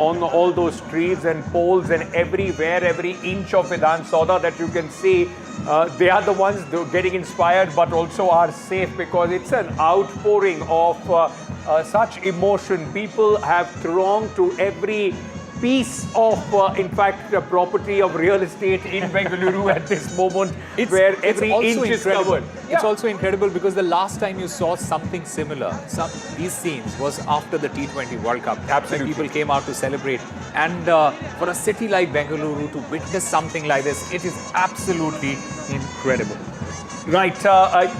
on all those trees and poles and everywhere, every inch of Vidhan Soudha that you can see, they are the ones getting inspired but also are safe, because it's an outpouring of such emotion. People have thronged to every piece of, in fact, the property of real estate in Bengaluru at this moment, where every inch is covered. It's also incredible because the last time you saw something similar, these scenes, was after the T20 World Cup. Absolutely. When people came out to celebrate. And for a city like Bengaluru to witness something like this, it is absolutely incredible. Right,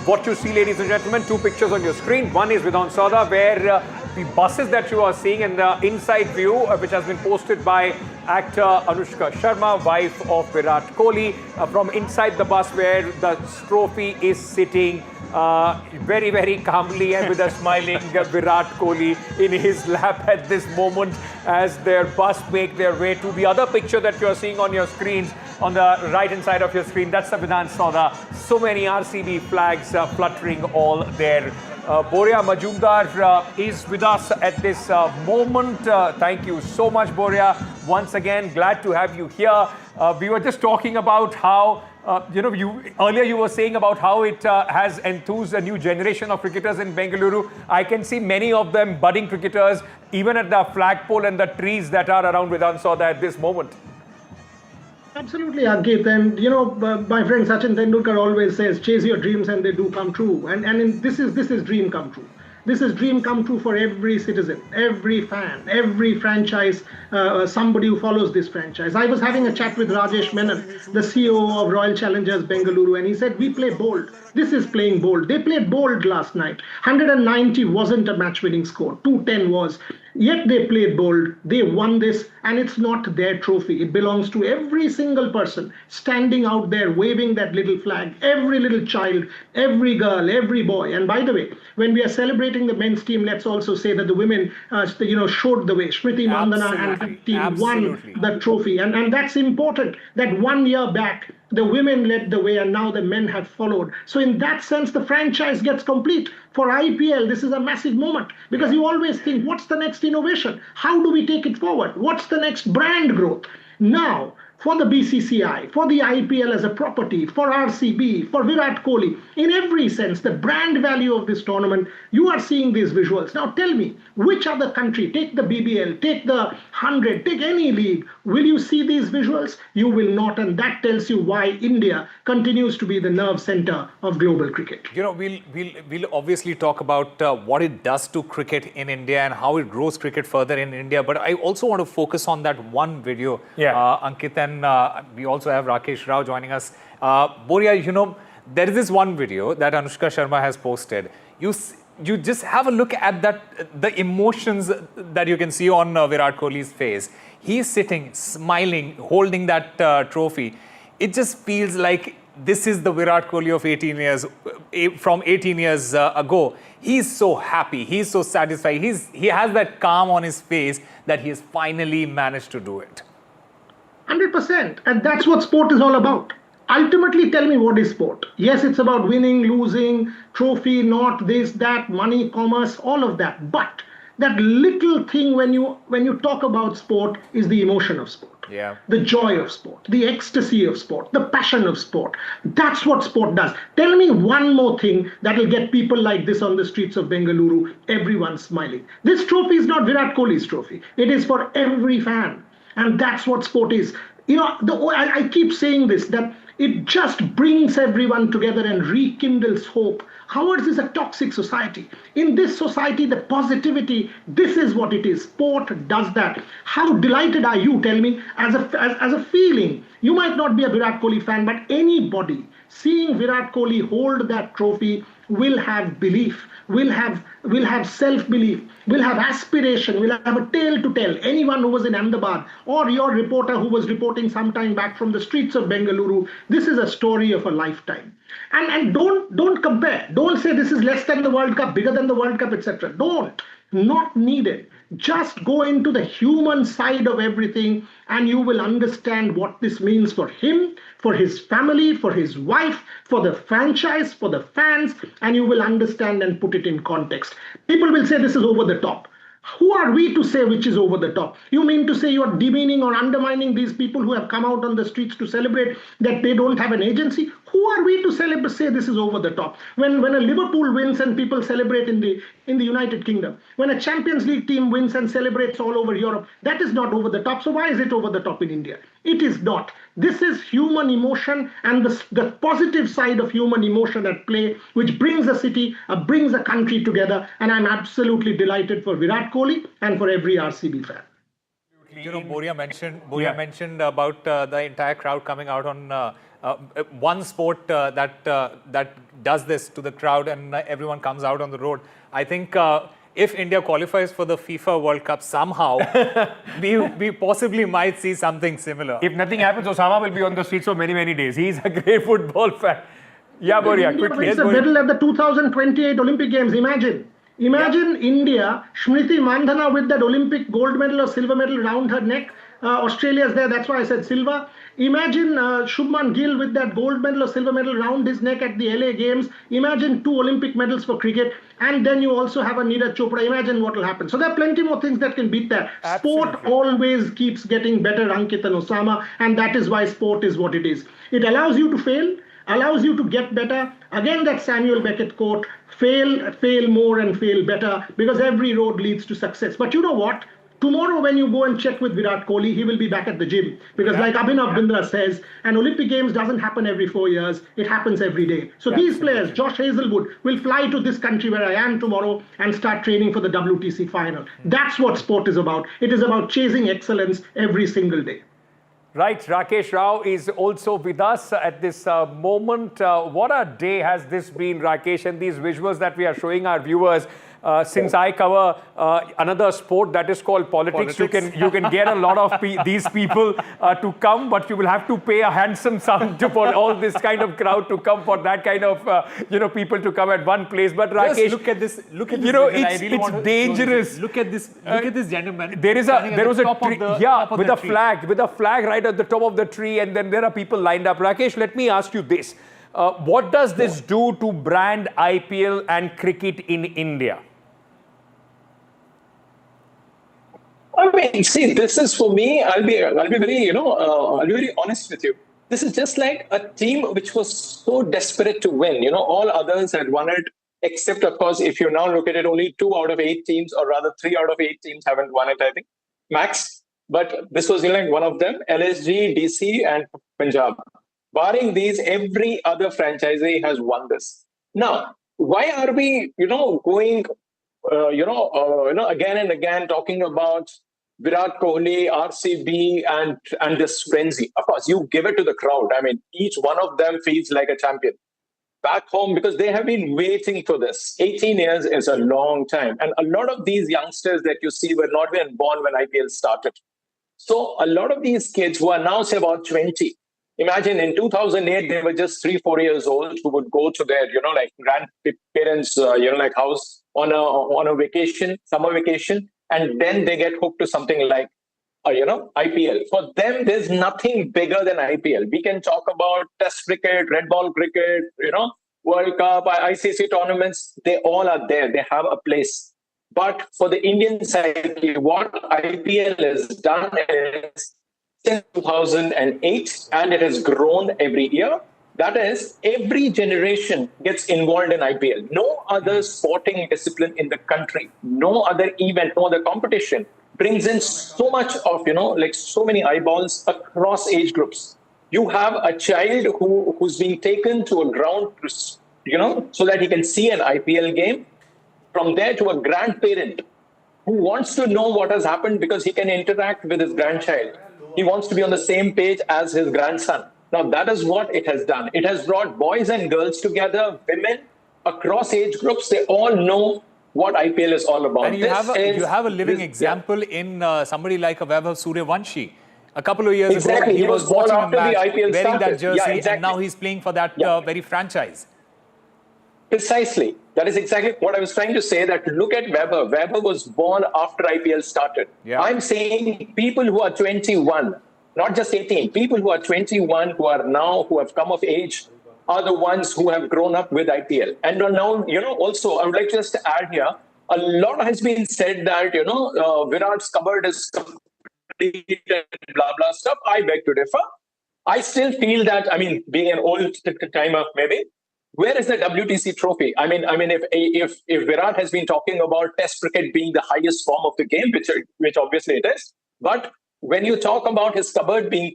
what you see, ladies and gentlemen, two pictures on your screen. One is Vidhan Soudha, where the buses that you are seeing, and the inside view, which has been posted by actor Anushka Sharma, wife of Virat Kohli, from inside the bus where the trophy is sitting very, very calmly and with a smiling Virat Kohli in his lap at this moment as their bus make their way to the other picture that you are seeing on your screens, on the right-hand side of your screen. That's the Vidhan Soudha. So many RCB flags fluttering all there. Boria Majumdar is with us at this moment. Thank you so much, Boria. Once again, glad to have you here. We were just talking about how, earlier you were saying about how it has enthused a new generation of cricketers in Bengaluru. I can see many of them budding cricketers, even at the flagpole and the trees that are around Vidhan Soudha at this moment. Absolutely, Ankit. And, my friend Sachin Tendulkar always says, chase your dreams and they do come true. And this is dream come true. This is dream come true for every citizen, every fan, every franchise, somebody who follows this franchise. I was having a chat with Rajesh Menon, the CEO of Royal Challengers Bengaluru, and he said, we play bold. This is playing bold. They played bold last night. 190 wasn't a match-winning score. 210 was. Yet they played bold. They won this, and it's not their trophy. It belongs to every single person standing out there waving that little flag. Every little child, every girl, every boy. And by the way, when we are celebrating the men's team, let's also say that the women, showed the way. Smriti Mandhana and the team won the trophy, and that's important. That 1 year back, the women led the way, and now the men have followed. So in that sense, the franchise gets complete. For IPL, this is a massive moment, because you always think, what's the next innovation? How do we take it forward? What's the next brand growth? Now, for the BCCI, for the IPL as a property, for RCB, for Virat Kohli, in every sense, the brand value of this tournament, you are seeing these visuals. Now tell me, which other country, take the BBL, take the 100, take any league, will you see these visuals? You will not, and that tells you why India continues to be the nerve center of global cricket. We'll obviously talk about what it does to cricket in India and how it grows cricket further in India, but I also want to focus on that one video, Ankit, and we also have Rakesh Rao joining us. Boria, there is this one video that Anushka Sharma has posted. You just have a look at that, the emotions that you can see on Virat Kohli's face. He's sitting, smiling, holding that trophy. It just feels like this is the Virat Kohli of 18 years, from 18 years ago. He's so happy, he's so satisfied, he has that calm on his face that he has finally managed to do it. 100%. And that's what sport is all about. Ultimately, tell me, what is sport? Yes, it's about winning, losing, trophy, not this, that, money, commerce, all of that. But that little thing when you talk about sport is the emotion of sport. Yeah. The joy of sport, the ecstasy of sport, the passion of sport. That's what sport does. Tell me one more thing that will get people like this on the streets of Bengaluru, everyone smiling. This trophy is not Virat Kohli's trophy. It is for every fan. And that's what sport is. I keep saying this, that it just brings everyone together and rekindles hope. Ours is a toxic society. In this society, the positivity, this is what it is. Sport does that. How delighted are you, tell me, as a feeling? You might not be a Virat Kohli fan, but anybody seeing Virat Kohli hold that trophy will have belief, will have self-belief, will have aspiration, will have a tale to tell. Anyone who was in Ahmedabad, or your reporter who was reporting some time back from the streets of Bengaluru, this is a story of a lifetime. And don't compare. Don't say this is less than the World Cup, bigger than the World Cup, etc. Don't. Not needed. Just go into the human side of everything, and you will understand what this means for him, for his family, for his wife, for the franchise, for the fans, and you will understand and put it in context. People will say this is over the top. Who are we to say which is over the top? You mean to say you are demeaning or undermining these people who have come out on the streets to celebrate that they don't have an agency? Who are we to say this is over the top? When a Liverpool wins and people celebrate in the United Kingdom, when a Champions League team wins and celebrates all over Europe, that is not over the top. So why is it over the top in India? It is not. This is human emotion and the positive side of human emotion at play, which brings a city, brings a country together. And I'm absolutely delighted for Virat Kohli and for every RCB fan. You know, Boria mentioned about the entire crowd coming out on one sport that does this to the crowd, and everyone comes out on the road. I think if India qualifies for the FIFA World Cup somehow, we possibly might see something similar. If nothing happens, Osama will be on the streets for many, many days. He's a great football fan. Yeah, Boria, quickly. It's a medal at the 2028 Olympic Games. Imagine India, Smriti Mandhana with that Olympic gold medal or silver medal around her neck. Australia's there, that's why I said silver. Imagine Shubman Gill with that gold medal or silver medal around his neck at the LA Games. Imagine 2 Olympic medals for cricket. And then you also have a Neeraj Chopra. Imagine what will happen. So there are plenty more things that can beat that. Absolutely. Sport always keeps getting better, Ankit and Osama. And that is why sport is what it is. It allows you to fail, allows you to get better. Again, that Samuel Beckett quote, fail more and fail better, because every road leads to success. But you know what? Tomorrow when you go and check with Virat Kohli, he will be back at the gym. Because like Abhinav Bindra says, an Olympic Games doesn't happen every 4 years. It happens every day. So these players, Josh Hazelwood, will fly to this country where I am tomorrow and start training for the WTC final. That's what sport is about. It is about chasing excellence every single day. Right, Rakesh Rao is also with us at this moment. What a day has this been, Rakesh, and these visuals that we are showing our viewers. Since I cover another sport that is called politics. You can get a lot of these people to come, but you will have to pay a handsome sum for all this kind of crowd to come, for that kind of people to come at one place. But Rakesh, just look at this. Look at this. It's dangerous. Look at this. Look at this gentleman. There was a tree, with a flag right at the top of the tree, and then there are people lined up. Rakesh, let me ask you this: what does this do to brand IPL and cricket in India? I mean, see, this is for me. I'll be very, I'll be very honest with you. This is just like a team which was so desperate to win. All others had won it, except, of course, if you now look at it, only 2 out of 8 teams, or rather 3 out of 8 teams haven't won it, I think, max. But this was like one of them: LSG, DC, and Punjab. Barring these, every other franchisee has won this. Now, why are we, going, again and again talking about Virat Kohli, RCB, and this frenzy? Of course, you give it to the crowd. I mean, each one of them feels like a champion. Back home, because they have been waiting for this. 18 years is a long time. And a lot of these youngsters that you see were not even born when IPL started. So a lot of these kids who are now, say, about 20, imagine in 2008, they were just 3-4 years old, who would go to their, grandparents, house on a vacation, summer vacation, and then they get hooked to something like, IPL. For them, there's nothing bigger than IPL. We can talk about Test cricket, red ball cricket, World Cup, ICC tournaments. They all are there. They have a place. But for the Indian side, what IPL has done is since 2008, and it has grown every year. That is, every generation gets involved in IPL. No other sporting discipline in the country, no other event, no other competition brings in so much of, so many eyeballs across age groups. You have a child who's being taken to a ground, so that he can see an IPL game. From there to a grandparent who wants to know what has happened because he can interact with his grandchild. He wants to be on the same page as his grandson. Now, that is what it has done. It has brought boys and girls together, women across age groups. They all know what IPL is all about. And you have a living example in somebody like a Vaibhav Suryavanshi. A couple of years ago, he was watching a match, wearing that jersey, and now he's playing for that very franchise. Precisely. That is exactly what I was trying to say, that look at Vaibhav. Vaibhav was born after IPL started. Yeah. I'm saying people who are 21, not just 18, people who are 21, who have come of age, are the ones who have grown up with IPL. And now, also, I would like to just add here, A lot has been said that, Virat's cupboard is complete and blah, blah stuff. I beg to differ. I still feel that, I mean, being an old timer, maybe, where is the WTC trophy? I mean, if Virat has been talking about Test cricket being the highest form of the game, which obviously it is, but when you talk about his cupboard being,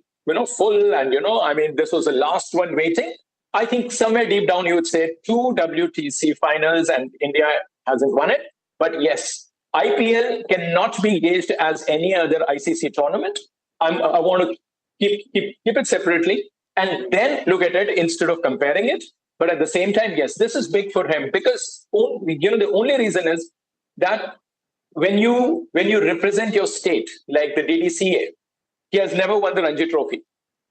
full and, this was the last one waiting, I think somewhere deep down you would say 2 WTC finals and India hasn't won it. But yes, IPL cannot be gauged as any other ICC tournament. I want to keep it separately and then look at it instead of comparing it. But at the same time, yes, this is big for him because the only reason is that when you represent your state, like the DDCA, he has never won the Ranji Trophy.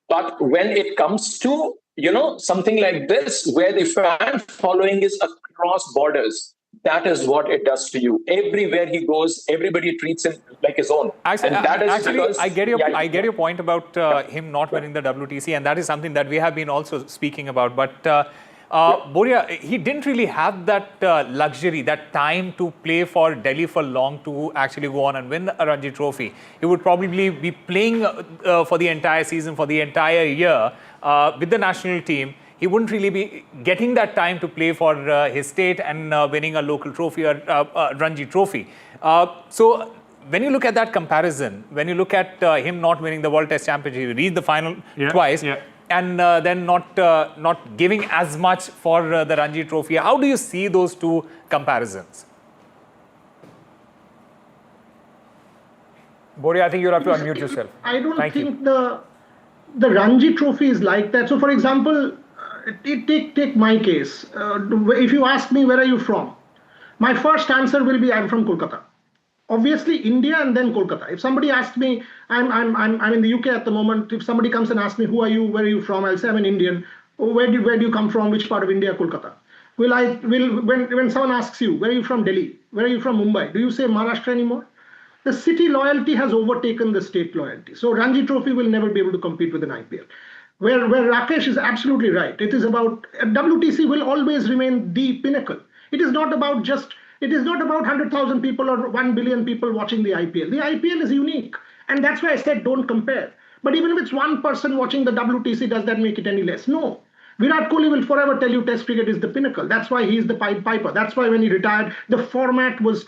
But when it comes to something like this, where the fan following is across borders, that is what it does to you. Everywhere he goes, everybody treats him like his own. I get your point about him not winning the WTC, and that is something that we have been also speaking about. But Boria, he didn't really have that luxury, that time to play for Delhi for long to actually go on and win a Ranji Trophy. He would probably be playing for the entire season, for the entire year with the national team. He wouldn't really be getting that time to play for his state and winning a local trophy or Ranji Trophy. So when you look at that comparison, when you look at him not winning the World Test Championship, he reached the final twice, and then not giving as much for the Ranji Trophy. How do you see those two comparisons? Boria, I think you'll have to unmute yourself. I don't think the Ranji Trophy is like that. So, for example, take my case. If you ask me, where are you from? My first answer will be, I'm from Kolkata. Obviously, India and then Kolkata. If somebody asks me, I'm in the UK at the moment. If somebody comes and asks me, who are you? Where are you from? I'll say I'm an Indian. Where do you come from? Which part of India? Kolkata. When someone asks you, where are you from? Delhi. Where are you from? Mumbai. Do you say Maharashtra anymore? The city loyalty has overtaken the state loyalty. So Ranji Trophy will never be able to compete with an IPL. Where Rakesh is absolutely right. It is about WTC will always remain the pinnacle. It is not about 100,000 people or 1 billion people watching the IPL. The IPL is unique. And that's why I said don't compare. But even if it's one person watching the WTC, does that make it any less? No. Virat Kohli will forever tell you Test cricket is the pinnacle. That's why he's the Pied Piper. That's why when he retired, the format was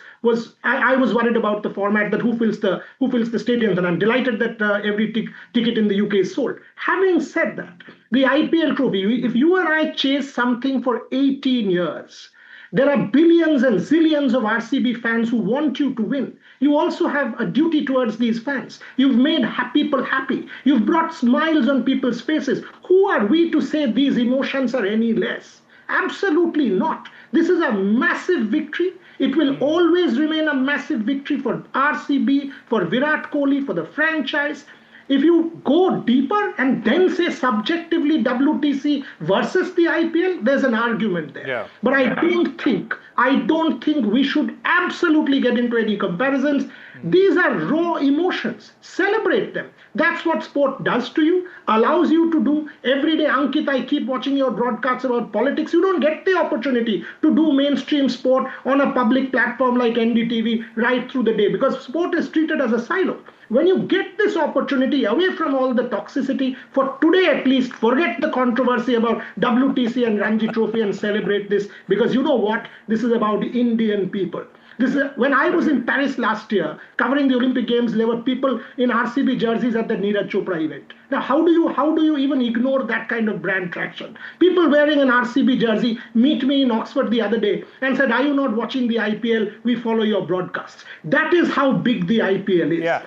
I was worried about the format, that who fills the stadiums, and I'm delighted that every ticket in the UK is sold. Having said that, the IPL trophy, if you and I chase something for 18 years, there are billions and zillions of RCB fans who want you to win. You also have a duty towards these fans. You've made people happy. You've brought smiles on people's faces. Who are we to say these emotions are any less? Absolutely not. This is a massive victory. It will always remain a massive victory for RCB, for Virat Kohli, for the franchise. If you go deeper and then say subjectively WTC versus the IPL, there's an argument there. Yeah. But I don't think we should absolutely get into any comparisons. These are raw emotions. Celebrate them. That's what sport does to you, allows you to do. Every day, Ankit, I keep watching your broadcasts about politics. You don't get the opportunity to do mainstream sport on a public platform like NDTV right through the day, because sport is treated as a silo. When you get this opportunity away from all the toxicity, for today at least, forget the controversy about WTC and Ranji Trophy and celebrate this, because you know what? This is about Indian people. When I was in Paris last year covering the Olympic Games, there were people in RCB jerseys at the Neeraj Chopra event. Now, how do you even ignore that kind of brand traction? People wearing an RCB jersey meet me in Oxford the other day and said, "Are you not watching the IPL? We follow your broadcasts." That is how big the IPL is. Yeah.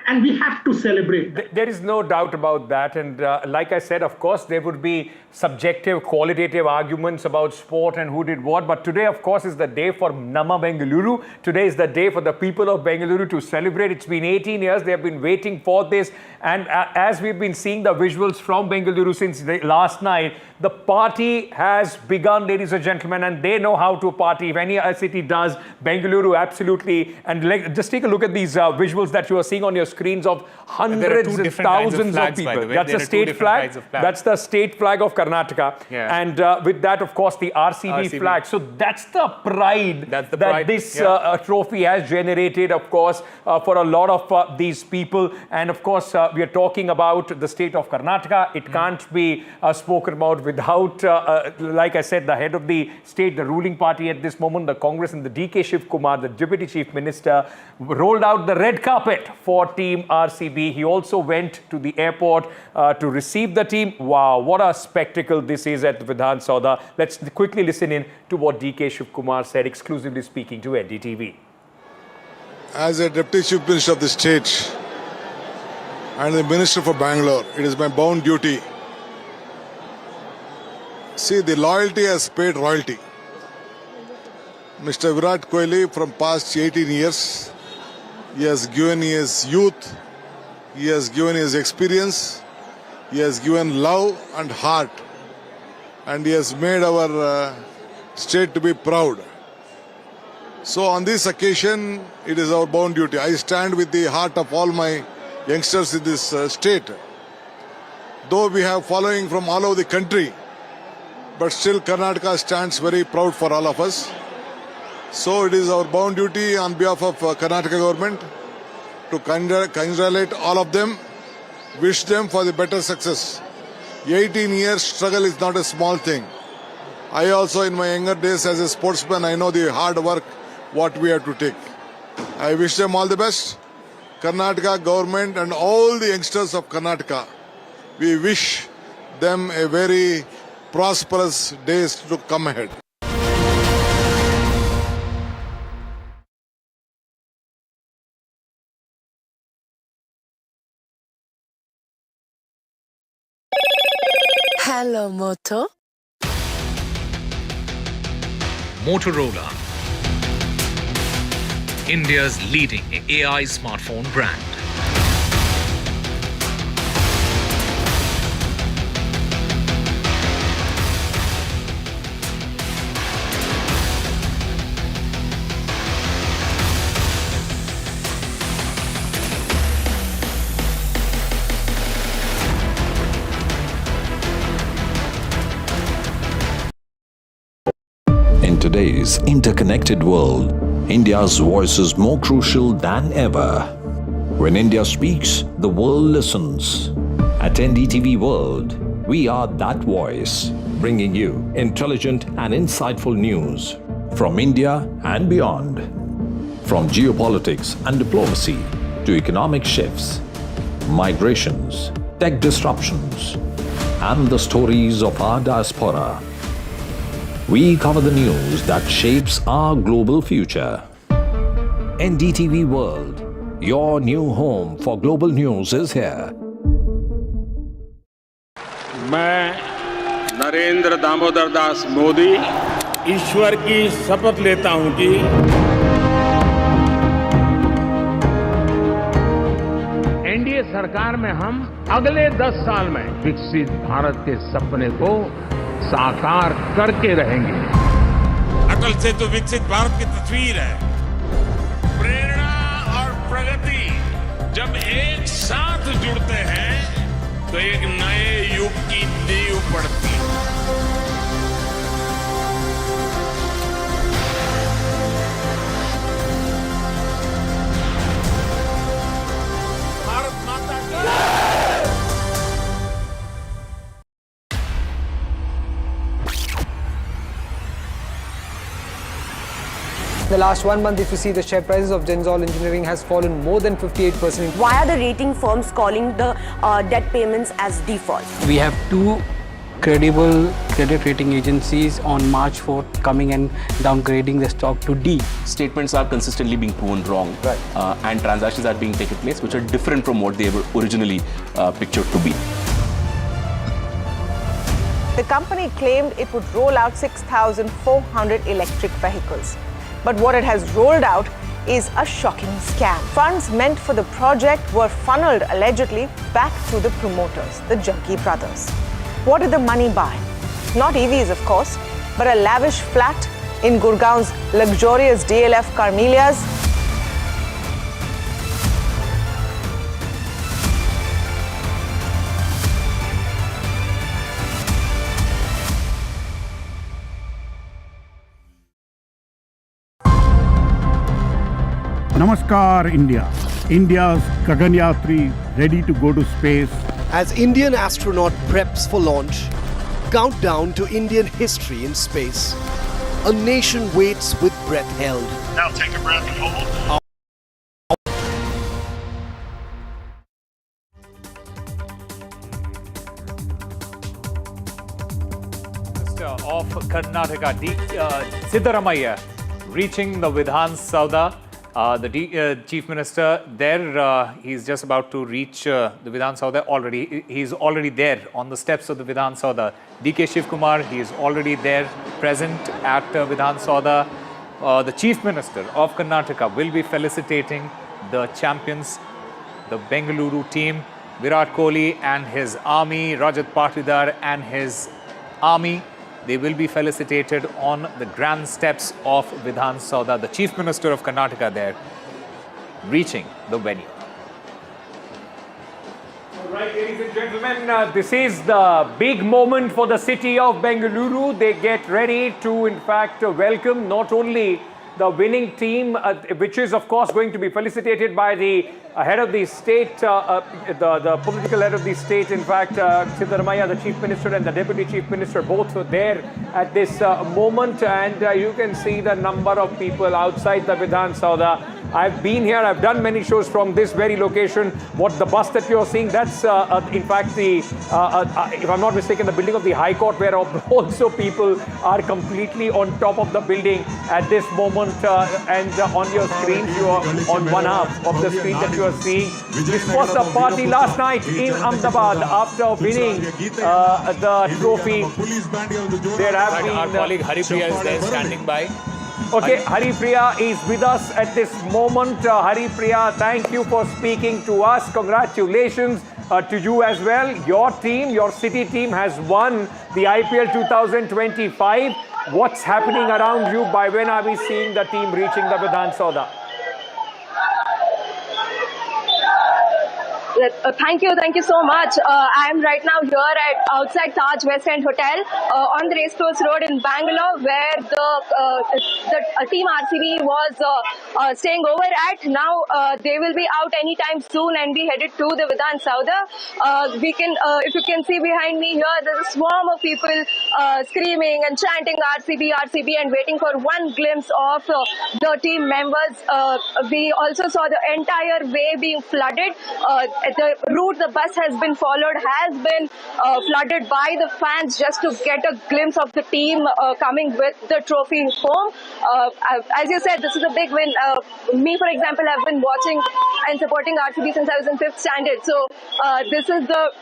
And we have to celebrate. There is no doubt about that. And like I said, of course, there would be subjective, qualitative arguments about sport and who did what. But today, of course, is the day for Nama Bengaluru. Today is the day for the people of Bengaluru to celebrate. It's been 18 years. They have been waiting for this. And as we've been seeing the visuals from Bengaluru since last night, the party has begun, ladies and gentlemen, and they know how to party. If any city does, Bengaluru absolutely. And just take a look at these visuals visuals that you are seeing on your screens of hundreds and thousands of people. That's the state flag. That's the state flag of Karnataka. Yeah. And with that, of course, the RCB flag. So that's the pride that this trophy has generated, of course, for a lot of these people. And of course, we are talking about the state of Karnataka. It can't be spoken about without, like I said, the head of the state, the ruling party at this moment, the Congress, and the DK Shiv Kumar, the Deputy Chief Minister, rolled out the red carpet for Team RCB. He also went to the airport to receive the team. Wow, what a spectacle this is at Vidhan Soudha. Let's quickly listen in to what DK Shiv Kumar said, exclusively speaking to NDTV. As a Deputy Chief Minister of the state and the Minister for Bangalore, it is my bound duty. See, the loyalty has paid royalty. Mr. Virat Kohli, from past 18 years, he has given his youth, he has given his experience, he has given love and heart, and he has made our state to be proud. So on this occasion, it is our bound duty. I stand with the heart of all my youngsters in this state. Though we have following from all over the country, but still Karnataka stands very proud for all of us. So it is our bound duty on behalf of Karnataka government to congratulate all of them, wish them for the better success. 18 years struggle is not a small thing. I also, in my younger days as a sportsman, I know the hard work what we have to take. I wish them all the best. Karnataka government and all the youngsters of Karnataka, we wish them a very prosperous days to come ahead. Hello, Moto. Motorola, India's leading AI smartphone brand. In today's interconnected world, India's voice is more crucial than ever. When India speaks, the world listens. At NDTV World, we are that voice, bringing you intelligent and insightful news from India and beyond. From geopolitics and diplomacy to economic shifts, migrations, tech disruptions, and the stories of our diaspora. We cover the news that shapes our global future. NDTV World, your new home for global news is here. मैं नरेंद्र दामोदर दास मोदी ईश्वर की शपथ लेता हूं कि NDA सरकार में हम अगले 10 साल में विकसित भारत के सपने को साकार करके रहेंगे। अटल से तो विकसित भारत की तस्वीर है। प्रेरणा और प्रगति जब एक साथ जुड़ते हैं तो एक नए युग की नींव पड़ती है। भारत माता की The last 1 month, if you see, the share prices of Genzol Engineering has fallen more than 58%. Why are the rating firms calling the debt payments as default? We have two credible credit rating agencies on March 4th coming and downgrading the stock to D. Statements are consistently being proven wrong, and transactions are being taken place which are different from what they were originally pictured to be. The company claimed it would roll out 6,400 electric vehicles. But what it has rolled out is a shocking scam. Funds meant for the project were funneled allegedly back to the promoters, the Jaggi brothers. What did the money buy? Not EVs, of course, but a lavish flat in Gurgaon's luxurious DLF Carmelias, Namaskar, India. India's Gaganyatri ready to go to space. As Indian astronaut preps for launch, countdown to Indian history in space. A nation waits with breath held. Now take a breath and hold. Of Karnataka, Siddaramaiah, reaching the Vidhan Soudha. The Chief Minister there, he's just about to reach the Vidhan Soudha already. He's already there on the steps of the Vidhan Soudha. DK Shivkumar, he is already there, present at Vidhan Soudha. The Chief Minister of Karnataka will be felicitating the champions, the Bengaluru team, Virat Kohli and his army, Rajat Patidar and his army. They will be felicitated on the grand steps of Vidhan Soudha. The Chief Minister of Karnataka there, reaching the venue. All right, ladies and gentlemen, this is the big moment for the city of Bengaluru. They get ready to, in fact, welcome not only the winning team, which is, of course, going to be felicitated by the head of the state, the political head of the state, in fact, Siddaramaiah, the Chief Minister, and the Deputy Chief Minister, both were there at this moment. And you can see the number of people outside the Vidhan Soudha. I've been here, I've done many shows from this very location. What the bus that you're seeing, that's in fact the, if I'm not mistaken, the building of the High Court, where also people are completely on top of the building at this moment. And on your screens, you are on one half of the screen that you are seeing. This was the party last night in Ahmedabad after winning the trophy. There have been... Our colleague Haripriya is there standing by. Okay, Haripriya is with us at this moment. Haripriya, thank you for speaking to us. Congratulations to you as well. Your team, your city team has won the IPL 2025. What's happening around you? By when are we seeing the team reaching the Vidhan Soudha? Thank you so much. I am right now here at outside Taj West End Hotel on the Racecourse Road in Bangalore, where the team RCB was staying over at. Now they will be out anytime soon and be headed to the Vidhan Soudha. If you can see behind me here, there's a swarm of people screaming and chanting RCB, RCB, and waiting for one glimpse of the team members. We also saw the entire way being flooded. The route the bus has been followed has been flooded by the fans just to get a glimpse of the team coming with the trophy home. As you said, this is a big win. Me, for example, have been watching and supporting RCB since I was in 5th standard. So this is the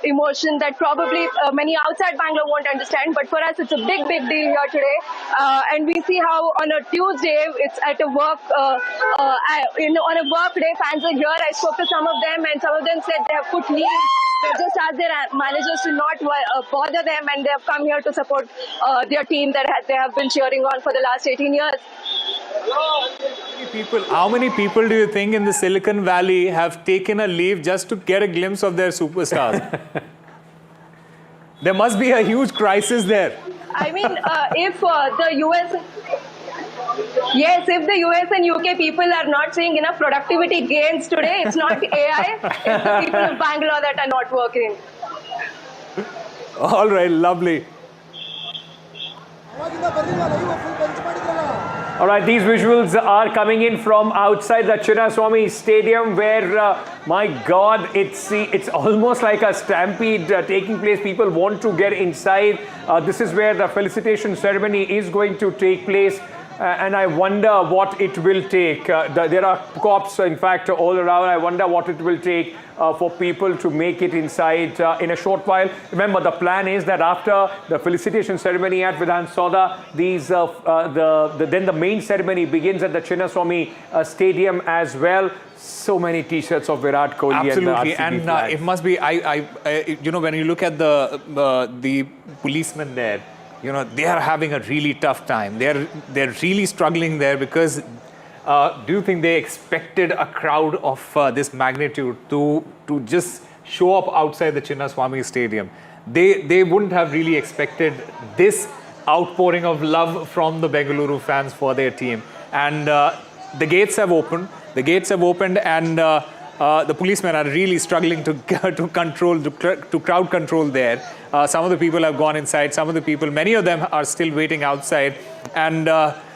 emotion that probably many outside Bangalore won't understand. But for us, it's a big deal here today. And we see how on a Tuesday, it's at a work, on a work day, fans are here. I spoke to some of them, and some of them said they have put leave. They just asked their managers to not bother them, and they have come here to support their team that they have been cheering on for the last 18 years. How many people do you think in the Silicon Valley have taken a leave just to get a glimpse of their superstars? There must be a huge crisis there. I mean, if the US... Yes, if the US and UK people are not seeing enough productivity gains today, it's not AI, it's the people of Bangalore that are not working. All right, lovely. All right, these visuals are coming in from outside the Chinnaswamy Stadium, where, my God, it's almost like a stampede taking place. People want to get inside. This is where the felicitation ceremony is going to take place. And I wonder what it will take. There are cops, in fact, all around. I wonder what it will take for people to make it inside in a short while. Remember, the plan is that after the felicitation ceremony at Vidhan Soudha, then the main ceremony begins at the Chinnaswamy Stadium as well. So many T-shirts of Virat Kohli. Absolutely, and the RCB it must be. When you look at the policemen there, they are having a really tough time. They're really struggling there because do you think they expected a crowd of this magnitude to just show up outside the Chinnaswamy Stadium? They wouldn't have really expected this outpouring of love from the Bengaluru fans for their team. And the gates have opened. The gates have opened and the policemen are really struggling to crowd control there. Some of the people have gone inside. Some of the people, many of them are still waiting outside. And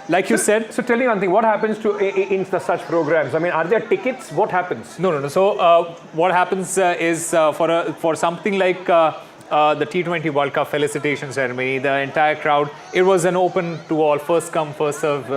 like you said... So tell me one thing, what happens in such programs? I mean, are there tickets? What happens? No. So what happens is for something like the T20 World Cup Felicitation Ceremony, the entire crowd, it was an open to all, first come, first serve,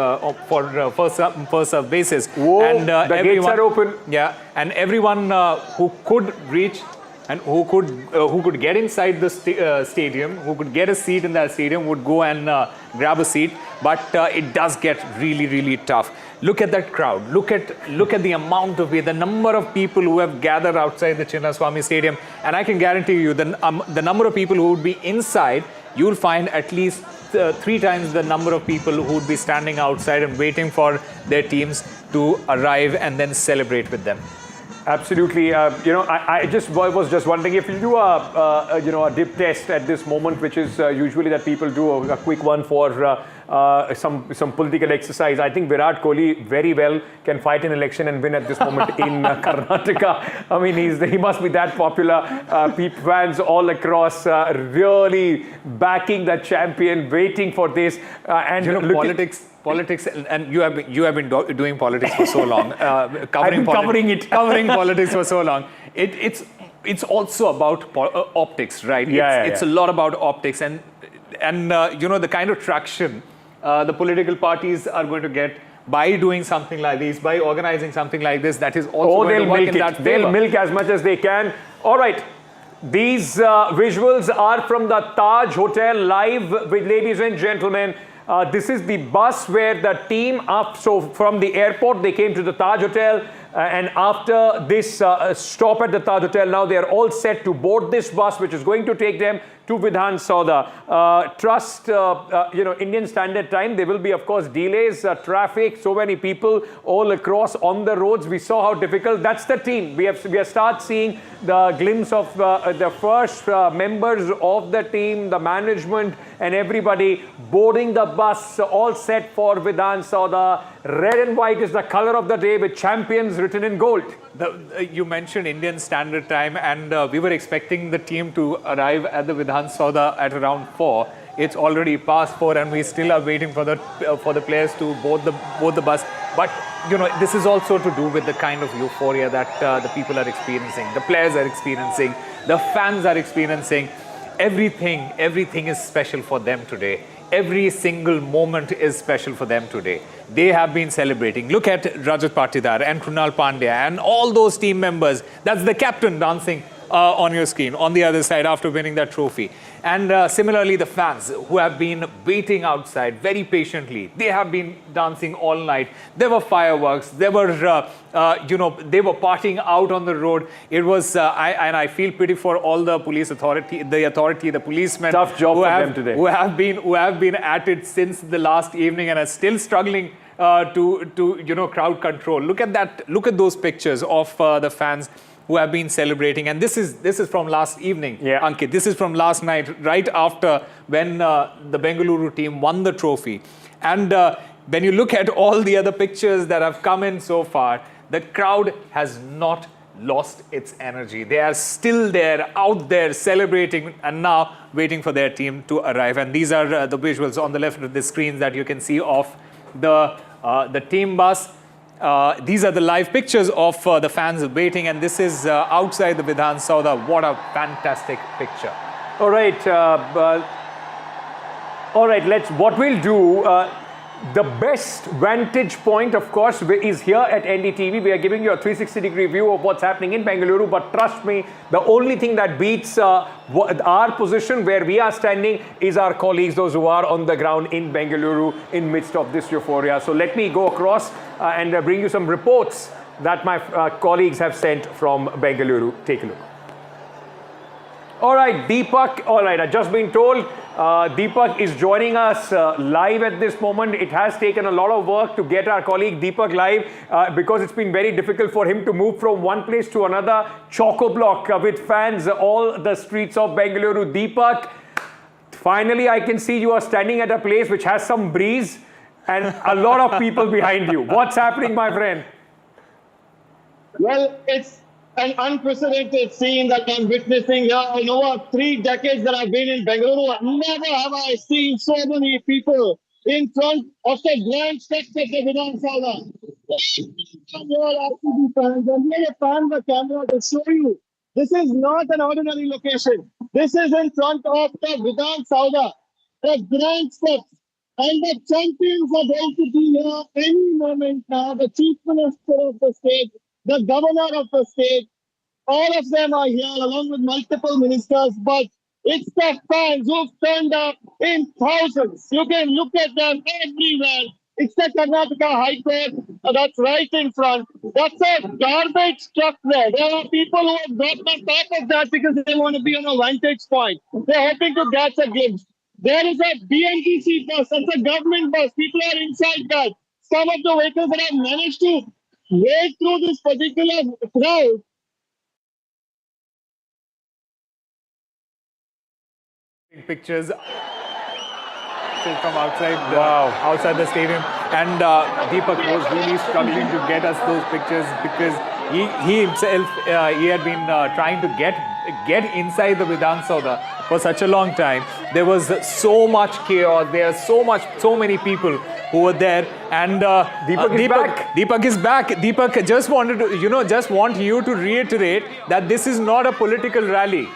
first serve basis. Whoa, and the gates are open. Yeah, and everyone who could reach and who could get inside the stadium, who could get a seat in that stadium, would go and grab a seat. But it does get really, really tough. Look at that crowd. Look at the amount of the number of people who have gathered outside the Chinnaswamy Stadium. And I can guarantee you the number of people who would be inside, you'll find at least 3 times the number of people who would be standing outside and waiting for their teams to arrive and then celebrate with them. Absolutely. I was just wondering if you do a dip test at this moment, which is usually that people do a quick one for some political exercise. I think Virat Kohli very well can fight an election and win at this moment in Karnataka. I mean, he must be that popular. Fans all across really backing the champion, waiting for this. And politics, and you have been doing politics for so long, covering politics for so long. It's also about optics, right? It's a lot about optics, and the kind of traction the political parties are going to get by doing something like this, by organizing something like this, that is also going to work in that favor. They'll milk as much as they can. All right. These visuals are from the Taj Hotel live, with ladies and gentlemen. This is the bus where the team, so from the airport, they came to the Taj Hotel. And after this stop at the Taj Hotel, now they are all set to board this bus, which is going to take them to Vidhan Soudha. Trust, Indian Standard Time. There will be, of course, delays, traffic, so many people all across on the roads. We saw how difficult. That's the team. We start seeing the glimpse of the first members of the team, the management, and everybody boarding the bus, all set for Vidhan Soudha. Red and white is the color of the day, with champions written in gold. You mentioned Indian Standard Time, and we were expecting the team to arrive at the Vidhan Soudha at around 4. It's already past 4, and we still are waiting for the players to board the bus. But this is also to do with the kind of euphoria that the people are experiencing, the players are experiencing, the fans are experiencing. Everything is special for them today. Every single moment is special for them today. They have been celebrating. Look at Rajat Patidar and Krunal Pandya and all those team members. That's the captain dancing on your screen on the other side after winning that trophy. And similarly, the fans who have been waiting outside very patiently. They have been dancing all night. There were fireworks. There were, they were partying out on the road. It was, and I feel pity for all the police authority, the policemen. Tough job for them today. Who have been at it since the last evening and are still struggling to crowd control. Look at that. Look at those pictures of the fans who have been celebrating. And this is from last evening, Ankit. This is from last night, right after when the Bengaluru team won the trophy. And when you look at all the other pictures that have come in so far, the crowd has not lost its energy. They are still there, out there, celebrating, and now waiting for their team to arrive. And these are the visuals on the left of the screen that you can see of the team bus. These are the live pictures of the fans waiting, and this is outside the Vidhan Soudha. What a fantastic picture. All right, what we'll do, the best vantage point, of course, is here at NDTV. We are giving you a 360-degree view of what's happening in Bengaluru, but trust me, the only thing that beats our position where we are standing is our colleagues, those who are on the ground in Bengaluru in midst of this euphoria. So let me go across and bring you some reports that my colleagues have sent from Bengaluru. Take a look. All right, Deepak. All right, I've just been told Deepak is joining us live at this moment. It has taken a lot of work to get our colleague Deepak live because it's been very difficult for him to move from one place to another. Choco-block with fans, all the streets of Bengaluru. Deepak, finally I can see you are standing at a place which has some breeze and a lot of people behind you. What's happening, my friend? Well, it's an unprecedented scene that I'm witnessing here. In over 3 decades that I've been in Bengaluru, never have I seen so many people in front of the grand steps of the Vidhan Soudha. RCB fans, I'm here to pan the camera to show you. This is not an ordinary location. This is in front of the Vidhan Soudha, the grand steps. And the champions are going to be here any moment now. The Chief Minister of the state, the Governor of the state, all of them are here along with multiple ministers. But it's the fans who've turned up in thousands. You can look at them everywhere. It's the Karnataka High Court that's right in front. That's a garbage truck there. There are people who have got on top of that because they want to be on a vantage point. They're hoping to catch a glimpse. There is a BMTC bus, that's a government bus. People are inside that. Some of the vehicles that have managed to wade through this particular crowd. Pictures from outside the stadium, and Deepak was really struggling to get us those pictures because he himself he had been trying to get inside the Vidhan Soudha for such a long time. There was so much chaos. There are so many people who were there, and Deepak is back. Deepak, just wanted to just want you to reiterate that this is not a political rally.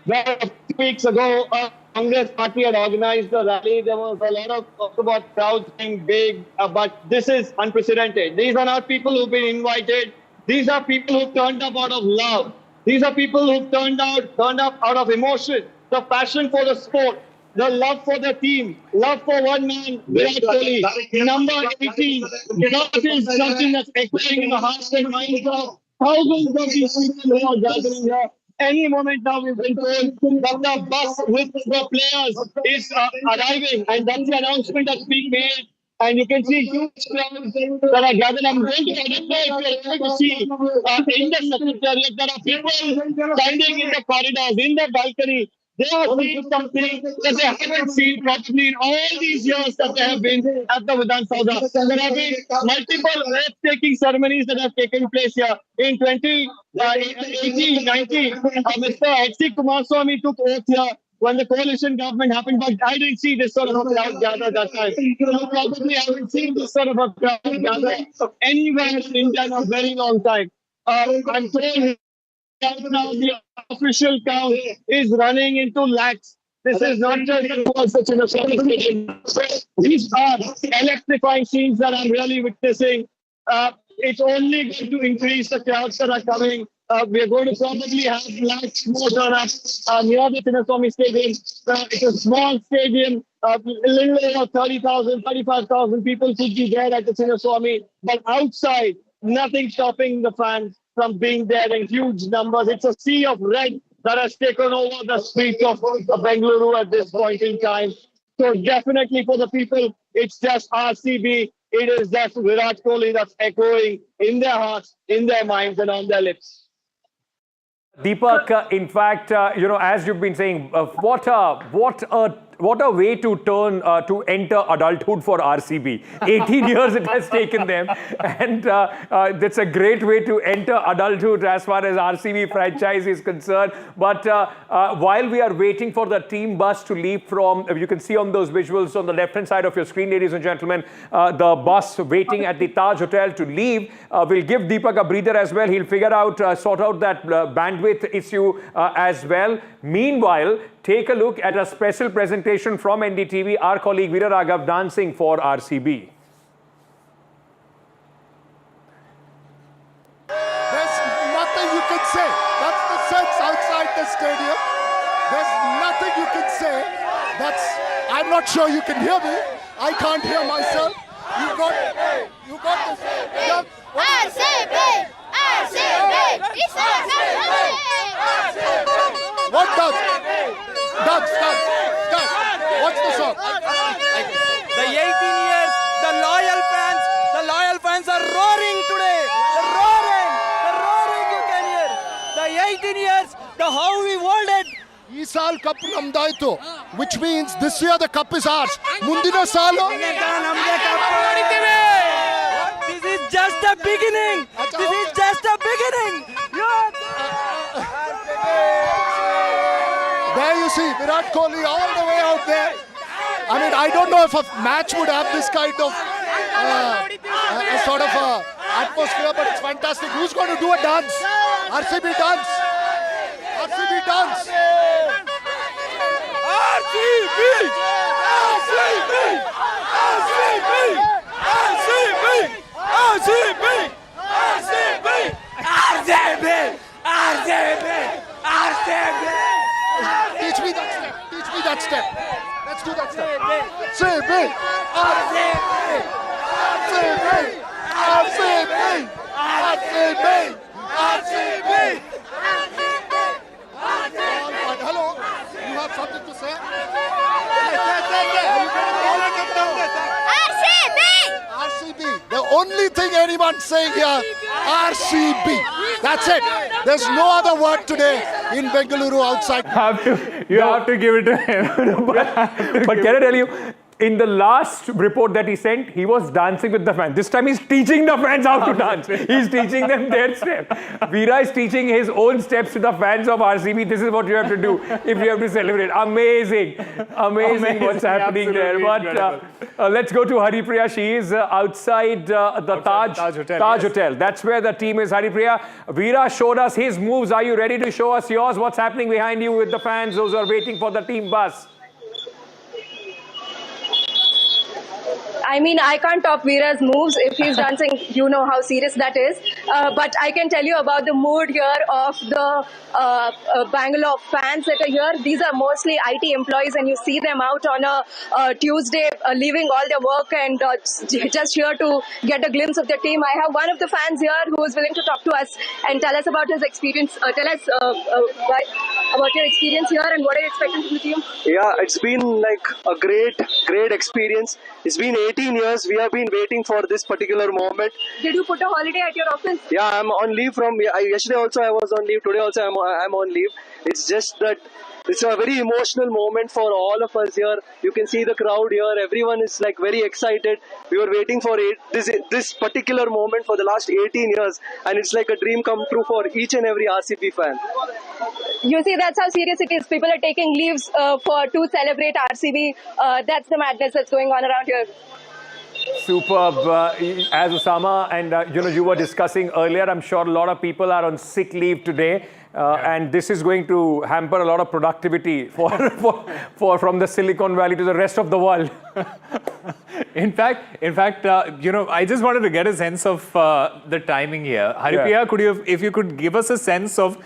Well, 2 weeks ago, Congress party had organized a rally. There was a lot of talk about crowds being big, but this is unprecedented. These are not people who've been invited. These are people who turned up out of love. These are people who turned up out of emotion, the passion for the sport, the love for the team, love for one man, Virat Kohli, number 18. That is something that's echoing in the hearts and minds of thousands of these people who are gathering here. Any moment now, we've been told that the bus with the players is arriving, and that's the announcement that's being made. And you can see huge crowds that are gathered. I'm going to identify if you're able to see in the secretariat, there are people standing in the corridors, in the balcony. They are seeing something that they haven't seen probably in all these years that they have been at the Vidhan Soudha. There have been multiple breathtaking ceremonies that have taken place here. In 2018, 19, Mr. H.C. Chinnaswamy took oath here when the coalition government happened, but I didn't see this sort of a crowd gather that time. You probably haven't seen this sort of a crowd gather anywhere in India in a very long time. I'm told now the official count is running into lakhs. This is not just towards the Chinnaswamy Stadium. These are electrifying scenes that I'm really witnessing. It's only going to increase the crowds that are coming. We're going to probably have lakhs more turn up near the Chinnaswamy Stadium. It's a small stadium. A little over 30,000, 35,000 people could be there at the Chinnaswamy. But outside, nothing stopping the fans from being there in huge numbers. It's a sea of red that has taken over the streets of Bengaluru at this point in time. So definitely for the people, it's just RCB. It is just Virat Kohli that's echoing in their hearts, in their minds, and on their lips. Deepak, in fact, as you've been saying, what a way to enter adulthood for RCB. 18 years it has taken them, and that's a great way to enter adulthood as far as RCB franchise is concerned. But while we are waiting for the team bus to leave from, you can see on those visuals on the left-hand side of your screen, ladies and gentlemen, the bus waiting at the Taj Hotel to leave. We'll give Deepak a breather as well. He'll sort out that bandwidth issue as well. Meanwhile, take a look at a special presentation from NDTV, our colleague Veera dancing for RCB. There's nothing you can say. That's the sense outside the stadium. There's nothing you can say. I'm not sure you can hear me. I can't hear myself. You got this. RCB! RCB! It's RCB! What does? Doug, what's the song? The 18 years, the loyal fans are roaring today. They're roaring, you can hear. The 18 years, the how we wielded. Ee saal cup namdaito, which means this year the cup is ours. Mundina saalo namde cup is just the beginning. This is just the beginning. There you see Virat Kohli all the way out there. I mean, I don't know if a match would have this kind of sort of atmosphere, but it's fantastic. Who's going to do a dance? RCB dance. RCB dance. RCB! RCB! RCB! RCB! RCB! RCB! RCB! RCB! RCB! Teach me that step. Teach me that step. Let's do that step. RCB! RCB! RCB! RCB! RCB! Hello, you have something to say? RCB! RCB. The only thing anyone's saying here, RCB. That's it. There's no other word today in Bengaluru outside. You have to give it to him. But can I tell you, in the last report that he sent, he was dancing with the fans. This time he's teaching the fans how to dance. He's teaching them their step. Veera is teaching his own steps to the fans of RCB. This is what you have to do if you have to celebrate. Amazing. Amazing what's happening there. But let's go to Haripriya. She is outside the Taj Hotel. That's where the team is, Haripriya. Veera showed us his moves. Are you ready to show us yours? What's happening behind you with the fans, those who are waiting for the team bus? I mean, I can't top Veera's moves. If he's dancing, you know how serious that is. But I can tell you about the mood here of the Bangalore fans that are here. These are mostly IT employees, and you see them out on a Tuesday, leaving all their work and just here to get a glimpse of the team. I have one of the fans here who is willing to talk to us and tell us about his experience. Tell us about your experience here and what are you expecting from the team? Yeah, it's been like a great experience. It's been 18 years. We have been waiting for this particular moment. Did you put a holiday at your office? Yeah, I'm on leave from yesterday also I was on leave. Today also I'm on leave. It's just that it's a very emotional moment for all of us here. You can see the crowd here. Everyone is like very excited. We were waiting for this particular moment for the last 18 years, and it's like a dream come true for each and every RCB fan. You see, that's how serious it is. People are taking leaves to celebrate RCB. That's the madness that's going on around here. Superb. As Osama and you were discussing earlier, I'm sure a lot of people are on sick leave today. And this is going to hamper a lot of productivity from the Silicon Valley to the rest of the world. In fact, I just wanted to get a sense of the timing here. Haripriya, if you could give us a sense of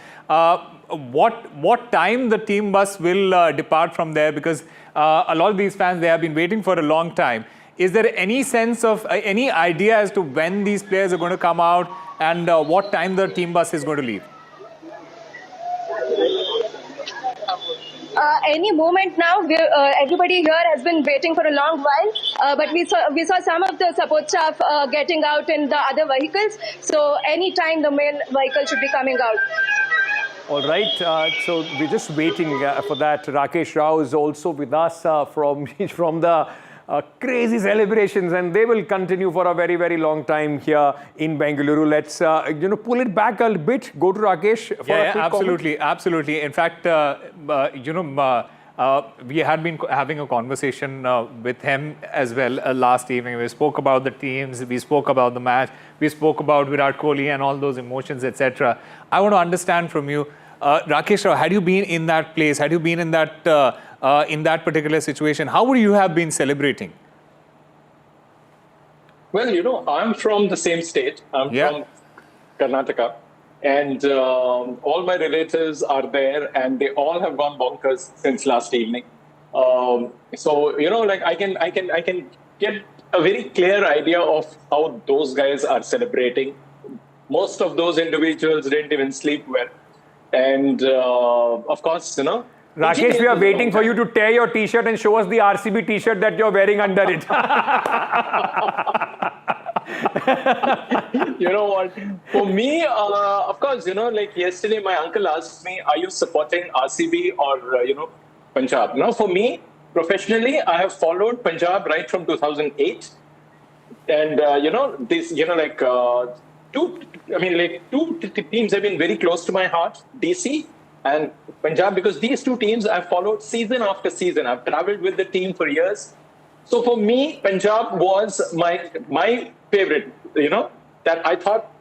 what time the team bus will depart from there, because a lot of these fans, they have been waiting for a long time. Is there any sense of, any idea as to when these players are going to come out and what time the team bus is going to leave? Any moment now. Everybody here has been waiting for a long while, but we saw some of the support staff getting out in the other vehicles. So any time the main vehicle should be coming out. All right, so we're just waiting for that. Rakesh Rao is also with us from the crazy celebrations, and they will continue for a very, very long time here in Bengaluru. Let's pull it back a bit. Go to Rakesh for a quick comment. Absolutely. In fact, we had been having a conversation with him as well last evening. We spoke about the teams, we spoke about the match, we spoke about Virat Kohli and all those emotions, etc. I want to understand from you, Rakesh Rao, had you been in that place, had you been in that particular situation, how would you have been celebrating? Well, I'm from the same state. I'm from Karnataka. And all my relatives are there, and they all have gone bonkers since last evening. So I can get a very clear idea of how those guys are celebrating. Most of those individuals didn't even sleep well, and of course, Rakesh, we are waiting for you to tear your T-shirt and show us the RCB T-shirt that you're wearing under it. You know what? For me, of course, like yesterday, my uncle asked me, "Are you supporting RCB or Punjab?" Now, for me, professionally, I have followed Punjab right from 2008. this, two teams have been very close to my heart, DC and Punjab, because these two teams I've followed season after season. I've traveled with the team for years. So for me, Punjab was my favorite, that I thought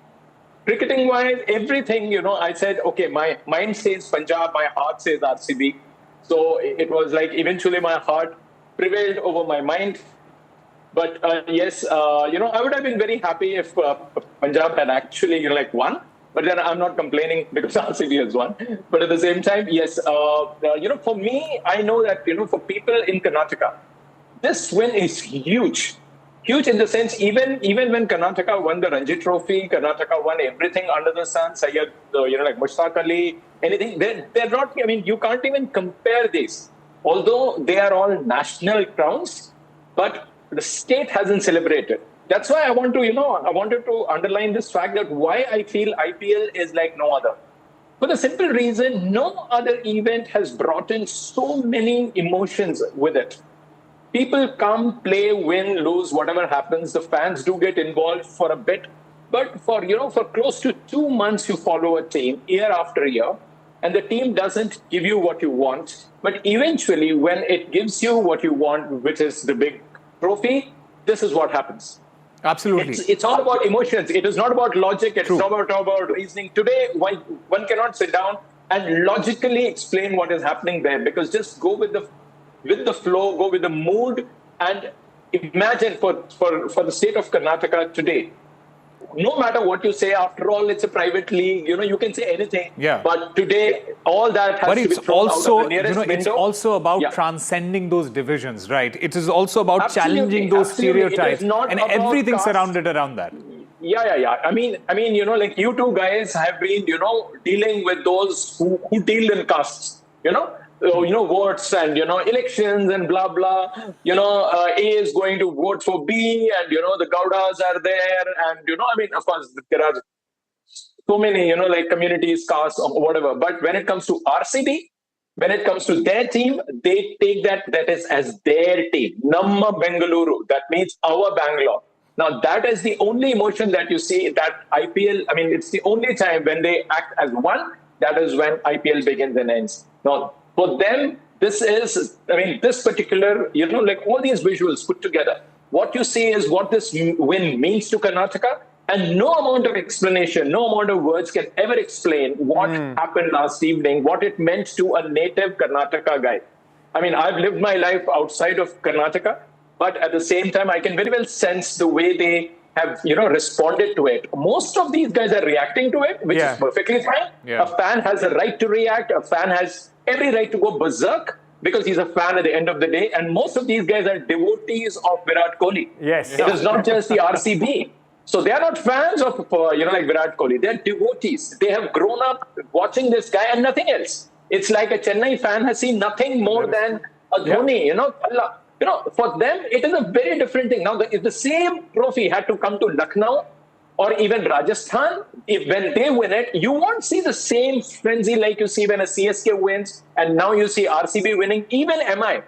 cricketing-wise, everything, I said, okay, my mind says Punjab, my heart says RCB. So it was like eventually my heart prevailed over my mind. But yes, I would have been very happy if Punjab had actually, won. But then I'm not complaining because RCB has won. But at the same time, yes, for me, I know that, for people in Karnataka, this win is huge. Huge in the sense, even when Karnataka won the Ranji Trophy, Karnataka won everything under the sun, Sayyid, Mushtaq Ali, anything, they're not, you can't even compare these. Although they are all national crowns, but the state hasn't celebrated. That's why I wanted to underline this fact that why I feel IPL is like no other. For the simple reason, no other event has brought in so many emotions with it. People come, play, win, lose, whatever happens. The fans do get involved for a bit. But for close to 2 months, you follow a team year after year, and the team doesn't give you what you want. But eventually, when it gives you what you want, which is the big trophy, this is what happens. Absolutely. It's all about emotions. It is not about logic. It's not about reasoning. Today, one cannot sit down and logically explain what is happening there, because just go with the flow, go with the mood, and imagine for the state of Karnataka today. No matter what you say, after all, it's a private league. You can say anything. Yeah. But today, all that has to be thrown out of the nearest window. It's also about transcending those divisions, right? It is also about challenging those stereotypes and everything surrounded around that. Yeah. I mean, you two guys have been, dealing with those who deal in castes, votes and, elections and blah, blah. A is going to vote for B and, the Gaudas are there. And, of course, there are so many, communities, castes or whatever. But when it comes to RCB, when it comes to their team, they take that is as their team. Namma Bengaluru. That means our Bangalore. Now, that is the only emotion that you see that IPL, it's the only time when they act as one. That is when IPL begins and ends. Now, for them, this is, this particular, all these visuals put together. What you see is what this win means to Karnataka, and no amount of explanation, no amount of words can ever explain what happened last evening, what it meant to a native Karnataka guy. I've lived my life outside of Karnataka, but at the same time, I can very well sense the way they have, responded to it. Most of these guys are reacting to it, which is perfectly fine. Yeah. A fan has a right to react. A fan has every right to go berserk because he's a fan at the end of the day. And most of these guys are devotees of Virat Kohli. Yes. It is not just the RCB. So they are not fans of, like Virat Kohli. They're devotees. They have grown up watching this guy and nothing else. It's like a Chennai fan has seen nothing more than a Dhoni, for them, it is a very different thing. Now, if the same trophy had to come to Lucknow or even Rajasthan, when they win it, you won't see the same frenzy like you see when a CSK wins, and now you see RCB winning. Even MI,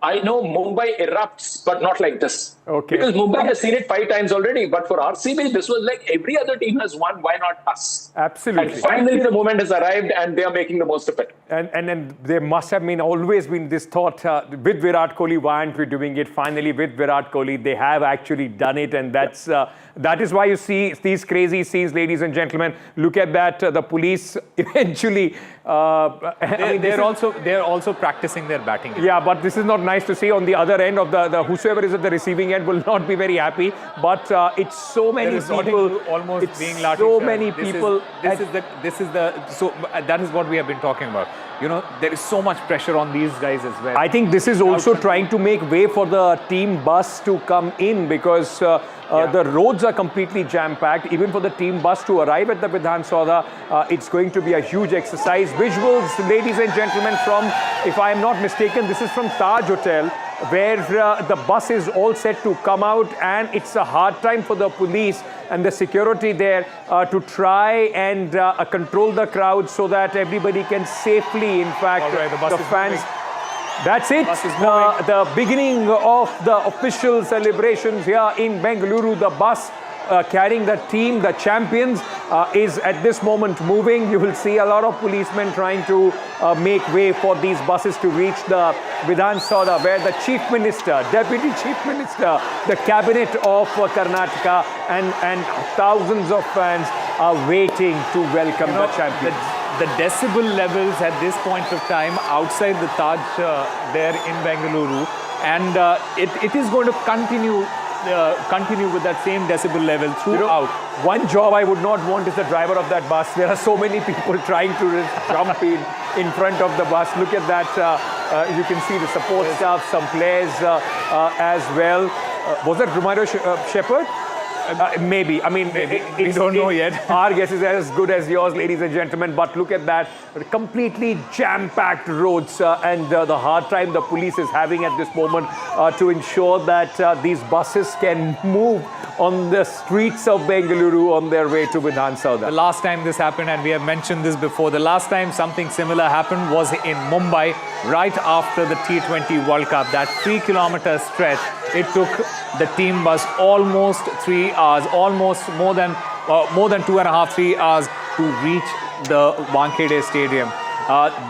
I know Mumbai erupts, but not like this. Okay. Because Mumbai has seen it 5 times already. But for RCB, this was like every other team has won. Why not us? Absolutely. And finally, the moment has arrived, and they are making the most of it. And then there must have always been this thought with Virat Kohli, why aren't we doing it? Finally, with Virat Kohli, they have actually done it, and that is why you see these crazy scenes, ladies and gentlemen. Look at that. The police eventually. They're also practicing their batting. Yeah, but this is not nice to see. On the other end of the whosoever is at the receiving end will not be very happy. But it's so many people. Almost being so many people. So that is what we have been talking about. There is so much pressure on these guys as well. I think this is also trying to make way for the team bus to come in, because the roads are completely jam-packed. Even for the team bus to arrive at the Vidhan Soudha, it's going to be a huge exercise. Visuals, ladies and gentlemen, from, if I am not mistaken, this is from Taj Hotel, where the bus is all set to come out, and it's a hard time for the police and the security there to try and control the crowd so that everybody can safely, in fact, the fans. That's it. The beginning of the official celebrations here in Bengaluru. The bus carrying the team, the champions, is at this moment moving. You will see a lot of policemen trying to make way for these buses to reach the Vidhan Soudha, where the Chief Minister, Deputy Chief Minister, the Cabinet of Karnataka and thousands of fans are waiting to welcome the champions. The decibel levels at this point of time outside the Taj there in Bengaluru, and it is going to continue with that same decibel level throughout. One job I would not want is the driver of that bus. There are so many people trying to jump in front of the bus. Look at that. You can see the support staff, some players as well. Was that Romero Shepherd? Maybe. I mean, we don't know yet. Our guess is as good as yours, ladies and gentlemen. But look at that. Completely jam-packed roads and the hard time the police is having at this moment to ensure that these buses can move on the streets of Bengaluru on their way to Vidhan Soudha. The last time this happened, and we have mentioned this before, the last time something similar happened was in Mumbai, right after the T20 World Cup. That 3-kilometer stretch, it took the team bus almost 3 hours, almost more than 2.5, 3 hours to reach the Wankhede Stadium.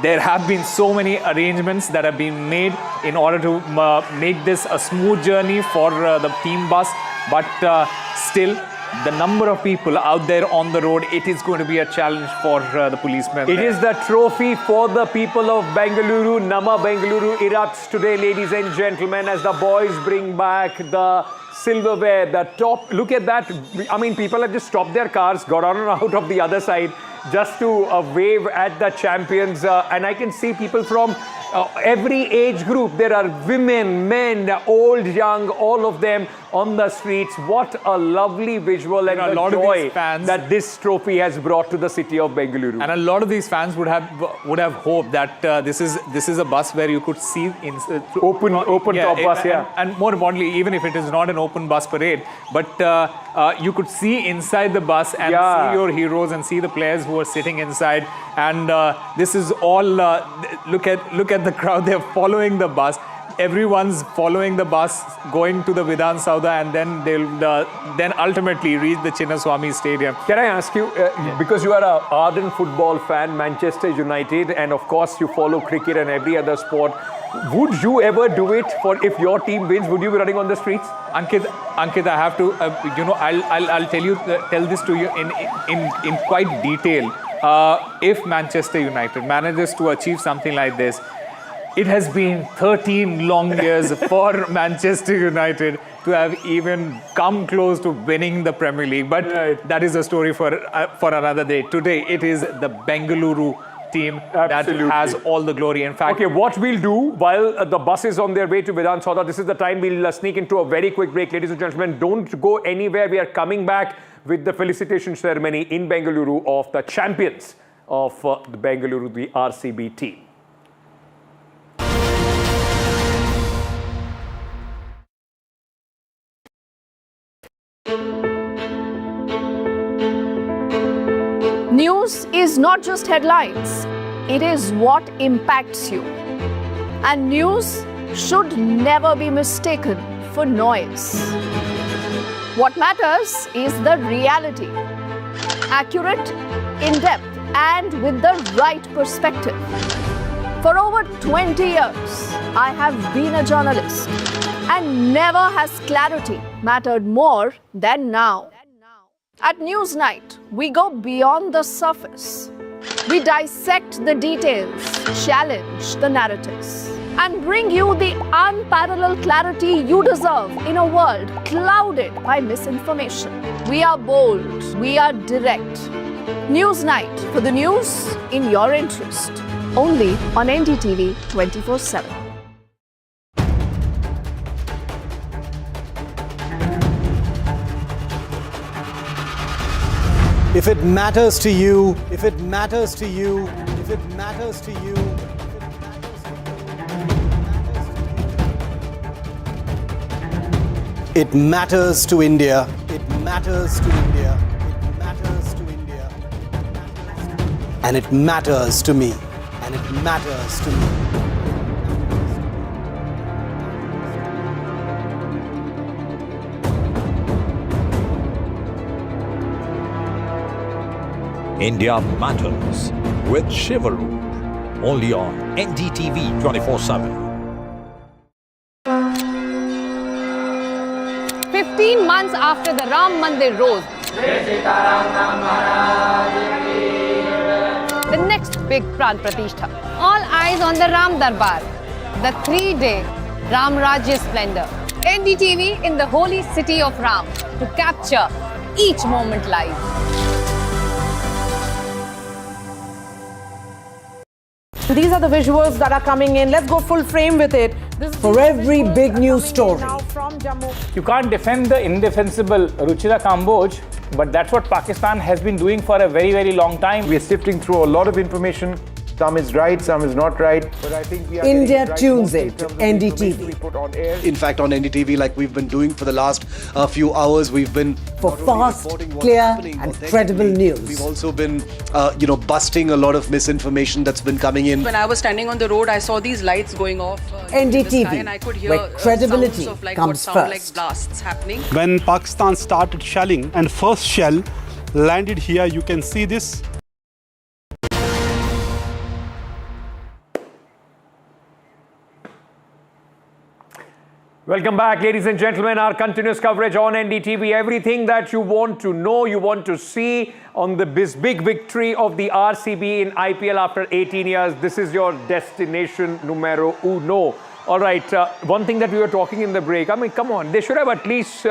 There have been so many arrangements that have been made in order to make this a smooth journey for the team bus, but still, the number of people out there on the road, it is going to be a challenge for the policemen. It is the trophy for the people of Bengaluru. Nama Bengaluru erupts today, ladies and gentlemen, as the boys bring back the silverware, the top. Look at that. I mean, people have just stopped their cars, got on and out of the other side just to wave at the champions. And I can see people from every age group. There are women, men, old, young, all of them on the streets. What a lovely visual and a lot joy of fans that this trophy has brought to the city of Bengaluru. And a lot of these fans would have hoped that this is a bus where you could see open top bus, and more importantly, even if it is not an open bus parade, but you could see inside the bus and see your heroes and see the players who are sitting inside. And this is all. Look at the crowd. They're following the bus. Everyone's following the bus, going to the Vidhan Soudha, and then they'll ultimately reach the Chinnaswamy Stadium. Can I ask you, because you are an ardent football fan, Manchester United, and of course you follow cricket and every other sport, would you ever do it for if your team wins? Would you be running on the streets? Ankit, I have to, I'll tell this to you in quite detail. If Manchester United manages to achieve something like this, it has been 13 long years for Manchester United to have even come close to winning the Premier League. But that is a story for another day. Today, it is the Bengaluru team that has all the glory. In fact, okay, what we'll do while the bus is on their way to Vidhan Soudha, this is the time we'll sneak into a very quick break. Ladies and gentlemen, don't go anywhere. We are coming back with the Felicitation Ceremony in Bengaluru of the champions of the Bengaluru, the RCB team. News is not just headlines, it is what impacts you. And news should never be mistaken for noise. What matters is the reality. Accurate, in-depth, and with the right perspective. For over 20 years, I have been a journalist, and never has clarity mattered more than now. At Newsnight, we go beyond the surface. We dissect the details, challenge the narratives, and bring you the unparalleled clarity you deserve in a world clouded by misinformation. We are bold, we are direct. Newsnight, for the news in your interest. Only on NDTV 24/7. If it matters to you, if it matters to you, if it matters to you, it matters to India. It matters to India. It matters to India. And it matters to me. And it matters to me. India Matters with Shivaru. Only on NDTV 24/7. 15 months after the Ram Mandir rose, the next big Pran Pratishtha. All eyes on the Ram Darbar, the 3-day Ram Rajya splendor. NDTV in the holy city of Ram to capture each moment live. These are the visuals that are coming in. Let's go full frame with it. For every big news story. You can't defend the indefensible Ruchira Kamboj, but that's what Pakistan has been doing for a very, very long time. We're sifting through a lot of information. Some is right, some is not right. But I think we are India tunes in to NDTV. In fact, on NDTV, like we've been doing for the last few hours, we've been for fast, clear, and credible news. We've also been, busting a lot of misinformation that's been coming in. When I was standing on the road, I saw these lights going off in the sky, and I could hear where credibility sounds of like comes what sound like first. blasts happening. When Pakistan started shelling and first shell landed here, you can see this. Welcome back, ladies and gentlemen. Our continuous coverage on NDTV. Everything that you want to know, you want to see on this big victory of the RCB in IPL after 18 years. This is your destination numero uno. All right. One thing that we were talking in the break. I mean, come on. They should have at least,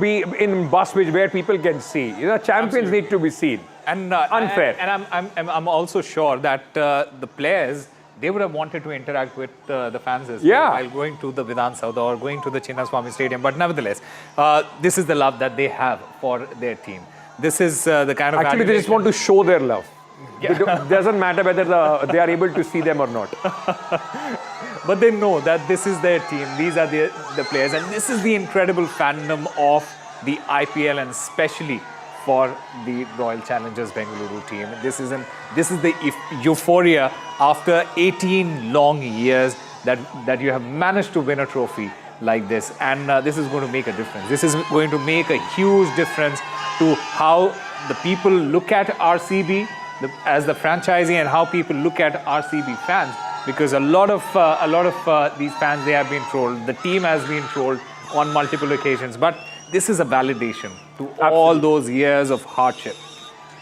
be in bus where people can see. Champions need to be seen. And unfair. And I'm also sure that the players, they would have wanted to interact with the fans as well while going to the Vidhan Soudha or going to the Chinnaswamy Stadium. But nevertheless, this is the love that they have for their team. This is the kind of Actually, they just want to show their love. Yeah. It doesn't matter whether they are able to see them or not. But they know that this is their team. These are the players. And this is the incredible fandom of the IPL, and especially for the Royal Challengers Bengaluru team. This is the euphoria after 18 long years that you have managed to win a trophy like this, and this is going to make a difference. This is going to make a huge difference to how the people look at RCB as the franchisee and how people look at RCB fans, because a lot of these fans, they have been trolled. The team has been trolled on multiple occasions, but this is a validation to all those years of hardship.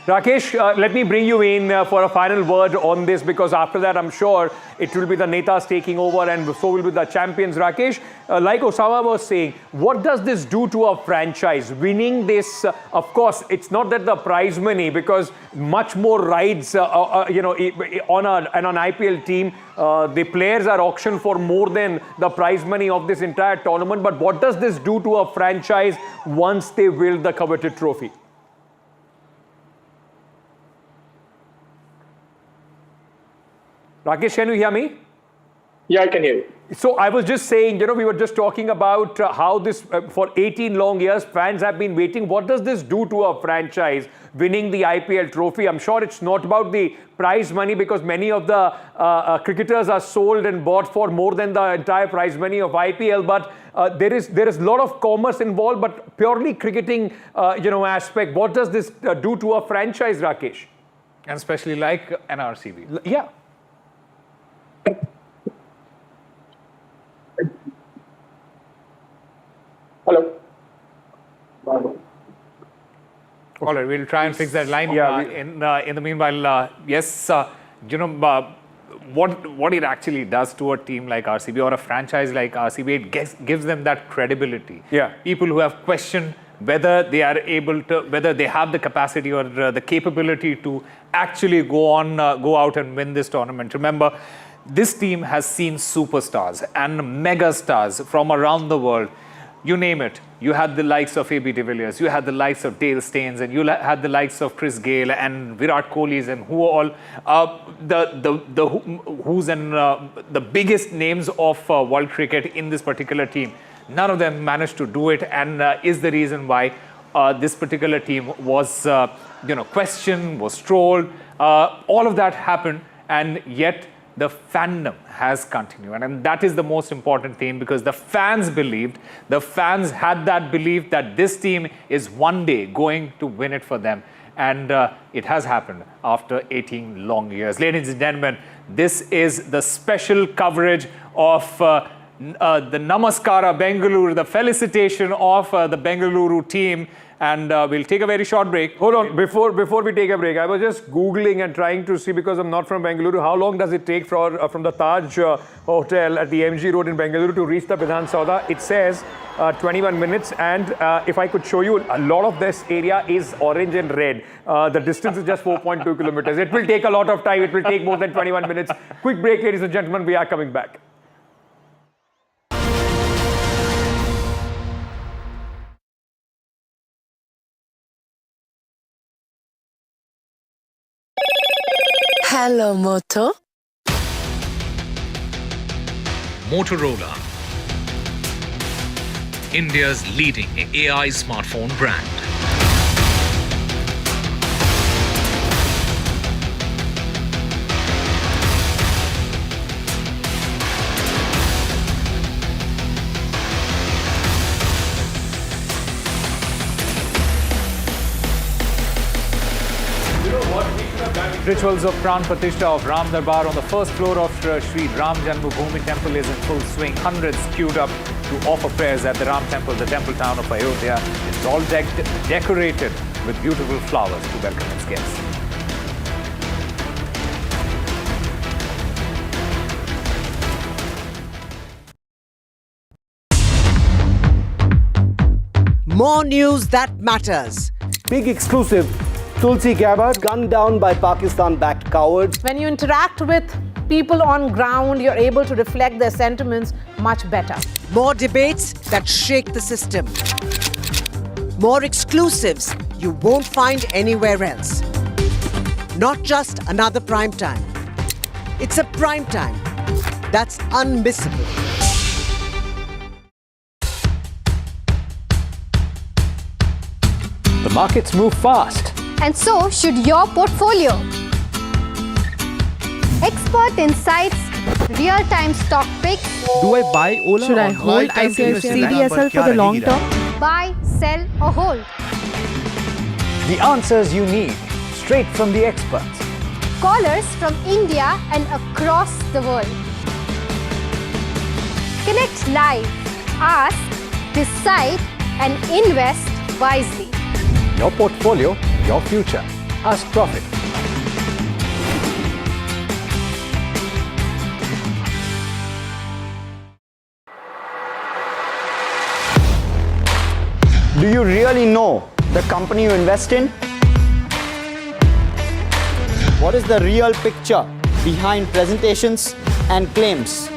Rakesh, let me bring you in for a final word on this, because after that, I'm sure it will be the Netas taking over and so will be the champions. Rakesh, like Osama was saying, what does this do to a franchise? Winning this, of course, it's not that the prize money, because much more rides, on an IPL team, the players are auctioned for more than the prize money of this entire tournament. But what does this do to a franchise once they wield the coveted trophy? Rakesh, can you hear me? Yeah, I can hear you. So I was just saying, we were just talking about how this, for 18 long years, fans have been waiting. What does this do to a franchise winning the IPL trophy? I'm sure it's not about the prize money, because many of the cricketers are sold and bought for more than the entire prize money of IPL. But there is a lot of commerce involved, but purely cricketing, aspect. What does this do to a franchise, Rakesh? And especially like an RCB. Yeah. Hello. All right, we'll try and fix that line. In the meanwhile, yes, what it actually does to a team like RCB or a franchise like RCB, it gives them that credibility. Yeah. People who have questioned whether they are able to, whether they have the capacity or the capability to actually go out and win this tournament. Remember, this team has seen superstars and mega stars from around the world. You name it. You had the likes of AB de Villiers, you had the likes of Dale Steyn, and you had the likes of Chris Gayle and Virat Kohli, and who all who's and the biggest names of world cricket in this particular team. None of them managed to do it, and is the reason why this particular team was questioned, was trolled. All of that happened, and yet the fandom has continued, and that is the most important thing, because the fans believed, the fans had that belief that this team is one day going to win it for them, and it has happened after 18 long years. Ladies and gentlemen, this is the special coverage of the Namaskara Bengaluru, the felicitation of the Bengaluru team. And we'll take a very short break. Hold on, before we take a break, I was just Googling and trying to see, because I'm not from Bengaluru, how long does it take from the Taj Hotel at the MG Road in Bengaluru to reach the Vidhan Soudha? It says 21 minutes, and if I could show you, a lot of this area is orange and red. The distance is just 4.2 kilometers. It will take a lot of time. It will take more than 21 minutes. Quick break, ladies and gentlemen. We are coming back. Hello, Moto. Motorola, India's leading AI smartphone brand. Rituals of Pran Pratishtha of Ram Darbar on the first floor of Sri Ram Janmabhoomi Temple is in full swing. Hundreds queued up to offer prayers at the Ram Temple, the temple town of Ayodhya. It's all decorated with beautiful flowers to welcome its guests. More news that matters. Big exclusive. Tulsi Gabbard gunned down by Pakistan-backed cowards. When you interact with people on ground, you're able to reflect their sentiments much better. More debates that shake the system. More exclusives you won't find anywhere else. Not just another prime time. It's a prime time that's unmissable. The markets move fast. And so should your portfolio. Expert insights, real-time stock picks. Do I buy Ola? Should I hold ICICI for the long term? Buy, sell or hold. The answers you need, straight from the experts. Callers from India and across the world. Connect live, ask, decide and invest wisely. Your portfolio, your future. Ask Profit. Do you really know the company you invest in? What is the real picture behind presentations and claims?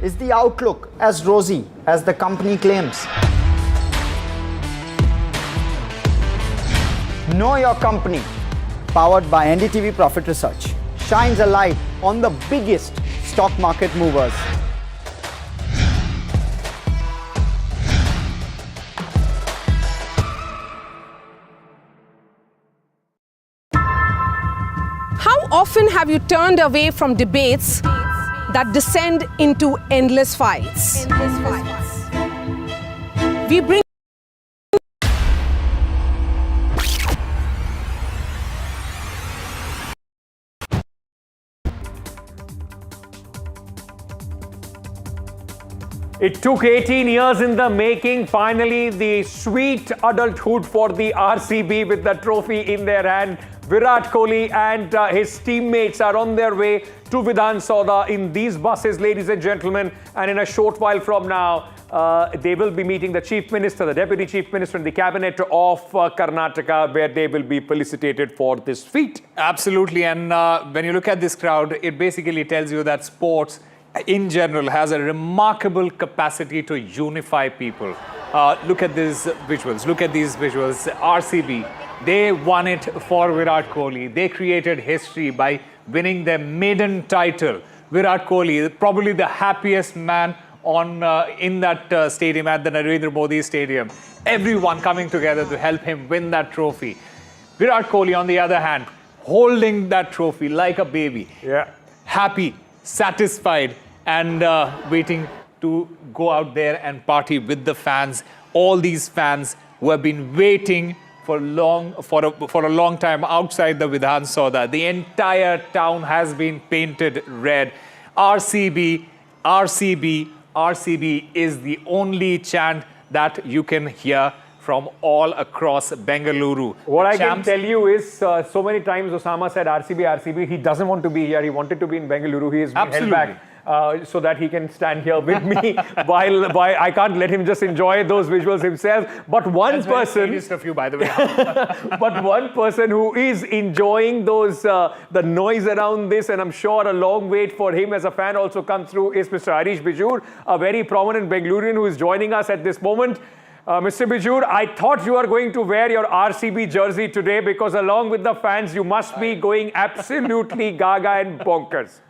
Is the outlook as rosy as the company claims? Know Your Company, powered by NDTV Profit Research, shines a light on the biggest stock market movers. How often have you turned away from debates that descend into endless fights? We bring It took 18 years in the making. Finally, the sweet adulthood for the RCB with the trophy in their hand. Virat Kohli and his teammates are on their way to Vidhan Soudha in these buses, ladies and gentlemen. And in a short while from now, they will be meeting the Chief Minister, the Deputy Chief Minister and the Cabinet of Karnataka, where they will be felicitated for this feat. Absolutely. And when you look at this crowd, it basically tells you that sports in general has a remarkable capacity to unify people. Look at these visuals. Look at these visuals. RCB, they won it for Virat Kohli. They created history by winning their maiden title. Virat Kohli, probably the happiest man on in that stadium, at the Narendra Modi Stadium. Everyone coming together to help him win that trophy. Virat Kohli, on the other hand, holding that trophy like a baby. Yeah. Happy, satisfied, and waiting to go out there and party with the fans. All these fans who have been waiting for a long time outside the Vidhan Soudha. The entire town has been painted red. RCB, RCB, RCB is the only chant that you can hear from all across Bengaluru. What I can tell you is, so many times Osama said RCB, RCB. He doesn't want to be here. He wanted to be in Bengaluru. He has been held back so that he can stand here with me while I can't let him just enjoy those visuals himself. But one person, of you, by the way. but one person who is enjoying those the noise around this, and I'm sure a long wait for him as a fan also comes through, is Mr. Harish Bijur, a very prominent Bengalurian who is joining us at this moment. Mr. Bijur, I thought you are going to wear your RCB jersey today because along with the fans, you must be going absolutely gaga and bonkers.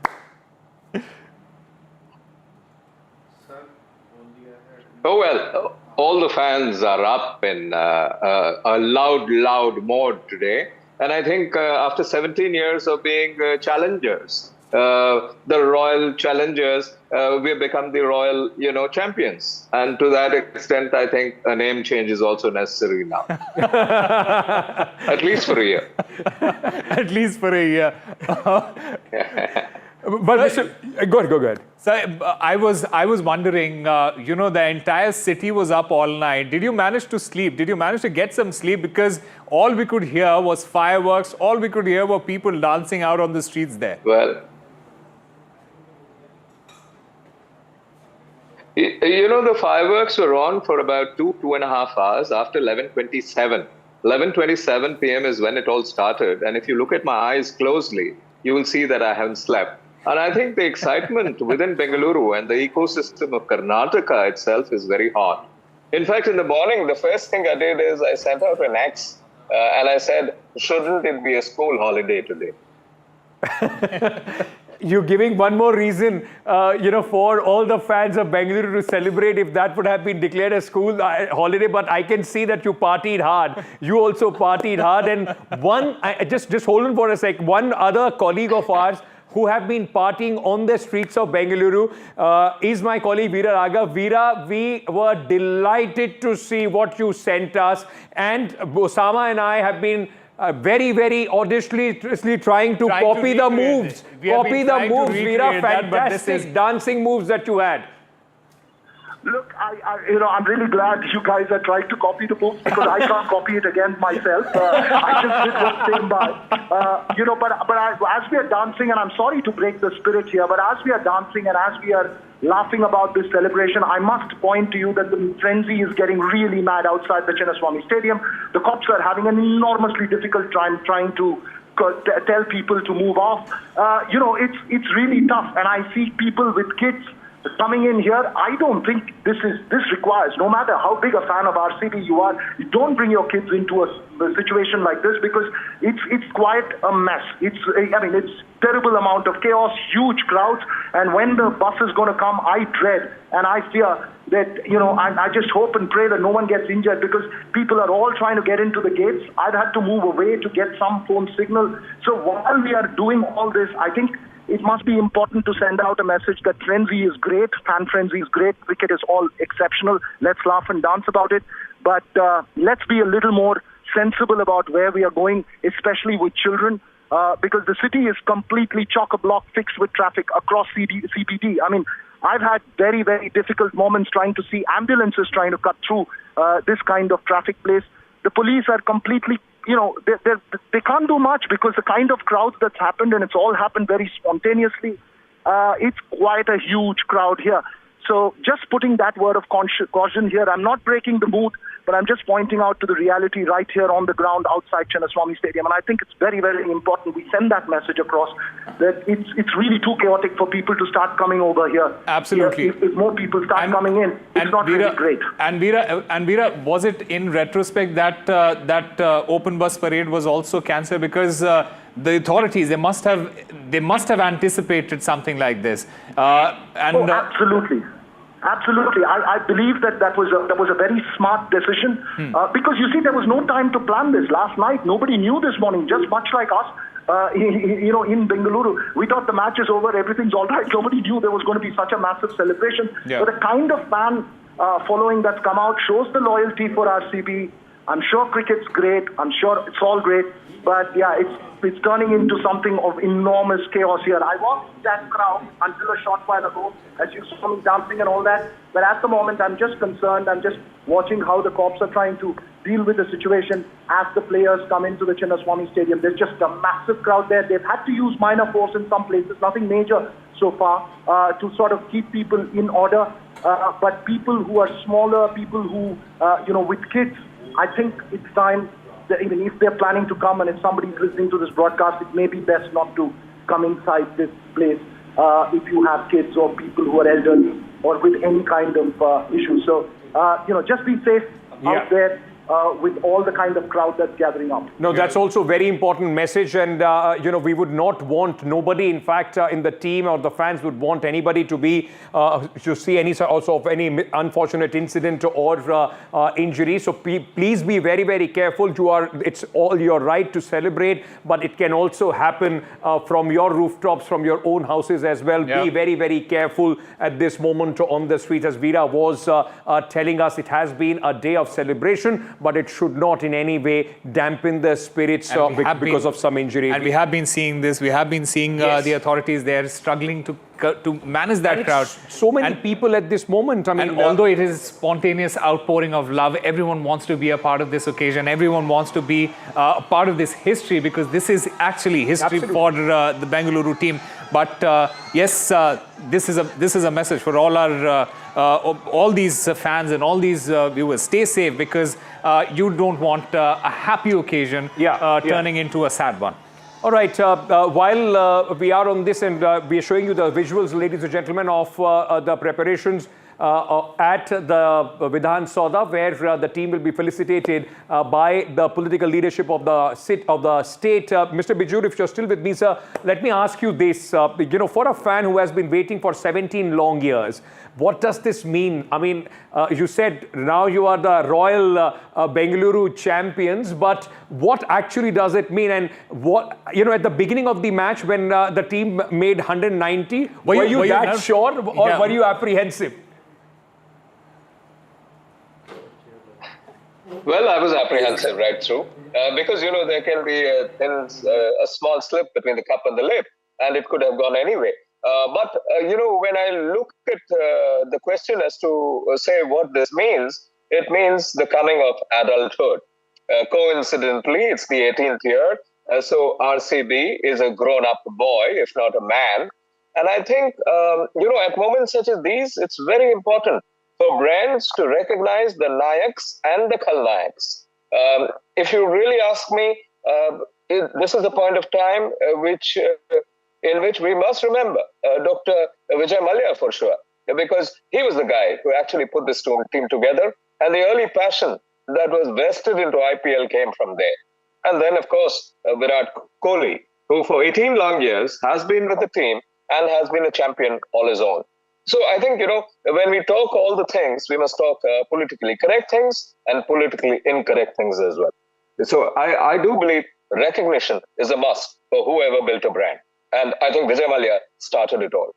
Oh, well, all the fans are up in a loud mode today. And I think after 17 years of being challengers, the royal challengers, we have become the royal, champions. And to that extent, I think a name change is also necessary now. At least for a year. At least for a year. But go ahead. So I was wondering, the entire city was up all night. Did you manage to sleep? Did you manage to get some sleep? Because all we could hear was fireworks. All we could hear were people dancing out on the streets there. Well, the fireworks were on for about 2.5 hours after 11:27. 11:27 p.m. is when it all started. And if you look at my eyes closely, you will see that I haven't slept. And I think the excitement within Bengaluru and the ecosystem of Karnataka itself is very hot. In fact, in the morning, the first thing I did is I sent out an X and I said, shouldn't it be a school holiday today? You're giving one more reason, for all the fans of Bengaluru to celebrate if that would have been declared a school holiday. But I can see that you partied hard. You also partied hard. And just hold on for a sec. One other colleague of ours who have been partying on the streets of Bengaluru is my colleague Veera. Veera, we were delighted to see what you sent us. And Osama and I have been very, very audaciously trying to copy the moves. Copy the moves, Veera. Fantastic dancing moves that you had. Look, I'm really glad you guys are trying to copy the moves because I can't copy it again myself. I just did what came by. But as we are dancing, and I'm sorry to break the spirit here, but as we are dancing and as we are laughing about this celebration, I must point to you that the frenzy is getting really mad outside the Chinnaswamy Stadium. The cops are having an enormously difficult time trying to tell people to move off. It's really tough, and I see people with kids coming in here. I don't think this requires, no matter how big a fan of RCB you are, you don't bring your kids into a situation like this because it's quite a mess. It's terrible amount of chaos, huge crowds, and when the bus is going to come, I dread and I fear that, I just hope and pray that no one gets injured because people are all trying to get into the gates. I've had to move away to get some phone signal. So while we are doing all this, I think it must be important to send out a message that frenzy is great, fan frenzy is great, cricket is all exceptional. Let's laugh and dance about it. But let's be a little more sensible about where we are going, especially with children, because the city is completely chock-a-block fixed with traffic across CBD. I mean, I've had very, very difficult moments trying to see ambulances trying to cut through this kind of traffic place. The police are completely they can't do much because the kind of crowds that's happened, and it's all happened very spontaneously, it's quite a huge crowd here. So just putting that word of caution here, I'm not breaking the mood, but I'm just pointing out to the reality right here on the ground outside Chinnaswamy Stadium. And I think it's very, very important we send that message across that it's really too chaotic for people to start coming over here. Absolutely. If more people start coming in, it's not really great. And Veera, was it in retrospect that open bus parade was also cancelled because the authorities they must have anticipated something like this? Absolutely. Absolutely. I believe that was a very smart decision because you see there was no time to plan this. Last night nobody knew this morning, just much like us in Bengaluru. We thought the match is over, everything's all right. Nobody knew there was going to be such a massive celebration. Yeah. But the kind of fan following that's come out shows the loyalty for RCB. I'm sure cricket's great. I'm sure it's all great. But yeah, it's turning into something of enormous chaos here. I was in that crowd until a short while ago, as you saw me dancing and all that. But at the moment, I'm just concerned. I'm just watching how the cops are trying to deal with the situation as the players come into the Chinnaswamy Stadium. There's just a massive crowd there. They've had to use minor force in some places, nothing major so far, to sort of keep people in order. But people who are smaller, people who, with kids, I think it's time. Even if they're planning to come and if somebody's listening to this broadcast, it may be best not to come inside this place if you have kids or people who are elderly or with any kind of issue. So, just be safe out there with all the kind of crowd that's gathering up. No, that's also a very important message. And, we would not want nobody, in fact, in the team or the fans would want anybody to be, to see any sort of any unfortunate incident or injury. So please be very, very careful. It's all your right to celebrate, but it can also happen from your rooftops, from your own houses as well. Yeah. Be very, very careful at this moment on the streets. As Veera was telling us, it has been a day of celebration, but it should not in any way dampen the spirits because of some injury. And we have been seeing this. We have been seeing the authorities there struggling to manage that crowd. So many people at this moment. I mean, and although it is spontaneous outpouring of love, everyone wants to be a part of this occasion. Everyone wants to be a part of this history, because this is actually history for the Bengaluru team. But yes, this is a message for all our all these fans and all these viewers. Stay safe, because you don't want a happy occasion turning into a sad one. All right, while we are on this and we are showing you the visuals, ladies and gentlemen, of the preparations at the Vidhan Soudha, where the team will be felicitated by the political leadership of the state. Mr. Bijur, if you're still with me, sir, let me ask you this. For a fan who has been waiting for 17 long years, what does this mean? I mean, you said now you are the Royal Bengaluru champions, but what actually does it mean? And what, at the beginning of the match when the team made 190, were you that sure or were you apprehensive? Well, I was apprehensive right through because, there can be a small slip between the cup and the lip, and it could have gone anyway. But when I look at the question as to say what this means, it means the coming of adulthood. Coincidentally, it's the 18th year. So RCB is a grown-up boy, if not a man. And I think, at moments such as these, it's very important for brands to recognize the Nayaks and the Khalnayaks. If you really ask me, this is the point of time in which we must remember Dr. Vijay Mallya for sure, because he was the guy who actually put this team together, and the early passion that was vested into IPL came from there. And then, of course, Virat Kohli, who for 18 long years has been with the team and has been a champion all his own. So I think, when we talk all the things, we must talk politically correct things and politically incorrect things as well. So I do believe recognition is a must for whoever built a brand. And I think Vijay Mallya started it all.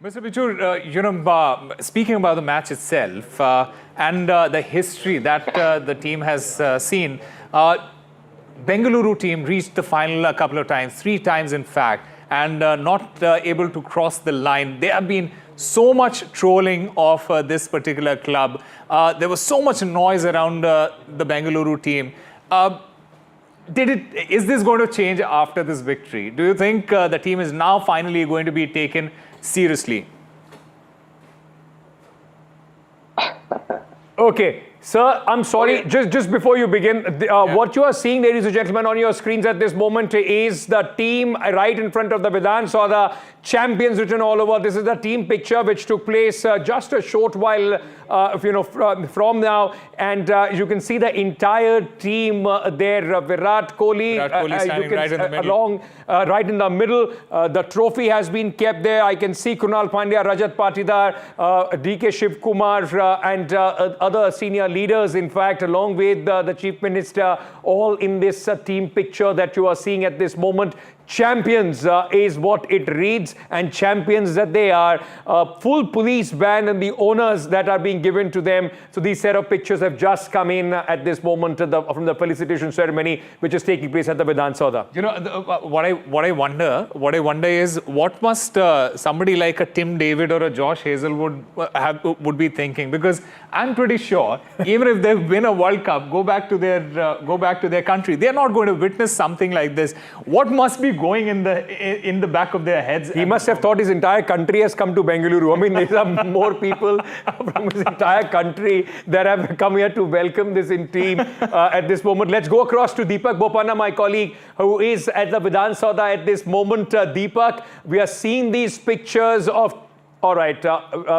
Mr. Bijur, speaking about the match itself and the history that the team has seen, Bengaluru team reached the final a couple of times, 3 times in fact, and not able to cross the line. There have been so much trolling of this particular club. There was so much noise around the Bengaluru team. Is this going to change after this victory? Do you think the team is now finally going to be taken seriously? Okay. Sir, I'm sorry, just before you begin, what you are seeing, ladies and gentlemen, on your screens at this moment is the team right in front of the Vidhan Soudha, champions written all over. This is the team picture which took place just a short while from now, and you can see the entire team there. Virat Kohli, standing right in the middle. Right in the middle. The trophy has been kept there. I can see Krunal Pandya, Rajat Patidar, DK Shiv Kumar, and other senior leaders, in fact, along with the Chief Minister, all in this team picture that you are seeing at this moment. champions is what it reads, and champions that they are. Full police band and the honors that are being given to them. So these set of pictures have just come in at this moment from the felicitation ceremony, which is taking place at the Vidhan Soudha. You know, what I wonder is what must somebody like a Tim David or a Josh Hazelwood would be thinking, because I'm pretty sure even if they win a World Cup, go back to their country, they're not going to witness something like this. What must be going in the back of their heads? He must have thought his entire country has come to Bengaluru. I mean, there are more people from his entire country that have come here to welcome this team at this moment. Let's go across to Deepak Bopana, my colleague, who is at the Vidhan Soudha at this moment. Deepak, we are seeing these pictures of... All right,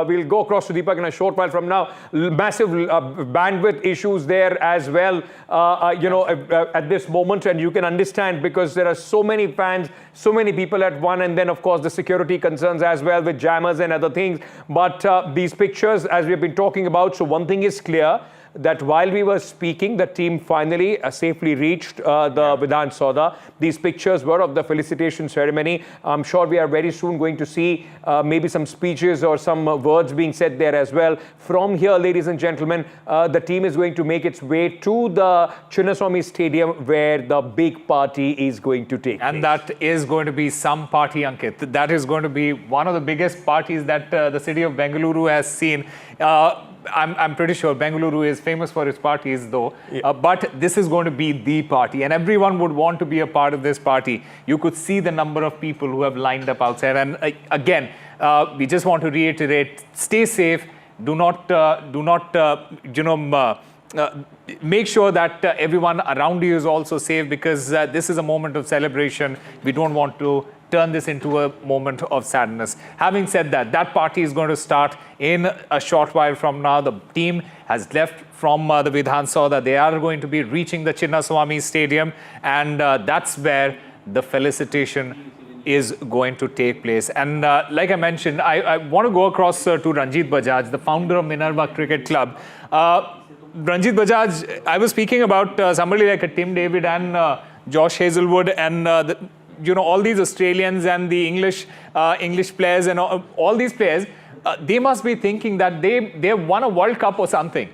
we'll go across to Deepak in a short while from now. Massive bandwidth issues there as well, at this moment. And you can understand because there are so many fans, so many people at one, and then, of course, the security concerns as well with jammers and other things. But these pictures, as we've been talking about, so one thing is clear, that while we were speaking, the team finally safely reached the Vidhan Soudha. These pictures were of the felicitation ceremony. I'm sure we are very soon going to see maybe some speeches or some words being said there as well. From here, ladies and gentlemen, the team is going to make its way to the Chinnaswamy Stadium where the big party is going to take place. And that is going to be some party, Ankit. That is going to be one of the biggest parties that the city of Bengaluru has seen. I'm pretty sure Bengaluru is famous for its parties, though. Yeah. But this is going to be the party, and everyone would want to be a part of this party. You could see the number of people who have lined up outside. And again, we just want to reiterate: stay safe. Do not, make sure that everyone around you is also safe, because this is a moment of celebration. We don't want to turn this into a moment of sadness. Having said that, that party is going to start in a short while from now. The team has left from the Vidhan Soudha. They are going to be reaching the Chinnaswamy Stadium, and that's where the felicitation is going to take place. And like I mentioned, I want to go across to Ranjit Bajaj, the founder of Minerva Cricket Club. Ranjit Bajaj, I was speaking about somebody like a Tim David and Josh Hazelwood and all these Australians and the English players and all these players. They must be thinking that they won a World Cup or something.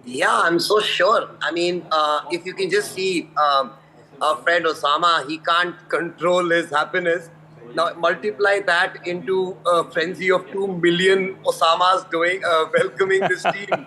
Yeah, I'm so sure. I mean, if you can just see our friend Osama, he can't control his happiness. Now multiply that into a frenzy of 2 million Osamas welcoming this team.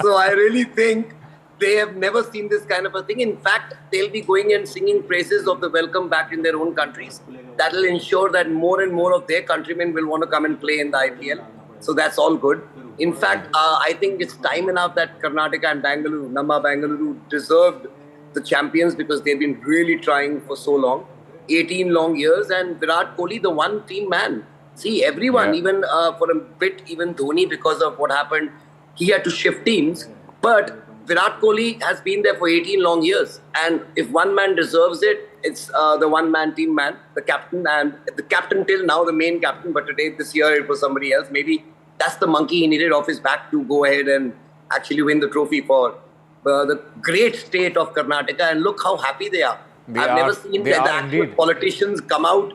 So I really think they have never seen this kind of a thing. In fact, they'll be going and singing praises of the welcome back in their own countries. That will ensure that more and more of their countrymen will want to come and play in the IPL. So that's all good. In fact, I think it's time enough that Karnataka and Bengaluru deserved the champions, because they've been really trying for so long. 18 long years, and Virat Kohli, the one team man. See, everyone, even for a bit, even Dhoni, because of what happened, he had to shift teams. But Virat Kohli has been there for 18 long years. And if one man deserves it, it's the one-man team man, the captain. And the captain till now, the main captain. But this year, it was somebody else. Maybe that's the monkey he needed off his back to go ahead and actually win the trophy for the great state of Karnataka. And look how happy they are. I've never seen the actual politicians come out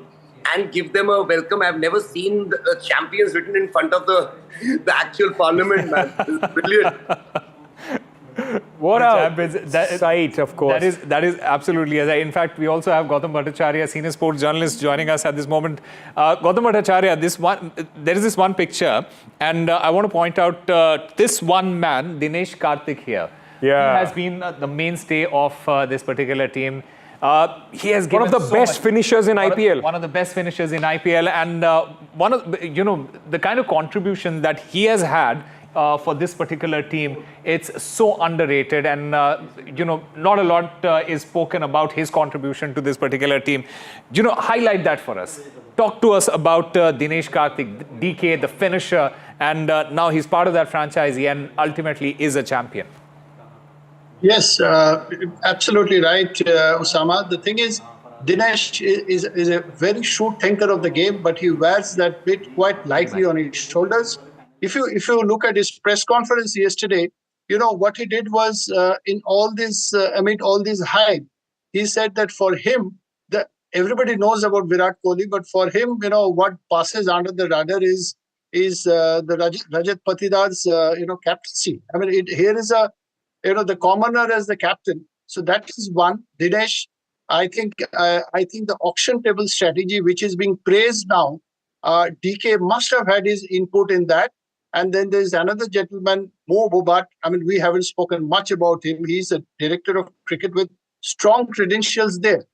and give them a welcome. I've never seen the champions written in front of the actual parliament, man. It's brilliant. What a sight, of course. That is absolutely. In fact, we also have Gautam Bhattacharya, senior sports journalist, joining us at this moment. Gautam Bhattacharya, there is this one picture, and I want to point out this one man, Dinesh Karthik here. Yeah. He has been the mainstay of this particular team. He has given one of the best finishers in IPL. One of the best finishers in IPL, and one of the kind of contribution that he has had for this particular team, it's so underrated, and not a lot is spoken about his contribution to this particular team. Highlight that for us. Talk to us about Dinesh Karthik, DK, the finisher, and now he's part of that franchise and ultimately is a champion. Yes, absolutely right, Osama. The thing is, Dinesh is a very shrewd thinker of the game, but he wears that bit quite lightly on his shoulders. If you look at his press conference yesterday, what he did was amid all this hype, he said that for him, the everybody knows about Virat Kohli, but for him, what passes under the radar is the Rajat Patidar's captaincy. I mean, here is the commoner as the captain. So that is one. Dinesh, I think the auction table strategy, which is being praised now, DK must have had his input in that. And then there's another gentleman, Mo Bobat. I mean, we haven't spoken much about him. He's a director of cricket with strong credentials there.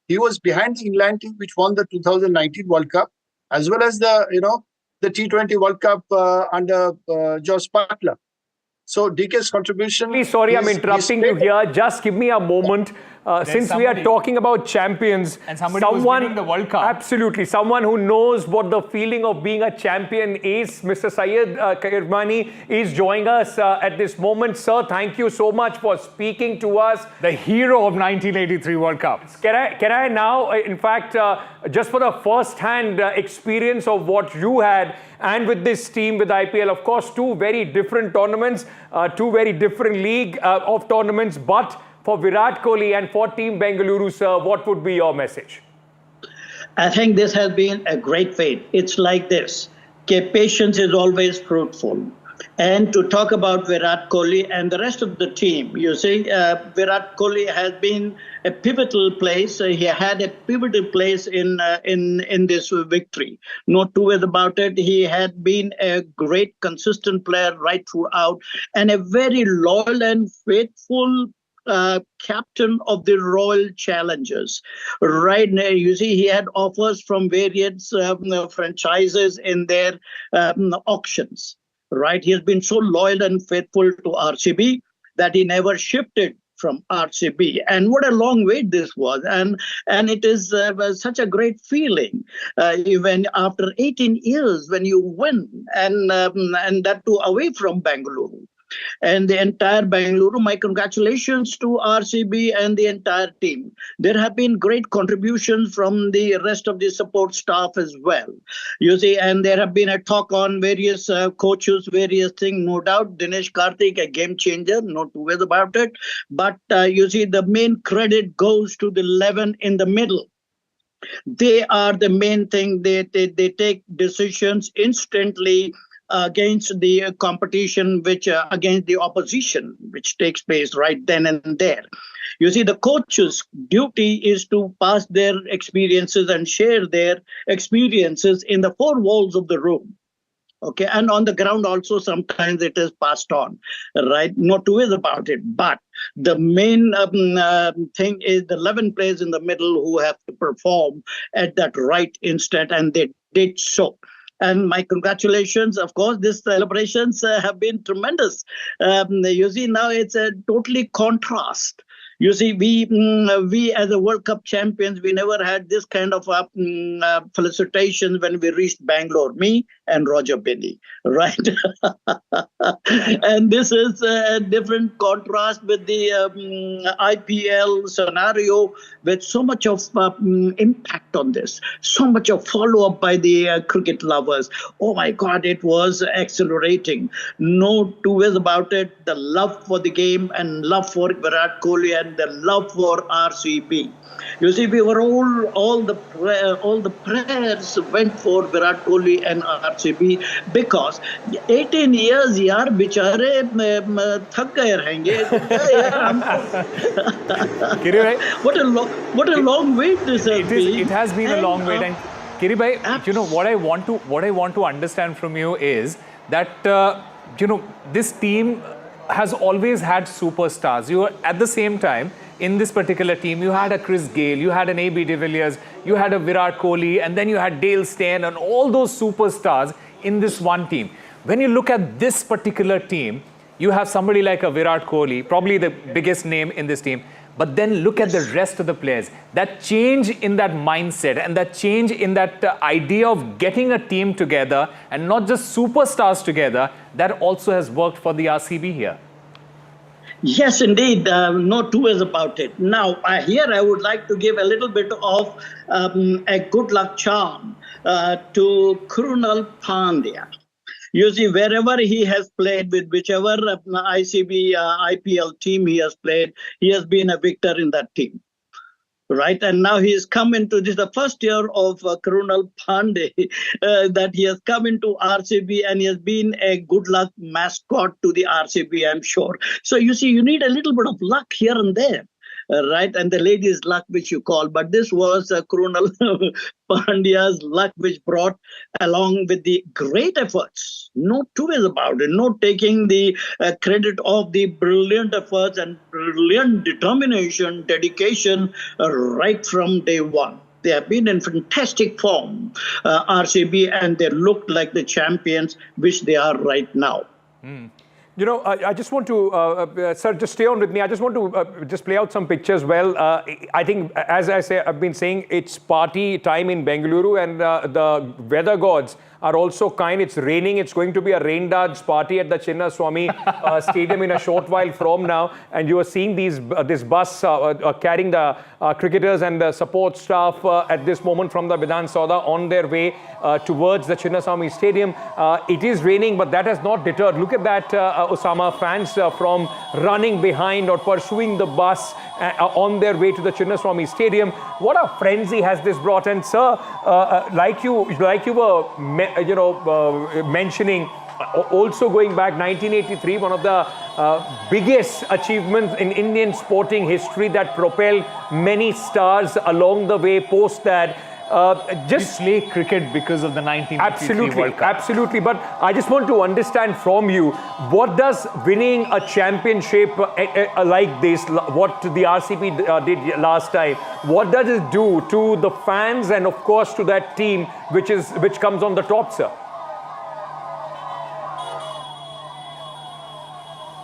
He was behind the England team, which won the 2019 World Cup, as well as the T20 World Cup under Josh Butler. So DK's contribution. Sorry, I'm interrupting you here. Just give me a moment. Since we are talking about champions, and someone winning the World Cup. Absolutely, someone who knows what the feeling of being a champion is. Mr. Syed Kirmani is joining us at this moment. Sir, thank you so much for speaking to us. The hero of 1983 World Cup. Can I now, in fact, just for the first-hand experience of what you had and with this team, with IPL, of course, two very different tournaments, two very different league of tournaments, but for Virat Kohli and for Team Bengaluru, sir, what would be your message? I think this has been a great feat. It's like this. Okay, patience is always fruitful. And to talk about Virat Kohli and the rest of the team, you see, Virat Kohli has been a pivotal place. He had a pivotal place in this victory. No two ways about it. He had been a great, consistent player right throughout, and a very loyal and faithful captain of the Royal Challengers. Right now, you see, he had offers from various franchises in their auctions. Right, he has been so loyal and faithful to RCB that he never shifted from RCB. And what a long wait this was, and it is such a great feeling even after 18 years when you win, and that too away from Bengaluru. And the entire Bengaluru, my congratulations to RCB and the entire team. There have been great contributions from the rest of the support staff as well. You see, and there have been a talk on various coaches, various things, no doubt. Dinesh Karthik, a game changer, no two ways about it. But you see, the main credit goes to the 11 in the middle. They are the main thing. They take decisions instantly against the competition, which against the opposition, which takes place right then and there. You see, the coach's duty is to pass their experiences and share their experiences in the four walls of the room. Okay, and on the ground also sometimes it is passed on, right? No two ways about it. But the main thing is the 11 players in the middle who have to perform at that right instant, and they did so. And my congratulations. Of course, these celebrations have been tremendous. You see, now it's a totally contrast. You see, we as a World Cup champions, we never had this kind of felicitations when we reached Bangalore, me and Roger Binney, right? And this is a different contrast with the IPL scenario, with so much of impact on this, so much of follow-up by the cricket lovers. Oh my God, it was accelerating. No two ways about it. The love for the game and love for Virat Kohli and the love for RCB. You see, we were all the prayers went for Virat Kohli and RCB because 18 years, yaar, bichare thak gaye rahenge. What a long wait this has been. It has been a long wait. And Kiri bhai, you know what I want to understand from you is that this team has always had superstars. You are at the same time in this particular team. You had a Chris Gayle, you had an AB de Villiers, you had a Virat Kohli, and then you had Dale Steyn and all those superstars in this one team. When you look at this particular team, you have somebody like a Virat Kohli, probably the biggest name in this team. But then look at the rest of the players. That change in that mindset and that change in that idea of getting a team together and not just superstars together, that also has worked for the RCB here. Yes, indeed. No two ways about it. Now, here I would like to give a little bit of a good luck charm to Krunal Pandya. You see, wherever he has played, with whichever ICB IPL team he has played, he has been a victor in that team. right? And now he has come into this, the first year of Krunal Pandey, that he has come into RCB and he has been a good luck mascot to the RCB, I'm sure. So you see, you need a little bit of luck here and there. Right, and the lady's luck, which you call, but this was Krunal Pandya's luck, which brought along with the great efforts. No two ways about it. No taking the credit of the brilliant efforts and brilliant determination, dedication right from day one. They have been in fantastic form, RCB, and they looked like the champions, which they are right now. You know, I just want to, sir, just stay on with me. I just want to just play out some pictures. Well, I think, as I say, I've been saying, it's party time in Bengaluru, and the weather gods are also kind. It's raining. It's going to be a rain dance party at the Chinnaswamy Stadium in a short while from now. And you are seeing this bus carrying the cricketers and the support staff at this moment from the Vidhan Soudha on their way towards the Chinnaswamy Stadium. It is raining, but that has not deterred. Look at that, Osama, fans from running behind or pursuing the bus on their way to the Chinnaswamy Stadium. What a frenzy has this brought. And sir, like you were mentioning, also going back 1983, one of the biggest achievements in Indian sporting history that propelled many stars along the way post that. Just play cricket because of the 1983 World Cup. Absolutely. But I just want to understand from you, what does winning a championship like this, what the RCB did last time, what does it do to the fans and of course to that team which comes on the top, sir?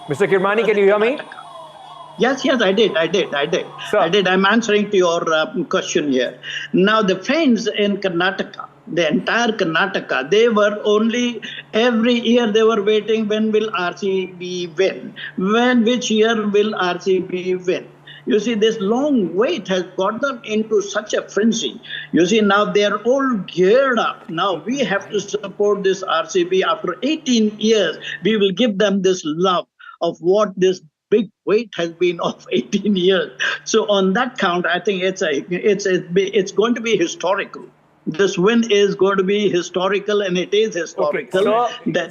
Mr. Kirmani, can you hear me? Yes, I did. I'm answering to your question here. Now, the fans in Karnataka, the entire Karnataka, they were only, every year they were waiting, when will RCB win? Which year will RCB win? You see, this long wait has got them into such a frenzy. You see, now they are all geared up. Now we have to support this RCB. After 18 years, we will give them this love of what this big wait has been of 18 years. So on that count, I think it's going to be historical. This win is going to be historical, and it is historical. Okay,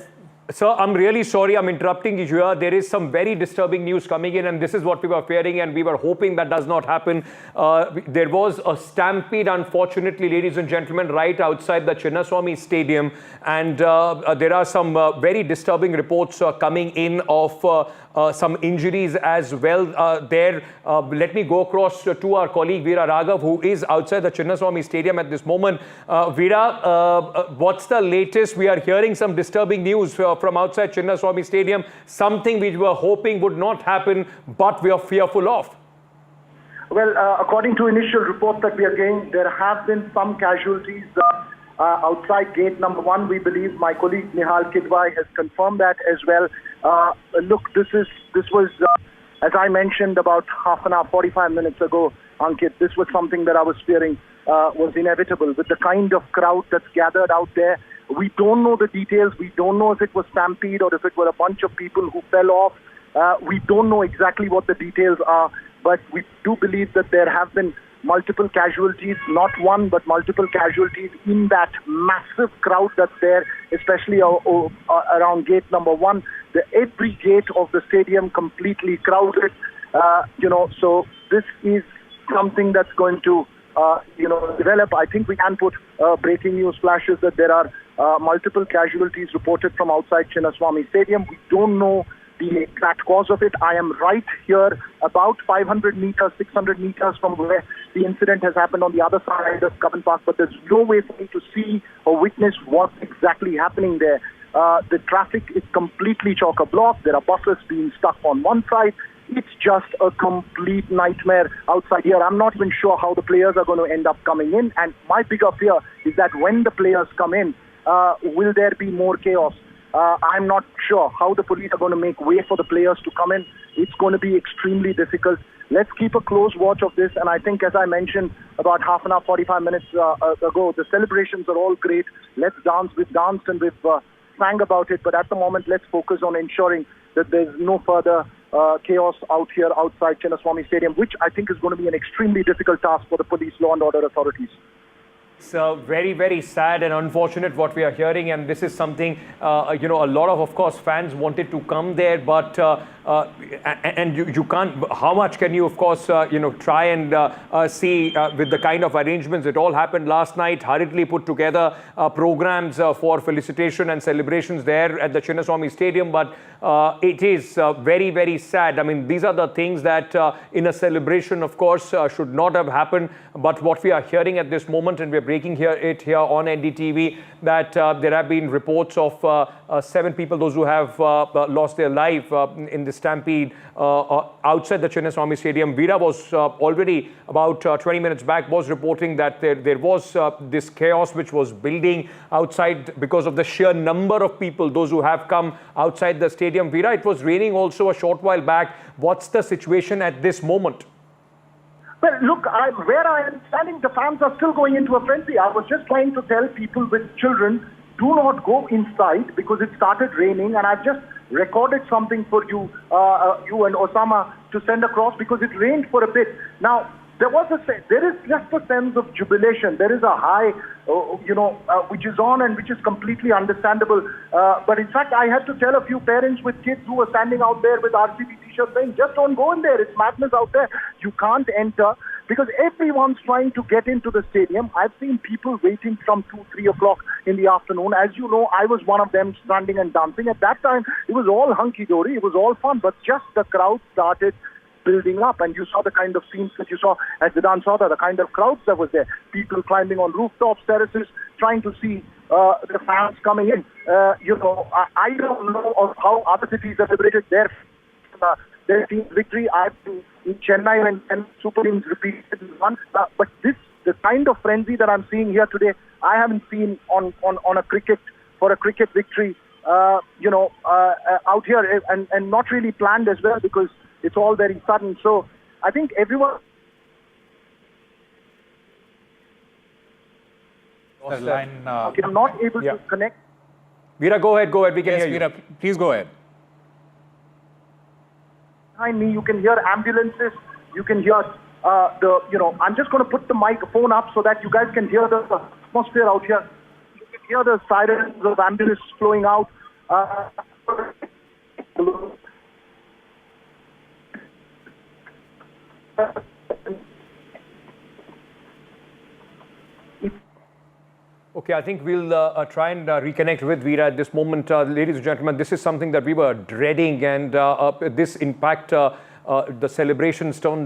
Sir, I'm really sorry I'm interrupting you here. There is some very disturbing news coming in, and this is what we were fearing, and we were hoping that does not happen. There was a stampede, unfortunately, ladies and gentlemen, right outside the Chinnaswamy Stadium, and there are some very disturbing reports coming in of some injuries as well there. Let me go across to our colleague Veera Raghav, who is outside the Chinnaswamy Stadium at this moment. Veera, what's the latest? We are hearing some disturbing news from outside Chinnaswamy Stadium, something which we were hoping would not happen, but we are fearful of. Well, according to initial reports that we are getting, there have been some casualties outside gate number 1. We believe my colleague Nihal Kidwai has confirmed that as well. Look, this was, as I mentioned about half an hour, 45 minutes ago, Ankit, this was something that I was fearing was inevitable. With the kind of crowd that's gathered out there, we don't know the details. We don't know if it was stampede or if it were a bunch of people who fell off. We don't know exactly what the details are, but we do believe that there have been multiple casualties, not one, but multiple casualties in that massive crowd that's there, especially around gate number 1. Every gate of the stadium completely crowded, so this is something that's going to, develop. I think we can put breaking news flashes that there are multiple casualties reported from outside Chinnaswamy Stadium. We don't know the exact cause of it. I am right here about 500 meters, 600 meters from where the incident has happened on the other side of Cubbon Park, but there's no way for me to see or witness what's exactly happening there. The traffic is completely chock-a-block. There are buses being stuck on one side. It's just a complete nightmare outside here. I'm not even sure how the players are going to end up coming in. And my bigger fear is that when the players come in, will there be more chaos? I'm not sure how the police are going to make way for the players to come in. It's going to be extremely difficult. Let's keep a close watch of this. And I think, as I mentioned about half an hour, 45 minutes ago, the celebrations are all great. Let's dance. We've danced and we've sang about it. But at the moment, let's focus on ensuring that there's no further chaos out here outside Chinnaswamy Stadium, which I think is going to be an extremely difficult task for the police, law and order authorities. It's very, very sad and unfortunate what we are hearing, and this is something, a lot of course, fans wanted to come there, but and you can't, how much can you, of course, try and see with the kind of arrangements. It all happened last night, hurriedly put together programs for felicitation and celebrations there at the Chinnaswamy Stadium, but it is very, very sad. I mean, these are the things that in a celebration, of course, should not have happened, but what we are hearing at this moment, and we're breaking it here on NDTV, that there have been reports of 7 people, those who have lost their life in the stampede outside the Chinnaswamy Stadium. Virat was already about 20 minutes back was reporting that there was this chaos which was building outside because of the sheer number of people, those who have come outside the stadium. Virat, it was raining also a short while back. What's the situation at this moment? Well, look, where I am standing, the fans are still going into a frenzy. I was just trying to tell people with children, do not go inside because it started raining, and I've just recorded something for you, you and Osama, to send across because it rained for a bit. Now, there is just a sense of jubilation. There is a high, which is on and which is completely understandable. But in fact, I had to tell a few parents with kids who were standing out there with RCB t-shirts saying, just don't go in there. It's madness out there. You can't enter because everyone's trying to get into the stadium. I've seen people waiting from 2, 3 o'clock in the afternoon. As you know, I was one of them standing and dancing. At that time, it was all hunky-dory. It was all fun. But just the crowd started building up, and you saw the kind of scenes that you saw at Vidhan Soudha, the kind of crowds that was there. People climbing on rooftops, terraces, trying to see the fans coming in. I don't know of how other cities have celebrated their team's victory. I've been in Chennai and Super Teams repeated one. But the kind of frenzy that I'm seeing here today, I haven't seen on a cricket victory. Out here, and not really planned as well because it's all very sudden. So I think everyone. I'm not able to connect. Virat, go ahead. We can hear you. Virat, please go ahead. Behind me, you can hear ambulances. You can hear I'm just going to put the microphone up so that you guys can hear the atmosphere out here. You can hear the sirens of ambulances flowing out. Okay, I think we'll try and reconnect with Virat at this moment. Ladies and gentlemen, this is something that we were dreading, and this impact, the celebrations turned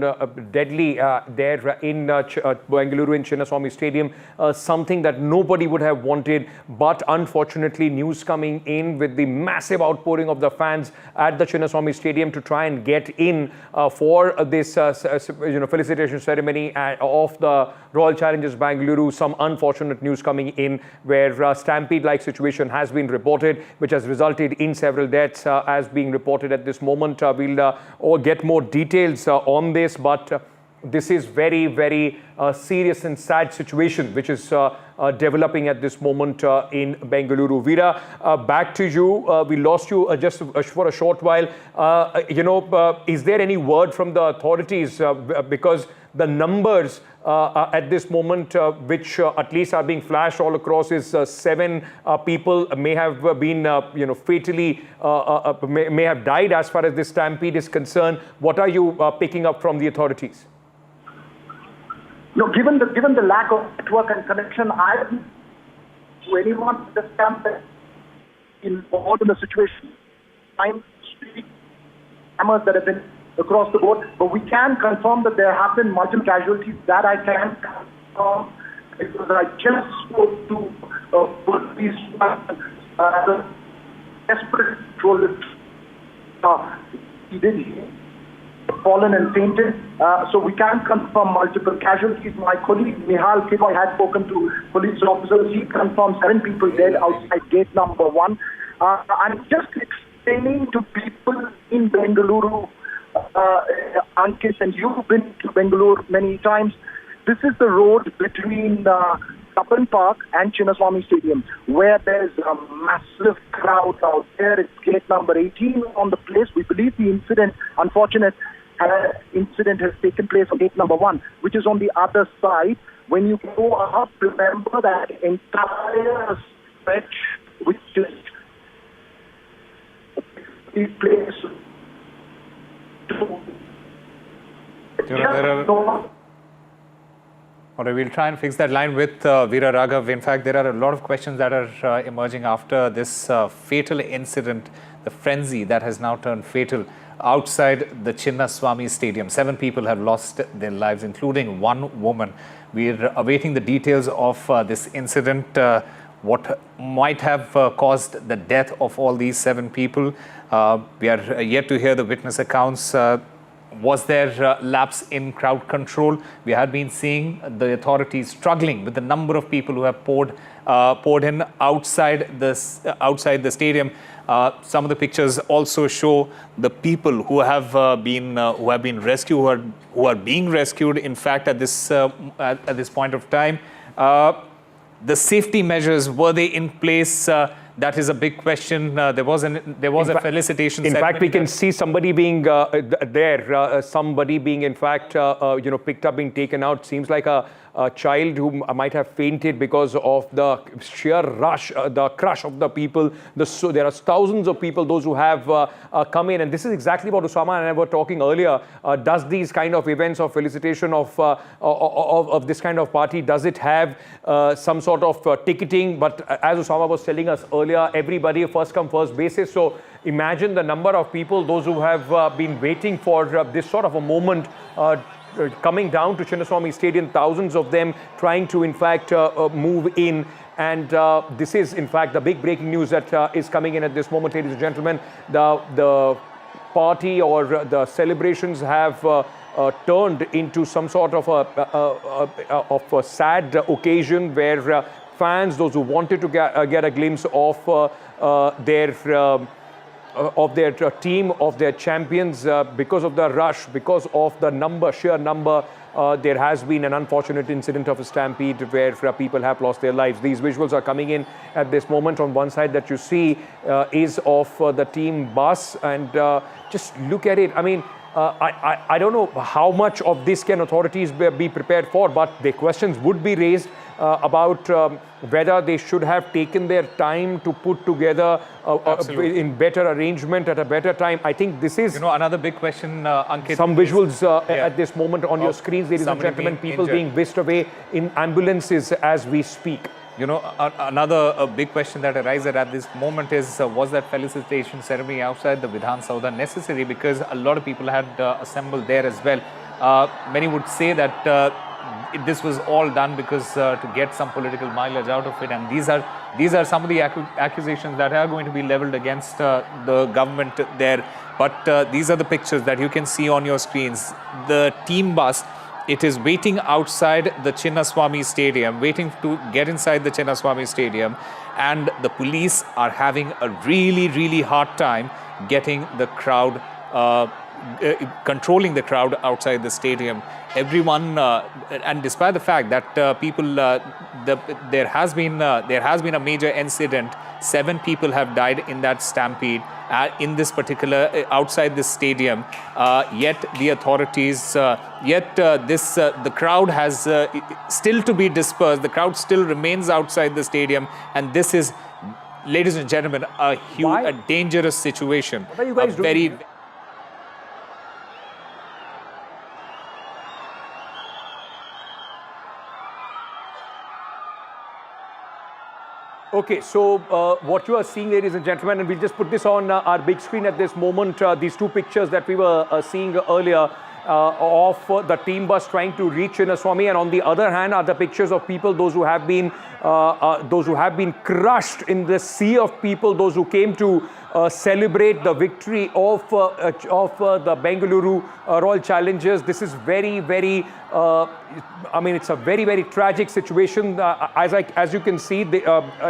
deadly there in Bengaluru in Chinnaswamy Stadium, something that nobody would have wanted. But unfortunately, news coming in with the massive outpouring of the fans at the Chinnaswamy Stadium to try and get in for this felicitation ceremony of the Royal Challengers Bengaluru. Some unfortunate news coming in where stampede-like situation has been reported, which has resulted in several deaths as being reported at this moment. We'll all get more details on this, but this is very, very serious and sad situation which is developing at this moment in Bengaluru. Virat, back to you. We lost you just for a short while. Is there any word from the authorities because the numbers at this moment, which at least are being flashed all across, is 7 people may have been, fatally, may have died as far as this stampede is concerned. What are you picking up from the authorities? No, given the lack of network and connection, I haven't to anyone the stampede involved in the situation. I'm speaking hammers that have been across the board, but we can confirm that there have been multiple casualties. That I can confirm because I just spoke to police. Desperate patrol. He did fallen and fainted. So we can confirm multiple casualties. My colleague Nihal Kiboy had spoken to police officers. He confirmed 7 people dead outside gate number 1. I'm just explaining to people in Bengaluru, Ankit, and you've been to Bengaluru many times. This is the road between Tapan Park and Chinnaswamy Stadium, where there's a massive crowd out there. It's gate number 18 on the place. We believe the unfortunate incident has taken place on gate number 1, which is on the other side. When you go up, remember that entire stretch, which is the place. Alright, we'll try and fix that line with Veera Raghav. In fact, there are a lot of questions that are emerging after this fatal incident, the frenzy that has now turned fatal outside the Chinnaswamy Stadium. 7 people have lost their lives, including 1 woman. We're awaiting the details of this incident, what might have caused the death of all these 7 people. We are yet to hear the witness accounts. Was there lapse in crowd control? We had been seeing the authorities struggling with the number of people who have poured in outside the stadium. Some of the pictures also show the people who have been rescued, who are being rescued. In fact, at this point of time, the safety measures, were they in place? That is a big question. There was a felicitation. In fact, we can see somebody being somebody being in fact picked up, being taken out. Seems like a child who might have fainted because of the sheer rush, the crush of the people. So there are thousands of people, those who have come in, and this is exactly what Usama and I were talking earlier. Does these kind of events of felicitation of this kind of party, does it have some sort of ticketing? But as Usama was telling us earlier, everybody first come first basis. So imagine the number of people, those who have been waiting for this sort of a moment, coming down to Chinnaswamy Stadium, thousands of them trying to in fact move in. And this is in fact the big breaking news that is coming in at this moment, ladies and gentlemen. The party or the celebrations have turned into some sort of a sad occasion where fans, those who wanted to get a glimpse of their team, of their champions, because of the rush, because of the sheer number, there has been an unfortunate incident of a stampede where people have lost their lives. These visuals are coming in at this moment. On one side that you see is of the team bus, and just look at it. I mean, I don't know how much of this can authorities be prepared for, but the questions would be raised about whether they should have taken their time to put together in better arrangement at a better time. I think this is another big question, Ankit. Some visuals at this moment on your screens, ladies and gentlemen, people being whisked away in ambulances as we speak. Another big question that arises at this moment is, was that felicitation ceremony outside the Vidhan Soudha necessary? Because a lot of people had assembled there as well. Many would say that this was all done because to get some political mileage out of it, and these are some of the accusations that are going to be leveled against the government there. But these are the pictures that you can see on your screens. The team bus, it is waiting outside the Chinnaswamy Stadium, waiting to get inside the Chinnaswamy Stadium, and the police are having a really, really hard time getting the crowd, controlling the crowd outside the stadium. Everyone, and despite the fact that there has been a major incident, 7 people have died in that stampede in this particular outside this stadium. Yet the authorities, the crowd has still to be dispersed. The crowd still remains outside the stadium, and this is, ladies and gentlemen, a dangerous situation. What are you guys doing? Okay, so what you are seeing, ladies and gentlemen, and we'll just put this on our big screen at this moment, these 2 pictures that we were seeing earlier of the team bus trying to reach Chinnaswamy, and on the other hand are the pictures of people, those who have been crushed in the sea of people, those who came to celebrate the victory of the Bengaluru Royal Challengers. This is very, very, I mean, it's a very, very tragic situation. As you can see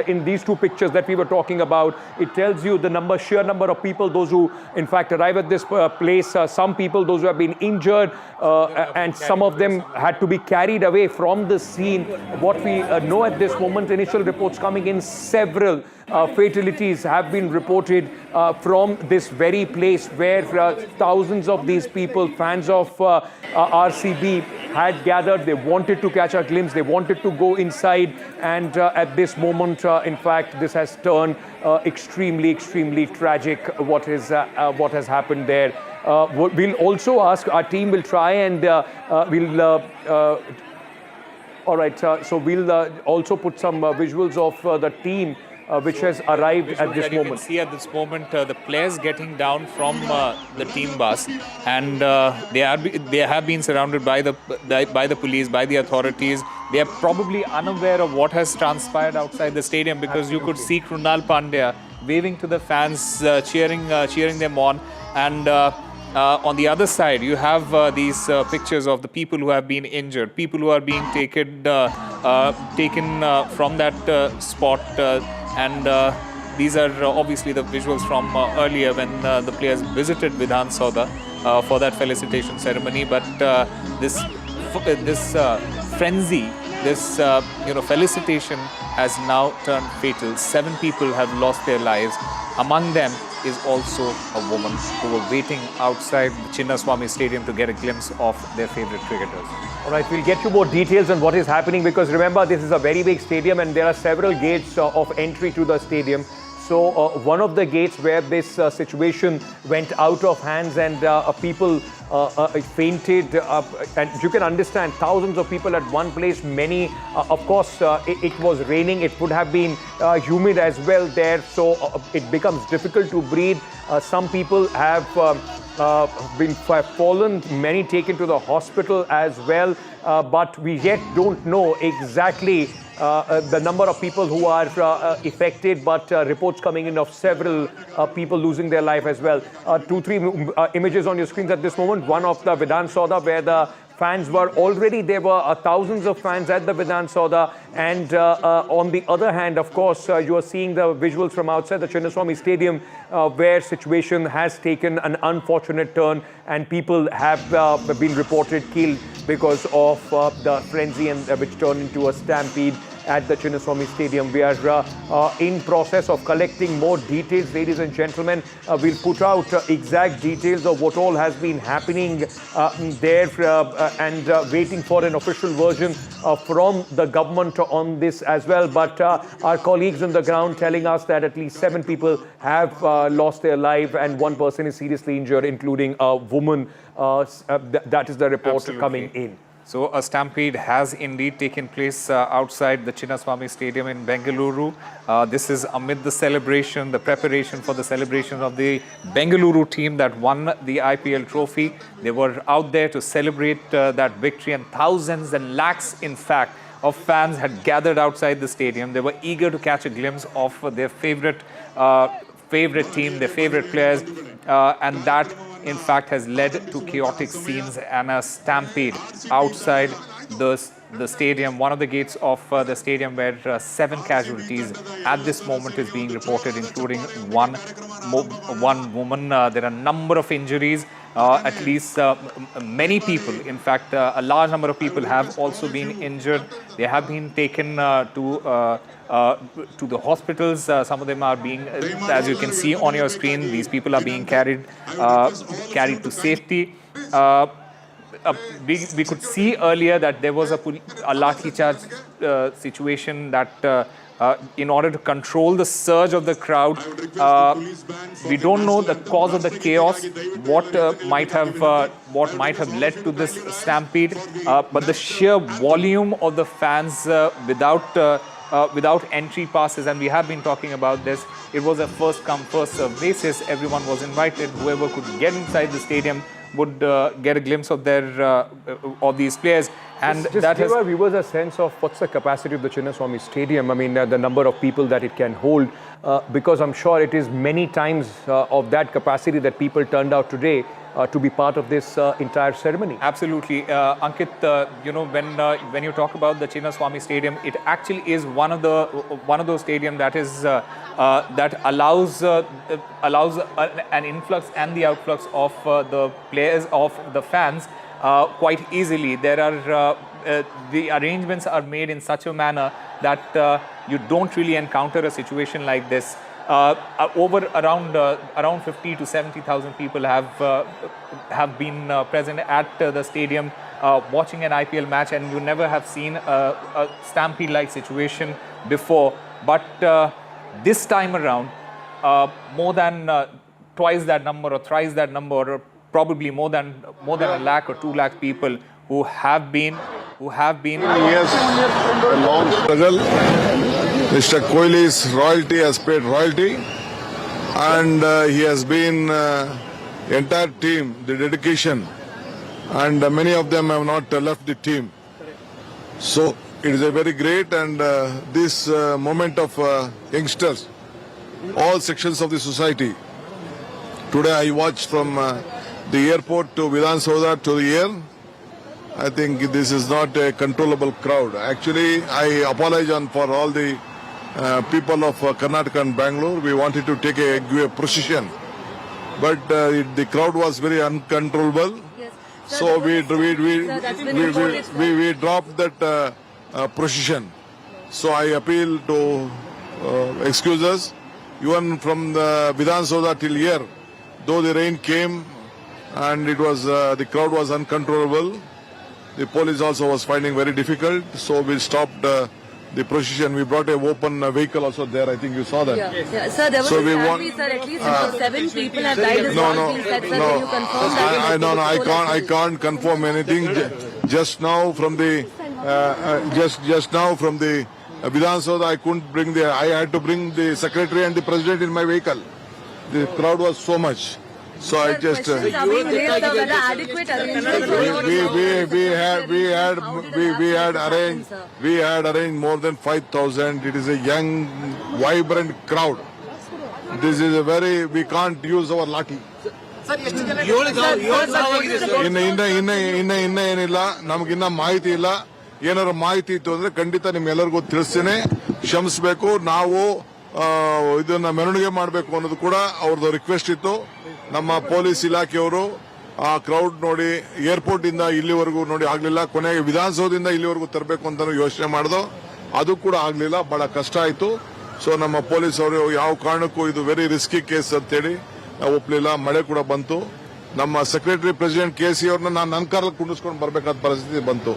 in these two pictures that we were talking about, it tells you the sheer number of people, those who in fact arrive at this place, some people, those who have been injured, and some of them had to be carried away from the scene. What we know at this moment, initial reports coming in, several fatalities have been reported from this very place where thousands of these people, fans of RCB, had gathered. They wanted to catch a glimpse, they wanted to go inside, and at this moment, in fact, this has turned extremely, extremely tragic, what has happened there. We'll also ask, our team will try and all right, so we'll also put some visuals of the team which has arrived at this moment. You can see at this moment the players getting down from the team bus, and they have been surrounded by the police, by the authorities. They are probably unaware of what has transpired outside the stadium, because you could see Krunal Pandya waving to the fans, cheering them on, and on the other side, you have these pictures of the people who have been injured, people who are being taken from that spot. And these are obviously the visuals from earlier when the players visited Vidhan Soudha for that felicitation ceremony. But this frenzy, this felicitation has now turned fatal. 7 people have lost their lives. Among them is also a woman who were waiting outside the Chinnaswamy Stadium to get a glimpse of their favorite cricketers. All right, we'll get you more details on what is happening, because remember, this is a very big stadium and there are several gates of entry to the stadium. So one of the gates where this situation went out of hands and people fainted, and you can understand, thousands of people at one place, many, of course, it was raining, it would have been humid as well there, so it becomes difficult to breathe. Some people have been fallen, many taken to the hospital as well, but we yet don't know exactly the number of people who are affected, but reports coming in of several people losing their life as well. 2-3 images on your screens at this moment. One of the Vidhan Soudha, where the fans were already, there were thousands of fans at the Vidhan Soudha, and on the other hand, of course, you are seeing the visuals from outside the Chinnaswamy Stadium, where situation has taken an unfortunate turn and people have been reported killed because of the frenzy, and which turned into a stampede at the Chinnaswamy Stadium. We are in process of collecting more details, ladies and gentlemen. We'll put out exact details of what all has been happening there, and waiting for an official version from the government on this as well. But our colleagues on the ground telling us that at least 7 people have lost their life and 1 person is seriously injured, including a woman. That is the report coming in. So a stampede has indeed taken place outside the Chinnaswamy Stadium in Bengaluru. This is amid the celebration, the preparation for the celebration of the Bengaluru team that won the IPL trophy. They were out there to celebrate that victory, and thousands and lakhs, in fact, of fans had gathered outside the stadium. They were eager to catch a glimpse of their favorite team, their favorite players, and that in fact has led to chaotic scenes and a stampede outside the stadium, one of the gates of the stadium, where 7 casualties at this moment is being reported, including one woman. There are a number of injuries. At least many people, in fact, a large number of people have also been injured. They have been taken to the hospitals. Some of them are being, as you can see on your screen, these people are being carried to safety. We could see earlier that there was a lathi charge situation, that in order to control the surge of the crowd, we don't know the cause of the chaos, what might have led to this stampede, but the sheer volume of the fans without entry passes, and we have been talking about this. It was a first come, first serve basis. Everyone was invited. Whoever could get inside the stadium would get a glimpse of of these players. And just that give has our viewers a sense of what's the capacity of the Chinnaswamy Stadium. I mean, the number of people that it can hold, because I'm sure it is many times of that capacity that people turned out today to be part of this entire ceremony. Absolutely. Ankit, when you talk about the Chinnaswamy Stadium, it actually is one of those stadiums that is that allows an influx and the outflux of the players, of the fans quite easily. There are the arrangements are made in such a manner that you don't really encounter a situation like this. Around 50 to 70,000 people have been present at the stadium watching an IPL match, and you never have seen a stampede-like situation before. But this time around, more than twice that number or thrice that number, or probably more than a lakh or 2 lakh people who have been. Yes, a long struggle. Mr. Kohli's royalty has paid royalty, and he has been entire team, the dedication, and many of them have not left the team. So it is a very great, and this moment of youngsters, all sections of the society. Today I watched from the airport to Vidhan Soudha to the air. I think this is not a controllable crowd. Actually, I apologize for all the people of Karnataka and Bengaluru. We wanted to give a procession, but the crowd was very uncontrollable. Yes. So we dropped that procession. So I appeal to excuse us. Even from the Vidhan Soudha till here, though the rain came and it was the crowd was uncontrollable, the police also was finding very difficult. So we stopped the procession. We brought a open vehicle also there. I think you saw that. Yeah. Sir, there was a stampede, sir. At least 7 people have died. No. I can't confirm anything. Just now from the Vidhan Soudha, I couldn't bring I had to bring the secretary and the president in my vehicle. The crowd was so much. So I just adequate arrangements. we had arranged more than 5,000. It is a young, vibrant crowd. This is we can't use our lathi. ಏನಿಲ್ಲ ನಮಗಿನ್ನ ಮಾಹಿತಿ ಇಲ್ಲ. ಏನಾದ್ರು ಮಾಹಿತಿ ಇತ್ತು ಅಂದ್ರೆ ಖಂಡಿತ ನಿಮ್ಗೆಲ್ಲರಿಗೂ ತಿಳಿಸ್ತೇನೆ. ಕ್ಷಮಿಸಬೇಕು. ನಾವು ಇದನ್ನ ಮೆರವಣಿಗೆ ಮಾಡಬೇಕು ಅನ್ನೋದು ಕೂಡ ಅವ್ರದ್ದು ರಿಕ್ವೆಸ್ಟ್ ಇತ್ತು. ನಮ್ಮ ಪೊಲೀಸ್ ಇಲಾಖೆಯವರು ಆ ಕ್ರೌಡ್ ನೋಡಿ ಏರ್ಪೋರ್ಟ್ ಇಂದ ಇಲ್ಲಿವರೆಗೂ ನೋಡಿ ಆಗ್ಲಿಲ್ಲ. ಕೊನೆಗೆ ವಿಧಾನಸೌಧದಿಂದ ಇಲ್ಲಿವರೆಗೂ ತರಬೇಕು ಅಂತ ಯೋಚನೆ ಮಾಡಿದ್ರು. ಅದು ಕೂಡ ಆಗ್ಲಿಲ್ಲ. ಬಹಳ ಕಷ್ಟ ಆಯ್ತು. ಸೊ ನಮ್ಮ ಪೊಲೀಸ್ ಅವರು ಯಾವ ಕಾರಣಕ್ಕೂ ಇದು ವೆರಿ ರಿಸ್ಕಿ ಕೇಸ್ ಅಂತೇಳಿ ನಾವು ಒಪ್ಪಲಿಲ್ಲ. ಮಳೆ ಕೂಡ ಬಂತು. ನಮ್ಮ ಸೆಕ್ರೆಟರಿ ಪ್ರೆಸಿಡೆಂಟ್ KC ಅವ್ರನ್ನ ನಾನು ನನ್ನ ಕಾರಲ್ಲಿ ಕುಂಡಿಸ್ಕೊಂಡು ಬರಬೇಕಾದ ಪರಿಸ್ಥಿತಿ ಬಂತು.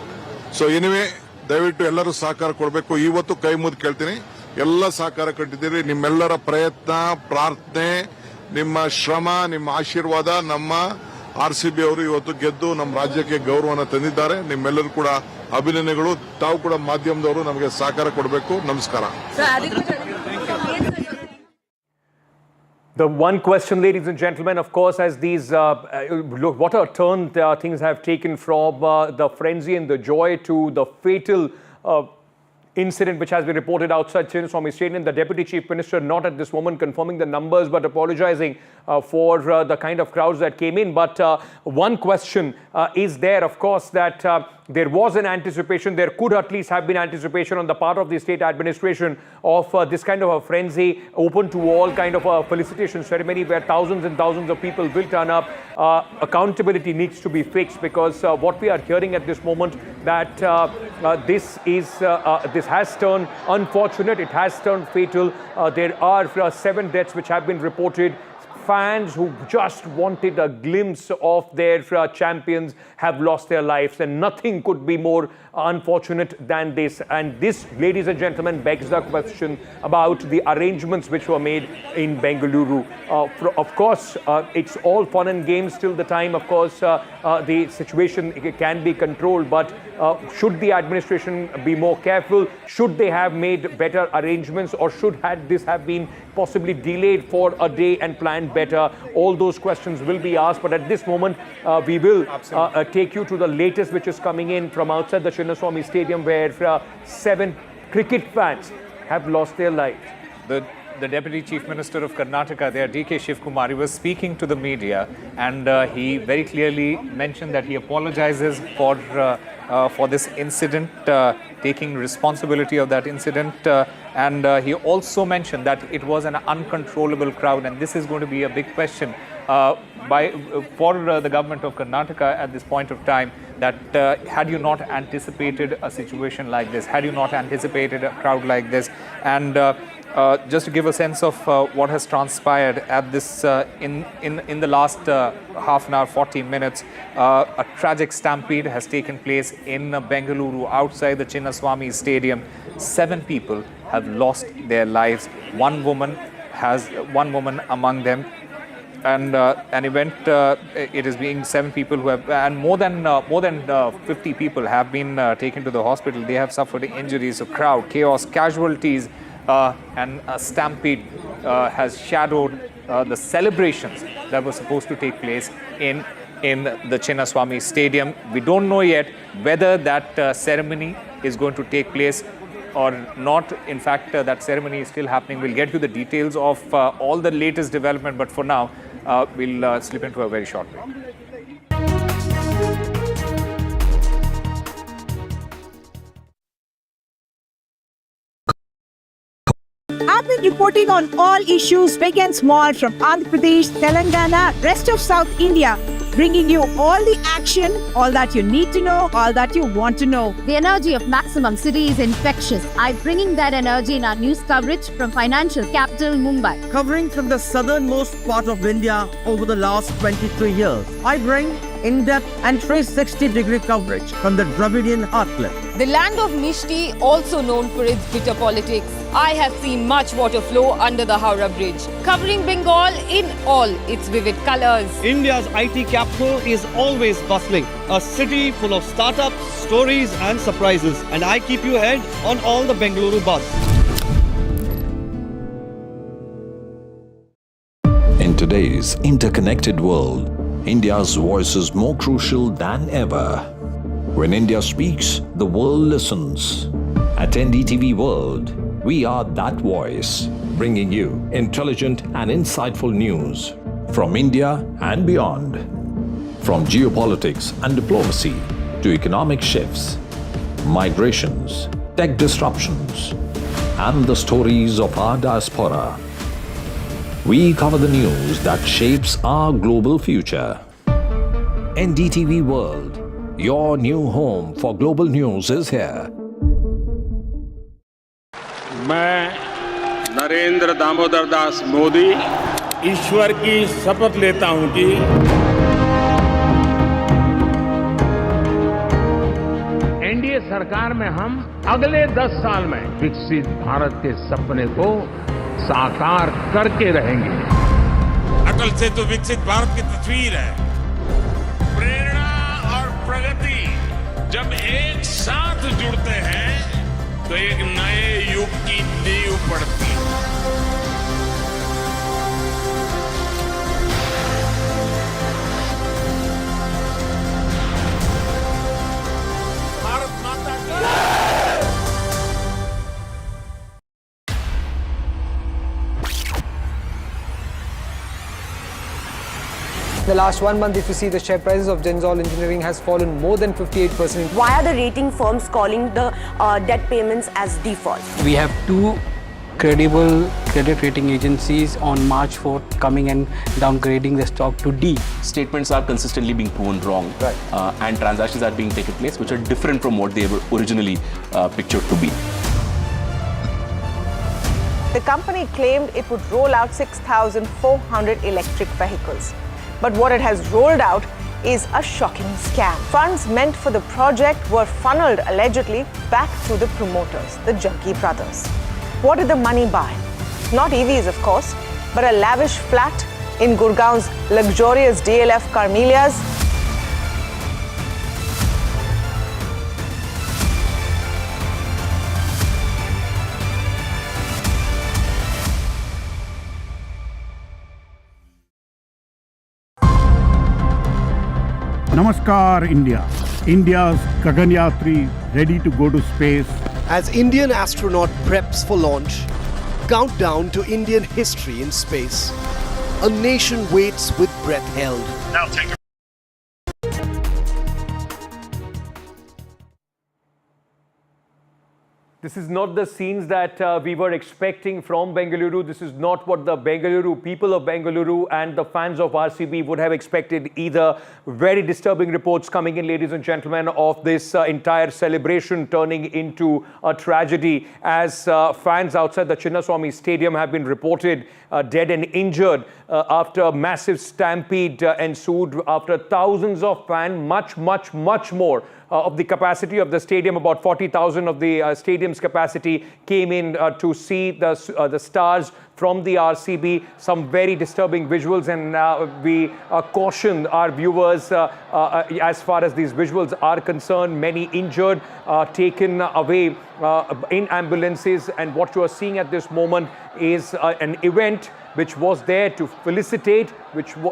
ಸೊ ಎನಿವೆ ದಯವಿಟ್ಟು ಎಲ್ಲರೂ ಸಹಕಾರ ಕೊಡಬೇಕು. ಇವತ್ತು ಕೈ ಮುಗಿದು ಕೇಳ್ತೀನಿ, ಎಲ್ಲ ಸಹಕಾರ ಕೊಟ್ಟಿದ್ದೀರಿ. ನಿಮ್ಮೆಲ್ಲರ ಪ್ರಯತ್ನ, ಪ್ರಾರ್ಥನೆ, ನಿಮ್ಮ ಶ್ರಮ, ನಿಮ್ಮ ಆಶೀರ್ವಾದ ನಮ್ಮ RCB ಅವರು ಇವತ್ತು ಗೆದ್ದು ನಮ್ಮ ರಾಜ್ಯಕ್ಕೆ ಗೌರವನ ತಂದಿದ್ದಾರೆ. ನಿಮ್ಮೆಲ್ಲರೂ ಕೂಡ ಅಭಿನಂದನೆಗಳು. ತಾವು ಕೂಡ ಮಾಧ್ಯಮದವರು ನಮಗೆ ಸಹಕಾರ ಕೊಡಬೇಕು. ನಮಸ್ಕಾರ. The one question, ladies and gentlemen, of course, as these, look, what a turn things have taken from the frenzy and the joy to the fatal incident which has been reported outside Chinnaswamy Stadium. The Deputy Chief Minister not at this moment confirming the numbers but apologizing for the kind of crowds that came in. But one question is there, of course, that there was an anticipation, there could at least have been anticipation on the part of the state administration of this kind of a frenzy, open to all kind of a felicitation ceremony where thousands and thousands of people will turn up. Accountability needs to be fixed, because what we are hearing at this moment that this has turned unfortunate, it has turned fatal. There are 7 deaths which have been reported. Fans who just wanted a glimpse of their champions have lost their lives, and nothing could be more unfortunate than this. And this, ladies and gentlemen, begs the question about the arrangements which were made in Bengaluru. Of course, it's all fun and games till the time, of course, the situation can be controlled. But should the administration be more careful? Should they have made better arrangements, or should this have been possibly delayed for a day and planned better? All those questions will be asked. But at this moment, we will take you to the latest, which is coming in from outside the Chinnaswamy Stadium, where 7 cricket fans have lost their lives. The Deputy Chief Minister of Karnataka there, D.K. Shivkumar, was speaking to the media, and he very clearly mentioned that he apologizes for this incident, taking responsibility of that incident, and he also mentioned that it was an uncontrollable crowd, and this is going to be a big question for the government of Karnataka at this point of time, that had you not anticipated a situation like this, had you not anticipated a crowd like this, and just to give a sense of what has transpired at this in the last half an hour, 40 minutes, a tragic stampede has taken place in Bengaluru outside the Chinnaswamy Stadium. 7 people have lost their lives. One woman among them. And an event, it is being 7 people who have, and more than 50 people have been taken to the hospital. They have suffered injuries. So crowd, chaos, casualties, and a stampede has shadowed the celebrations that were supposed to take place in the Chinnaswamy Stadium. We don't know yet whether that ceremony is going to take place or not. In fact, that ceremony is still happening. We'll get you the details of all the latest development, but for now, we'll slip into a very short break. I've been reporting on all issues big and small from Andhra Pradesh, Telangana, rest of South India, bringing you all the action, all that you need to know, all that you want to know. The energy of Maximum City is infectious. I'm bringing that energy in our news coverage from financial capital Mumbai. Covering from the southernmost part of India over the last 23 years, I bring in-depth and 360-degree coverage from the Dravidian heartland. The land of Mishti, also known for its bitter politics. I have seen much water flow under the Howrah Bridge, covering Bengal in all its vivid colors. India's IT capital is always bustling, a city full of startups, stories and surprises. And I keep you ahead on all the Bengaluru buzz. In today's interconnected world, India's voice is more crucial than ever. When India speaks, the world listens. At NDTV World, we are that voice, bringing you intelligent and insightful news from India and beyond. From geopolitics and diplomacy to economic shifts, migrations, tech disruptions, and the stories of our diaspora. We cover the news that shapes our global future. NDTV World, your new home for global news is here. मैं नरेंद्र दामोदर दास मोदी ईश्वर की शपथ लेता हूं कि NDA सरकार में हम अगले 10 साल में विकसित भारत के सपने को साकार करके रहेंगे। अटल से तो विकसित भारत की तस्वीर है। प्रेरणा और प्रगति जब एक साथ जुड़ते हैं तो एक नए युग की नींव पड़ती है। भारत माता की The last 1 month, if you see, the share prices of Genzol Engineering has fallen more than 58%. Why are the rating firms calling the debt payments as default? We have 2 credible credit rating agencies on March 4th coming and downgrading the stock to D. Statements are consistently being proven wrong, and transactions are being taken place which are different from what they were originally pictured to be. The company claimed it would roll out 6,400 electric vehicles. But what it has rolled out is a shocking scam. Funds meant for the project were funneled allegedly back to the promoters, the Jaggi brothers. What did the money buy? Not EVs, of course, but a lavish flat in Gurgaon's luxurious DLF Carmelias Sakar India, India's Gaganyatri ready to go to space. As Indian astronaut preps for launch, countdown to Indian history in space. A nation waits with breath held. Now take This is not the scenes that we were expecting from Bengaluru. This is not what the Bengaluru, people of Bengaluru and the fans of RCB would have expected either. Very disturbing reports coming in, ladies and gentlemen, of this entire celebration turning into a tragedy as fans outside the Chinnaswamy Stadium have been reported dead and injured after a massive stampede ensued after thousands of fans, much more of the capacity of the stadium, about 40,000 of the stadium's capacity came in to see the stars from the RCB. Some very disturbing visuals, and we caution our viewers as far as these visuals are concerned. Many injured, taken away in ambulances, and what you are seeing at this moment is an event which was there to felicitate,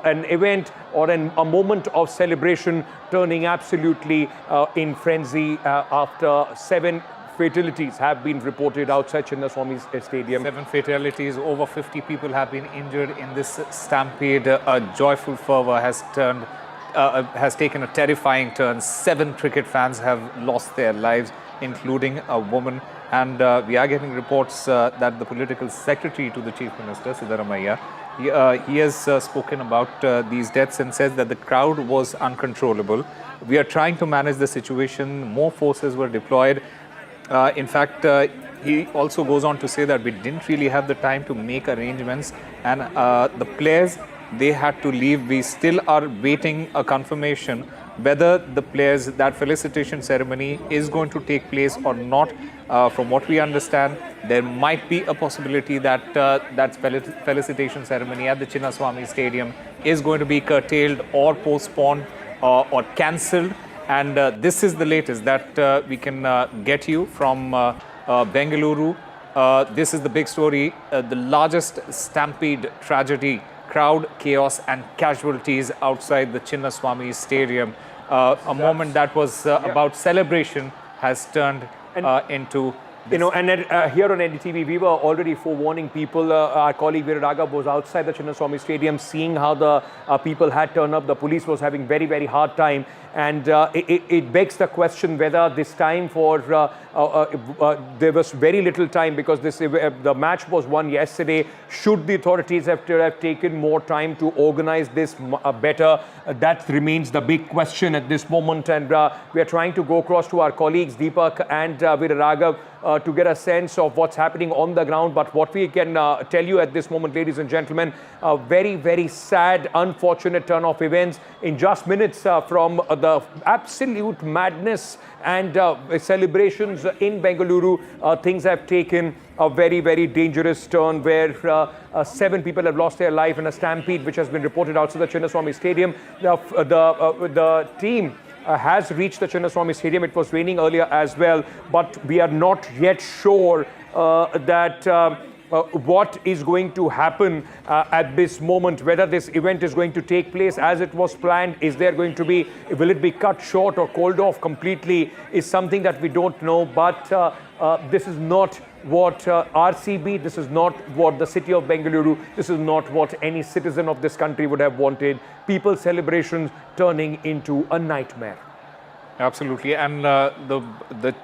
an event or a moment of celebration turning absolutely in frenzy after 7 fatalities have been reported outside Chinnaswamy Stadium. 7 fatalities, over 50 people have been injured in this stampede. A joyful fervor has taken a terrifying turn. 7 cricket fans have lost their lives, including a woman. And we are getting reports that the political secretary to the Chief Minister, Siddaramaiah, he has spoken about these deaths and says that the crowd was uncontrollable. We are trying to manage the situation. More forces were deployed. In fact, he also goes on to say that we didn't really have the time to make arrangements, and the players, they had to leave. We still are waiting a confirmation whether the players, that felicitation ceremony is going to take place or not. From what we understand, there might be a possibility that that felicitation ceremony at the Chinnaswamy Stadium is going to be curtailed or postponed or cancelled. And this is the latest that we can get you from Bengaluru. This is the big story, the largest stampede tragedy, crowd chaos and casualties outside the Chinnaswamy Stadium. A moment that was about celebration has turned into this. You know, and here on NDTV, we were already forewarning people. Our colleague Virat was outside the Chinnaswamy Stadium, seeing how the people had turned up. The police was having very hard time. And it begs the question whether this time there was very little time, because the match was won yesterday. Should the authorities have taken more time to organize this better? That remains the big question at this moment. And we are trying to go across to our colleagues Deepak and Virat to get a sense of what's happening on the ground. But what we can tell you at this moment, ladies and gentlemen, a very sad, unfortunate turn of events. In just minutes from the absolute madness and celebrations in Bengaluru, things have taken a very dangerous turn where 7 people have lost their life in a stampede which has been reported outside the Chinnaswamy Stadium. The team has reached the Chinnaswamy Stadium. It was raining earlier as well, but we are not yet sure that what is going to happen at this moment, whether this event is going to take place as it was planned. Will it be cut short or called off completely, is something that we don't know. But this is not what RCB, this is not what the city of Bengaluru, this is not what any citizen of this country would have wanted. People's celebrations turning into a nightmare. Absolutely. And the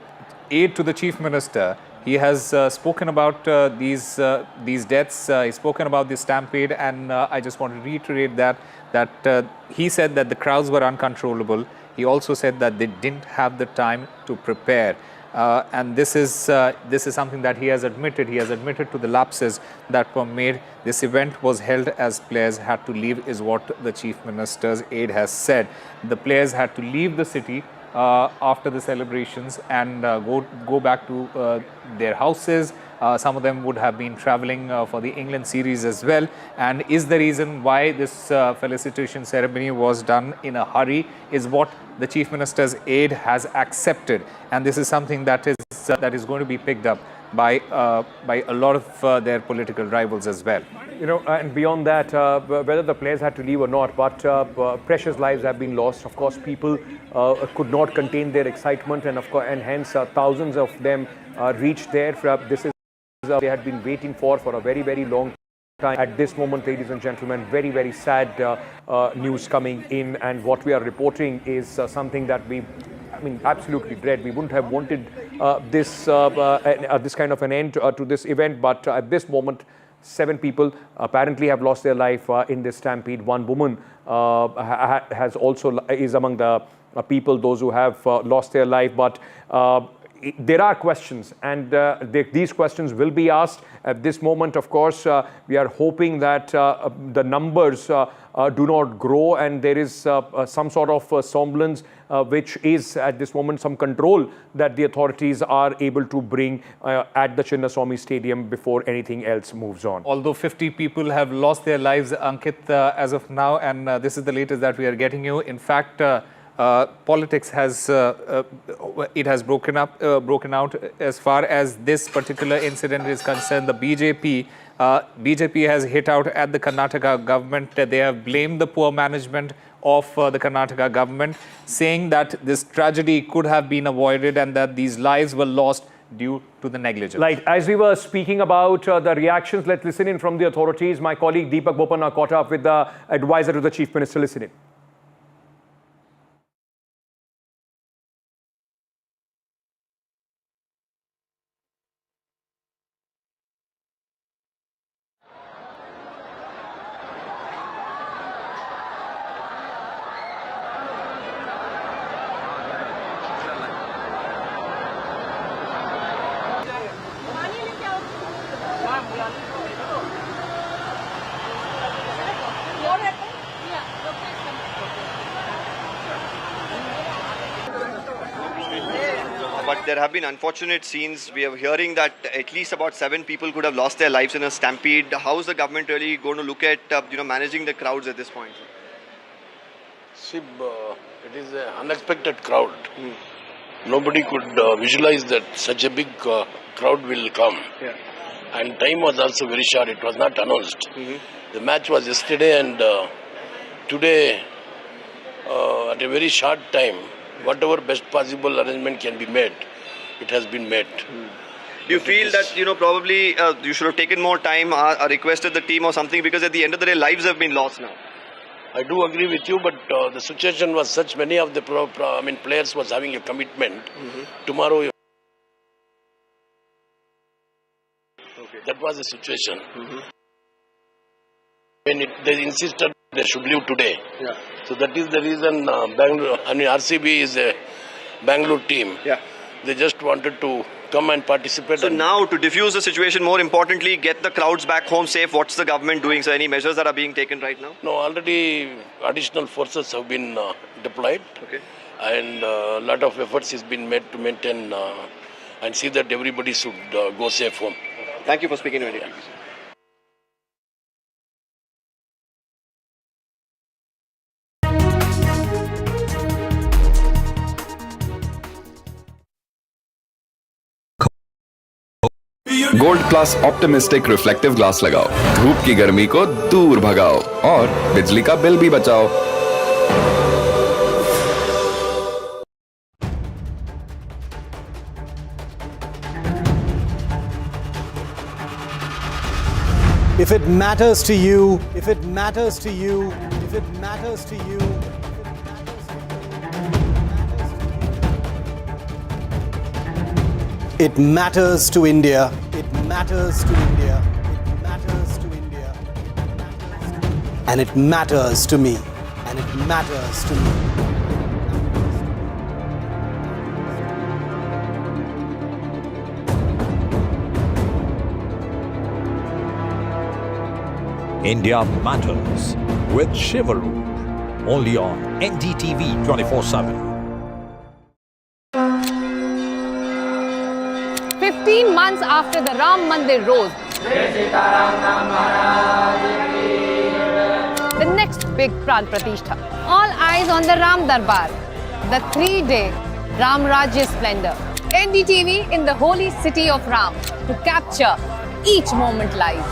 aide to the Chief Minister, he has spoken about these deaths. He's spoken about the stampede, and I just want to reiterate that he said that the crowds were uncontrollable. He also said that they didn't have the time to prepare. And this is something that he has admitted. He has admitted to the lapses that were made. This event was held as players had to leave, is what the Chief Minister's aide has said. The players had to leave the city after the celebrations and go back to their houses. Some of them would have been traveling for the England series as well, and is the reason why this felicitation ceremony was done in a hurry, is what the Chief Minister's aide has accepted. And this is something that is going to be picked up by a lot of their political rivals as well. You know, and beyond that, whether the players had to leave or not, but precious lives have been lost. Of course, people could not contain their excitement, and of course, and hence thousands of them reached there. This is they had been waiting for a very, very long time. At this moment, ladies and gentlemen, very, very sad news coming in, and what we are reporting is something that absolutely dread. We wouldn't have wanted this kind of an end to this event, but at this moment, 7 people apparently have lost their life in this stampede. One woman is among the people, those who have lost their life, but there are questions, and these questions will be asked at this moment. Of course, we are hoping that the numbers do not grow, and there is some sort of semblance which is at this moment some control that the authorities are able to bring at the Chinnaswamy Stadium before anything else moves on. Although 50 people have lost their lives, Ankit, as of now, and this is the latest that we are getting you. In fact, politics has broken out as far as this particular incident is concerned. The BJP has hit out at the Karnataka government. They have blamed the poor management of the Karnataka government, saying that this tragedy could have been avoided and that these lives were lost due to the negligence. Like, as we were speaking about the reactions, let's listen in from the authorities. My colleague Deepak Bopanna caught up with the advisor to the Chief Minister. Listen in. But there have been unfortunate scenes. We are hearing that at least about 7 people could have lost their lives in a stampede. How is the government really going to look at managing the crowds at this point? See, it is an unexpected crowd. Nobody could visualize that such a big crowd will come. Yeah. And time was also very short. It was not announced. The match was yesterday, and today, at a very short time, whatever best possible arrangement can be made, it has been made. Do you feel that, probably you should have taken more time or requested the team or something, because at the end of the day, lives have been lost now? I do agree with you, but the situation was such, many of the players was having a commitment. Tomorrow, that was the situation. When they insisted they should leave today. Yeah. So that is the reason RCB is a Bengaluru team. Yeah. They just wanted to come and participate. So now, to diffuse the situation, more importantly, get the crowds back home safe, what's the government doing? So any measures that are being taken right now? No, already additional forces have been deployed. Okay. And a lot of efforts has been made to maintain and see that everybody should go safe home. Thank you for speaking to NDTV. Gold plus optimistic reflective glass लगाओ, धूप की गर्मी को दूर भगाओ और बिजली का बिल भी बचाओ। If it matters to you, if it matters to you, if it matters to you, it matters to India. It matters to India. It matters to India. And it matters to me. And it matters to me. India Matters with Shivaru. Only on NDTV 24/7. 15 months after the Ram Mandir rose, the next big Pran Pratishtha. All eyes on the Ram Darbar, the 3-day Ram Rajya splendor. NDTV in the holy city of Ram to capture each moment live.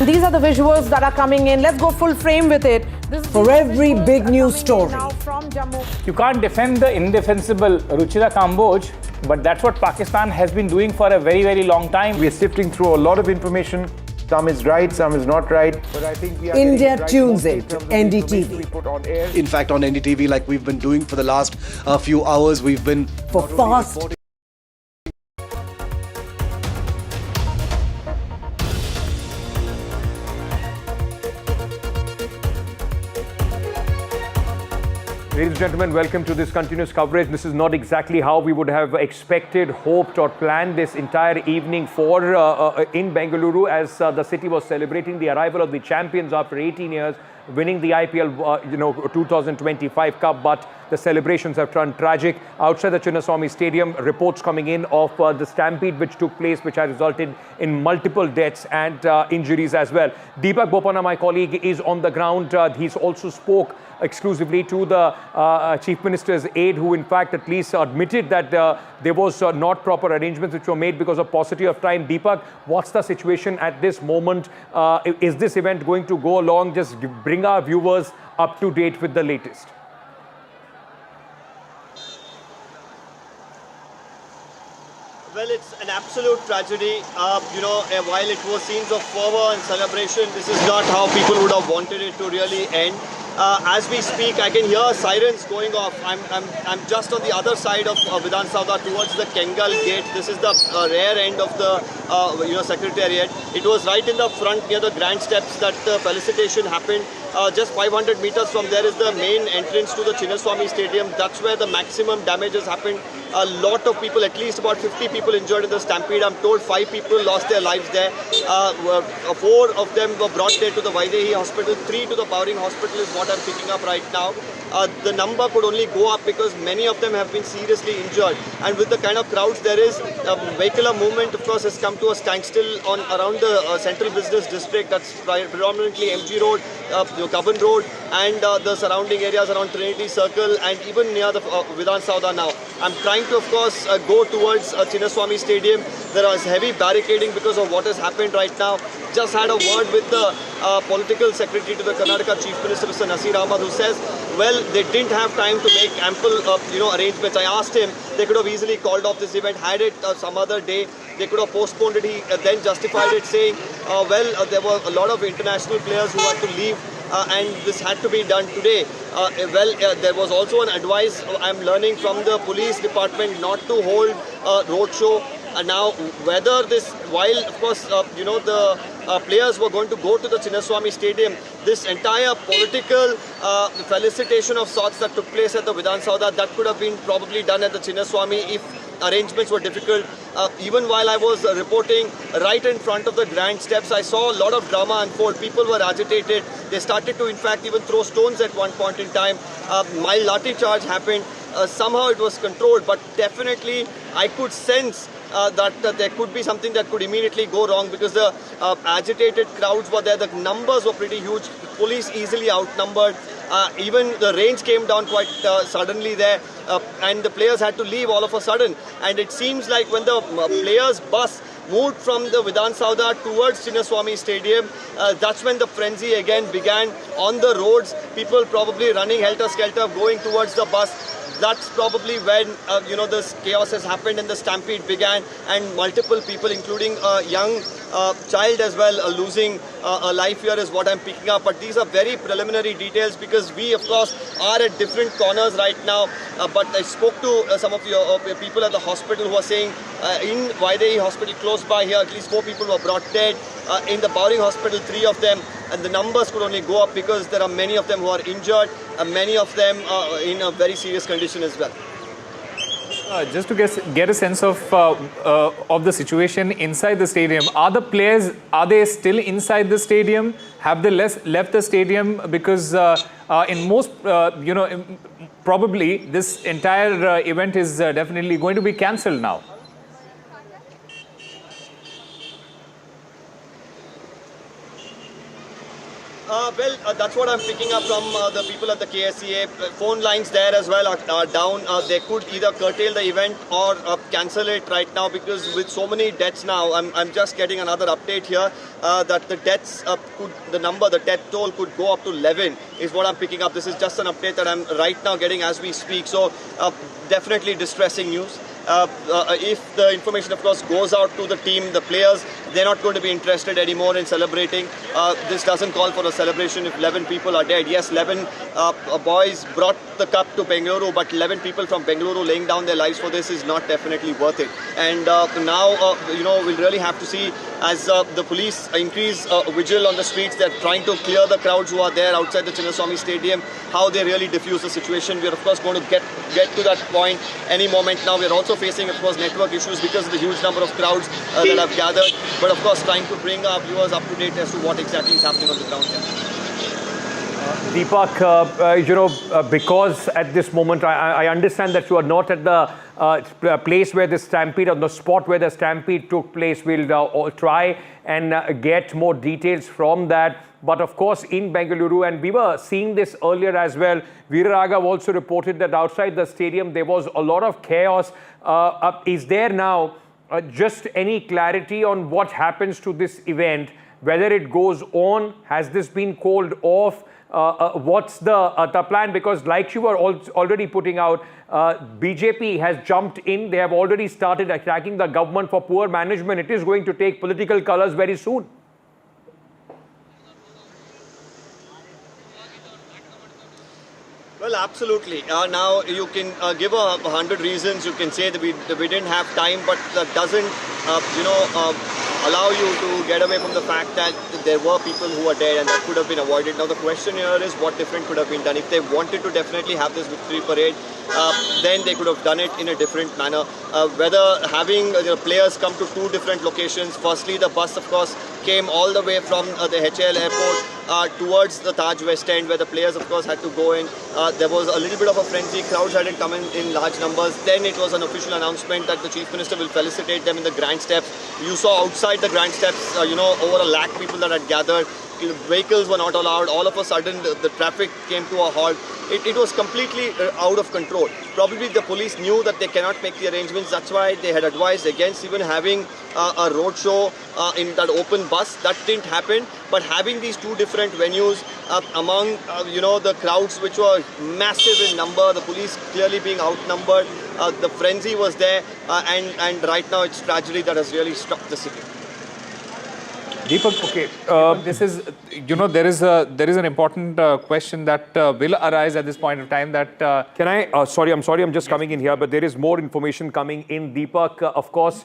These are the visuals that are coming in. Let's go full frame with it. For every big news story. From Jammu. You can't defend the indefensible Ruchira Kamboj, but that's what Pakistan has been doing for a very, very long time. We are sifting through a lot of information. Some is right, some is not right. But I think we are India right tunes in to NDTV. put on air. In fact, on NDTV, like we've been doing for the last few hours, we've been For fast, Ladies and gentlemen, welcome to this continuous coverage. This is not exactly how we would have expected, hoped or planned this entire evening for in Bengaluru, as the city was celebrating the arrival of the champions after 18 years, winning the IPL 2025 Cup, but the celebrations have turned tragic. Outside the Chinnaswamy Stadium, reports coming in of the stampede which took place, which has resulted in multiple deaths and injuries as well. Deepak Bopana, my colleague, is on the ground. He's also spoke exclusively to the Chief Minister's aide, who in fact at least admitted that there was not proper arrangements which were made because of paucity of time. Deepak, what's the situation at this moment? Is this event going to go along? Just bring our viewers up to date with the latest. Well, it's an absolute tragedy. While it was scenes of fervor and celebration, this is not how people would have wanted it to really end. As we speak, I can hear sirens going off. I'm just on the other side of Vidhan Soudha towards the Kengal gate. This is the rear end of the Secretariat. It was right in the front near the grand steps that the felicitation happened. Just 500 meters from there is the main entrance to the Chinnaswamy Stadium. That's where the maximum damage has happened. A lot of people, at least about 50 people injured in the stampede. I'm told 5 people lost their lives there. 4 of them were brought there to the Vaidehi hospital. 3 to the Bowring hospital is what I'm picking up right now. The number could only go up because many of them have been seriously injured. And with the kind of crowds there is, vehicular movement of course has come to a standstill around the central business district. That's predominantly MG Road, Kaban Road and the surrounding areas around Trinity Circle and even near the Vidhan Soudha now. I'm trying to of course go towards Chinnaswamy Stadium. There is heavy barricading because of what has happened right now. Just had a word with the political secretary to the Karnataka Chief Minister, Mr. Nasir Ahmad, who says, well, they didn't have time to make ample arrangements. I asked him, they could have easily called off this event, had it some other day. They could have postponed it. He then justified it, saying, there were a lot of international players who had to leave and this had to be done today. There was also an advice I'm learning from the police department not to hold a roadshow. Now, whether this, while of course, the players were going to go to the Chinnaswamy Stadium, this entire political felicitation of sorts that took place at the Vidhan Soudha, that could have been probably done at the Chinnaswamy if arrangements were difficult. Even while I was reporting right in front of the grand steps, I saw a lot of drama unfold. People were agitated. They started to, in fact, even throw stones at one point in time. Mild lathi charge happened. Somehow it was controlled, but definitely I could sense that there could be something that could immediately go wrong because the agitated crowds were there. The numbers were pretty huge. Police easily outnumbered. Even the range came down quite suddenly there, and the players had to leave all of a sudden. And it seems like when the players' bus moved from the Vidhan Soudha towards Chinnaswamy Stadium, that's when the frenzy again began on the roads. People probably running helter-skelter going towards the bus. That's probably when this chaos has happened and the stampede began, and multiple people, including a young child as well, losing a life here is what I'm picking up. But these are very preliminary details because we, of course, are at different corners right now. But I spoke to some of your people at the hospital who are saying in Vaidehi hospital close by here, at least 4 people were brought dead. In the Bowring hospital, 3 of them. And the numbers could only go up because there are many of them who are injured, many of them in a very serious condition as well. Just to get a sense of the situation inside the stadium, are the players, are they still inside the stadium? Have they left the stadium? Because in most, probably this entire event is definitely going to be cancelled now. That's what I'm picking up from the people at the KSCA. Phone lines there as well are down. They could either curtail the event or cancel it right now, because with so many deaths now, I'm just getting another update here that the deaths the death toll could go up to 11 is what I'm picking up. This is just an update that I'm right now getting as we speak. So definitely distressing news. If the information, of course, goes out to the team, the players, they're not going to be interested anymore in celebrating. This doesn't call for a celebration if 11 people are dead. Yes, 11 boys brought the cup to Bengaluru, but 11 people from Bengaluru laying down their lives for this is not definitely worth it. And now, we'll really have to see as the police increase vigil on the streets. They're trying to clear the crowds who are there outside the Chinnaswamy Stadium, how they really diffuse the situation. We're, of course, going to get to that point any moment now. We're also facing, of course, network issues because of the huge number of crowds that have gathered. But, of course, trying to bring our viewers up to date as to what exactly is happening on the ground here. Deepak, because at this moment, I understand that you are not at the place where the stampede, or the spot where the stampede took place. We'll try and get more details from that. But of course, in Bengaluru, and we were seeing this earlier as well, Veeraraghav also reported that outside the stadium there was a lot of chaos. Is there now just any clarity on what happens to this event, whether it goes on? Has this been called off? What's the plan? Because like you were already putting out, BJP has jumped in. They have already started attacking the government for poor management. It is going to take political colors very soon. Well, absolutely. Now you can give 100 reasons. You can say that we didn't have time, but that doesn't, allow you to get away from the fact that there were people who were dead and that could have been avoided. Now the question here is what different could have been done. If they wanted to definitely have this victory parade, then they could have done it in a different manner. Whether having players come to two different locations. Firstly, the bus, of course, came all the way from the HL airport towards the Taj West End, where the players, of course, had to go in. There was a little bit of a frenzy. Crowds hadn't come in large numbers. Then it was an official announcement that the Chief Minister will felicitate them in the Grand Steps. You saw outside the Grand Steps, over 1 lakh people that had gathered. Vehicles were not allowed. All of a sudden, the traffic came to a halt. It was completely out of control. Probably the police knew that they cannot make the arrangements. That's why they had advised against even having a road show in that open bus. That didn't happen. But having these two different venues among, the crowds which were massive in number, the police clearly being outnumbered, the frenzy was there. And right now it's tragedy that has really struck the city. Deepak, okay, this is, there is an important question that will arise at this point of time that... Can I, I'm sorry, I'm just coming in here, but there is more information coming in. Deepak, of course,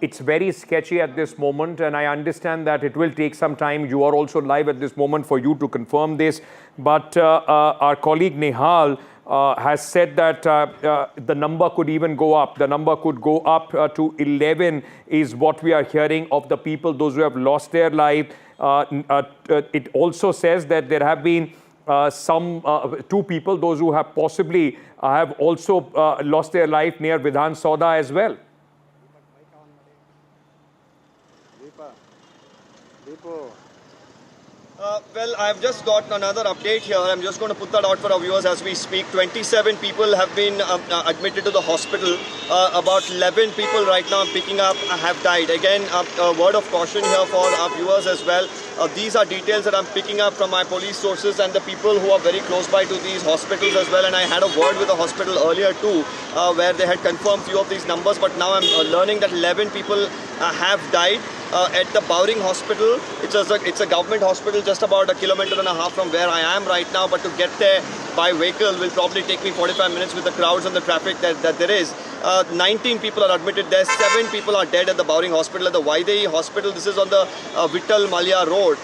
it's very sketchy at this moment, and I understand that it will take some time. You are also live at this moment for you to confirm this. But our colleague Nehal has said that the number could even go up. The number could go up to 11 is what we are hearing of the people, those who have lost their life. It also says that there have been two people, those who have possibly have also lost their life near Vidhan Soudha as well. Well, I've just got another update here. I'm just going to put that out for our viewers as we speak. 27 people have been admitted to the hospital. About 11 people right now I'm picking up have died. Again, a word of caution here for our viewers as well. These are details that I'm picking up from my police sources and the people who are very close by to these hospitals as well. And I had a word with the hospital earlier too, where they had confirmed few of these numbers. But now I'm learning that 11 people have died. At the Bowring Hospital. It's a government hospital just about 1.5 kilometers from where I am right now, but to get there by vehicle will probably take me 45 minutes with the crowds and the traffic that there is. 19 people are admitted there, 7 people are dead at the Bowring Hospital. At the Vaidehi Hospital, this is on the Vittal Malya Road.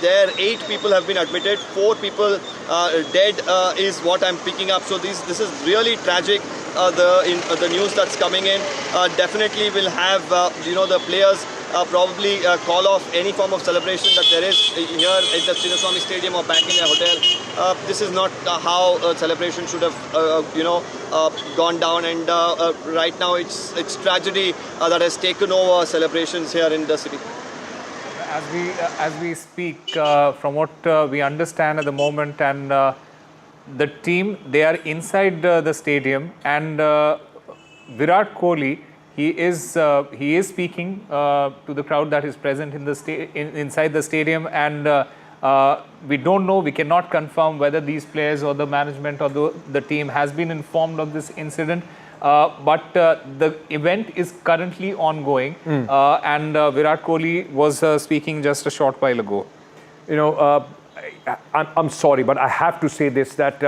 There 8 people have been admitted, 4 people dead is what I'm picking up. So this is really tragic. The news that's coming in definitely will have the players probably call off any form of celebration that there is here at the Chinnaswamy Stadium or back in their hotel. This is not how a celebration should have gone down, and right now it's tragedy that has taken over celebrations here in the city. as we speak, from what we understand at the moment, and the team, they are inside the stadium, and Virat Kohli, he is speaking to the crowd that is present in the inside the stadium, and we don't know, we cannot confirm whether these players or the management or the team has been informed of this incident. But the event is currently ongoing, and Virat Kohli was speaking just a short while ago. You know, I'm sorry, but I have to say this, that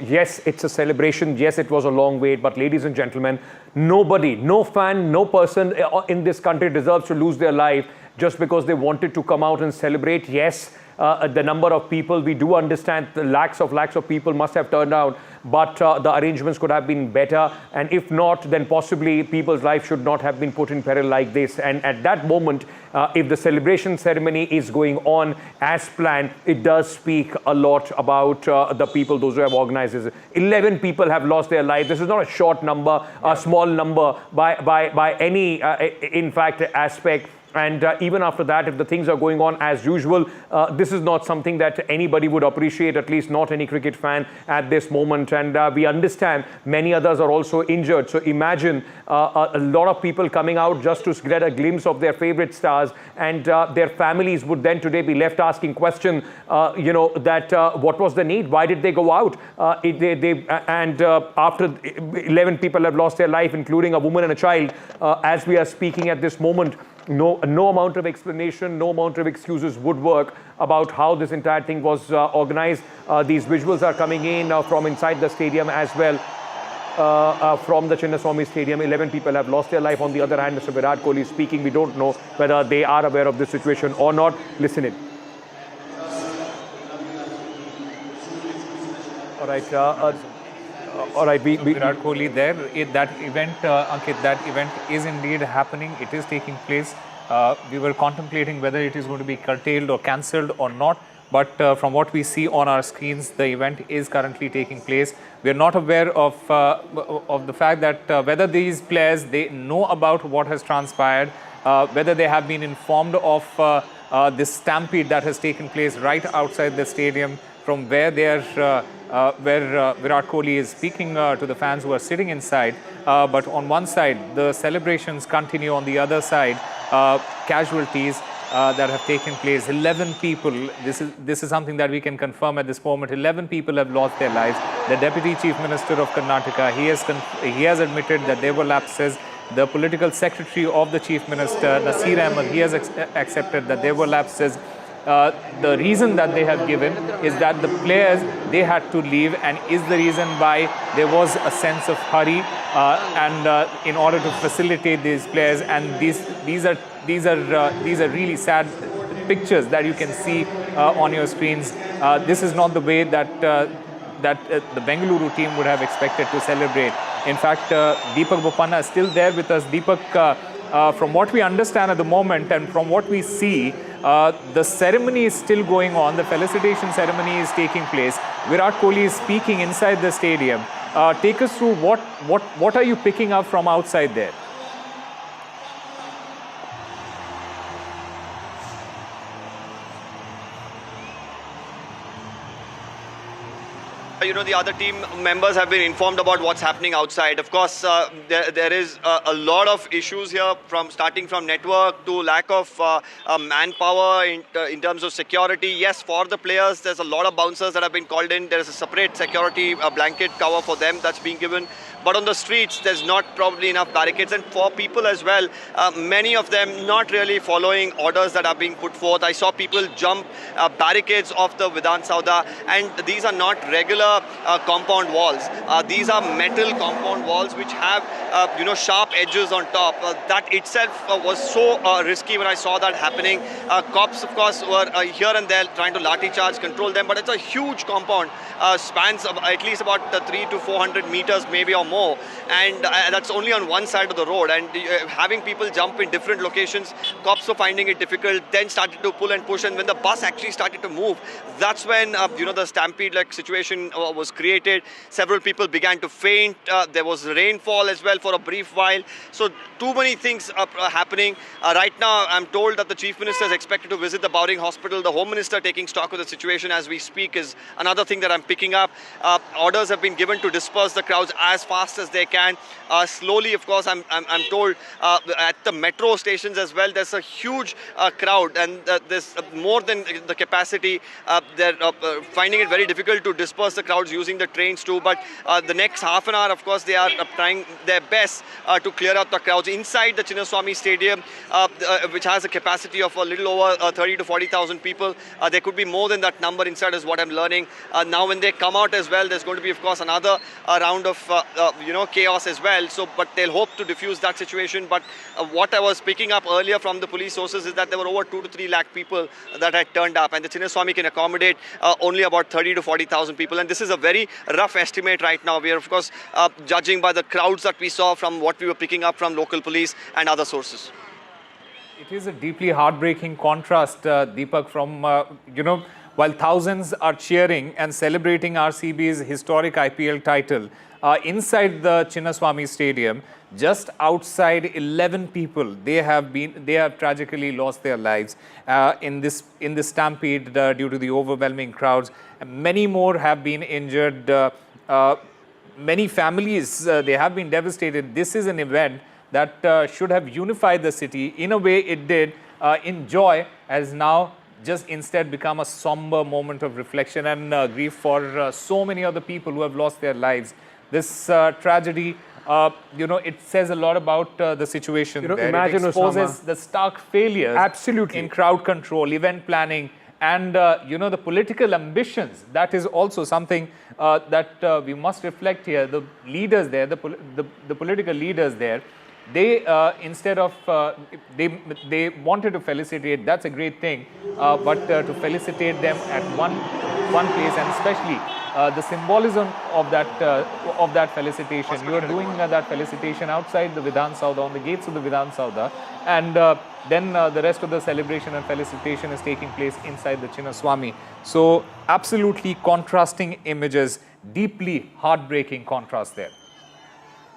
yes, it's a celebration. Yes, it was a long wait. But ladies and gentlemen, nobody, no fan, no person in this country deserves to lose their life just because they wanted to come out and celebrate. Yes, the number of people, we do understand the lakhs of people must have turned out, but the arrangements could have been better, and if not, then possibly people's life should not have been put in peril like this. And at that moment, if the celebration ceremony is going on as planned, it does speak a lot about the people, those who have organized this. 11 people have lost their lives. This is not a short number, a small number by any, in fact, aspect. And even after that, if the things are going on as usual, this is not something that anybody would appreciate, at least not any cricket fan at this moment. And we understand many others are also injured. So imagine a lot of people coming out just to get a glimpse of their favorite stars, and their families would then today be left asking question, you know, that what was the need? Why did they go out? After 11 people have lost their life, including a woman and a child, as we are speaking at this moment, no amount of explanation, no amount of excuses would work about how this entire thing was organized. These visuals are coming in from inside the stadium as well, from the Chinnaswamy Stadium. 11 people have lost their life. On the other hand, Mr. Virat Kohli is speaking. We don't know whether they are aware of this situation or not. Listen in. All right. All right, Virat Kohli there. That event, Ankit, that event is indeed happening. It is taking place. We were contemplating whether it is going to be curtailed or cancelled or not. But from what we see on our screens, the event is currently taking place. We are not aware of the fact that whether these players, they know about what has transpired, whether they have been informed of this stampede that has taken place right outside the stadium, from where they are, where Virat Kohli is speaking to the fans who are sitting inside. But on one side, the celebrations continue. On the other side, casualties that have taken place. 11 people, this is something that we can confirm at this moment. 11 people have lost their lives. The Deputy Chief Minister of Karnataka, he has admitted that there were lapses. The political secretary of the Chief Minister, Nasir Ahmed, he has accepted that there were lapses. The reason that they have given is that the players, they had to leave, and is the reason why there was a sense of hurry and in order to facilitate these players. And these are really sad pictures that you can see on your screens. This is not the way that the Bengaluru team would have expected to celebrate. In fact, Deepak Bopanna is still there with us. Deepak, from what we understand at the moment and from what we see, the ceremony is still going on. The felicitation ceremony is taking place. Virat Kohli is speaking inside the stadium. Take us through what are you picking up from outside there? You know, the other team members have been informed about what's happening outside. Of course, there is a lot of issues here, starting from network to lack of manpower in terms of security. Yes, for the players, there's a lot of bouncers that have been called in. There is a separate security blanket cover for them that's being given. But on the streets, there's not probably enough barricades. And for people as well, many of them not really following orders that are being put forth. I saw people jump barricades off the Vidhan Soudha, and these are not regular compound walls. These are metal compound walls which have sharp edges on top. That itself was so risky when I saw that happening. Cops, of course, were here and there trying to lathi charge, control them. But it's a huge compound, spans at least about 300 to 400 meters, maybe or more, and that's only on one side of the road, and having people jump in different locations, cops were finding it difficult, then started to pull and push, and when the bus actually started to move, that's when the stampede-like situation was created. Several people began to faint. There was rainfall as well for a brief while. So too many things are happening. Right now, I'm told that the Chief Minister is expected to visit the Bowring Hospital. The Home Minister taking stock of the situation as we speak is another thing that I'm picking up. Orders have been given to disperse the crowds as fast as they can. Slowly, of course, I'm told at the metro stations as well, there's a huge crowd, and there's more than the capacity. They're finding it very difficult to disperse the crowds using the trains too. But the next half an hour, of course, they are trying their best to clear out the crowds inside the Chinnaswamy Stadium, which has a capacity of a little over 30 to 40,000 people. There could be more than that number inside, is what I'm learning. Now, when they come out as well, there's going to be, of course, another round of chaos as well. So, but they'll hope to diffuse that situation. But what I was picking up earlier from the police sources is that there were over 2 to 3 lakh people that had turned up, and the Chinnaswamy can accommodate only about 30 to 40,000 people. And this is a very rough estimate right now. We are, of course, judging by the crowds that we saw from what we were picking up from local police and other sources. It is a deeply heartbreaking contrast, Deepak, from, while thousands are cheering and celebrating RCB's historic IPL title, inside the Chinnaswamy Stadium, just outside 11 people, they have tragically lost their lives in this stampede due to the overwhelming crowds. Many more have been injured. Many families, they have been devastated. This is an event that should have unified the city. In a way, it did. In joy, has now just instead become a somber moment of reflection and grief for so many other people who have lost their lives. This tragedy, it says a lot about the situation there. Imagine, it exposes Osama, the stark failures in crowd control, event planning, and the political ambitions. That is also something that we must reflect here. The leaders there, the political leaders there, they instead of they wanted to felicitate. That's a great thing, but to felicitate them at one place, and especially the symbolism of that felicitation. You are doing that felicitation outside the Vidhan Soudha, on the gates of the Vidhan Soudha, and then the rest of the celebration and felicitation is taking place inside the Chinnaswamy. So absolutely contrasting images, deeply heartbreaking contrast there.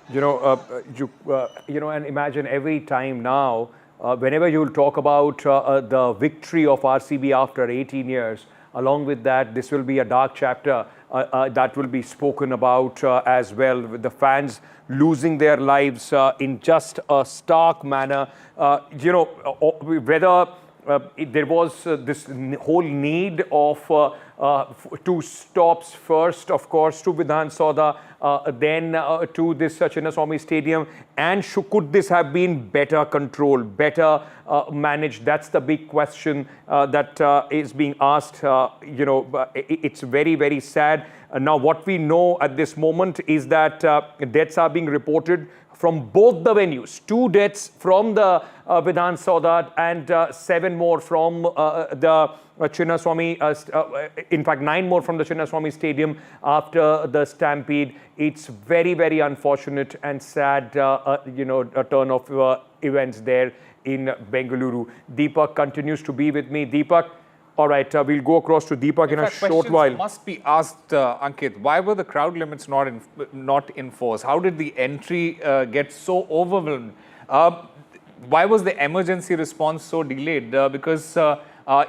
And imagine every time now, whenever you'll talk about the victory of RCB after 18 years, along with that, this will be a dark chapter that will be spoken about as well, with the fans losing their lives in just a stark manner. Whether there was this whole need of two stops, first, of course, to Vidhan Soudha, then to this Chinnaswamy Stadium, and could this have been better controlled, better managed? That's the big question that is being asked. It's very, very sad. Now, what we know at this moment is that deaths are being reported from both the venues. 2 deaths from the Vidhan Soudha and 7 more from the Chinnaswamy, in fact 9 more from the Chinnaswamy Stadium after the stampede. It's very, very unfortunate and sad, a turn of events there in Bengaluru. Deepak continues to be with me. Deepak, all right, we'll go across to Deepak in a short while. Must be asked, Ankit, why were the crowd limits not enforced? How did the entry get so overwhelmed? Why was the emergency response so delayed? Because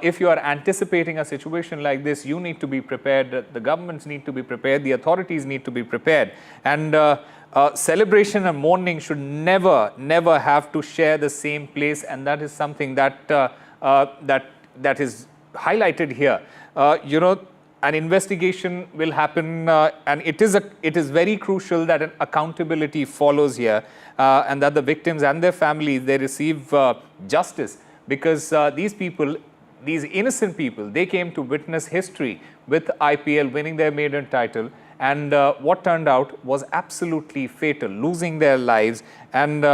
if you are anticipating a situation like this, you need to be prepared. The governments need to be prepared. The authorities need to be prepared. And celebration and mourning should never have to share the same place. And that is something that that is highlighted here. An investigation will happen, and it is very crucial that an accountability follows here, and that the victims and their families, they receive justice, because these innocent people, they came to witness history with IPL winning their maiden title, and what turned out was absolutely fatal, losing their lives, and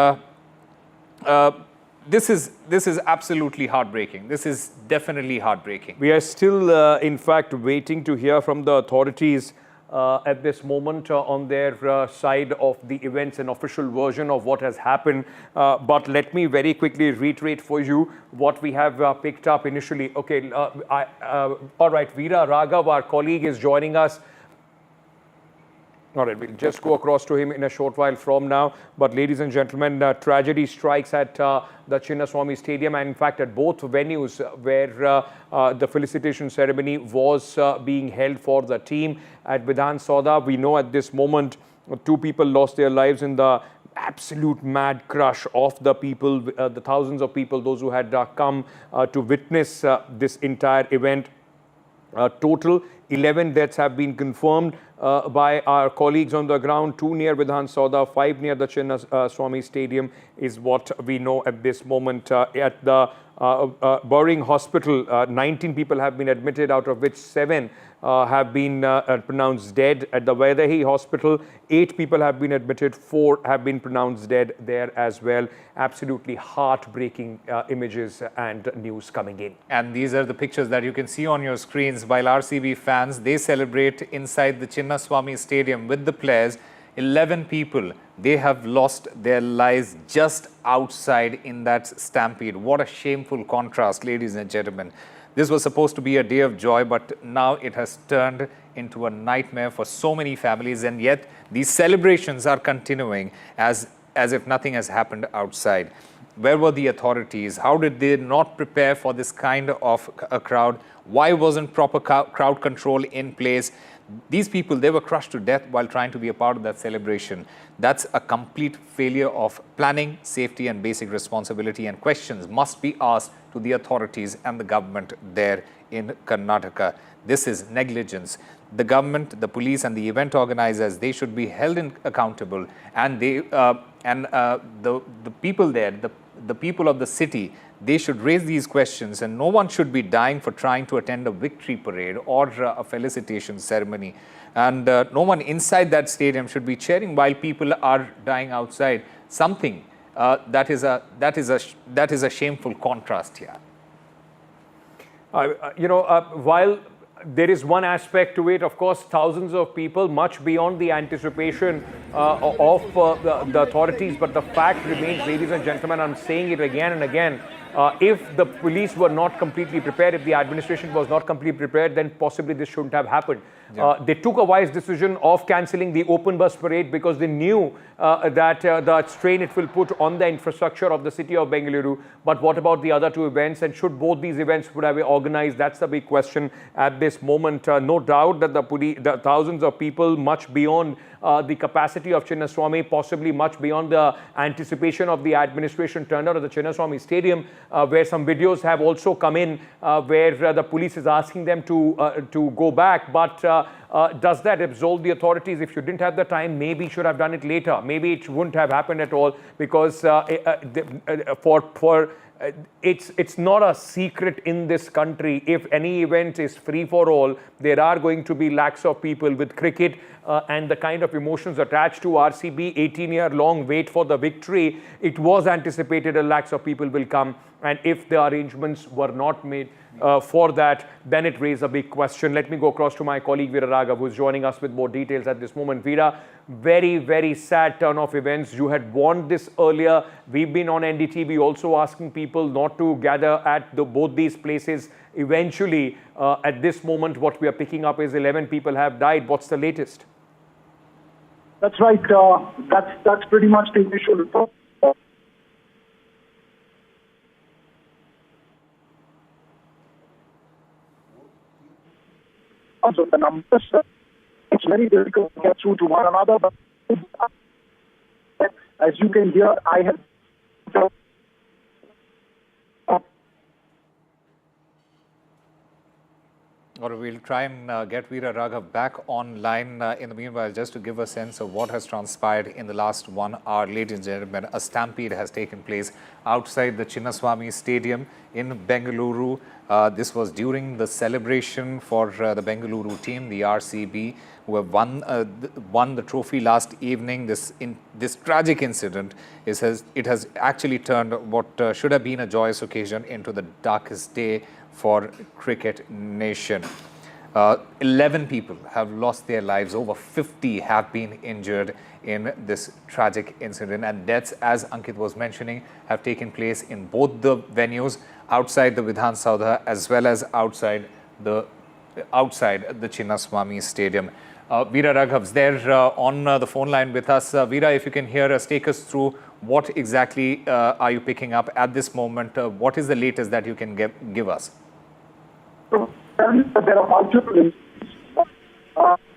this is absolutely heartbreaking. This is definitely heartbreaking. We are still, in fact, waiting to hear from the authorities at this moment on their side of the events, an official version of what has happened. But let me very quickly reiterate for you what we have picked up initially. Okay, all right, Veera Raghav, our colleague, is joining us. All right, we'll just go across to him in a short while from now. But ladies and gentlemen, tragedy strikes at the Chinnaswamy Stadium, and in fact at both venues where the felicitation ceremony was being held for the team. At Vidhan Soudha, we know at this moment 2 people lost their lives in the absolute mad crush of the people, the thousands of people, those who had come to witness this entire event. Total 11 deaths have been confirmed by our colleagues on the ground, 2 near Vidhan Soudha, 5 near the Chinnaswamy Stadium is what we know at this moment. At the Burying Hospital, 19 people have been admitted, out of which 7 have been pronounced dead. At the Vaidehi Hospital, 8 people have been admitted, 4 have been pronounced dead there as well. Absolutely heartbreaking images and news coming in. And these are the pictures that you can see on your screens while RCB fans, they celebrate inside the Chinnaswamy Stadium with the players. 11 people, they have lost their lives just outside in that stampede. What a shameful contrast, ladies and gentlemen. This was supposed to be a day of joy, but now it has turned into a nightmare for so many families, and yet these celebrations are continuing as if nothing has happened outside. Where were the authorities? How did they not prepare for this kind of a crowd? Why wasn't proper crowd control in place? These people, they were crushed to death while trying to be a part of that celebration. That's a complete failure of planning, safety and basic responsibility, and questions must be asked to the authorities and the government there in Karnataka. This is negligence. The government, the police and the event organizers, they should be held accountable, and the people there, the people of the city, they should raise these questions, and no one should be dying for trying to attend a victory parade or a felicitation ceremony. And no one inside that stadium should be cheering while people are dying outside. Something that is a shameful contrast here. While there is one aspect to it, of course, thousands of people, much beyond the anticipation of the authorities. But the fact remains, ladies and gentlemen, I'm saying it again and again, if the police were not completely prepared, if the administration was not completely prepared, then possibly this shouldn't have happened. Yeah. They took a wise decision of cancelling the open bus parade because they knew that the strain it will put on the infrastructure of the city of Bengaluru. But what about the other 2 events? And should both these events would have been organized? That's the big question at this moment. No doubt that the thousands of people, much beyond the capacity of Chinnaswamy, possibly much beyond the anticipation of the administration, turned out at the Chinnaswamy Stadium, where some videos have also come in where the police is asking them to go back. But does that absolve the authorities? If you didn't have the time, maybe you should have done it later. Maybe it wouldn't have happened at all, because it's not a secret in this country. If any event is free for all, there are going to be lakhs of people. With cricket and the kind of emotions attached to RCB, 18-year-long wait for the victory, it was anticipated a lakhs of people will come. And if the arrangements were not made for that, then it raised a big question. Let me go across to my colleague Veera Raghav, who is joining us with more details at this moment. Veera, very, very sad turn of events. You had warned this earlier. We've been on NDTV also asking people not to gather at both these places. Eventually, at this moment, what we are picking up is 11 people have died. What's the latest? That's right. That's pretty much the initial report. Also, the numbers, it's very difficult to get through to one another, but as you can hear, I have Or we'll try and get Veera Raghav back online in the meanwhile, just to give a sense of what has transpired in the last 1 hour. Ladies and gentlemen, a stampede has taken place outside the Chinnaswamy Stadium in Bengaluru. This was during the celebration for the Bengaluru team, the RCB, who have won the trophy last evening. This tragic incident it has actually turned what should have been a joyous occasion into the darkest day for cricket nation. 11 people have lost their lives. Over 50 have been injured in this tragic incident. And deaths, as Ankit was mentioning, have taken place in both the venues, outside the Vidhan Soudha as well as outside the Chinnaswamy Stadium. Veera Raghav's there on the phone line with us. Veera, if you can hear us, take us through what exactly are you picking up at this moment? What is the latest that you can give us? There are multiple incidents.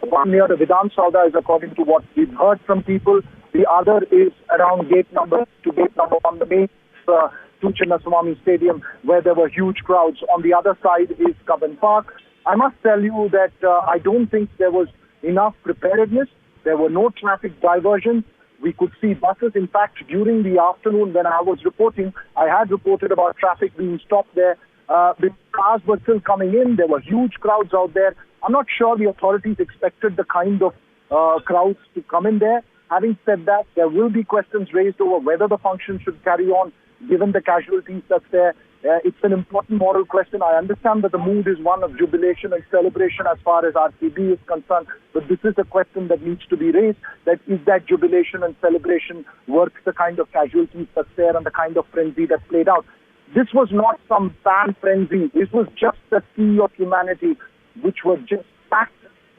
One near the Vidhan Soudha is according to what we've heard from people. The other is around gate number 1, the main to Chinnaswamy Stadium, where there were huge crowds. On the other side is Cubbon Park. I must tell you that I don't think there was enough preparedness. There were no traffic diversions. We could see buses. In fact, during the afternoon when I was reporting, I had reported about traffic being stopped there. The cars were still coming in. There were huge crowds out there. I'm not sure the authorities expected the kind of crowds to come in there. Having said that, there will be questions raised over whether the function should carry on, given the casualties that's there. It's an important moral question. I understand that the mood is one of jubilation and celebration as far as RCB is concerned, but this is a question that needs to be raised, that is that jubilation and celebration worth the kind of casualties that's there and the kind of frenzy that played out. This was not some fan frenzy. This was just a sea of humanity which were just packed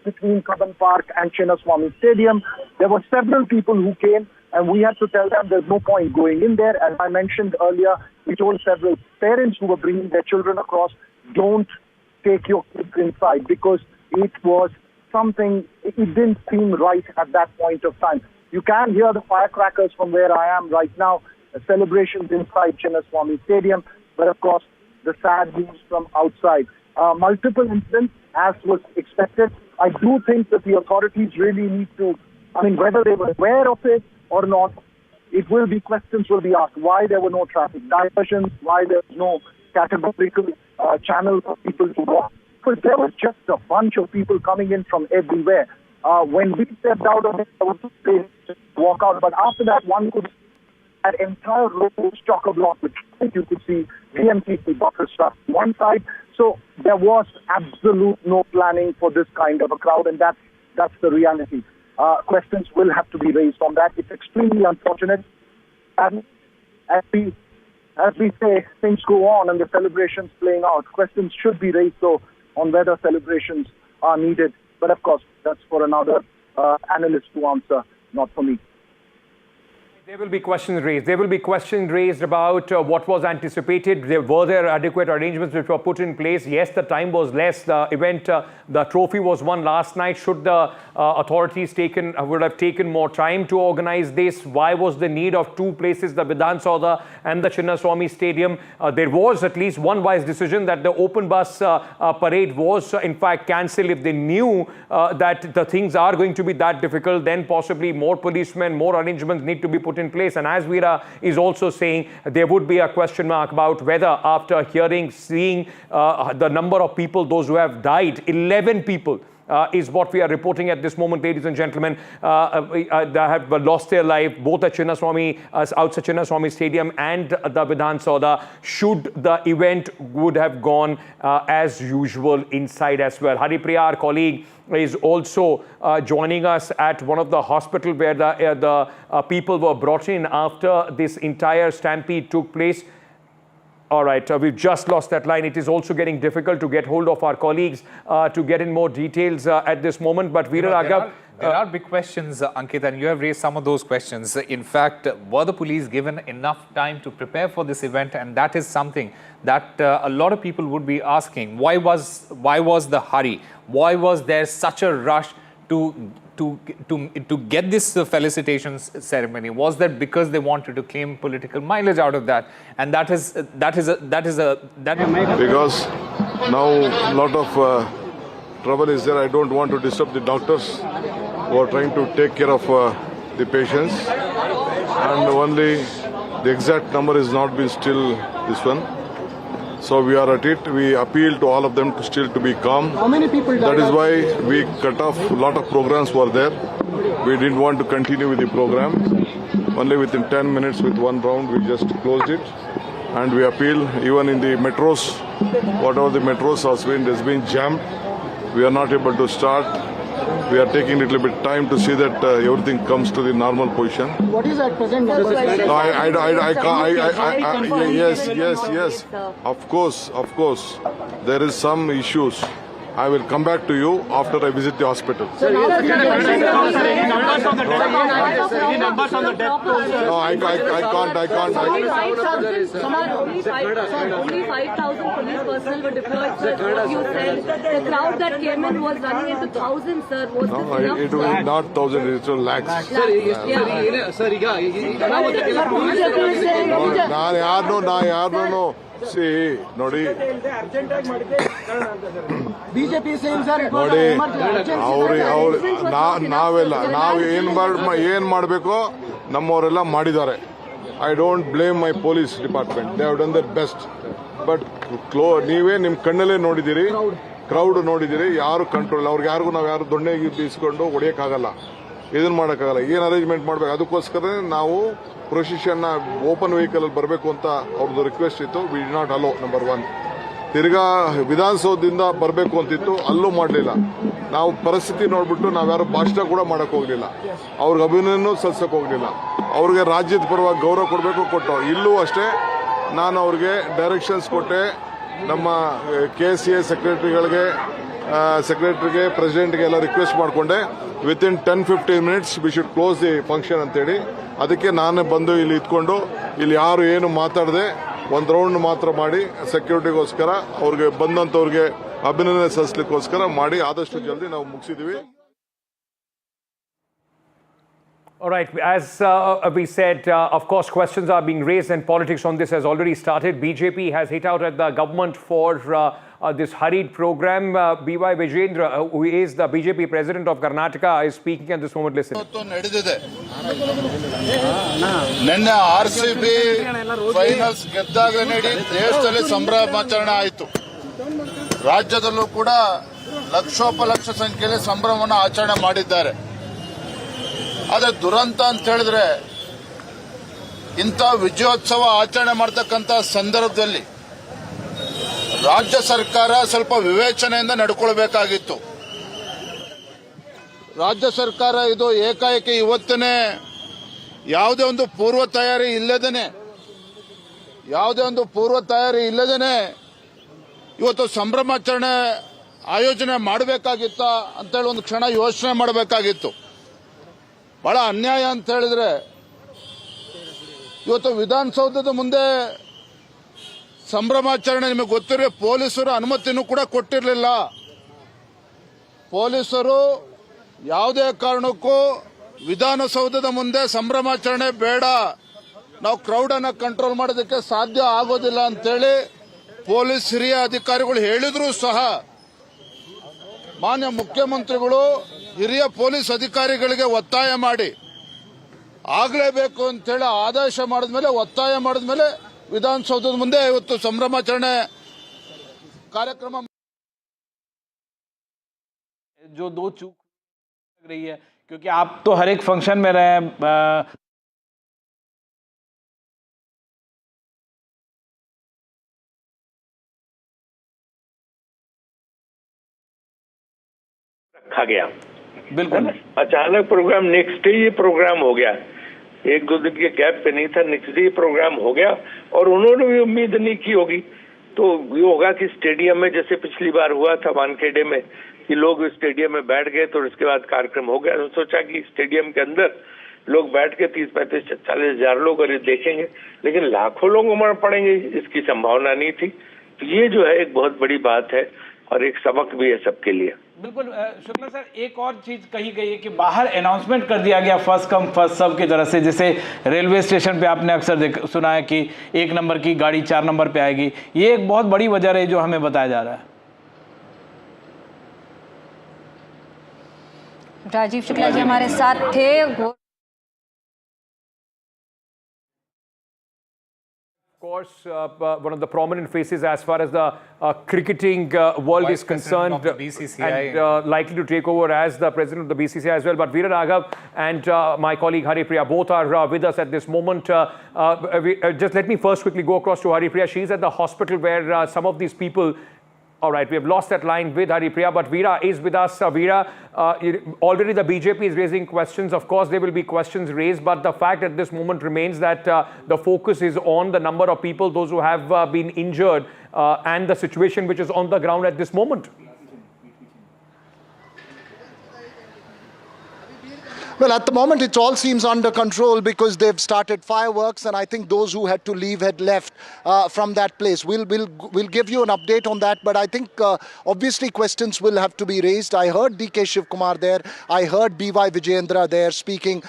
between Cubbon Park and Chinnaswamy Stadium. There were several people who came, and we had to tell them there's no point going in there. As I mentioned earlier, we told several parents who were bringing their children across, don't take your kids inside, because it was something, it didn't seem right at that point of time. You can hear the firecrackers from where I am right now, celebrations inside Chinnaswamy Stadium, but of course, the sad news from outside. Multiple incidents, as was expected. I do think that the authorities really need to, whether they were aware of it or not, questions will be asked. Why there were no traffic diversions, why there was no categorical channel for people to walk. Because there was just a bunch of people coming in from everywhere. When we stepped out of it, there was a place to walk out. But after that, one could see an entire row of chock-a-block, which I think you could see BMTC buses stuff one side. So there was absolute no planning for this kind of a crowd, and that's the reality. Questions will have to be raised on that. It's extremely unfortunate. And as we say, things go on and the celebrations playing out. Questions should be raised, though, on whether celebrations are needed. But of course, that's for another analyst to answer, not for me. There will be questions raised. There will be questions raised about what was anticipated. Were there adequate arrangements which were put in place? Yes, the time was less. The event, the trophy was won last night. Should the authorities would have taken more time to organize this? Why was the need of two places, the Vidhan Soudha and the Chinnaswamy Stadium? There was at least one wise decision that the open bus parade was in fact cancelled. If they knew that the things are going to be that difficult, then possibly more policemen, more arrangements need to be put in place. And as Veera is also saying, there would be a question mark about whether, after seeing the number of people, those who have died, 11 people is what we are reporting at this moment, ladies and gentlemen, that have lost their life, both at Chinnaswamy, outside Chinnaswamy Stadium and the Vidhan Soudha. Should the event would have gone as usual inside as well. Haripriya, our colleague, is also joining us at one of the hospital where the people were brought in after this entire stampede took place. All right, we've just lost that line. It is also getting difficult to get hold of our colleagues to get in more details at this moment. But Veera Raghav, there are big questions, Ankit, and you have raised some of those questions. In fact, were the police given enough time to prepare for this event? And that is something that a lot of people would be asking. Why was the hurry? Why was there such a rush to get this felicitation ceremony? Was that because they wanted to claim political mileage out of that? And that is because now a lot of trouble is there. I don't want to disturb the doctors who are trying to take care of the patients, and only the exact number has not been still this one. So we are at it. We appeal to all of them to be calm. How many people died? That is why we cut off. A lot of programs were there. We didn't want to continue with the program. Only within 10 minutes with one round we just closed it. And we appeal even in the metros, whatever the metros has been jammed. we are not able to start. We are taking a little bit time to see that everything comes to the normal position. What is at present? No, yes. Of course. There is some issues. I will come back to you after I visit the hospital. Sir, No, numbers on the death toll. I can't. Only 5,000 police personnel were deployed, sir. You said the crowd that came in was running into thousands, sir. Was No, this enough? it was not thousands, it was lakhs. ನಾನು ಯಾರನ್ನೋ C ನೋಡಿ BJP is saying, sir, it was ನೋಡಿ an emergency. ನಾವು ಏನ್ ಮಾಡಬೇಕೋ ನಮ್ಮವರೆಲ್ಲ ಮಾಡಿದ್ದಾರೆ. I don't blame my police department, they have done their best. But ನೀವೇ ನಿಮ್ಮ ಕಣ್ಣಲ್ಲೇ ನೋಡಿದ್ದೀರಿ, ಕ್ರೌಡ್ ನೋಡಿದ್ದೀರಿ, ಯಾರು ಕಂಟ್ರೋಲ್, ಅವ್ರಿಗೆ ಯಾರಿಗೂ ನಾವು ಯಾರು ದೊಣ್ಣೆಗೆ ಬೀಸ್ಕೊಂಡು ಹೊಡೆಯೋಕ್ಕಾಗಲ್ಲ, ಇದನ್ನ ಮಾಡೋಕ್ಕಾಗಲ್ಲ. ಏನು ಅರೇಂಜ್ಮೆಂಟ್ ಮಾಡಬೇಕು, ಅದಕ್ಕೋಸ್ಕರ ನಾವು ಪ್ರೊಸೆಷನ್ನ ಓಪನ್ ವೆಹಿಕಲ್ ಅಲ್ಲಿ ಬರಬೇಕು ಅಂತ ಅವ್ರದ್ದು ರಿಕ್ವೆಸ್ಟ್ ಇತ್ತು. We did not allow, number 1. ತಿರ್ಗಾ ವಿಧಾನಸೌಧದಿಂದ ಬರಬೇಕು ಅಂತಿತ್ತು, ಅಲ್ಲೂ ಮಾಡಲಿಲ್ಲ. ನಾವು ಪರಿಸ್ಥಿತಿ ನೋಡ್ಬಿಟ್ಟು ನಾವ್ಯಾರು ಭಾಷಣ ಕೂಡ ಮಾಡಕ್ ಹೋಗ್ಲಿಲ್ಲ, ಅವ್ರಿಗೆ ಅಭಿನಂದನೆ ಸಲ್ಲಿಸಕ್ ಹೋಗ್ಲಿಲ್ಲ. ಅವ್ರಿಗೆ ರಾಜ್ಯದ ಪರವಾಗಿ ಗೌರವ ಕೊಡಬೇಕು, ಕೊಟ್ಟು. ಇಲ್ಲೂ ಅಷ್ಟೇ ನಾನು ಅವ್ರಿಗೆ ಡೈರೆಕ್ಷನ್ಸ್ ಕೊಟ್ಟೆ. ನಮ್ಮ KCA ಸೆಕ್ರೆಟರಿಗೆ ಪ್ರೆಸಿಡೆಂಟ್ಗೆ ಎಲ್ಲ ರಿಕ್ವೆಸ್ಟ್ ಮಾಡಿಕೊಂಡೆ, within 10-15 minutes we should close the function ಅಂತೇಳಿ. ಅದಕ್ಕೆ ನಾನೇ ಬಂದು ಇಲ್ಲಿ ಇದ್ಕೊಂಡು ಇಲ್ಲಿ ಯಾರು ಏನು ಮಾತಾಡದೆ ಒಂದು ರೌಂಡ್ ಮಾತ್ರ ಮಾಡಿ ಸೆಕ್ಯೂರಿಟಿಗೋಸ್ಕರ ಅವ್ರಿಗೆ ಬಂದಂತವ್ರಿಗೆ ಅಭಿನಂದನೆ ಸಲ್ಲಿಸಲಿಕ್ಕೋಸ್ಕರ ಮಾಡಿ ಆದಷ್ಟು ಜಲ್ದಿ ನಾವು ಮುಗಿಸಿದ್ವಿ. All right, as we said, of course, questions are being raised and politics on this has already started. BJP has hit out at the government for this hurried program. B.Y. Vijendra, who is the BJP president of Karnataka, is speaking at this moment. Listen. ನಿನ್ನೆ RCB finals ಗೆದ್ದಾಗ ನಡಿ ದೇಶದಲ್ಲಿ ಸಂಭ್ರಮಾಚರಣೆ ಆಯಿತು. ರಾಜ್ಯದಲ್ಲೂ ಕೂಡ ಲಕ್ಷೋಪಲಕ್ಷ ಸಂಖ್ಯೆಯಲ್ಲಿ ಸಂಭ್ರಮವನ್ನು ಆಚರಣೆ ಮಾಡಿದ್ದಾರೆ. ಆದರೆ ದುರಂತ ಅಂತ ಹೇಳಿದ್ರೆ ಇಂಥ ವಿಜಯೋತ್ಸವ ಆಚರಣೆ ಮಾಡತಕ್ಕಂಥ ಸಂದರ್ಭದಲ್ಲಿ ರಾಜ್ಯ ಸರ್ಕಾರ ಸ್ವಲ್ಪ ವಿವೇಚನೆಯಿಂದ ನಡ್ಕೊಳ್ಬೇಕಾಗಿತ್ತು. ರಾಜ್ಯ ಸರ್ಕಾರ ಇದು ಏಕಾಏಕಿ ಇವತ್ತನೇ ಯಾವುದೇ ಒಂದು ಪೂರ್ವ ತಯಾರಿ ಇಲ್ಲದೇನೆ ಇವತ್ತು ಸಂಭ್ರಮಾಚರಣೆ ಆಯೋಜನೆ ಮಾಡಬೇಕಾಗಿತ್ತ ಅಂತೇಳಿ ಒಂದು ಕ್ಷಣ ಯೋಚನೆ ಮಾಡಬೇಕಾಗಿತ್ತು. ಬಹಳ ಅನ್ಯಾಯ ಅಂತ ಹೇಳಿದ್ರೆ ಇವತ್ತು ವಿಧಾನಸೌಧದ ಮುಂದೆ ಸಂಭ್ರಮಾಚರಣೆ, ನಿಮಗೆ ಗೊತ್ತಿರೋ ಪೊಲೀಸರು ಅನುಮತಿನೂ ಕೂಡ ಕೊಟ್ಟಿರಲಿಲ್ಲ. ಪೊಲೀಸರು ಯಾವುದೇ ಕಾರಣಕ್ಕೂ ವಿಧಾನಸೌಧದ ಮುಂದೆ ಸಂಭ್ರಮಾಚರಣೆ ಬೇಡ, ನಾವು ಕ್ರೌಡ್ ಅನ್ನ ಕಂಟ್ರೋಲ್ ಮಾಡೋದಕ್ಕೆ ಸಾಧ್ಯ ಆಗೋದಿಲ್ಲ ಅಂತೇಳಿ ಪೊಲೀಸ್ ಹಿರಿಯ ಅಧಿಕಾರಿಗಳು ಹೇಳಿದ್ರು ಸಹ ಮಾನ್ಯ ಮುಖ್ಯಮಂತ್ರಿಗಳು ಹಿರಿಯ ಪೊಲೀಸ್ ಅಧಿಕಾರಿಗಳಿಗೆ ಒತ್ತಾಯ ಮಾಡಿ ಆಗಲೇಬೇಕು ಅಂತೇಳಿ ಆದೇಶ ಮಾಡಿದ್ಮೇಲೆ, ಒತ್ತಾಯ ಮಾಡಿದ್ಮೇಲೆ ವಿಧಾನಸೌಧದ ಮುಂದೆ ಇವತ್ತು ಸಂಭ್ರಮಾಚರಣೆ ಕಾರ್ಯಕ್ರಮ. जो दो चूक लग रही है, क्योंकि आप तो हर एक फंक्शन में रहे, रखा गया बिल्कुल अचानक प्रोग्राम नेक्स्ट डे ये प्रोग्राम हो गया. 1-2 दिन के गैप पे नहीं था, नेक्स्ट डे प्रोग्राम हो गया. और उन्होंने भी उम्मीद नहीं की होगी. तो ये होगा कि स्टेडियम में जैसे पिछली बार हुआ था वानखेड़े में कि लोग स्टेडियम में बैठ गए, तो उसके बाद कार्यक्रम हो गया. तो सोचा कि स्टेडियम के अंदर लोग बैठ के 30-35-40 हजार लोग अरे देखेंगे, लेकिन लाखों लोग उमड़ पड़ेंगे, इसकी संभावना नहीं थी. तो ये जो है एक बहुत बड़ी बात है और एक सबक भी है सबके लिए. बिल्कुल शुक्ला सर, एक और चीज कही गई है कि बाहर अनाउंसमेंट कर दिया गया फर्स्ट कम फर्स्ट सर्व की तरह से. जैसे रेलवे स्टेशन पे आपने अक्सर सुना है कि 1 नंबर की गाड़ी 4 नंबर पे आएगी. ये एक बहुत बड़ी वजह रही जो हमें बताया जा रहा है. राजीव शुक्ला जी हमारे साथ थे. Of course, one of the prominent faces as far as the cricketing world is concerned, of the BCCI. and likely to take over as the president of the BCCI as well. But Veera Raghav and my colleague Haripriya both are with us at this moment. Just let me first quickly go across to Haripriya. She's at the hospital where some of these people All right, we have lost that line with Haripriya, but Veera is with us. Veera, already the BJP is raising questions. Of course, there will be questions raised, but the fact at this moment remains that the focus is on the number of people, those who have been injured, and the situation which is on the ground at this moment. Well, at the moment, it all seems under control because they've started fireworks, and I think those who had to leave had left from that place. We'll give you an update on that, but I think obviously questions will have to be raised. I heard DK Shivkumar there. I heard BY Vijayendra there speaking.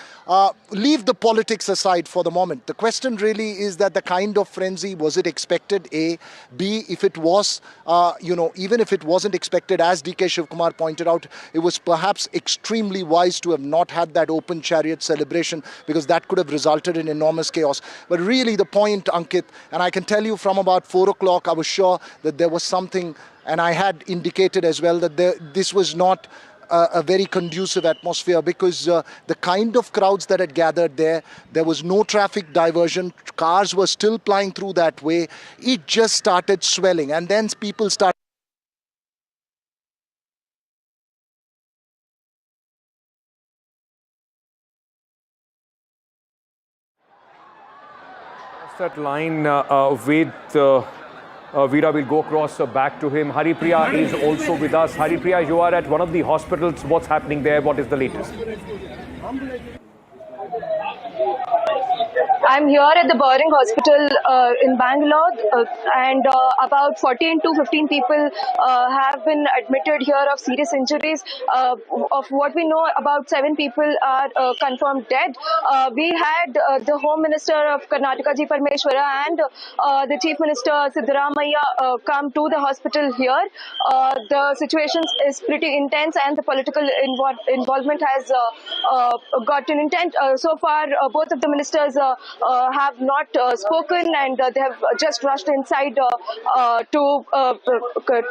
Leave the politics aside for the moment. The question really is that the kind of frenzy, was it expected, A? B, if it was, even if it wasn't expected, as DK Shivkumar pointed out, it was perhaps extremely wise to have not had that open chariot celebration, because that could have resulted in enormous chaos. But really the point, Ankit, and I can tell you from about 4 o'clock, I was sure that there was something, and I had indicated as well that this was not a very conducive atmosphere, because the kind of crowds that had gathered there was no traffic diversion, cars were still plying through that way. It just started swelling, and then people started. That line with Veera will go across back to him. Haripriya is also with us. Haripriya, you are at one of the hospitals. What's happening there? What is the latest? I'm here at the Boring Hospital in Bangalore, and about 14 to 15 people have been admitted here of serious injuries. Of what we know, about 7 people are confirmed dead. We had the Home Minister of Karnataka, Chief Minister, and the Chief Minister, Siddaramaiah, come to the hospital here. The situation is pretty intense, and the political involvement has gotten intense. So far, both of the ministers have not spoken, and they have just rushed inside to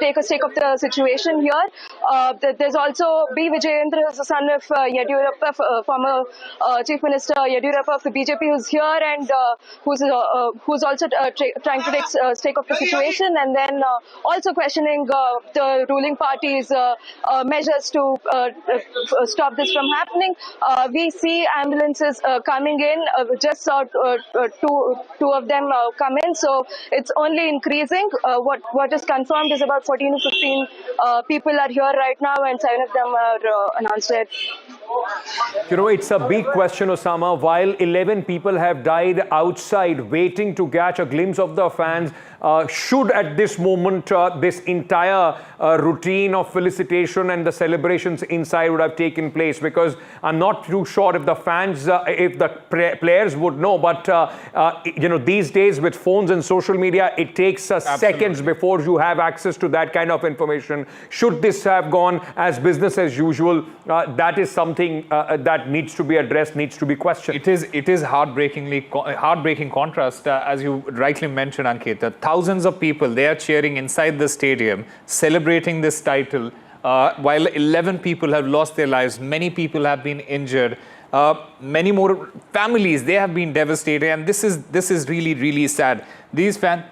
take a stake of the situation here. There's also B. Vijayendra, who's the son of Yediyurappa, former Chief Minister Yediyurappa of the BJP, who's here and who's also trying to take stake of the situation, and then also questioning the ruling party's measures to stop this from happening. We see ambulances coming in. Just saw two of them come in, so it's only increasing. What is confirmed is about 14 to 15 people are here right now, and 7 of them are announced dead. You know, it's a big question, Osama. While 11 people have died outside waiting to catch a glimpse of the fans, should at this moment this entire routine of felicitation and the celebrations inside would have taken place? Because I'm not too sure if the fans, if the players would know, but you know, these days with phones and social media, it takes seconds before you have access to that kind of information. Should this have gone as business as usual? That is something that needs to be addressed, needs to be questioned. It is heartbreaking contrast, as you rightly mentioned, Ankit. Thousands of people, they are cheering inside the stadium, celebrating this title, while 11 people have lost their lives. Many people have been injured. Many more families, they have been devastated, and this is really, really sad. These fans.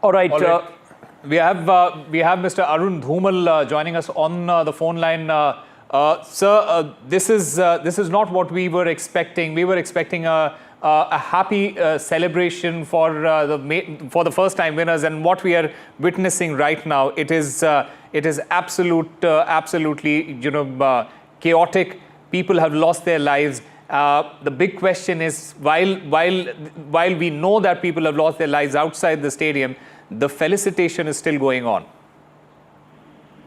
All right. We have Mr. Arun Dhumal joining us on the phone line. Sir, this is not what we were expecting. We were expecting a happy celebration for the first time winners, and what we are witnessing right now, it is absolutely, you know, chaotic. People have lost their lives. The big question is, while we know that people have lost their lives outside the stadium, the felicitation is still going on.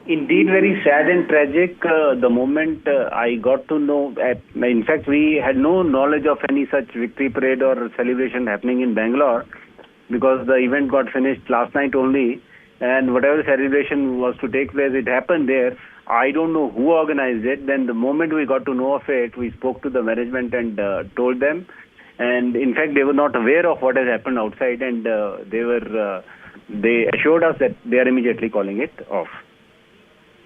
Indeed, very sad and tragic. The moment I got to know, in fact, we had no knowledge of any such victory parade or celebration happening in Bangalore, because the event got finished last night only, and whatever celebration was to take place, it happened there. I don't know who organized it. Then the moment we got to know of it, we spoke to the management and told them. And in fact, they were not aware of what has happened outside, and they assured us that they are immediately calling it off.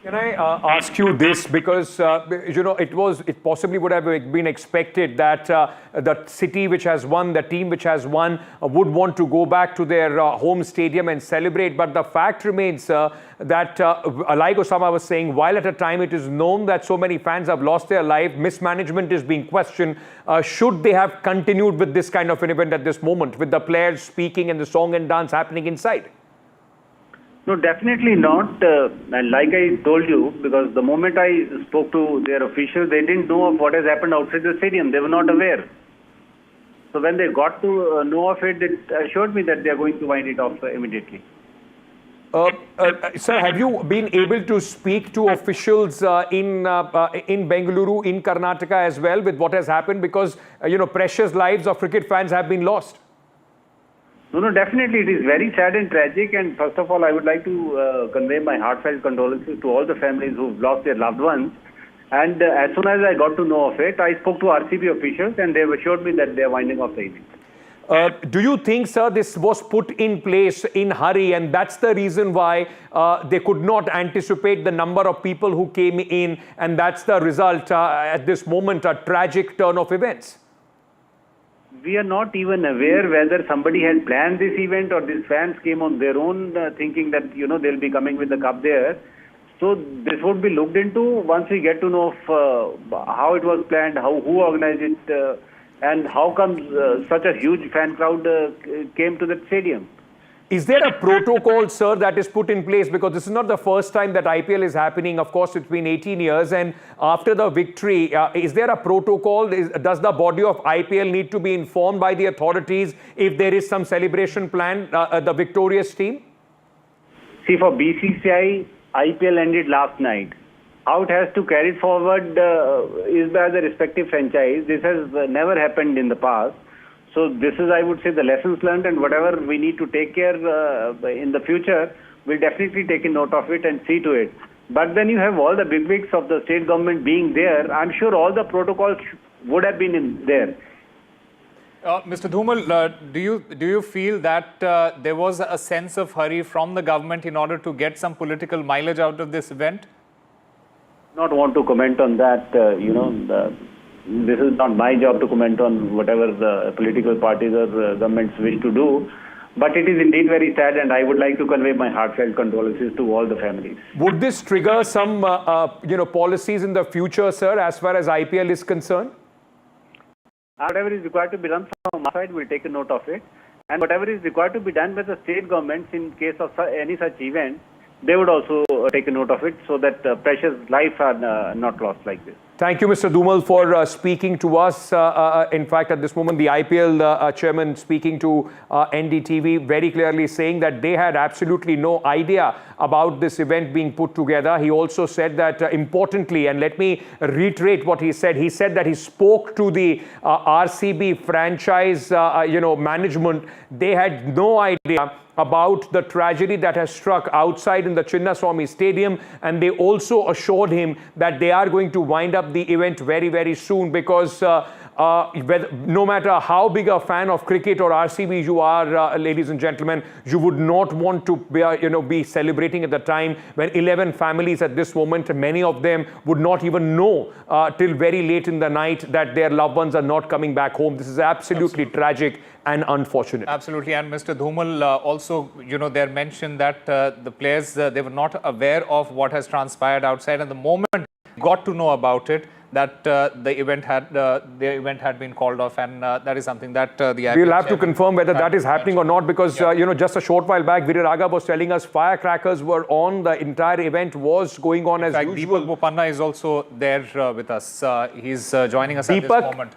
Can I ask you this, because it possibly would have been expected that the city which has won, the team which has won, would want to go back to their home stadium and celebrate. But the fact remains that, like Osama was saying, while at a time it is known that so many fans have lost their life, mismanagement is being questioned. Should they have continued with this kind of an event at this moment, with the players speaking and the song and dance happening inside? No, definitely not. And like I told you, because the moment I spoke to their officials, they didn't know of what has happened outside the stadium. They were not aware. So when they got to know of it, it assured me that they are going to wind it off immediately. Sir, have you been able to speak to officials in Bengaluru, in Karnataka as well, with what has happened? Because, precious lives of cricket fans have been lost. No, definitely. It is very sad and tragic. And first of all, I would like to convey my heartfelt condolences to all the families who've lost their loved ones. And as soon as I got to know of it, I spoke to RCB officials and they have assured me that they are winding off the event. Do you think, sir, this was put in place in hurry, and that's the reason why they could not anticipate the number of people who came in, and that's the result at this moment, a tragic turn of events? We are not even aware whether somebody had planned this event or these fans came on their own thinking that, they'll be coming with the cup there. So this would be looked into once we get to know of how it was planned, who organized it, and how come such a huge fan crowd came to the stadium. Is there a protocol, sir, that is put in place? Because this is not the first time that IPL is happening. Of course, it's been 18 years. And after the victory, is there a protocol? Does the body of IPL need to be informed by the authorities if there is some celebration planned, the victorious team? See, for BCCI, IPL ended last night. How it has to carry it forward is by the respective franchise. This has never happened in the past. So this is, I would say, the lessons learned, and whatever we need to take care in the future, we'll definitely take a note of it and see to it. But when you have all the bigwigs of the state government being there, I'm sure all the protocols would have been there. Mr. Dhumal, do you feel that there was a sense of hurry from the government in order to get some political mileage out of this event? Not want to comment on that, this is not my job to comment on whatever the political parties or governments wish to do. But it is indeed very sad, and I would like to convey my heartfelt condolences to all the families. Would this trigger some, policies in the future, sir, as far as IPL is concerned? Whatever is required to be done from our side, we'll take a note of it. And whatever is required to be done by the state governments in case of any such event, they would also take a note of it so that precious lives are not lost like this. Thank you, Mr. Dhumal, for speaking to us. In fact, at this moment, the IPL chairman speaking to NDTV, very clearly saying that they had absolutely no idea about this event being put together. He also said that, importantly, and let me reiterate what he said that he spoke to the RCB franchise, management. They had no idea about the tragedy that has struck outside in the Chinnaswamy Stadium, and they also assured him that they are going to wind up the event very, very soon, because no matter how big a fan of cricket or RCB you are, ladies and gentlemen, you would not want to be celebrating at the time when 11 families at this moment, many of them would not even know till very late in the night that their loved ones are not coming back home. This is absolutely tragic and unfortunate. Absolutely. And Mr. Dhumal, also, they mentioned that the players, they were not aware of what has transpired outside, and the moment they got to know about it, that the event had been called off, and that is something that the IPL we'll have to confirm whether that is happening or not, because just a short while back, Viraraga was telling us firecrackers were on, the entire event was going on as usual. Deepak Bopanna is also there with us. He's joining us at this moment.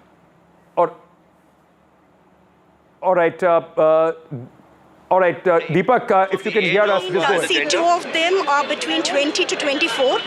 All right, Deepak, if you can hear us, just go ahead. See, two of them are between 20 to 24.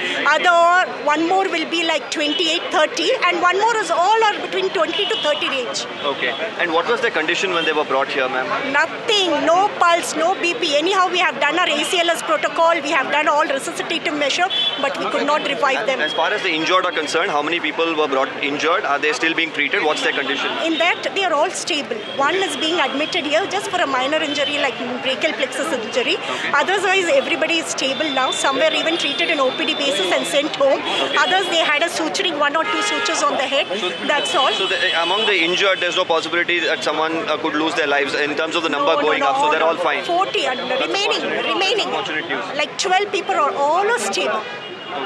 One more will be like 28, 30, and one more is all are between 20 to 30 range. Okay. And what was the condition when they were brought here, ma'am? Nothing, no pulse, no BP. Anyhow, we have done our ACLS protocol. We have done all resuscitative measure. but we could not revive them. As far as the injured are concerned, how many people were brought injured? Are they still being treated? What's their condition? In that, they are all stable. One is being admitted here just for a minor injury like brachial plexus injury. Okay. Otherwise, everybody is stable now. Some were even treated in OPD basis and sent home. Okay. Others, they had a suturing, 1 or 2 sutures on the head. That's all. So among the injured, there's no possibility that someone could lose their lives in terms of the number going up. So they're all fine. 40 and remaining. Unfortunate news. Like 12 people are all stable.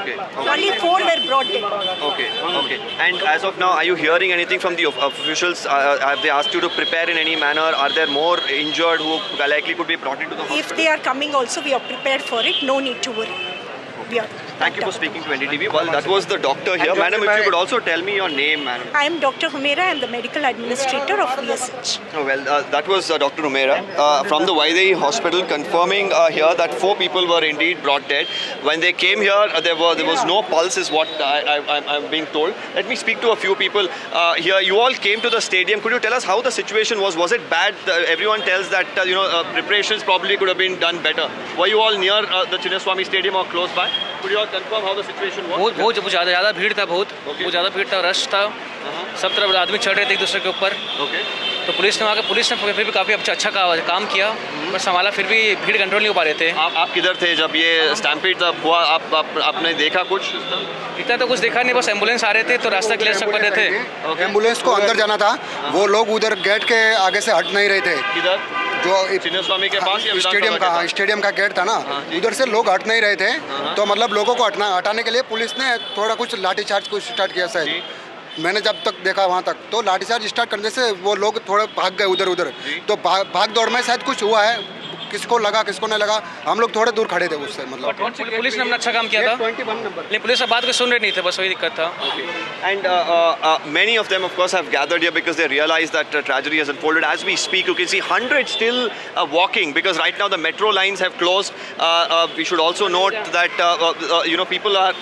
Okay. Only 4 were brought in. Okay. And as of now, are you hearing anything from the officials? Have they asked you to prepare in any manner? Are there more injured who likely could be brought into the hospital? If they are coming also, we are prepared for it. No need to worry. We are. Thank you for speaking to NDTV. Well, that was the doctor here. Madam, if you could also tell me your name, madam. I am Dr. Humera. I am the medical administrator of VSH. Oh, well, that was Dr. Humera from the Vaidehi hospital confirming here that 4 people were indeed brought dead. When they came here, there was no pulse is what I'm being told. Let me speak to a few people here. You all came to the stadium. Could you tell us how the situation was? Was it bad? Everyone tells that, preparations probably could have been done better. Were you all near the Chinnaswamy Stadium or close by? Could you all confirm how the situation was? बहुत ज़्यादा भीड़ था, बहुत ज़्यादा भीड़ था, rush था, सब तरफ आदमी चढ़ रहे थे एक दूसरे के ऊपर। तो पुलिस ने फिर भी काफ़ी अच्छा काम किया, पर संभाला, फिर भी भीड़ कंट्रोल नहीं हो पा रहे थे। आप किधर थे जब ये स्टैम्पीड हुआ? आपने देखा कुछ? इतना तो कुछ देखा नहीं, बस एम्बुलेंस आ रहे थे तो रास्ता क्लियर कर रहे थे। एम्बुलेंस को अंदर जाना था, वो लोग उधर गेट के आगे से हट नहीं रहे थे। किधर? जो चिन्नास्वामी के पास या स्टेडियम का गेट था ना, उधर से लोग हट नहीं रहे थे, तो मतलब लोगों को हटाने के लिए पुलिस ने थोड़ा कुछ लाठीचार्ज को स्टार्ट किया शायद। मैंने जब तक देखा वहाँ तक तो लाठीचार्ज स्टार्ट करने से वो लोग थोड़े भाग गए उधर, तो भाग दौड़ में शायद कुछ हुआ है, किसको लगा किसको नहीं लगा, हम लोग थोड़े दूर खड़े थे उससे। मतलब पुलिस ने अपना अच्छा काम किया था, लेकिन पुलिस बात को सुन रही नहीं थे, बस वही दिक्कत था। And many of them, of course, have gathered here because they realize that tragedy has unfolded. As we speak, you can see hundreds still walking because right now the metro lines have closed. We should also note that people are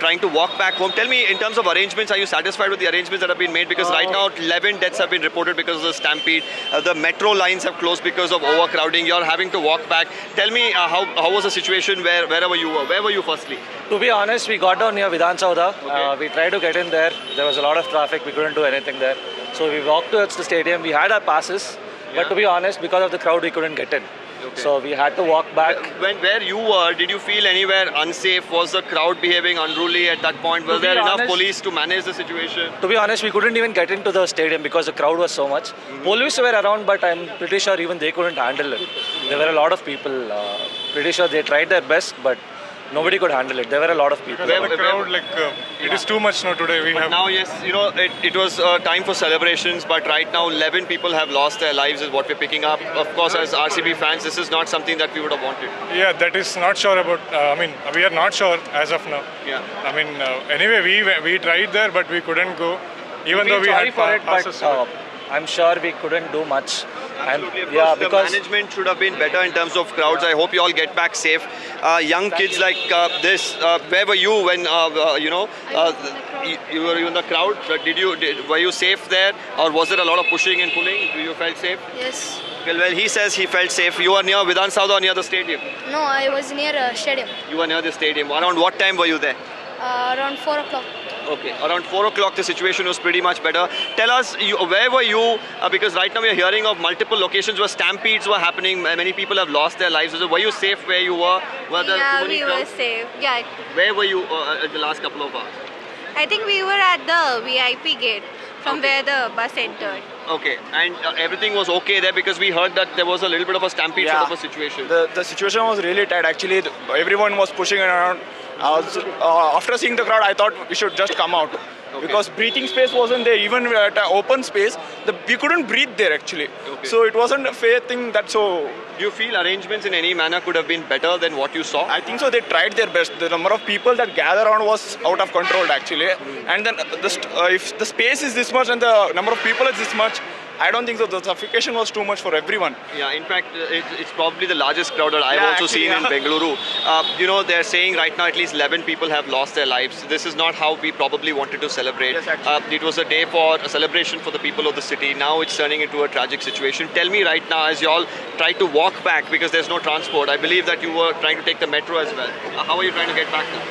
trying to walk back home. Tell me, in terms of arrangements, are you satisfied with the arrangements that have been made? Because right now 11 deaths have been reported because of the stampede. The metro lines have closed because of overcrowding. You're having to walk back. Tell me, how was the situation wherever you were? Where were you firstly? To be honest, we got down near Vidhan Soudha. We tried to get in there. There was a lot of traffic. We couldn't do anything there. So we walked towards the stadium. We had our passes. But to be honest, because of the crowd, we couldn't get in. So we had to walk back. Where you were, did you feel anywhere unsafe? Was the crowd behaving unruly at that point? Was there enough police to manage the situation? To be honest, we couldn't even get into the stadium because the crowd was so much. Police were around, but I'm pretty sure even they couldn't handle it. There were a lot of people. Pretty sure they tried their best, but nobody could handle it. There were a lot of people. The crowd, it is too much now today. Now, yes, it was time for celebrations, but right now 11 people have lost their lives is what we're picking up. Of course, as RCB fans, this is not something that we would have wanted. Yeah, that is not sure about, we are not sure as of now. Yeah. Anyway, we tried there, but we couldn't go, even though we had passes. I'm sure we couldn't do much. Absolutely, of course, the management should have been better in terms of crowds. I hope you all get back safe. Young kids like this, where were you when you were in the crowd? Were you safe there, or was there a lot of pushing and pulling? You felt safe? Yes. Well, he says he felt safe. You were near Vidhan Soudha or near the stadium? No, I was near stadium. You were near the stadium. Around what time were you there? Around 4 o'clock. Okay, around 4 o'clock the situation was pretty much better. Tell us, where were you? Because right now we are hearing of multiple locations where stampedes were happening. Many people have lost their lives. Were you safe where you were? Yeah, we were safe. Yeah. Where were you at the last couple of hours? I think we were at the VIP gate from where the bus entered. Okay, and everything was okay there because we heard that there was a little bit of a stampede sort of a situation. The situation was really tight. Actually, everyone was pushing around. After seeing the crowd, I thought we should just come out. Okay. Because breathing space wasn't there. Even at an open space, we couldn't breathe there actually. Okay. So it wasn't a fair thing. Do you feel arrangements in any manner could have been better than what you saw? I think so. They tried their best. The number of people that gather around was out of control actually. And then if the space is this much and the number of people is this much, I don't think so. The suffocation was too much for everyone. Yeah, in fact, it's probably the largest crowd that I've also seen in Bengaluru. They're saying right now at least 11 people have lost their lives. This is not how we probably wanted to celebrate. Yes, it was a day for a celebration for the people of the city. Now it's turning into a tragic situation. Tell me right now, as you all try to walk back because there's no transport, I believe that you were trying to take the metro as well. How are you trying to get back now?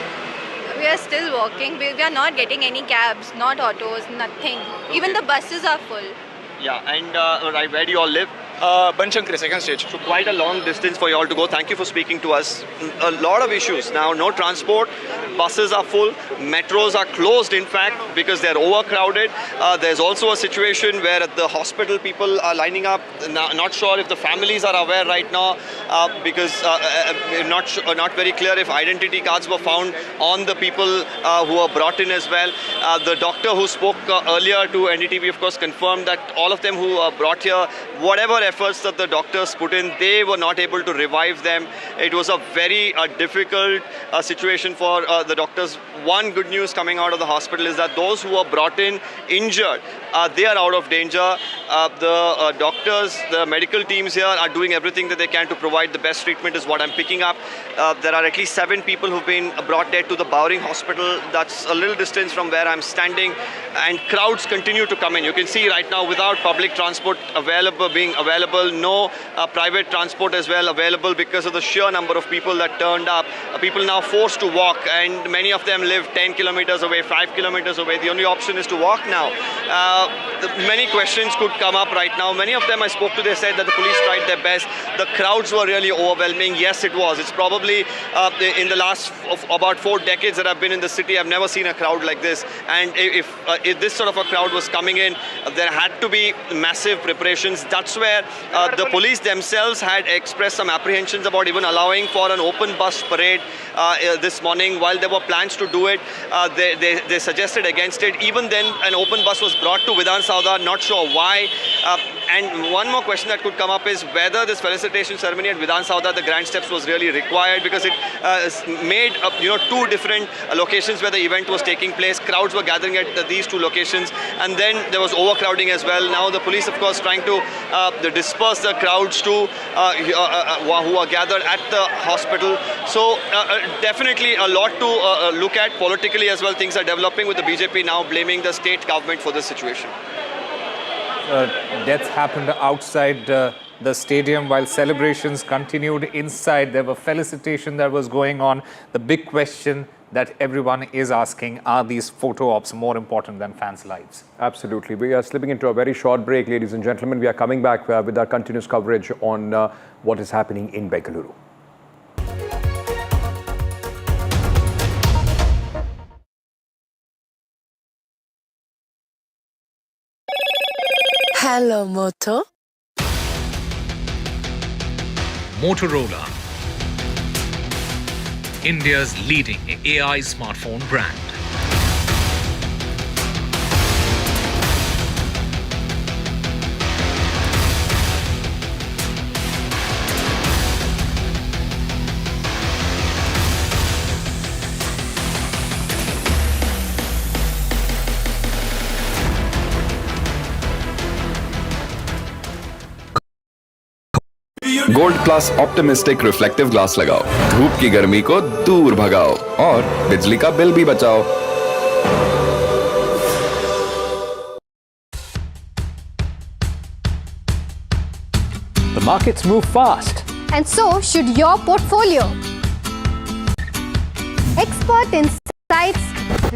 We are still walking. We are not getting any cabs, not autos, nothing. Even the buses are full. Yeah, and where do you all live? Banshankari, second stage. So quite a long distance for you all to go. Thank you for speaking to us. A lot of issues. Now, no transport, buses are full, metros are closed in fact because they're overcrowded. There's also a situation where at the hospital people are lining up. Not sure if the families are aware right now because not very clear if identity cards were found on the people who were brought in as well. The doctor who spoke earlier to NDTV of course confirmed that all of them who are brought here, whatever efforts that the doctors put in, they were not able to revive them. It was a very difficult situation for the doctors. One good news coming out of the hospital is that those who were brought in injured, they are out of danger. The doctors, the medical teams here are doing everything that they can to provide the best treatment is what I'm picking up. There are at least 7 people who've been brought there to the Bowring Hospital. That's a little distance from where I'm standing, and crowds continue to come in. You can see right now without public transport being available, no private transport as well available because of the sheer number of people that turned up. People now forced to walk, and many of them live 10 kilometers away, 5 kilometers away. The only option is to walk now. Many questions could come up right now. Many of them I spoke to, they said that the police tried their best. The crowds were really overwhelming. Yes, it was. It's probably in the last about 4 decades that I've been in the city, I've never seen a crowd like this. And if this sort of a crowd was coming in, there had to be massive preparations. That's where the police themselves had expressed some apprehensions about even allowing for an open bus parade this morning. While there were plans to do it, they suggested against it. Even then, an open bus was brought to Vidhan Soudha, not sure why. And one more question that could come up is whether this felicitation ceremony at Vidhan Soudha, the grand steps, was really required, because it made 2 different locations where the event was taking place. Crowds were gathering at these 2 locations, and then there was overcrowding as well. Now the police, of course, trying to disperse the crowds to who are gathered at the hospital. So definitely a lot to look at politically as well. Things are developing with the BJP now blaming the state government for this situation. Deaths happened outside the stadium while celebrations continued inside. There were felicitation that was going on. The big question that everyone is asking, are these photo ops more important than fans' lives? Absolutely. We are slipping into a very short break, ladies and gentlemen. We are coming back with our continuous coverage on what is happening in Bengaluru. Hello, Moto. Motorola, India's leading AI smartphone brand. Gold plus optimistic reflective glass लगाओ, धूप की गर्मी को दूर भगाओ और बिजली का बिल भी बचाओ। The markets move fast. And so should your portfolio. Expert insights,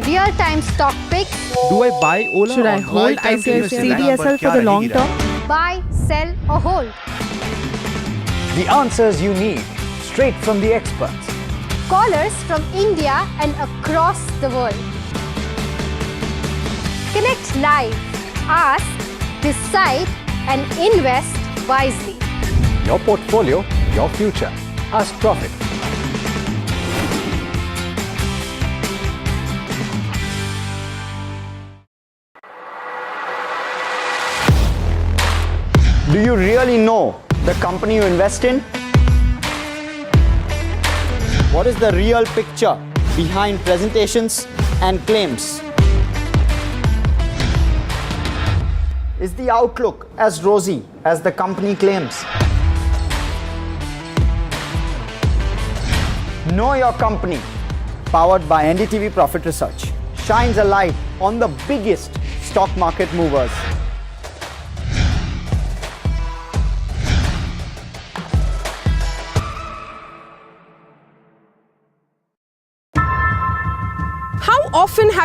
real-time stock picks. Do I buy Ola? Should I hold CDSL for the long term? Buy, sell or hold? The answers you need, straight from the experts. Callers from India and across the world. Connect live, ask, decide and invest wisely. Your portfolio, your future. Ask Profit. Do you really know the company you invest in? What is the real picture behind presentations and claims? Is the outlook as rosy as the company claims? Know Your Company, powered by NDTV Profit Research, shines a light on the biggest stock market movers.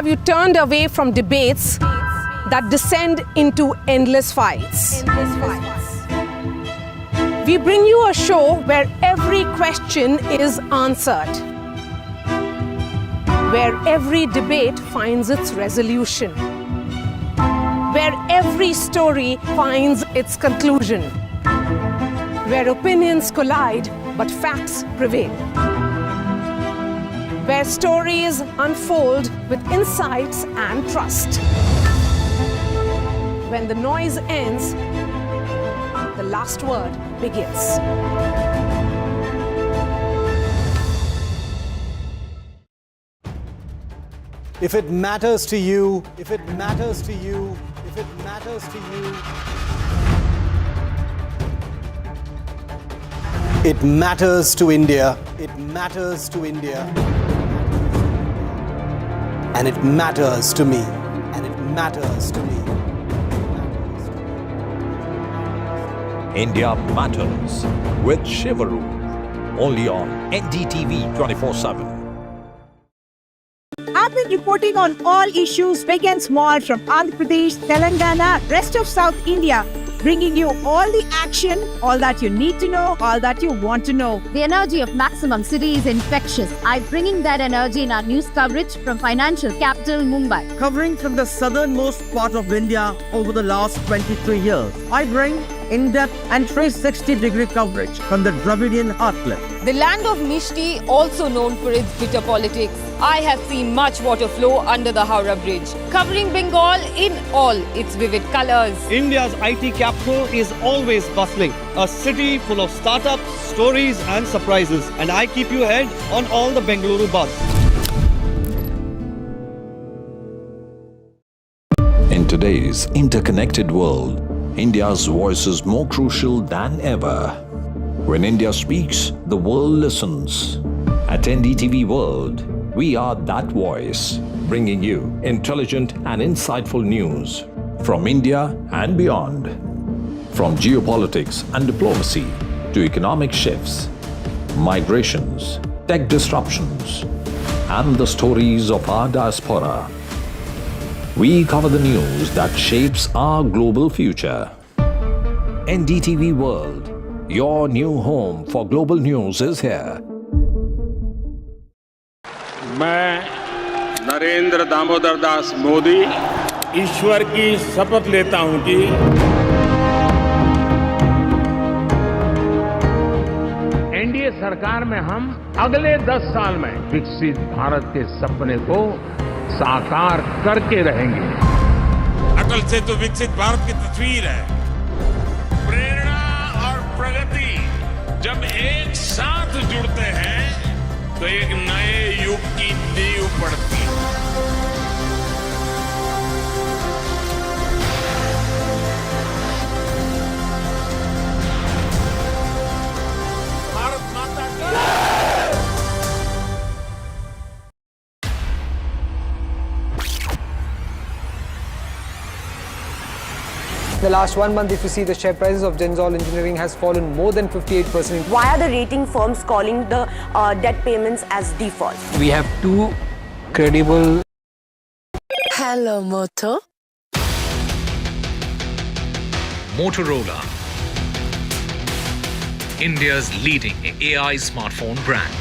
have you turned away from debates that descend into endless fights? We bring you a show where every question is answered, where every debate finds its resolution, where every story finds its conclusion, where opinions collide but facts prevail, where stories unfold with insights and trust. When the noise ends, the last word begins. If it matters to you, if it matters to you, if it matters to you, it matters to India. It matters to India. And it matters to me. And it matters to me. India Matters with Shivaru. Only on NDTV 24/7. I've been reporting on all issues big and small from Andhra Pradesh, Telangana, rest of South India, bringing you all the action, all that you need to know, all that you want to know. The energy of maximum city is infectious. I'm bringing that energy in our news coverage from financial capital Mumbai. Covering from the southernmost part of India over the last 23 years, I bring in-depth and 360-degree coverage from the Dravidian heartland. The land of Mishti, also known for its bitter politics. I have seen much water flow under the Howrah Bridge, covering Bengal in all its vivid colors. India's IT capital is always bustling, a city full of startups, stories and surprises. And I keep you ahead on all the Bengaluru buzz. In today's interconnected world, India's voice is more crucial than ever. When India speaks, the world listens. At NDTV World, we are that voice, bringing you intelligent and insightful news from India and beyond. From geopolitics and diplomacy to economic shifts, migrations, tech disruptions, and the stories of our diaspora. We cover the news that shapes our global future. NDTV World, your new home for global news is here. मैं नरेंद्र दामोदर दास मोदी ईश्वर की शपथ लेता हूं कि NDA सरकार में हम अगले 10 साल में विकसित भारत के सपने को साकार करके रहेंगे। अटल से तो विकसित भारत की तस्वीर है। प्रेरणा और प्रगति जब एक साथ जुड़ते हैं तो एक नए युग की नींव पड़ती है। भारत माता की In the last 1 month, if you see, the share prices of Denzol Engineering has fallen more than 58%. Why are the rating firms calling the debt payments as default? We have two credible... Hello, Moto. Motorola, India's leading AI smartphone brand.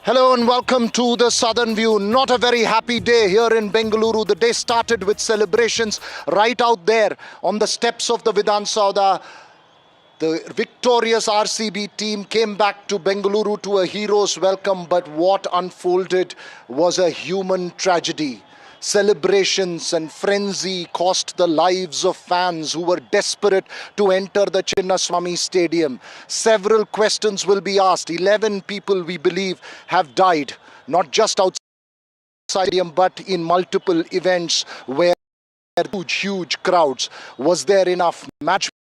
Hello and welcome to the Southern View. Not a very happy day here in Bengaluru. The day started with celebrations right out there on the steps of the Vidhan Soudha. The victorious RCB team came back to Bengaluru to a hero's welcome, but what unfolded was a human tragedy. Celebrations and frenzy cost the lives of fans who were desperate to enter the Chinnaswamy Stadium. Several questions will be asked. 11 people, we believe, have died, not just outside the stadium, but in multiple events where huge crowds. Was there enough management?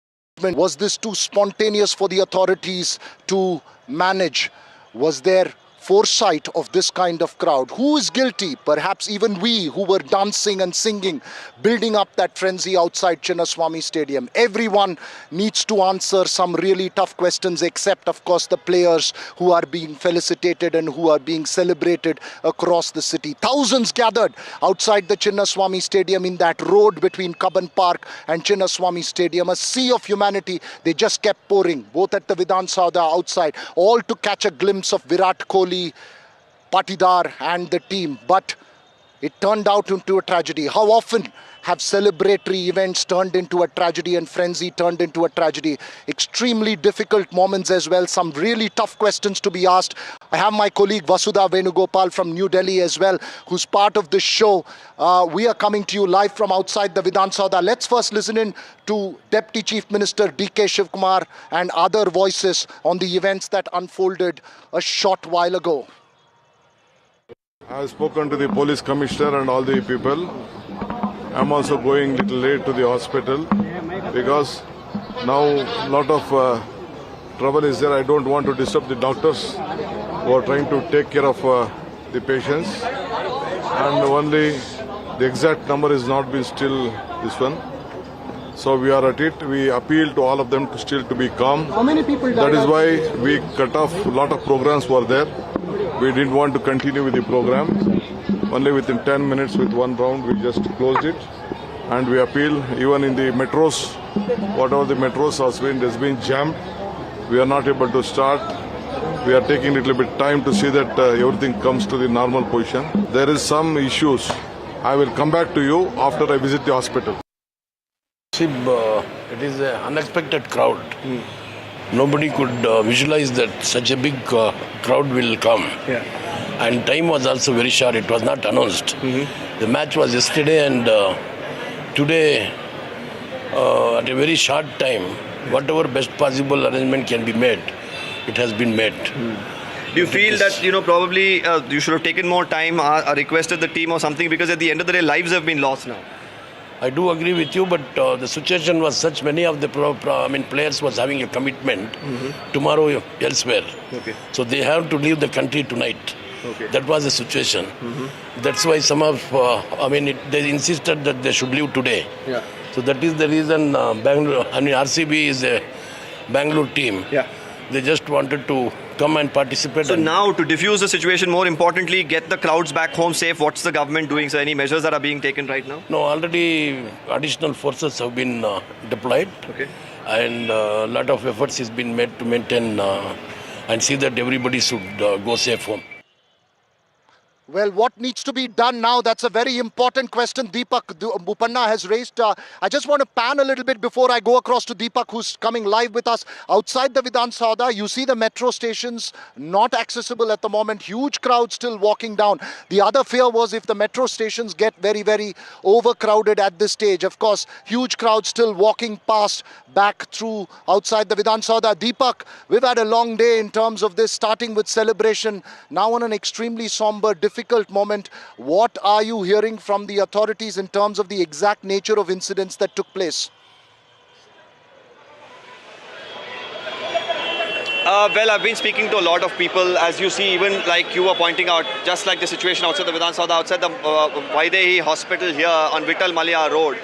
Was this too spontaneous for the authorities to manage? Was there foresight of this kind of crowd? Who is guilty? Perhaps even we who were dancing and singing, building up that frenzy outside Chinnaswamy Stadium. Everyone needs to answer some really tough questions, except of course the players who are being felicitated and who are being celebrated across the city. Thousands gathered outside the Chinnaswamy Stadium in that road between Cubbon Park and Chinnaswamy Stadium. A sea of humanity. They just kept pouring, both at the Vidhan Soudha outside, all to catch a glimpse of Virat, Kohli, Patidar and the team. But it turned out into a tragedy. How often have celebratory events turned into a tragedy and frenzy turned into a tragedy? Extremely difficult moments as well. Some really tough questions to be asked. I have my colleague Vasudha Venugopal from New Delhi as well, who's part of this show. We are coming to you live from outside the Vidhan Soudha. Let's first listen in to Deputy Chief Minister D.K. Shivkumar and other voices on the events that unfolded a short while ago. I have spoken to the police commissioner and all the people. I'm also going a little late to the hospital because now a lot of trouble is there. I don't want to disturb the doctors who are trying to take care of the patients. And only the exact number is not been still this one. So we are at it. We appeal to all of them to still to be calm. How many people died? That is why we cut off a lot of programs were there. We didn't want to continue with the program. Only within 10 minutes with one round we just closed it. And we appeal even in the metros, whatever the metros has been jammed. We are not able to start. We are taking a little bit time to see that everything comes to the normal position. There is some issues. I will come back to you after I visit the hospital. See, it is an unexpected crowd. Nobody could visualize that such a big crowd will come. Yeah. And time was also very short. It was not announced. The match was yesterday and today, at a very short time, whatever best possible arrangement can be made, it has been made. Do you feel that, probably you should have taken more time, requested the team or something, because at the end of the day, lives have been lost now? I do agree with you, but the situation was such, many of the players was having a commitment tomorrow elsewhere. Okay. So they have to leave the country tonight. Okay. That was the situation. That's why some of, they insisted that they should leave today. Yeah. So that is the reason Bengaluru, RCB is a Bengaluru team. Yeah. They just wanted to come and participate. So now, to diffuse the situation, more importantly, get the crowds back home safe, what's the government doing? So any measures that are being taken right now? No, already additional forces have been deployed. Okay. And a lot of efforts has been made to maintain and see that everybody should go safe home. Well, what needs to be done now? That's a very important question Deepak Bupanna has raised. I just want to pan a little bit before I go across to Deepak, who's coming live with us. Outside the Vidhan Soudha, you see the metro stations not accessible at the moment. Huge crowds still walking down. The other fear was if the metro stations get very, very overcrowded at this stage. Of course, huge crowds still walking past back through outside the Vidhan Soudha. Deepak, we've had a long day in terms of this, starting with celebration, now on an extremely somber, difficult moment. What are you hearing from the authorities in terms of the exact nature of incidents that took place? Well, I've been speaking to a lot of people, as you see, even like you were pointing out, just like the situation outside the Vidhan Soudha, outside the Vaidehi Hospital here on Vittal Malia Road.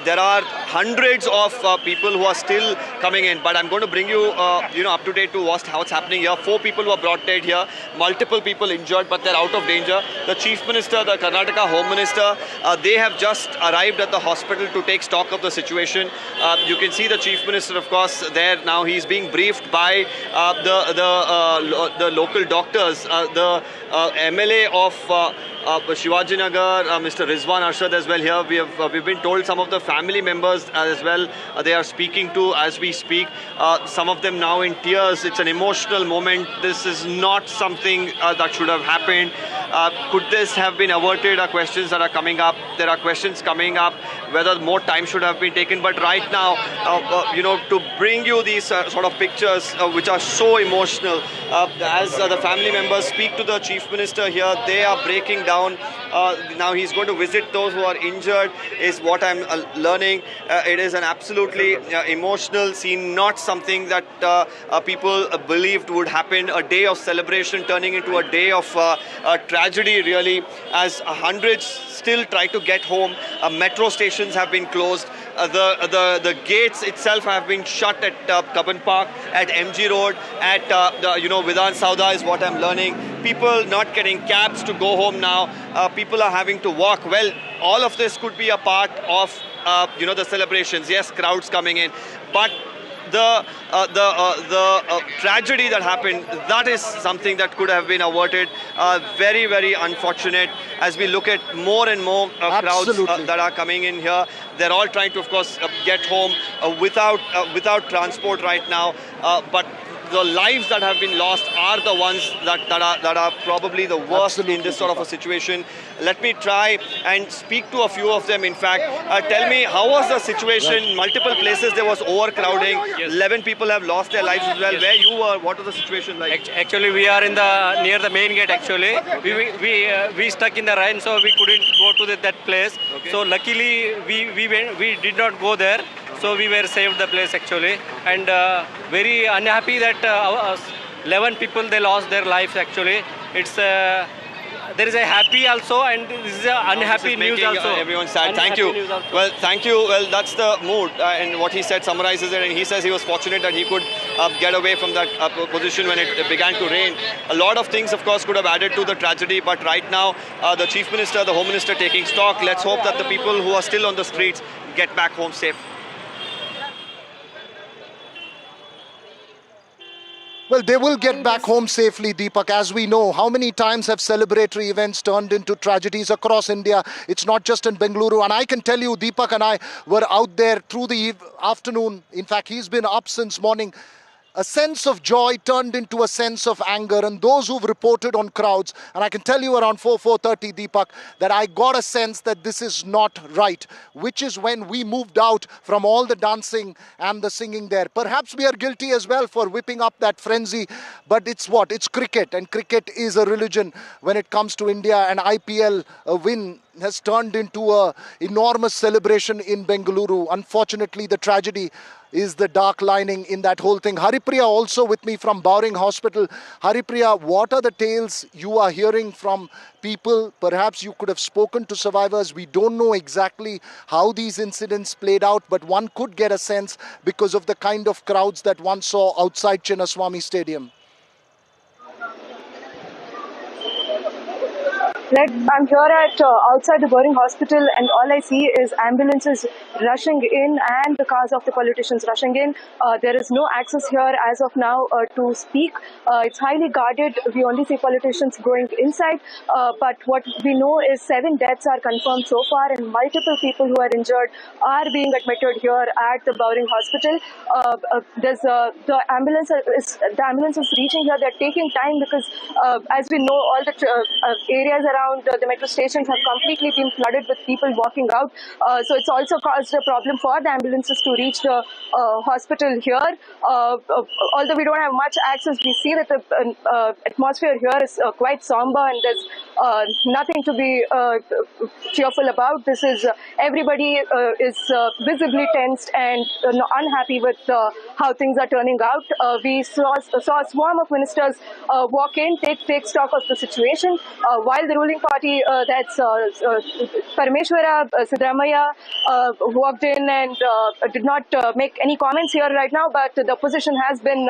There are hundreds of people who are still coming in, but I'm going to bring you, up to date to what's happening here. 4 people were brought dead here, multiple people injured, but they're out of danger. The Chief Minister, the Karnataka Home Minister, they have just arrived at the hospital to take stock of the situation. You can see the Chief Minister, of course, there now. He's being briefed by the local doctors, the MLA of Shivajinagar, Mr. Rizwan Arshad as well here. We've been told some of the family members as well. They are speaking to as we we speak. Some of them now in tears. It's an emotional moment. This is not something that should have happened. Could this have been averted are questions that are coming up. There are questions coming up whether more time should have been taken. But right now, to bring you these sort of pictures which are so emotional, as the family members speak to the Chief Minister here, they are breaking down. Now he's going to visit those who are injured, is what I'm learning. It is an absolutely emotional scene, not something that people believed would happen. A day of celebration turning into a day of tragedy, really, as hundreds still try to get home. Metro stations have been closed. The gates itself have been shut at Cubbon Park, at MG Road, at Vidhan Soudha is what I'm learning. People not getting cabs to go home now. People are having to walk. Well, all of this could be a part of the celebrations. Yes, crowds coming in, but the tragedy that happened, that is something that could have been averted. Very, very unfortunate as we look at more and more crowds that are coming in here. They're all trying to, of course, get home without transport right now. But the lives that have been lost are the ones that are probably the worst in this sort of a situation. Let me try and speak to a few of them. In fact, tell me, how was the situation? Multiple places there was overcrowding. 11 people have lost their lives as well. Where you were, what was the situation like? Actually, we are in the near the main gate. Actually, we stuck in the rain, so we couldn't go to that place. Okay. So luckily, we did not go there. So we were saved the place actually, and very unhappy that 11 people they lost their lives actually. It's there is a happy also, and this is a unhappy news also. Everyone sad. Thank you. Well, thank you. Well, that's the mood, and what he said summarizes it. And he says he was fortunate that he could get away from that position when it began to rain. A lot of things, of course, could have added to the tragedy, but right now, the Chief Minister, the Home Minister taking stock. Let's hope that the people who are still on the streets get back home safe. Well, they will get back home safely, Deepak. As we know, how many times have celebratory events turned into tragedies across India? It's not just in Bengaluru. And I can tell you, Deepak and I were out there through the afternoon. In fact, he's been up since morning. A sense of joy turned into a sense of anger. And those who've reported on crowds, and I can tell you around 4:30, Deepak, that I got a sense that this is not right, which is when we moved out from all the dancing and the singing there. Perhaps we are guilty as well for whipping up that frenzy, but it's what? It's cricket, and cricket is a religion when it comes to India. And IPL, a win, has turned into an enormous celebration in Bengaluru. Unfortunately, the tragedy is the dark lining in that whole thing. Haripriya also with me from Bowring Hospital. Haripriya, what are the tales you are hearing from people? Perhaps you could have spoken to survivors. We don't know exactly how these incidents played out, but one could get a sense because of the kind of crowds that one saw outside Chinnaswamy Stadium. Like, I'm here at outside the Bowring Hospital, and all I see is ambulances rushing in and the cars of the politicians rushing in. There is no access here as of now to speak. It's highly guarded. We only see politicians going inside. But what we know is 7 deaths are confirmed so far, and multiple people who are injured are being admitted here at the Bowring Hospital. The ambulance is reaching here. They're taking time because, as we know, all the areas around the metro stations have completely been flooded with people walking out. So it's also caused a problem for the ambulances to reach the hospital here. Although we don't have much access, we see that the atmosphere here is quite somber, and there's nothing to be cheerful about. This is everybody is visibly tensed and unhappy with how things are turning out. We saw a swarm of ministers walk in, take stock of the situation, while the ruling party, that's Parameshwara Siddaramaiah, walked in and did not make any comments here right now, but the opposition has been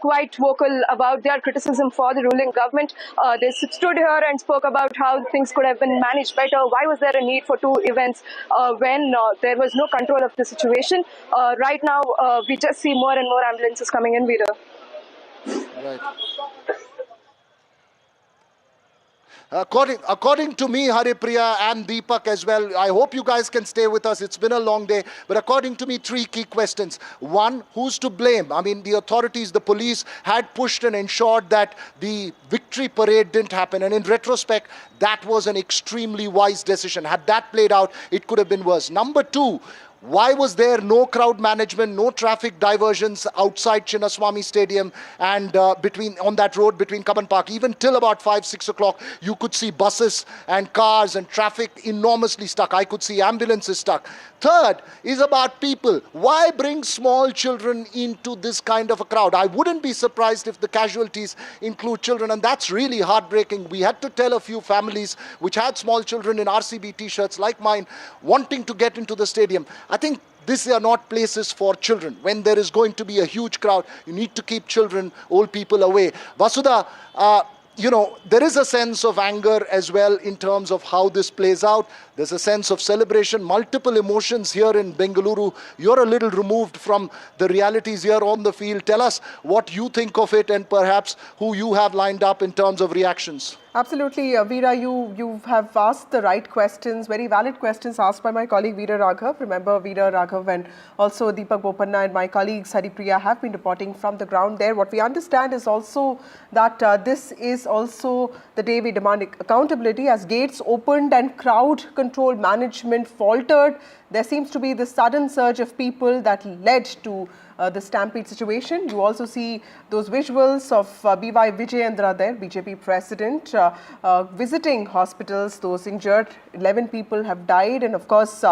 quite vocal about their criticism for the ruling government. They stood here and spoke about how things could have been managed better. Why was there a need for 2 events when there was no control of the situation? Right now, we just see more and more ambulances coming in, Vida. Right. According to me, Haripriya and Deepak as well, I hope you guys can stay with us. It's been a long day. But according to me, 3 key questions. One, who's to blame? I mean, the authorities, the police had pushed and ensured that the victory parade didn't happen. And in retrospect, that was an extremely wise decision. Had that played out, it could have been worse. Number 2, why was there no crowd management, no traffic diversions outside Chinnaswamy Stadium and on that road between Kaban Park? Even till about 5-6 o'clock, you could see buses and cars and traffic enormously stuck. I could see ambulances stuck. Third is about people. Why bring small children into this kind of a crowd? I wouldn't be surprised if the casualties include children, and that's really heartbreaking. We had to tell a few families which had small children in RCB t-shirts like mine wanting to get into the stadium. I think these are not places for children. When there is going to be a huge crowd, you need to keep children, old people away. Vasudha, you know, there is a sense of anger as well in terms of how this plays out. There's a sense of celebration, multiple emotions here in Bengaluru. You're a little removed from the realities here on the field. Tell us what you think of it and perhaps who you have lined up in terms of reactions. Absolutely, Veera, you have asked the right questions, very valid questions asked by my colleague Veera Raghav. Remember, Veera Raghav and also Deepak Bopanna and my colleague Haripriya have been reporting from the ground there. What we understand is also that this is also the day we demand accountability as gates opened and crowd control management faltered. There seems to be this sudden surge of people that led to the stampede situation. You also see those visuals of B.Y. Vijayendra there, BJP president, visiting hospitals, those injured. 11 people have died, and of course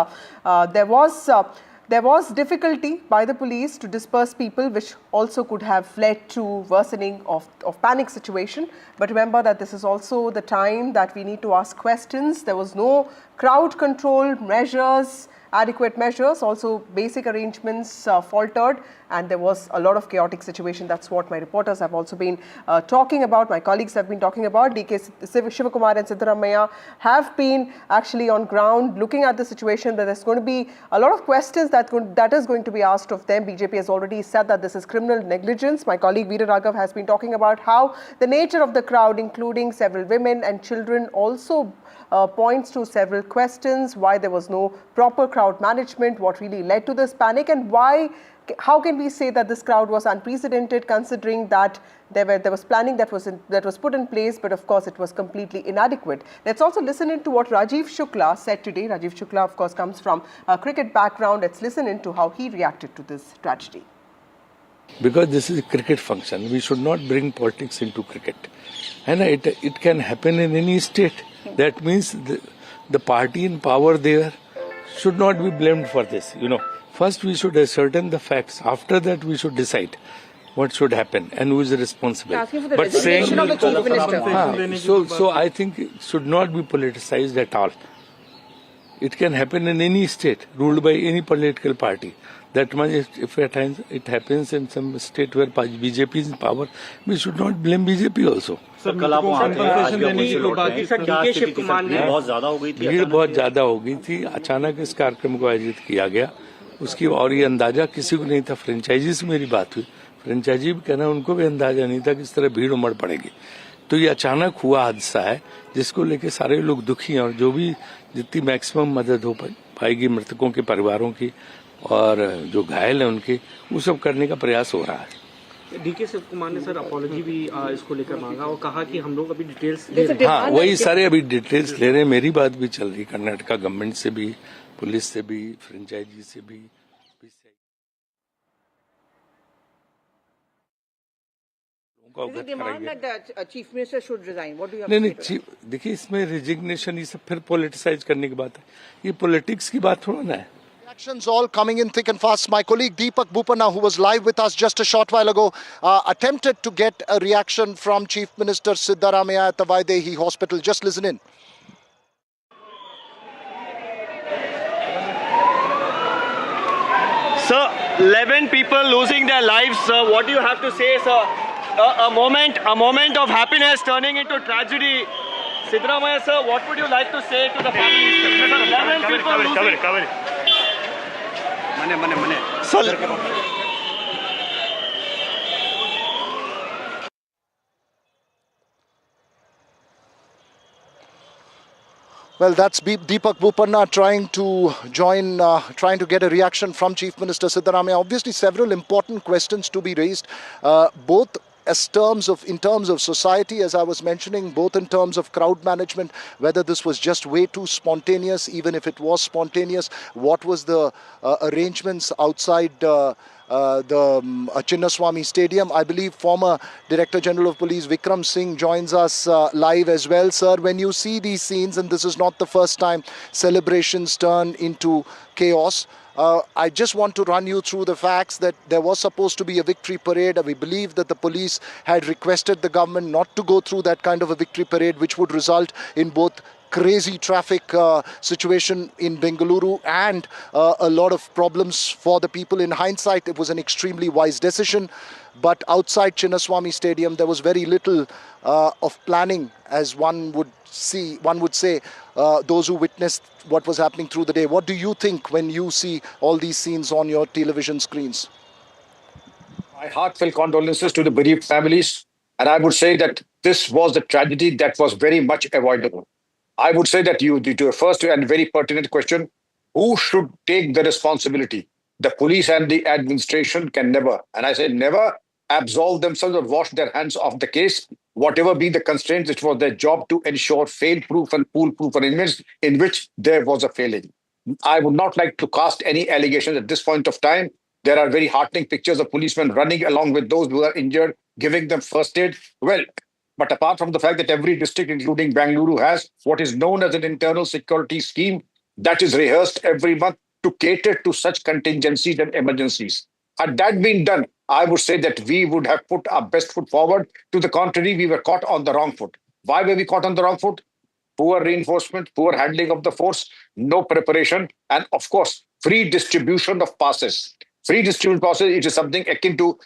there was difficulty by the police to disperse people, which also could have led to worsening of panic situation. But remember that this is also the time that we need to ask questions. There was no crowd control measures, adequate measures, also basic arrangements faltered, and there was a lot of chaotic situation. That's what my reporters have also been talking about, my colleagues have been talking about. DK Shivakumar and Siddaramaiah have been actually on ground looking at the situation. That there's going to be a lot of questions that is going to be asked of them. BJP has already said that this is criminal negligence. My colleague Veera Raghav has been talking about how the nature of the crowd, including several women and children, also points to several questions, why there was no proper crowd management, what really led to this panic, and how can we say that this crowd was unprecedented, considering that there was planning that was put in place, but of course it was completely inadequate. Let's also listen into what Rajiv Shukla said today. Rajiv Shukla, of course, comes from a cricket background. Let's listen into how he reacted to this tragedy. Because this is a cricket function, we should not bring politics into cricket. And it can happen in any state. That means the party in power there should not be blamed for this. You know, first we should ascertain the facts. After that, we should decide what should happen and who is responsible. But saying of the Chief Minister. So I think it should not be politicized at all. It can happen in any state ruled by any political party. That much, if at times it happens in some state where BJP is in power, we should not blame BJP also. भीड़ बहुत ज्यादा हो गई थी, अचानक इस कार्यक्रम को आयोजित किया गया, उसकी और ये अंदाजा किसी को नहीं था। फ्रेंचाइजी से मेरी बात हुई, फ्रेंचाइजी भी कहना उनको भी अंदाजा नहीं था कि इस तरह भीड़ उमड़ पड़ेगी। तो ये अचानक हुआ हादसा है जिसको लेके सारे लोग दुखी हैं, और जो भी जितनी मैक्सिमम मदद हो पाएगी मृतकों के परिवारों की और जो घायल है उनके, वो सब करने का प्रयास हो रहा है। डीके शिवकुमार ने सर अपॉलॉजी भी इसको लेकर मांगा और कहा कि हम लोग अभी डिटेल्स ले रहे हैं। हाँ, वही सारे अभी डिटेल्स ले रहे हैं। मेरी बात भी चल रही, कर्नाटका गवर्नमेंट से भी, पुलिस से भी, फ्रेंचाइजी से भी। नहीं, देखिए इसमें रिजिग्नेशन ये सब फिर पॉलिटिसाइज करने की बात है, ये पॉलिटिक्स की बात थोड़ा ना है। Reactions all coming in thick and fast. My colleague Deepak Bopanna, who was live with us just a short while ago, attempted to get a reaction from Chief Minister Siddaramaiah at the Vaidehi Hospital. Just listen in. Sir, 11 people losing their lives, sir. What do you have to say, sir? A moment of happiness turning into tragedy. Siddaramaiah, sir, what would you like to say to the families? 11 people losing. Well, that's Deepak Bopanna trying to join, trying to get a reaction from Chief Minister Siddaramaiah. Obviously, several important questions to be raised, both in terms of society, as I was mentioning, both in terms of crowd management, whether this was just way too spontaneous, even if it was spontaneous, what was the arrangements outside the Chinnaswamy Stadium. I believe former Director General of Police Vikram Singh joins us live as well. Sir, when you see these scenes, and this is not the first time celebrations turn into chaos, I just want to run you through the facts that there was supposed to be a victory parade. We believe that the police had requested the government not to go through that kind of a victory parade, which would result in both crazy traffic situation in Bengaluru and a lot of problems for the people. In hindsight, it was an extremely wise decision. But outside Chinnaswamy Stadium, there was very little of planning, as one would say, those who witnessed what was happening through the day. What do you think when you see all these scenes on your television screens? My heartfelt condolences to the bereaved families. And I would say that this was a tragedy that was very much avoidable. I would say that to a first and very pertinent question, who should take the responsibility? The police and the administration can never, and I say never, absolve themselves or wash their hands off the case. Whatever be the constraints, it was their job to ensure fail-proof and fool-proof arrangements in which there was a failing. I would not like to cast any allegations at this point of time. There are very heartening pictures of policemen running along with those who are injured, giving them first aid. Well, but apart from the fact that every district, including Bengaluru, has what is known as an internal security scheme that is rehearsed every month to cater to such contingencies and emergencies. Had that been done, I would say that we would have put our best foot forward. To the contrary, we were caught on the wrong foot. Why were we caught on the wrong foot? Poor reinforcement, poor handling of the force, no preparation, and of course, free distribution of passes. Free distribution passes, it is something akin to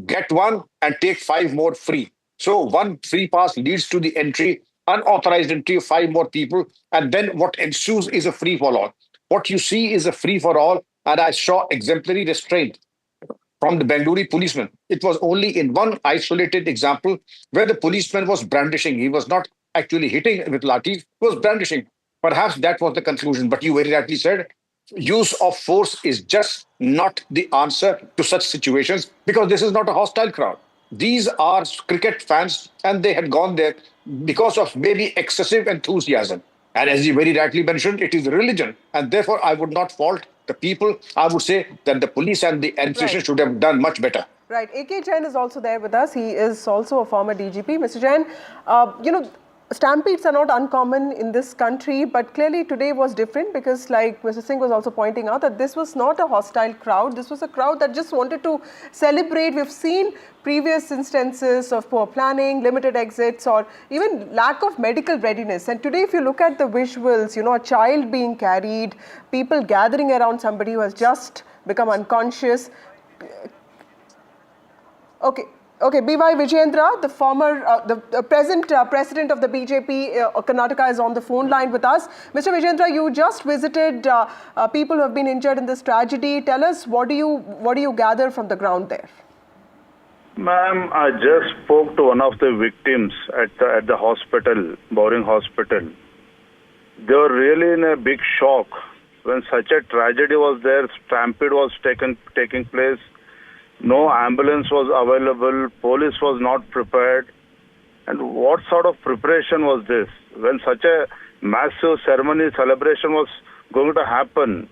get one and take 5 more free. So one free pass leads to the entry, unauthorized entry of 5 more people, and then what ensues is a free-for-all. What you see is a free-for-all, and I saw exemplary restraint from the Bengaluru policeman. It was only in one isolated example where the policeman was brandishing. He was not actually hitting with lathis, he was brandishing. Perhaps that was the conclusion, but you very rightly said, use of force is just not the answer to such situations because this is not a hostile crowd. These are cricket fans and they had gone there because of maybe excessive enthusiasm. And as you very rightly mentioned, it is religion. And therefore, I would not fault the people. I would say that the police and the administration should have done much better. Right. A.K. Jain is also there with us. He is also a former DGP. Mr. Jain, stampedes are not uncommon in this country, but clearly today was different because, like Mr. Singh was also pointing out, that this was not a hostile crowd. This was a crowd that just wanted to celebrate. We've seen previous instances of poor planning, limited exits, or even lack of medical readiness. And today, if you look at the visuals, a child being carried, people gathering around somebody who has just become unconscious. Okay, B.Y. Vijayendra, the former, the present president of the BJP, Karnataka, is on the phone line with us. Mr. Vijayendra, you just visited people who have been injured in this tragedy. Tell us, what do you gather from the ground there? Ma'am, I just spoke to one of the victims at the hospital, Boring Hospital. They were really in a big shock when such a tragedy was there. Stampede was taking place. No ambulance was available, police was not prepared. And what sort of preparation was this? When such a massive ceremony, celebration was going to happen,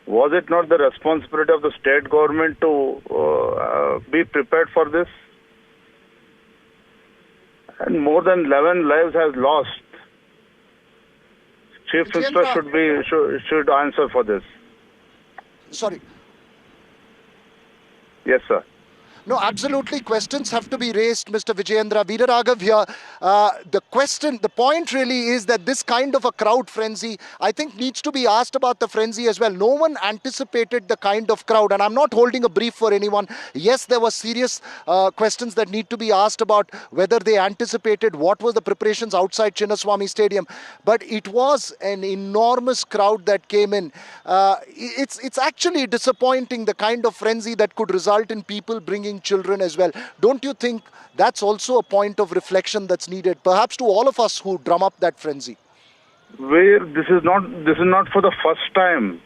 was it not the responsibility of the state government to be prepared for this? And more than 11 lives has lost. Chief Minister should answer for this. Sorry. Yes, sir. No, absolutely. Questions have to be raised, Mr. Vijayendra. Veera Raghav here. The point really is that this kind of a crowd frenzy, I think, needs to be asked about the frenzy as well. No one anticipated the kind of crowd, and I'm not holding a brief for anyone. Yes, there were serious questions that need to be asked about whether they anticipated what were the preparations outside Chinnaswamy Stadium. But it was an enormous crowd that came in. It's actually disappointing, the kind of frenzy that could result in people bringing children as well. Don't you think that's also a point of reflection that's needed, perhaps to all of us who drum up that frenzy? where this is not for the first time.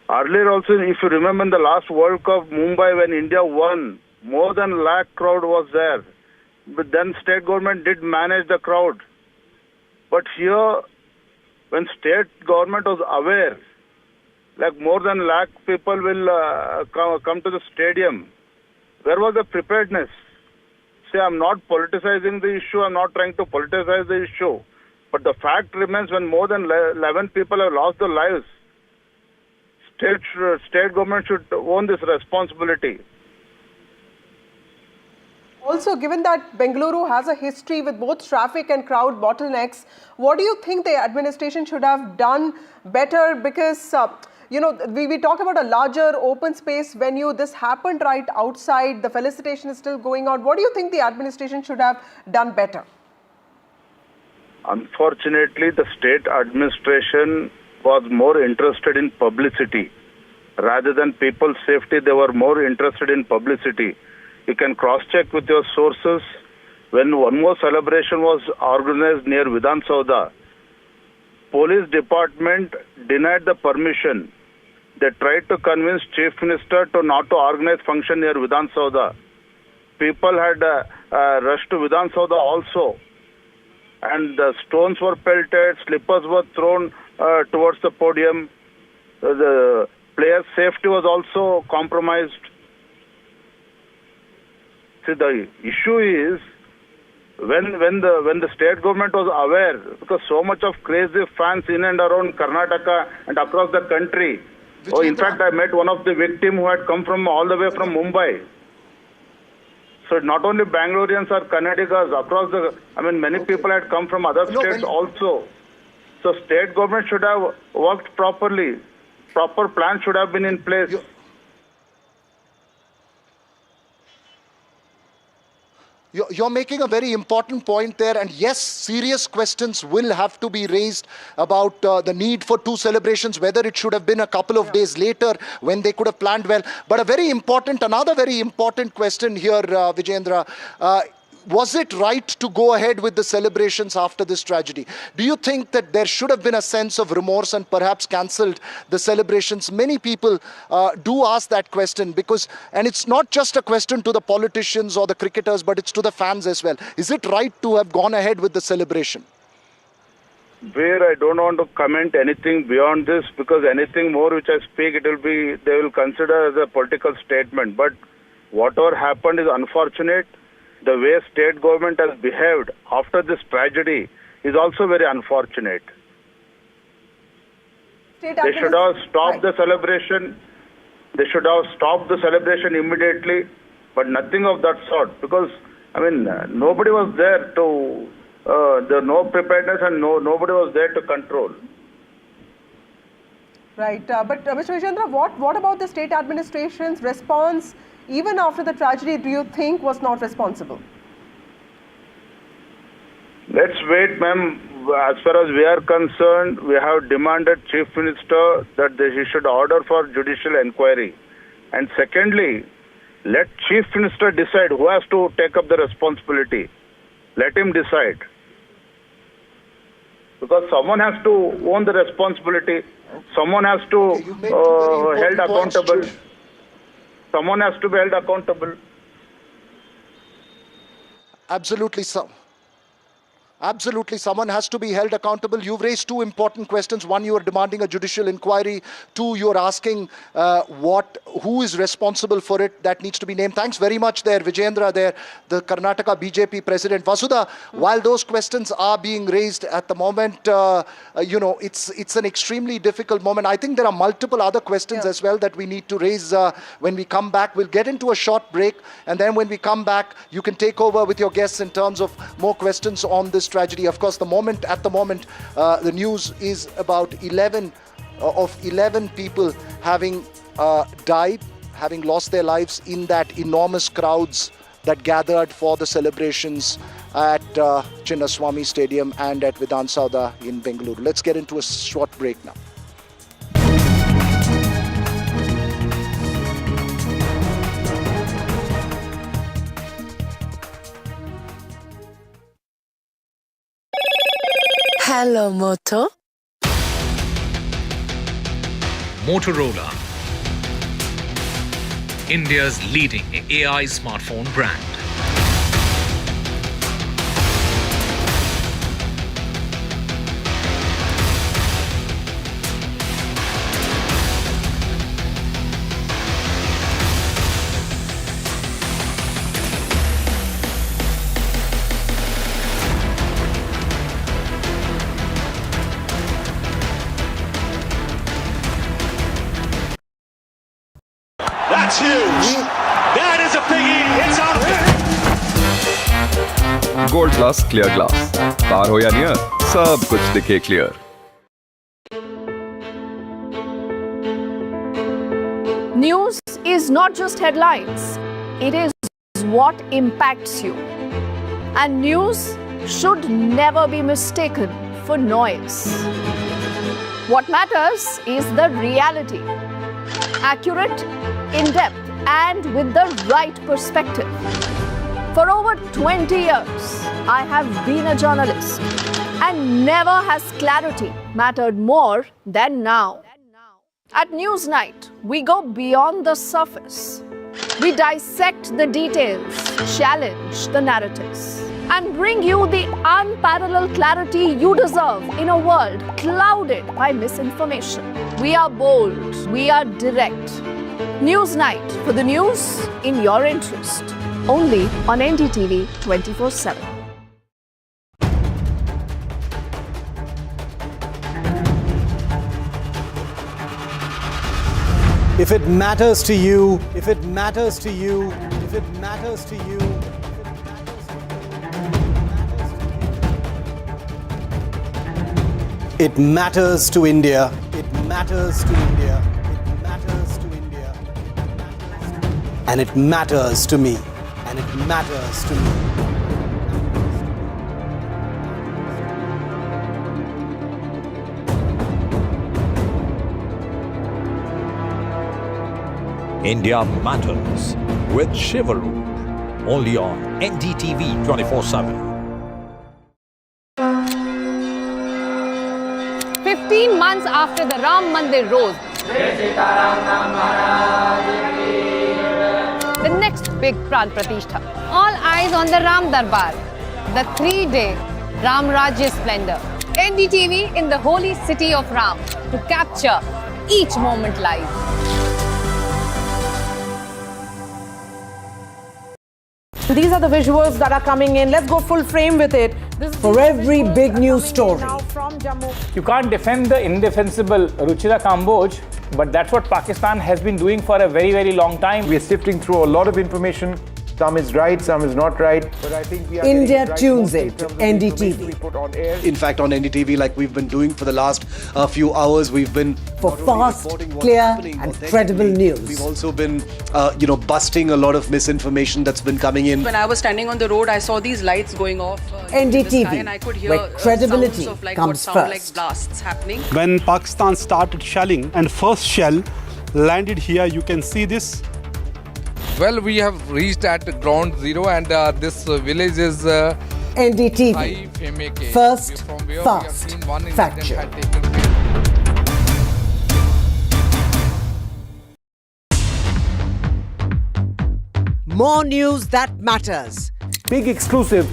Earlier also, if you remember in the last World Cup, Mumbai, when India won, more than lakh crowd was there. But then state government did manage the crowd. But here, when state government was aware, like more than lakh people will come to the stadium, where was the preparedness? See, I'm not politicizing the issue, I'm not trying to politicize the issue. But the fact remains, when more than 11 people have lost their lives, state government should own this responsibility. Also, given that Bengaluru has a history with both traffic and crowd bottlenecks, what do you think the administration should have done better? Because, we talk about a larger open space venue. This happened right outside. The felicitation is still going on. What do you think the administration should have done better? Unfortunately, the state administration was more interested in publicity. Rather than people's safety, they were more interested in publicity. You can cross-check with your sources. When one more celebration was organized near Vidhan Soudha, police department denied the permission. They tried to convince Chief Minister to not to organize function near Vidhan Soudha. People had rushed to Vidhan Soudha also. And the stones were pelted, slippers were thrown towards the podium. The players' safety was also compromised. See, the issue is when the state government was aware, because so much of crazy fans in and around Karnataka and across the country. Oh, in fact, I met one of the victims who had come from all the way from Mumbai. So not only Bangaloreans or Kannadigas, many people had come from other states also. So state government should have worked properly. Proper plan should have been in place. You're making a very important point there, and yes, serious questions will have to be raised about the need for two celebrations, whether it should have been a couple of days later when they could have planned well. But another very important question here, Vijendra, was it right to go ahead with the celebrations after this tragedy? Do you think that there should have been a sense of remorse and perhaps cancelled the celebrations? Many people do ask that question and it's not just a question to the politicians or the cricketers, but it's to the fans as well. Is it right to have gone ahead with the celebration? Where I don't want to comment anything beyond this, because anything more which I speak, they will consider as a political statement. But whatever happened is unfortunate. The way state government has behaved after this tragedy is also very unfortunate. They should have stopped the celebration. They should have stopped the celebration immediately, but nothing of that sort. Because, nobody was there to, there was no preparedness and nobody was there to control. Right, but Mr. Vijendra, what about the state administration's response even after the tragedy, do you think was not responsible? Let's wait, ma'am. As far as we are concerned, we have demanded Chief Minister that he should order for judicial inquiry. And secondly, let Chief Minister decide who has to take up the responsibility. Let him decide. Because someone has to own the responsibility. Someone has to be held accountable. Someone has to be held accountable. Absolutely, sir. Absolutely, someone has to be held accountable. You've raised two important questions. One, you are demanding a judicial inquiry. Two, you're asking who is responsible for it. That needs to be named. Thanks very much there, Vijendra there, the Karnataka BJP president. Vasudha, while those questions are being raised at the moment, it's an extremely difficult moment. I think there are multiple other questions as well that we need to raise when we come back. We'll get into a short break, and then when we come back, you can take over with your guests in terms of more questions on this tragedy. Of course, at the moment, the news is about 11 people having died, having lost their lives in that enormous crowds that gathered for the celebrations at Chinnaswamy Stadium and at Vidhan Soudha in Bengaluru. Let's get into a short break now. Hello, Moto. Motorola, India's leading AI smartphone brand. That's huge. That is a biggie. It's out there. Gold Plus Clear Glass. पार हो या near, सब कुछ दिखे clear. News is not just headlines. It is what impacts you. And news should never be mistaken for noise. What matters is the reality. Accurate, in-depth, and with the right perspective. For over 20 years, I have been a journalist, and never has clarity mattered more than now. At Newsnight, we go beyond the surface. We dissect the details, challenge the narratives, and bring you the unparalleled clarity you deserve in a world clouded by misinformation. We are bold, we are direct. Newsnight, for the news in your interest. Only on NDTV 24/7. If it matters to you, if it matters to you, if it matters to you, it matters to India. It matters to India. It matters to India. And it matters to me. And it matters to me. India Matters with Shivaru. Only on NDTV 24/7. 15 months after the Ram Mandir rose, the next big Pran Pratishtha. All eyes on the Ram Darbar, the 3-day Ram Rajya splendor. NDTV in the holy city of Ram to capture each moment live. These are the visuals that are coming in. Let's go full frame with it. For every big news story. You can't defend the indefensible, Ruchira Kamboj, but that's what Pakistan has been doing for a very, very long time. We are sifting through a lot of information. Some is right, some is not right. But I think we are India right tunes in to NDTV. In fact, on NDTV, like we've been doing for the last few hours, we've been for fast, clear, and credible news. We've also been, busting a lot of misinformation that's been coming in. When I was standing on the road, I saw these lights going off in the NDTV, sky, and I could hear where credibility sounds of like comes what sound first. like blasts happening. When Pakistan started shelling and first shell landed here, you can see this. Well, we have reached at ground zero, and this village is NDTV. First, from where fast, we have seen one factual. incident had taken place. More news that matters. Big exclusive.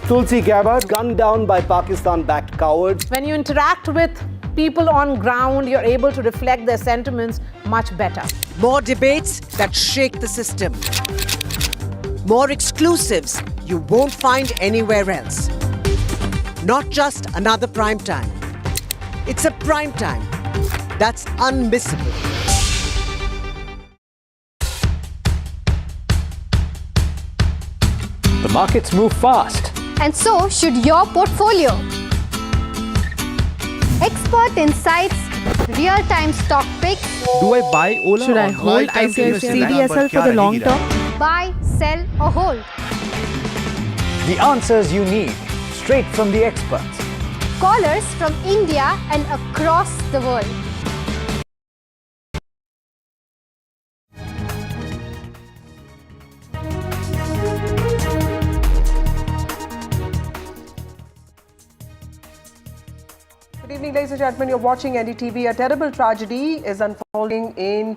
Tulsi Gabbard gunned down by Pakistan-backed cowards. When you interact with people on ground, you're able to reflect their sentiments much better. More debates that shake the system. More exclusives you won't find anywhere else. Not just another prime time. It's a prime time that's unmissable. The markets move fast. And so should your portfolio. Expert insights, real-time stock picks. Do I buy Ola? Should I hold CDSL for the long term? Buy, sell or hold. The answers you need, straight from the experts. Callers from India and across the world. Good evening, ladies and gentlemen. You're watching NDTV. A terrible tragedy is unfolding in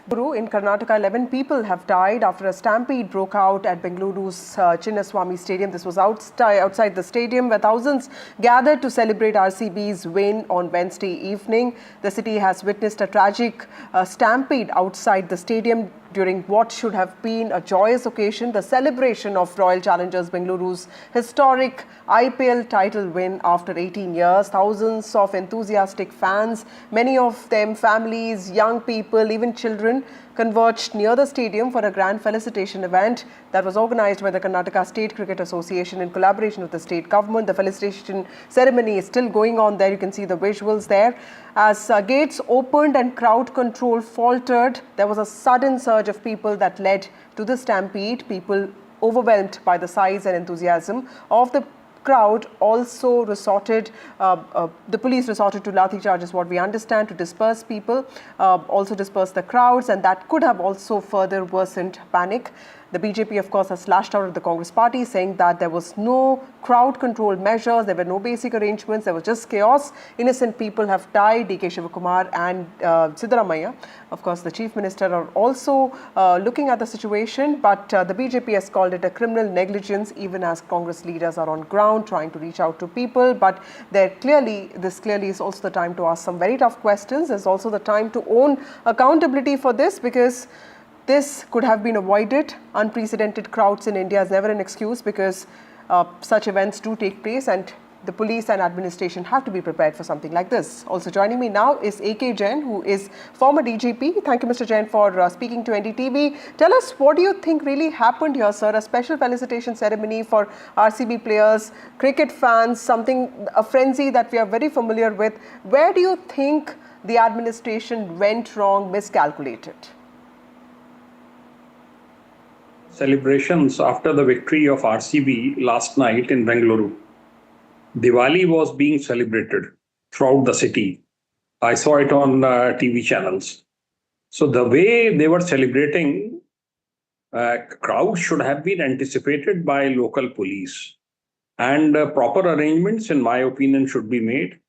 Karnataka. 11 people have died after a stampede broke out at Bengaluru's Chinnaswamy Stadium. This was outside the stadium where thousands gathered to celebrate RCB's win on Wednesday evening. The city has witnessed a tragic stampede outside the stadium during what should have been a joyous occasion, the celebration of Royal Challengers Bengaluru's historic IPL title win after 18 years. Thousands of enthusiastic fans, many of them families, young people, even children, converged near the stadium for a grand felicitation event that was organized by the Karnataka State Cricket Association in collaboration with the state government. The felicitation ceremony is still going on there. You can see the visuals there. As gates opened and crowd control faltered, there was a sudden surge of people that led to the stampede. People overwhelmed by the size and enthusiasm of the crowd also resorted, the police resorted to lathi charges, what we understand, to disperse people, also disperse the crowds, and that could have also further worsened panic. The BJP, of course, has lashed out at the Congress party, saying that there was no crowd control measures, there were no basic arrangements, there was just chaos. Innocent people have died. DK Shivakumar and Siddaramaiah, of course, the Chief Minister, are also looking at the situation, but the BJP has called it a criminal negligence, even as Congress leaders are on ground trying to reach out to people. But this clearly is also the time to ask some very tough questions. There's also the time to own accountability for this, because this could have been avoided. Unprecedented crowds in India is never an excuse, because such events do take place and the police and administration have to be prepared for something like this. Also joining me now is AK Jain, who is former DGP. Thank you, Mr. Jain, for speaking to NDTV. Tell us, what do you think really happened here, sir? A special felicitation ceremony for RCB players, cricket fans, a frenzy that we are very familiar with. Where do you think the administration went wrong, miscalculated? Celebrations after the victory of RCB last night in Bengaluru. Diwali was being celebrated throughout the city. I saw it on TV channels. So the way they were celebrating, crowds should have been anticipated by local police. And proper arrangements, in my opinion, should be made.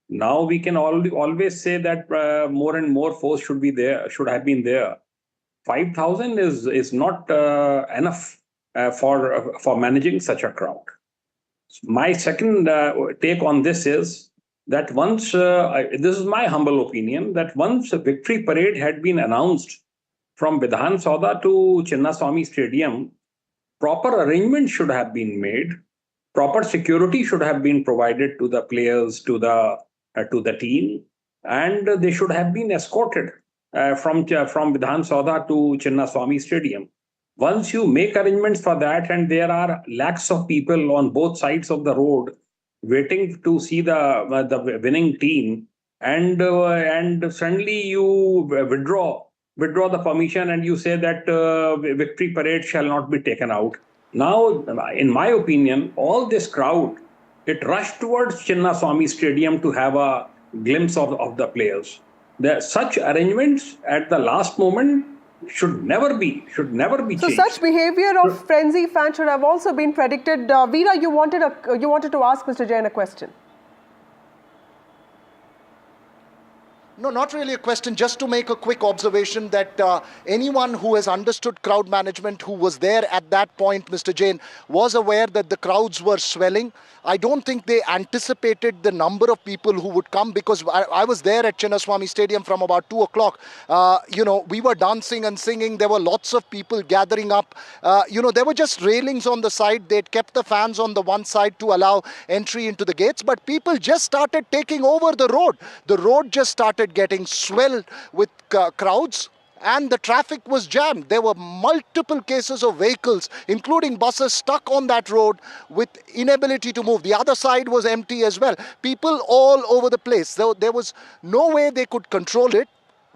Now we can always say that more and more force should have been there. 5,000 is not enough for managing such a crowd. My second take on this is that once, this is my humble opinion, that once a victory parade had been announced from Vidhan Soudha to Chinnaswamy Stadium, proper arrangements should have been made, proper security should have been provided to the players, to the team, and they should have been escorted from Vidhan Soudha to Chinnaswamy Stadium. Once you make arrangements for that, and there are lakhs of people on both sides of the road waiting to see the winning team, and suddenly you withdraw the permission and you say that victory parade shall not be taken out. Now, in my opinion, all this crowd, it rushed towards Chinnaswamy Stadium to have a glimpse of the players. Such arrangements at the last moment should never be changed. So such behavior of frenzy fans should have also been predicted. Veera, you wanted to ask Mr. Jain a question. No, not really a question, just to make a quick observation that anyone who has understood crowd management, who was there at that point, Mr. Jain, was aware that the crowds were swelling. I don't think they anticipated the number of people who would come, because I was there at Chinnaswamy Stadium from about 2 o'clock. We were dancing and singing. There were lots of people gathering up. There were just railings on the side. They'd kept the fans on the one side to allow entry into the gates, but people just started taking over the road. The road just started getting swelled with crowds, and the traffic was jammed. There were multiple cases of vehicles, including buses, stuck on that road with inability to move. The other side was empty as well. People all over the place. There was no way they could control it.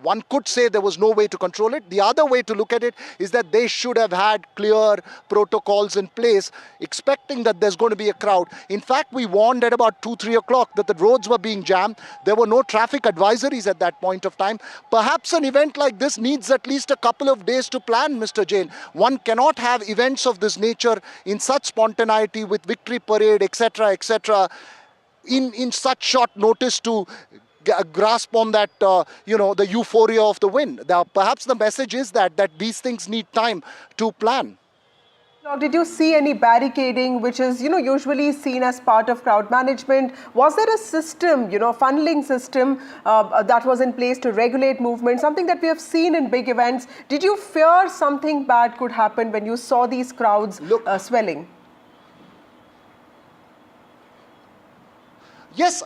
One could say there was no way to control it. The other way to look at it is that they should have had clear protocols in place, expecting that there's going to be a crowd. In fact, we warned at about 2-3 o'clock that the roads were being jammed. There were no traffic advisories at that point of time. Perhaps an event like this needs at least a couple of days to plan, Mr. Jain. One cannot have events of this nature in such spontaneity with victory parade, etc., etc., in such short notice to grasp on that, the euphoria of the win. Now, perhaps the message is that these things need time to plan. Now, did you see any barricading, which is, usually seen as part of crowd management? Was there a system, funneling system that was in place to regulate movement, something that we have seen in big events? Did you fear something bad could happen when you saw these crowds swelling? Yes,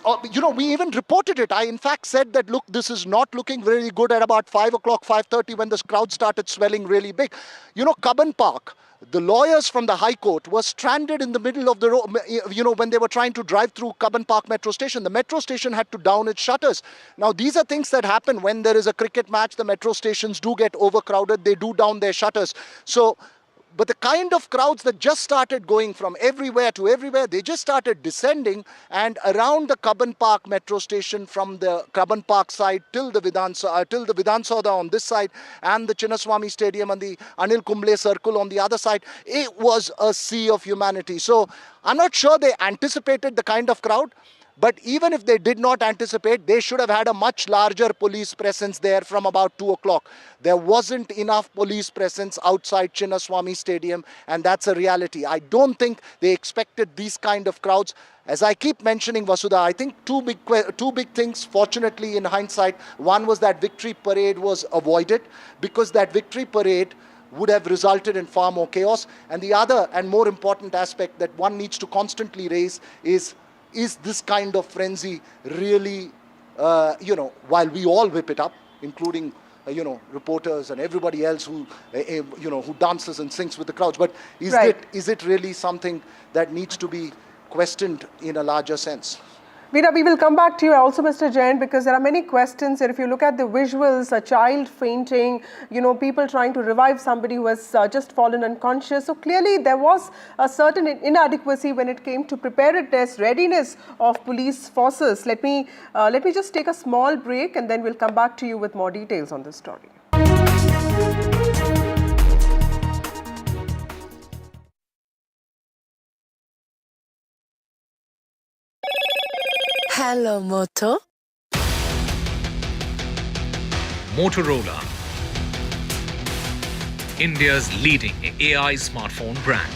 we even reported it. I, in fact, said that, look, this is not looking very good at about 5 o'clock, 5:30 when this crowd started swelling really big. Cubbon Park, the lawyers from the High Court were stranded in the middle of the road, when they were trying to drive through Cubbon Park metro station. The metro station had to down its shutters. Now, these are things that happen when there is a cricket match. The metro stations do get overcrowded. They do down their shutters. But the kind of crowds that just started going from everywhere to everywhere, they just started descending, and around the Cubbon Park metro station, from the Cubbon Park side till the Vidhan Soudha on this side, and the Chinnaswamy Stadium and the Anil Kumble Circle on the other side, it was a sea of humanity. So I'm not sure they anticipated the kind of crowd. But even if they did not anticipate, they should have had a much larger police presence there from about 2 o'clock. There wasn't enough police presence outside Chinnaswamy Stadium, and that's a reality. I don't think they expected these kind of crowds. As I keep mentioning, Vasudha, I think two big things, fortunately, in hindsight. One was that victory parade was avoided, because that victory parade would have resulted in far more chaos. And the other and more important aspect that one needs to constantly raise is this kind of frenzy really, while we all whip it up, including, reporters and everybody else who dances and sings with the crowds. But is it really something that needs to be questioned in a larger sense? Veera, we will come back to you also, Mr. Jain, because there are many questions. If you look at the visuals, a child fainting, people trying to revive somebody who has just fallen unconscious. So clearly there was a certain inadequacy when it came to preparedness, readiness of police forces. Let me just take a small break, and then we'll come back to you with more details on this story. Hello, Moto. Motorola, India's leading AI smartphone brand.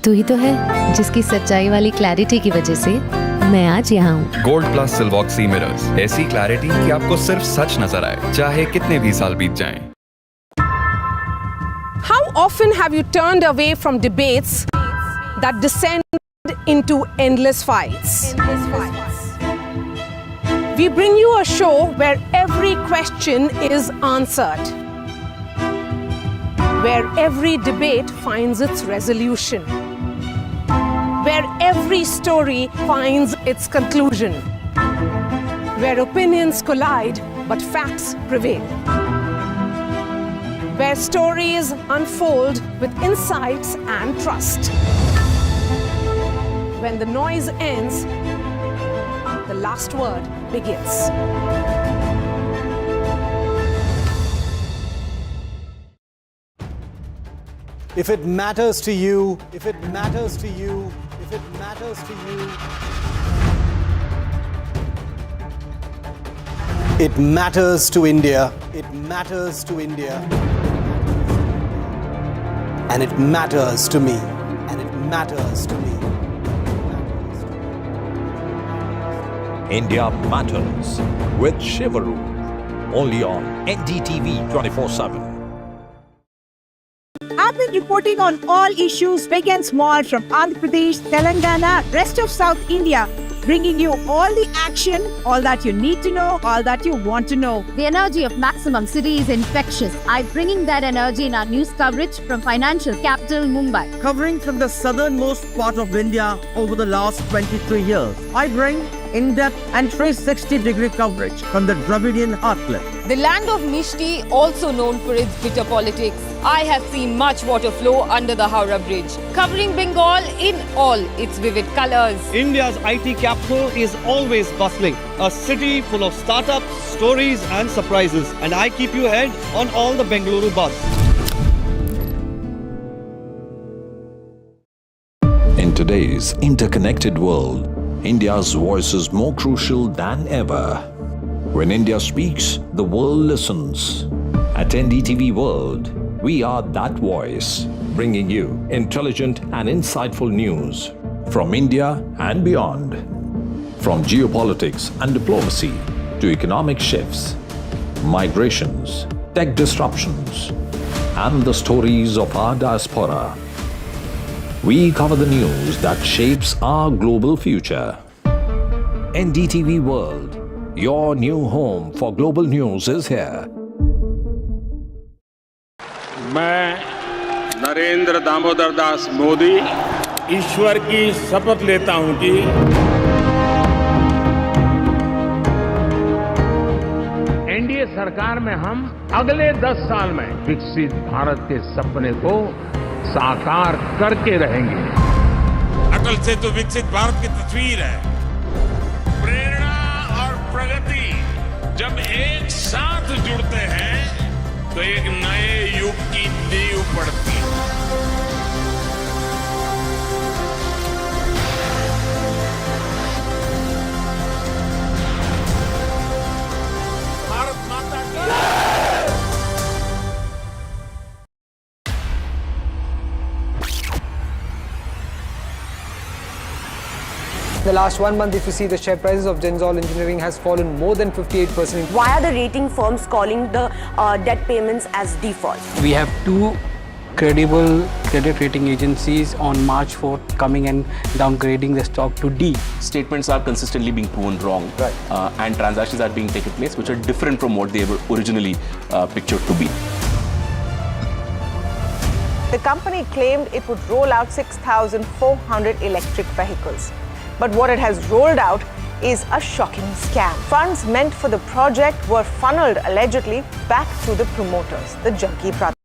तू ही तो है जिसकी सच्चाई वाली clarity की वजह से मैं आज यहाँ हूँ। गोल्ड प्लस सिल्वॉक्सी मिरर्स, ऐसी क्लैरिटी कि आपको सिर्फ सच नजर आए, चाहे कितने भी साल बीत जाएं। How often have you turned away from debates that descend into endless fights? We bring you a show where every question is answered, where every debate finds its resolution, where every story finds its conclusion, where opinions collide but facts prevail, where stories unfold with insights and trust. When the noise ends, the last word begins. If it matters to you, if it matters to you, if it matters to you, it matters to India, it matters to India, and it matters to me, and it matters to me. India Matters with Shivaru, only on NDTV 24/7. I've been reporting on all issues big and small from Andhra Pradesh, Telangana, rest of South India, bringing you all the action, all that you need to know, all that you want to know. The energy of maximum city is infectious. I'm bringing that energy in our news coverage from financial capital Mumbai. Covering from the southernmost part of India over the last 23 years, I bring in-depth and 360-degree coverage from the Dravidian heartland. The land of Mishti, also known for its bitter politics. I have seen much water flow under the Howrah Bridge, covering Bengal in all its vivid colors. India's IT capital is always bustling, a city full of startups, stories and surprises. And I keep you ahead on all the Bengaluru buzz. In today's interconnected world, India's voice is more crucial than ever. When India speaks, the world listens. At NDTV World, we are that voice, bringing you intelligent and insightful news from India and beyond. From geopolitics and diplomacy to economic shifts, migrations, tech disruptions, and the stories of our diaspora. We cover the news that shapes our global future. NDTV World, your new home for global news is here. मैं नरेंद्र दामोदर दास मोदी ईश्वर की शपथ लेता हूं कि NDA सरकार में हम अगले 10 साल में विकसित भारत के सपने को साकार करके रहेंगे। अटल से तो विकसित भारत की तस्वीर है। प्रेरणा और प्रगति जब एक साथ जुड़ते हैं तो एक नए युग की नींव पड़ती है। भारत माता की The last 1 month, if you see, the share prices of Genzol Engineering has fallen more than 58%. Why are the rating firms calling the debt payments as default? We have two credible credit rating agencies on March 4th coming and downgrading the stock to D. Statements are consistently being proven wrong, and transactions are being taken place which are different from what they were originally pictured to be. The company claimed it would roll out 6,400 electric vehicles. But what it has rolled out is a shocking scam. Funds meant for the project were funneled allegedly back to the promoters, the Junkie brothers.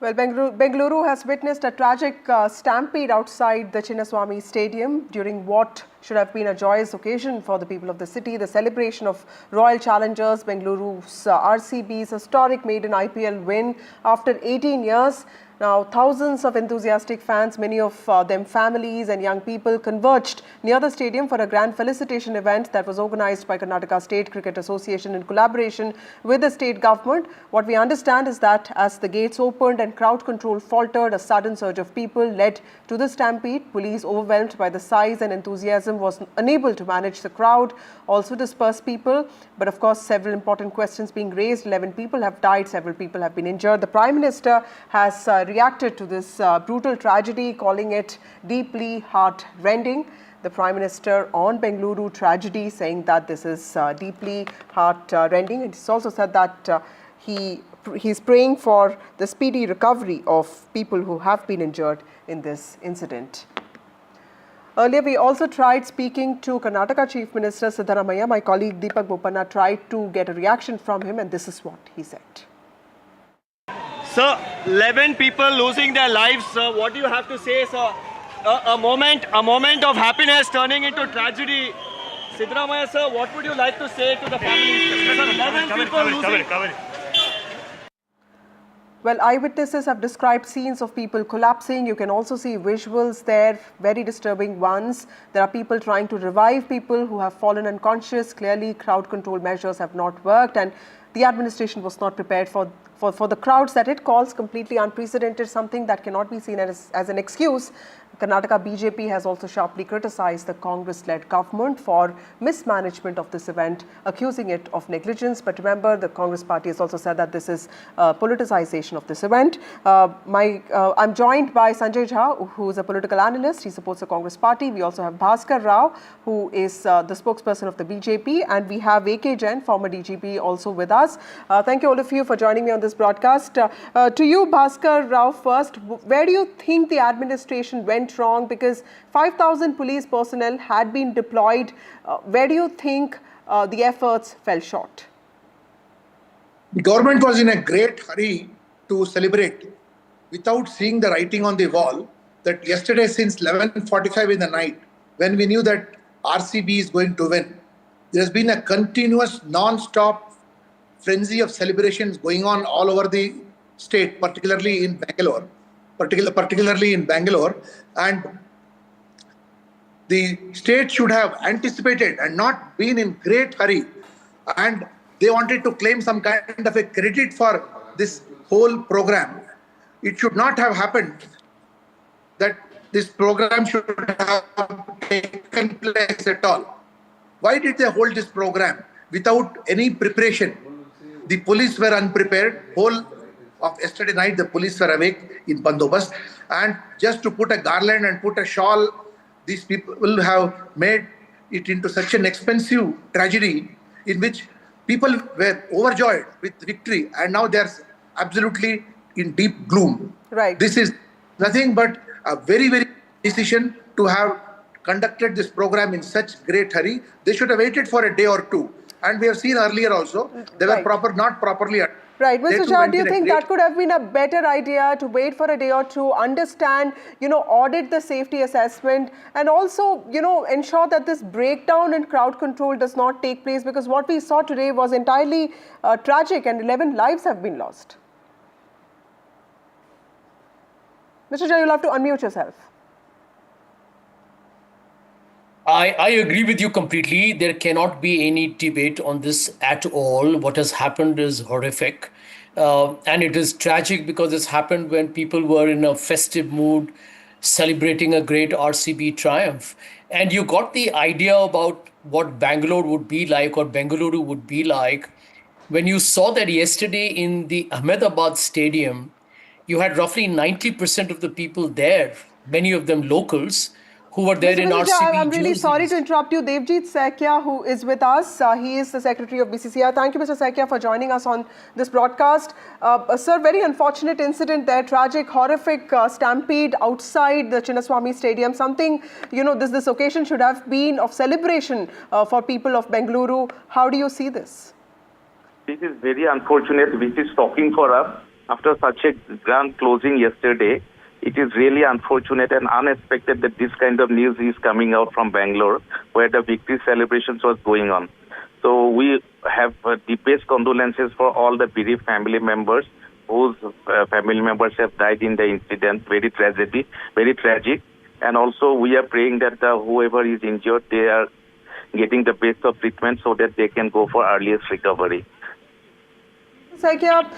Well, Bengaluru has witnessed a tragic stampede outside the Chinnaswamy Stadium during what should have been a joyous occasion for the people of the city, the celebration of Royal Challengers Bengaluru's RCB's historic maiden IPL win after 18 years. Now, thousands of enthusiastic fans, many of them families and young people, converged near the stadium for a grand felicitation event that was organized by Karnataka State Cricket Association in collaboration with the state government. What we understand is that as the gates opened and crowd control faltered, a sudden surge of people led to the stampede. Police, overwhelmed by the size and enthusiasm, was unable to manage the crowd, also disperse people. But of course, several important questions being raised. 11 people have died, several people have been injured. The Prime Minister has reacted to this brutal tragedy, calling it deeply heart-rending. The Prime Minister on Bengaluru tragedy saying that this is deeply heart-rending. And he's also said that he's praying for the speedy recovery of people who have been injured in this incident. Earlier, we also tried speaking to Karnataka Chief Minister Siddaramaiah. My colleague Deepak Bopanna tried to get a reaction from him, and this is what he said. Sir, 11 people losing their lives, sir. What do you have to say, sir? A moment of happiness turning into tragedy. Siddaramaiah, sir, what would you like to say to the families? Sir, 11 people losing. Well, eyewitnesses have described scenes of people collapsing. You can also see visuals there, very disturbing ones. There are people trying to revive people who have fallen unconscious. Clearly, crowd control measures have not worked, and the administration was not prepared for the crowds that it calls completely unprecedented, something that cannot be seen as an excuse. Karnataka BJP has also sharply criticized the Congress-led government for mismanagement of this event, accusing it of negligence. But remember, the Congress party has also said that this is politicization of this event. I'm joined by Sanjay Jha, who is a political analyst. He supports the Congress party. We also have Bhaskar Rao, who is the spokesperson of the BJP. And we have A.K. Jain, former DGP, also with us. Thank you all of you for joining me on this broadcast. To you, Bhaskar Rao, first, where do you think the administration went wrong? Because 5,000 police personnel had been deployed. Where do you think the efforts fell short? The government was in a great hurry to celebrate without seeing the writing on the wall that yesterday since 11:45 in the night, when we knew that RCB is going to win, there has been a continuous non-stop frenzy of celebrations going on all over the state, particularly in Bangalore. And the state should have anticipated and not been in great hurry, and they wanted to claim some kind of a credit for this whole program. It should not have happened that this program should have taken place at all. Why did they hold this program without any preparation? The police were unprepared. Whole of yesterday night, the police were awake in bandobast, and just to put a garland and put a shawl, these people will have made it into such an expensive tragedy in which people were overjoyed with victory, and now they are absolutely in deep gloom. Right. This is nothing but a very, very decision to have conducted this program in such great hurry. They should have waited for a day or two, and we have seen earlier also they were not properly. Right, Mr. Jha, do you think that could have been a better idea to wait for a day or two, understand, audit the safety assessment, and also, ensure that this breakdown in crowd control does not take place? Because what we saw today was entirely tragic, and 11 lives have been lost. Mr. Jha, you'll have to unmute yourself. I agree with you completely. There cannot be any debate on this at all. What has happened is horrific. And it is tragic because it's happened when people were in a festive mood, celebrating a great RCB triumph. And you got the idea about what Bangalore would be like, or Bengaluru would be like, when you saw that yesterday in the Ahmedabad stadium. You had roughly 90% of the people there, many of them locals, who were there in RCB. I'm really sorry to interrupt you. Devjit Saikia, who is with us, he is the Secretary of BCCI. Thank you, Mr. Saikia, for joining us on this broadcast. Sir, very unfortunate incident there, tragic, horrific stampede outside the Chinnaswamy Stadium. Something, this occasion should have been of celebration for people of Bengaluru. How do you see this? This is very unfortunate, which is shocking for us. After such a grand closing yesterday, it is really unfortunate and unexpected that this kind of news is coming out from Bangalore, where the victory celebrations was going on. So we have deepest condolences for all the bereaved family members whose family members have died in the incident. Very tragic. And also we are praying that whoever is injured, they are getting the best of treatment so that they can go for earliest recovery. Saikia,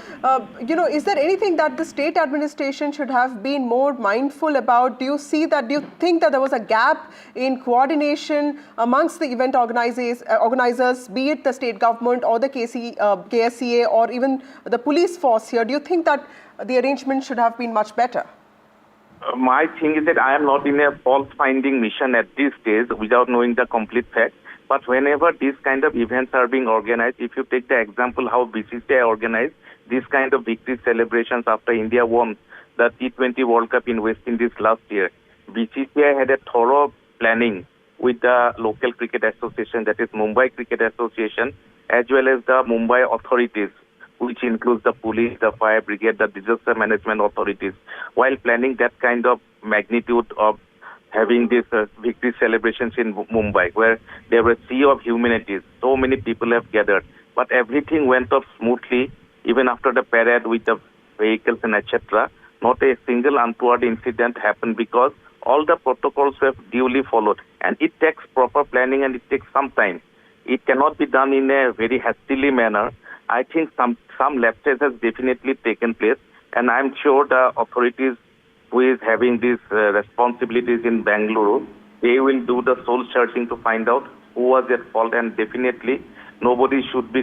is there anything that the state administration should have been more mindful about? Do you think that there was a gap in coordination amongst the event organizers, be it the state government or the KSCA or even the police force here? Do you think that the arrangement should have been much better? My thing is that I am not in a fault-finding mission at this stage without knowing the complete facts. But whenever these kind of events are being organized, if you take the example how BCCI organized these kind of victory celebrations after India won the T20 World Cup in West Indies last year, BCCI had a thorough planning with the local cricket association, that is Mumbai Cricket Association, as well as the Mumbai authorities, which includes the police, the fire brigade, the disaster management authorities, while planning that kind of magnitude of having these victory celebrations in Mumbai, where there were a sea of humanities. So many people have gathered. But everything went off smoothly, even after the parade with the vehicles and etc. Not a single untoward incident happened because all the protocols were duly followed. And it takes proper planning and it takes some time. It cannot be done in a very hastily manner. I think some lapses has definitely taken place. And I'm sure the authorities who is having these responsibilities in Bengaluru, they will do the soul searching to find out who was at fault, and definitely nobody should be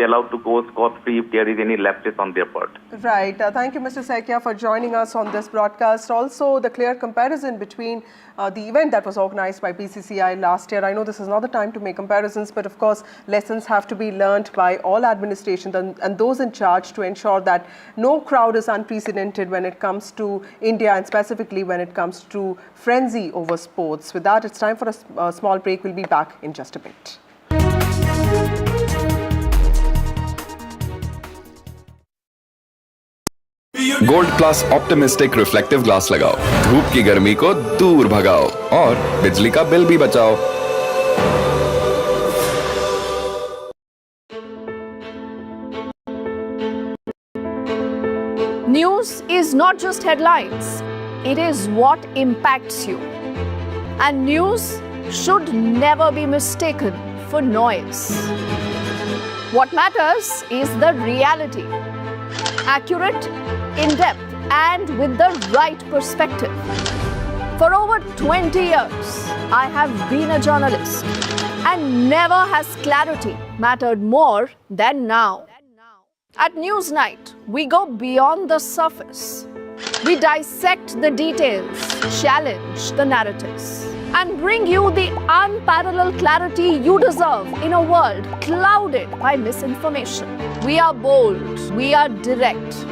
allowed to go scot-free if there is any lapses on their part. Right. Thank you, Mr. Saikia, for joining us on this broadcast. Also, the clear comparison between the event that was organized by BCCI last year. I know this is not the time to make comparisons, but of course, lessons have to be learnt by all administrations and those in charge to ensure that no crowd is unprecedented when it comes to India, and specifically when it comes to frenzy over sports. With that, it's time for a small break. We'll be back in just a bit. Gold plus optimistic reflective glass लगाओ, धूप की गर्मी को दूर भगाओ और बिजली का बिल भी बचाओ। News is not just headlines, it is what impacts you. And news should never be mistaken for noise. What matters is the reality. Accurate, in-depth, and with the right perspective. For over 20 years, I have been a journalist, and never has clarity mattered more than now. At Newsnight, we go beyond the surface. We dissect the details, challenge the narratives, and bring you the unparalleled clarity you deserve in a world clouded by misinformation. We are bold, we are direct.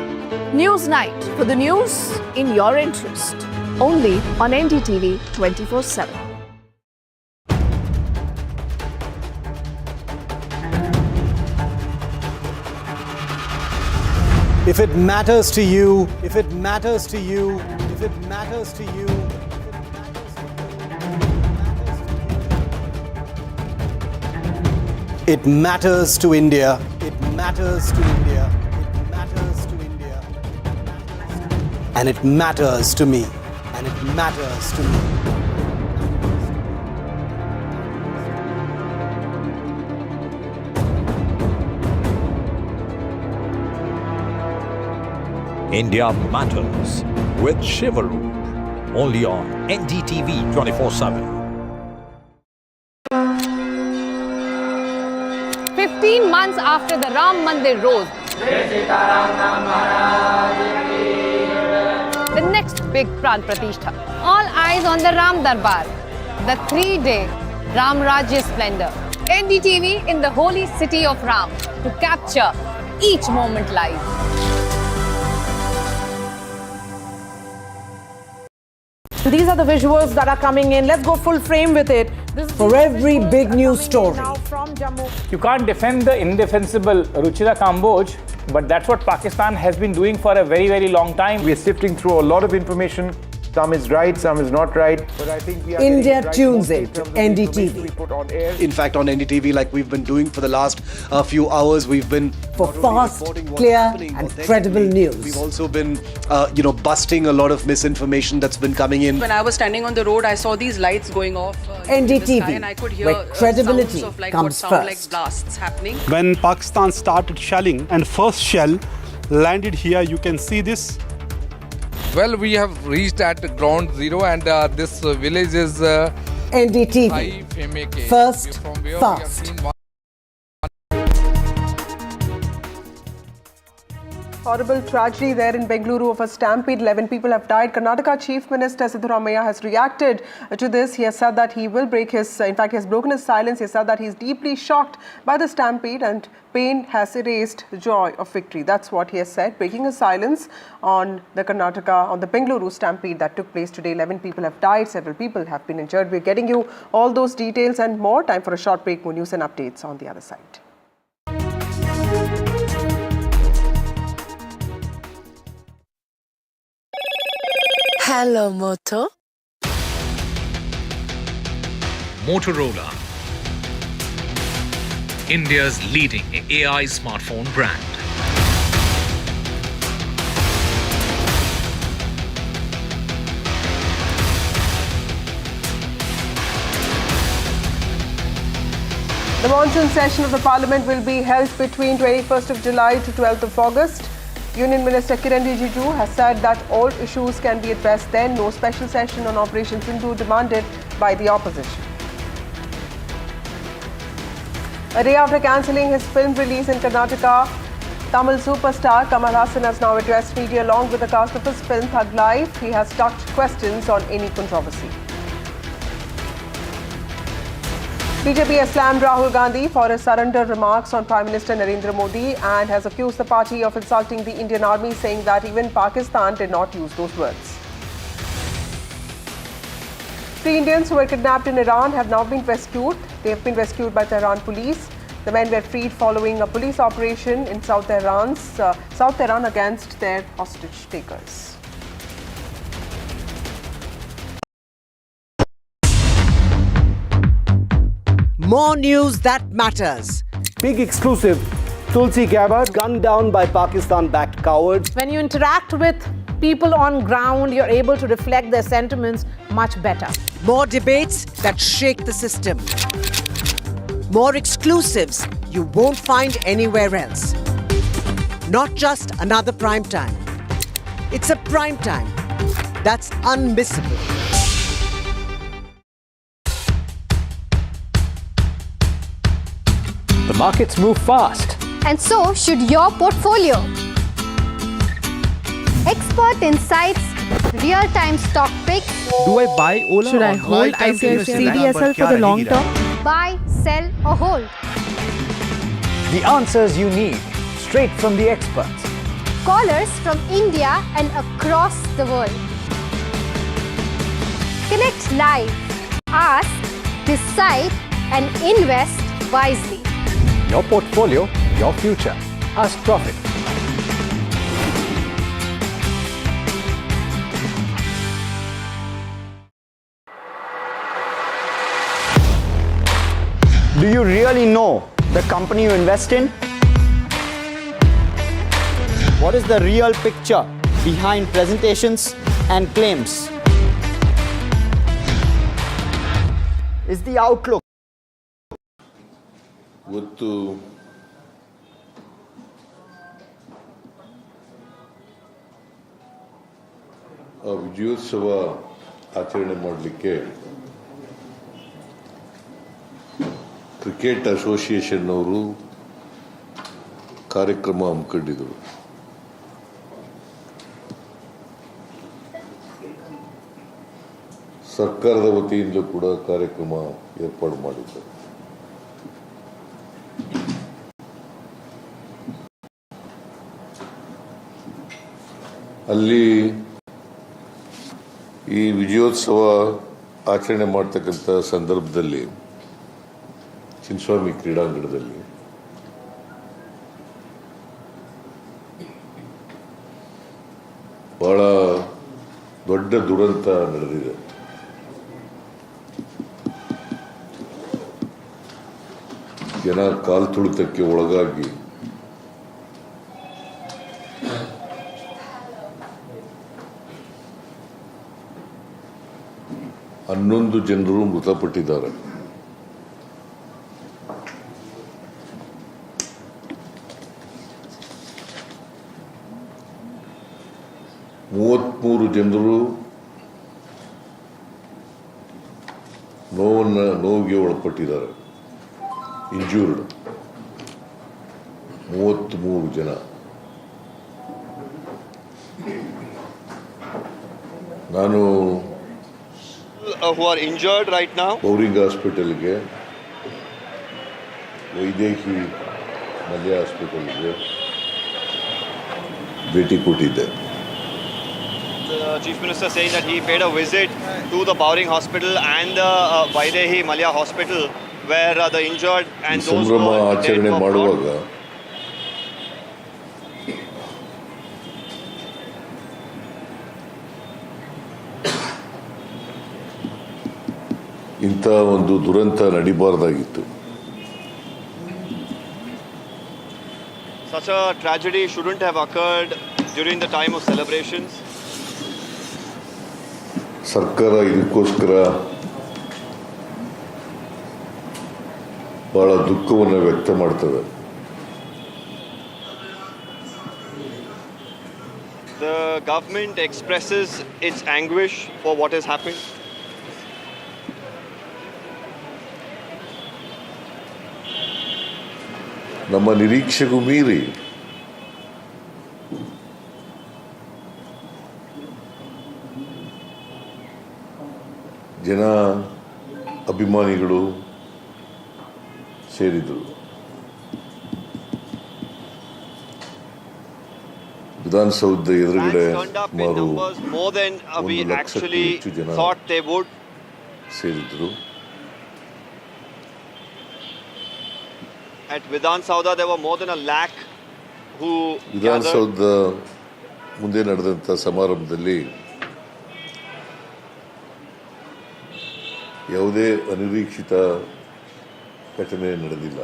Newsnight, for the news in your interest. Only on NDTV 24/7. If it matters to you, if it matters to you, if it matters to you, it matters to India. It matters to India. It matters to India. And it matters to me. And it matters to me. India Matters with Shivaru. Only on NDTV 24/7. 15 months after the Ram Mandir rose, the next big Pran Pratishtha. All eyes on the Ram Darbar, the 3-day Ram Rajya splendor. NDTV in the holy city of Ram to capture each moment live. These are the visuals that are coming in. Let's go full frame with it. For every big news story. Now from Jammu. You can't defend the indefensible Ruchira Kamboj, but that's what Pakistan has been doing for a very, very long time. We are sifting through a lot of information. Some is right, some is not right. But I think we are India right tunes in to NDTV. In fact, on NDTV, like we've been doing for the last few hours, we've been for fast, clear, and credible news. We've also been, busting a lot of misinformation that's been coming in. When I was standing on the road, I saw these lights going off NDTV, in the sky, and I could hear where credibility sounds of like comes what sound first. like blasts happening. When Pakistan started shelling and first shell landed here, you can see this. Well, we have reached at ground zero, and this village is NDTV. First, fast. Horrible tragedy there in Bengaluru of a stampede. 11 people have died. Karnataka Chief Minister Siddaramaiah has reacted to this. He has said that he will he has broken his silence. He has said that he is deeply shocked by the stampede and pain has erased the joy of victory. That's what he has said, breaking his silence on the Bengaluru stampede that took place today. 11 people have died. Several people have been injured. We're getting you all those details and more. Time for a short break. More news and updates on the other side. Hello, Moto. Motorola, India's leading AI smartphone brand. The monsoon session of the Parliament will be held between 21st of July to 12th of August. Union Minister Kiran Rijiju has said that all issues can be addressed then. No special session on Operation Sindhu demanded by the opposition. A day after cancelling his film release in Karnataka, Tamil superstar Kamal Haasan has now addressed media along with the cast of his film Thug Life. He has ducked questions on any controversy. BJP has slammed Rahul Gandhi for his surrender remarks on Prime Minister Narendra Modi and has accused the party of insulting the Indian Army, saying that even Pakistan did not use those words. 3 Indians who were kidnapped in Iran have now been rescued. They have been rescued by Tehran police. The men were freed following a police operation in South Tehran against their hostage takers. More news that matters. Big exclusive. Tulsi Gabbard gunned down by Pakistan-backed cowards. When you interact with people on ground, you're able to reflect their sentiments much better. More debates that shake the system. More exclusives you won't find anywhere else. Not just another prime time. It's a prime time that's unmissable. The markets move fast. And so should your portfolio. Expert insights, real-time stock picks. Do I buy Ola? Should I or hold ICICI for the long term? Buy, sell or hold. The answers you need, straight from the experts. Callers from India and across the world. Connect live. Ask, decide and invest wisely. Your portfolio, your future. Ask Profit. Do you really know the company you invest in? What is the real picture behind presentations and claims? Is the outlook? ಇವತ್ತು ವಿಜಯೋತ್ಸವ ಆಚರಣೆ ಮಾಡಲಿಕ್ಕೆ cricket association ಅವರು ಕಾರ್ಯಕ್ರಮ ಹಮ್ಮಿಕೊಂಡಿದ್ದರು. ಸರ್ಕಾರದ ವತಿಯಿಂದಲೂ ಕೂಡ ಕಾರ್ಯಕ್ರಮ ಏರ್ಪಾಡು ಮಾಡಿದ್ದರು. ಅಲ್ಲಿ ಈ ವಿಜಯೋತ್ಸವ ಆಚರಣೆ ಮಾಡ್ತಕ್ಕಂಥ ಸಂದರ್ಭದಲ್ಲಿ ಚಿನ್ನಸ್ವಾಮಿ ಕ್ರೀಡಾಂಗಣದಲ್ಲಿ ಬಹಳ ದೊಡ್ಡ ದುರಂತ ನಡೆದಿದೆ. ಜನ ಕಾಲ್ತುಳಿತಕ್ಕೆ ಒಳಗಾಗಿ ಹನ್ನೊಂದು ಜನರು ಮೃತಪಟ್ಟಿದ್ದಾರೆ. ಮೂವತ್ಮೂರು ಜನರು ನೋವಿಗೆ ಒಳಪಟ್ಟಿದ್ದಾರೆ. ಇಂಜೂರ್ಡ್ 33 ಜನ. ನಾನು who are injured right now? Bowring ಹಾಸ್ಪಿಟಲ್ಗೆ, ವೈದೇಹಿ ಮಲ್ಯ ಹಾಸ್ಪಿಟಲ್ಗೆ ಭೇಟಿ ಕೊಟ್ಟಿದ್ದೆ. The Chief Minister saying that he paid a visit to the Bowring Hospital and the Vaidehi Malya Hospital where the injured and those ಸಂಭ್ರಮ ಆಚರಣೆ ಮಾಡುವಾಗ ಇಂಥ ಒಂದು ದುರಂತ ನಡಿಬಾರ್ದಾಗಿತ್ತು. Such a tragedy shouldn't have occurred during the time of celebrations. ಸರ್ಕಾರ ಇದಕ್ಕೋಸ್ಕರ ಬಹಳ ದುಃಖವನ್ನು ವ್ಯಕ್ತ ಮಾಡ್ತದೆ. government expresses its anguish for what has happened. ನಮ್ಮ ನಿರೀಕ್ಷೆಗೂ ಮೀರಿ ಜನ ಅಭಿಮಾನಿಗಳು ಸೇರಿದರು. ವಿಧಾನಸೌಧ ಎದುರುಗಡೆ ಸುಮಾರು 1 ಲಕ್ಷಕ್ಕೂ ಹೆಚ್ಚು ಜನ ಸೇರಿದ್ರು. At Vidhan Soudha, there were more than 1 lakh who Vidhana Soudha ಮುಂದೆ ನಡೆದಂಥ ಸಮಾರಂಭದಲ್ಲಿ ಯಾವುದೇ ಅನಿರೀಕ್ಷಿತ ಘಟನೆ ನಡೆದಿಲ್ಲ,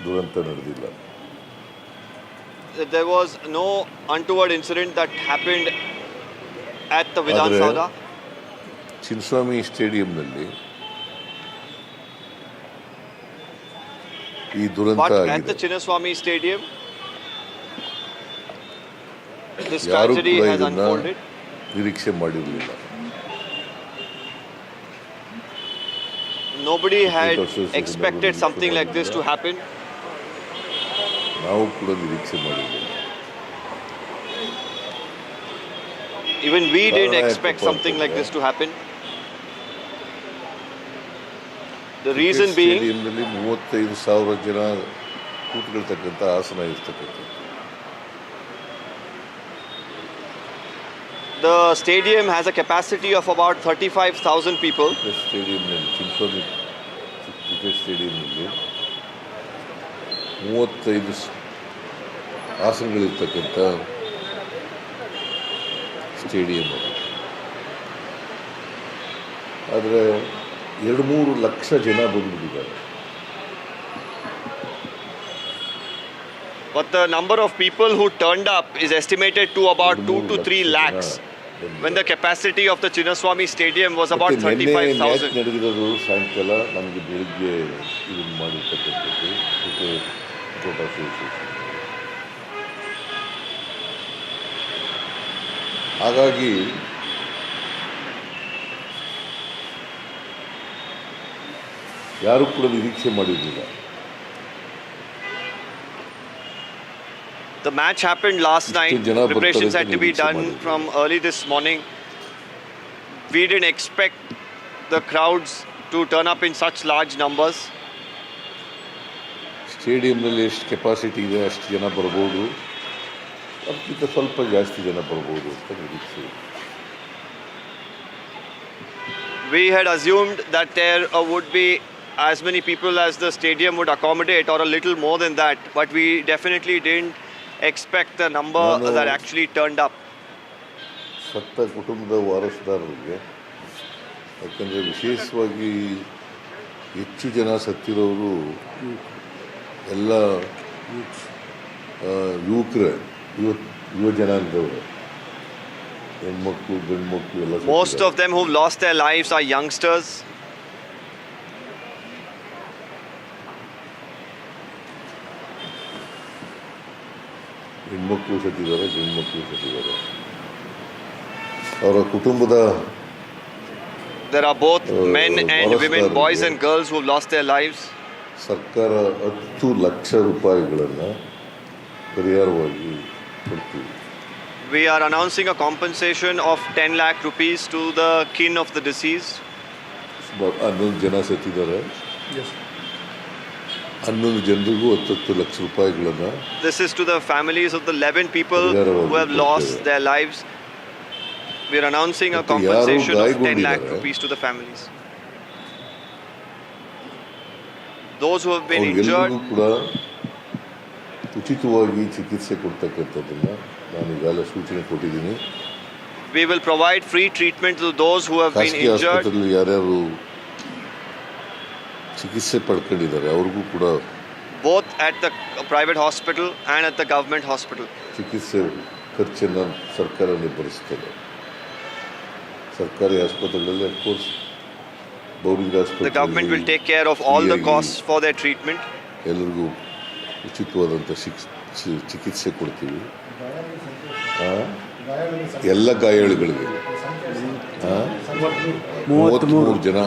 ದುರಂತ ನಡೆದಿಲ್ಲ. There was no untoward incident that happened at the Vidhan Soudha. Chinnaswamy ಸ್ಟೇಡಿಯಂನಲ್ಲಿ ಈ ದುರಂತ But ಆಗಿದೆ. at the Chinnaswamy Stadium, this ಯಾರು tragedy ಕೂಡ has ಇದನ್ನ unfolded. ನಿರೀಕ್ಷೆ ಮಾಡಿರಲಿಲ್ಲ. Nobody had expected something like this to happen. ನಾವು ಕೂಡ ನಿರೀಕ್ಷೆ ಮಾಡಿರಲಿಲ್ಲ. Even we didn't expect something like this to happen. The reason being, ಸ್ಟೇಡಿಯಂನಲ್ಲಿ 35,000 ಜನ ಕೂತ್ಕೊಳ್ತಕ್ಕಂಥ ಆಸನ ಇರ್ತಕ್ಕಂಥದ್ದು. the stadium has a capacity of about 35,000 people. ಸ್ಟೇಡಿಯಂನಲ್ಲಿ ಚಿನ್ನಸ್ವಾಮಿ ಕ್ರಿಕೆಟ್ ಸ್ಟೇಡಿಯಂನಲ್ಲಿ 35 ಆಸನಗಳಿರ್ತಕ್ಕಂಥ ಸ್ಟೇಡಿಯಂ ಅದು. ಆದರೆ 2-3 ಲಕ್ಷ ಜನ ಬಂದುಬಿಟ್ಟಿದ್ದಾರೆ. But the number of people who turned up is estimated to about 2 to 3 lakhs, when the capacity of the Chinnaswamy Stadium was about 35,000. ನಡೆದಿರೋದು ಸಾಯಂಕಾಲ ನಮಗೆ ಬೆಳಿಗ್ಗೆ ಇದನ್ನು ಮಾಡಿರ್ತಕ್ಕಂಥದ್ದು ಕ್ರಿಕೆಟ್ ಅಸೋಸಿಯೇಷನ್. ಹಾಗಾಗಿ ಯಾರು ಕೂಡ ನಿರೀಕ್ಷೆ ಮಾಡಿರಲಿಲ್ಲ. The match happened last night. Preparations had to be done from early this morning. We didn't expect the crowds to turn up in such large numbers. ಸ್ಟೇಡಿಯಂನಲ್ಲಿ ಎಷ್ಟು ಕೆಪಾಸಿಟಿ ಇದೆ ಅಷ್ಟು ಜನ ಬರ್ಬೋದು, ಅದಕ್ಕಿಂತ ಸ್ವಲ್ಪ ಜಾಸ್ತಿ ಜನ ಬರ್ಬೋದು ಅಂತ ನಿರೀಕ್ಷೆ. We had assumed that there would be as many people as the stadium would accommodate, or a little more than that, but we definitely didn't expect the number that actually turned up. ಸತ್ತ ಕುಟುಂಬದ ವಾರಸುದಾರರಿಗೆ, ಯಾಕಂದರೆ ವಿಶೇಷವಾಗಿ ಹೆಚ್ಚು ಜನ ಸತ್ತಿರೋರು ಎಲ್ಲ ಯುವ ಜನಾಂಗದವರು, ಹೆಣ್ಮಕ್ಳು ಗಂಡು ಮಕ್ಕಳು ಎಲ್ಲ. Most of them who've lost their lives are youngsters. ಹೆಣ್ಮಕ್ಳು ಸತ್ತಿದ್ದಾರೆ, ಗಂಡು ಮಕ್ಕಳು ಸತ್ತಿದ್ದಾರೆ. ಅವರ ಕುಟುಂಬದ There are both men and women, boys and girls who've lost their lives. ಸರ್ಕಾರ 10 ಲಕ್ಷ ರೂಪಾಯಿಗಳನ್ನು ಪರಿಹಾರವಾಗಿ ಕೊಡ್ತೀವಿ. We are announcing a compensation of 10 lakh rupees to the kin of the deceased. 11 ಜನ ಸತ್ತಿದ್ದಾರೆ. 11 ಜನರಿಗೂ 10 ಲಕ್ಷ ರೂಪಾಯಿಗಳನ್ನು. This is to the families of the 11 people who have lost their lives. We are announcing a compensation of 10 lakh rupees to the families. Those who have been injured, ಕೂಡ ಉಚಿತವಾಗಿ ಚಿಕಿತ್ಸೆ ಕೊಡ್ತಕ್ಕಂಥದ್ದನ್ನು ನಾನು ಈಗಾಗಲೇ ಸೂಚನೆ ಕೊಟ್ಟಿದ್ದೀನಿ. we will provide free treatment to those who have been ಖಾಸಗಿ injured. ಆಸ್ಪತ್ರೆಯಲ್ಲಿ ಯಾರ್ಯಾರು ಚಿಕಿತ್ಸೆ ಪಡ್ಕೊಂಡಿದ್ದಾರೆ ಅವ್ರಿಗೂ ಕೂಡ both at the private hospital and at the government hospital. ಚಿಕಿತ್ಸೆ ಖರ್ಚನ್ನು ಸರ್ಕಾರನೇ ಭರಿಸ್ತದೆ. ಸರ್ಕಾರಿ ಆಸ್ಪತ್ರೆಗಳಲ್ಲಿ ಅಫ್ಕೋರ್ಸ್ ಬೌರಿಂಗ್ ಆಸ್ಪತ್ರೆ, The government will take care of all the costs for their treatment. ಎಲ್ಲರಿಗೂ ಉಚಿತವಾದಂಥ ಚಿಕಿತ್ಸೆ ಕೊಡ್ತೀವಿ. ಎಲ್ಲ ಗಾಯಾಳುಗಳಿಗೆ 33 ಜನ.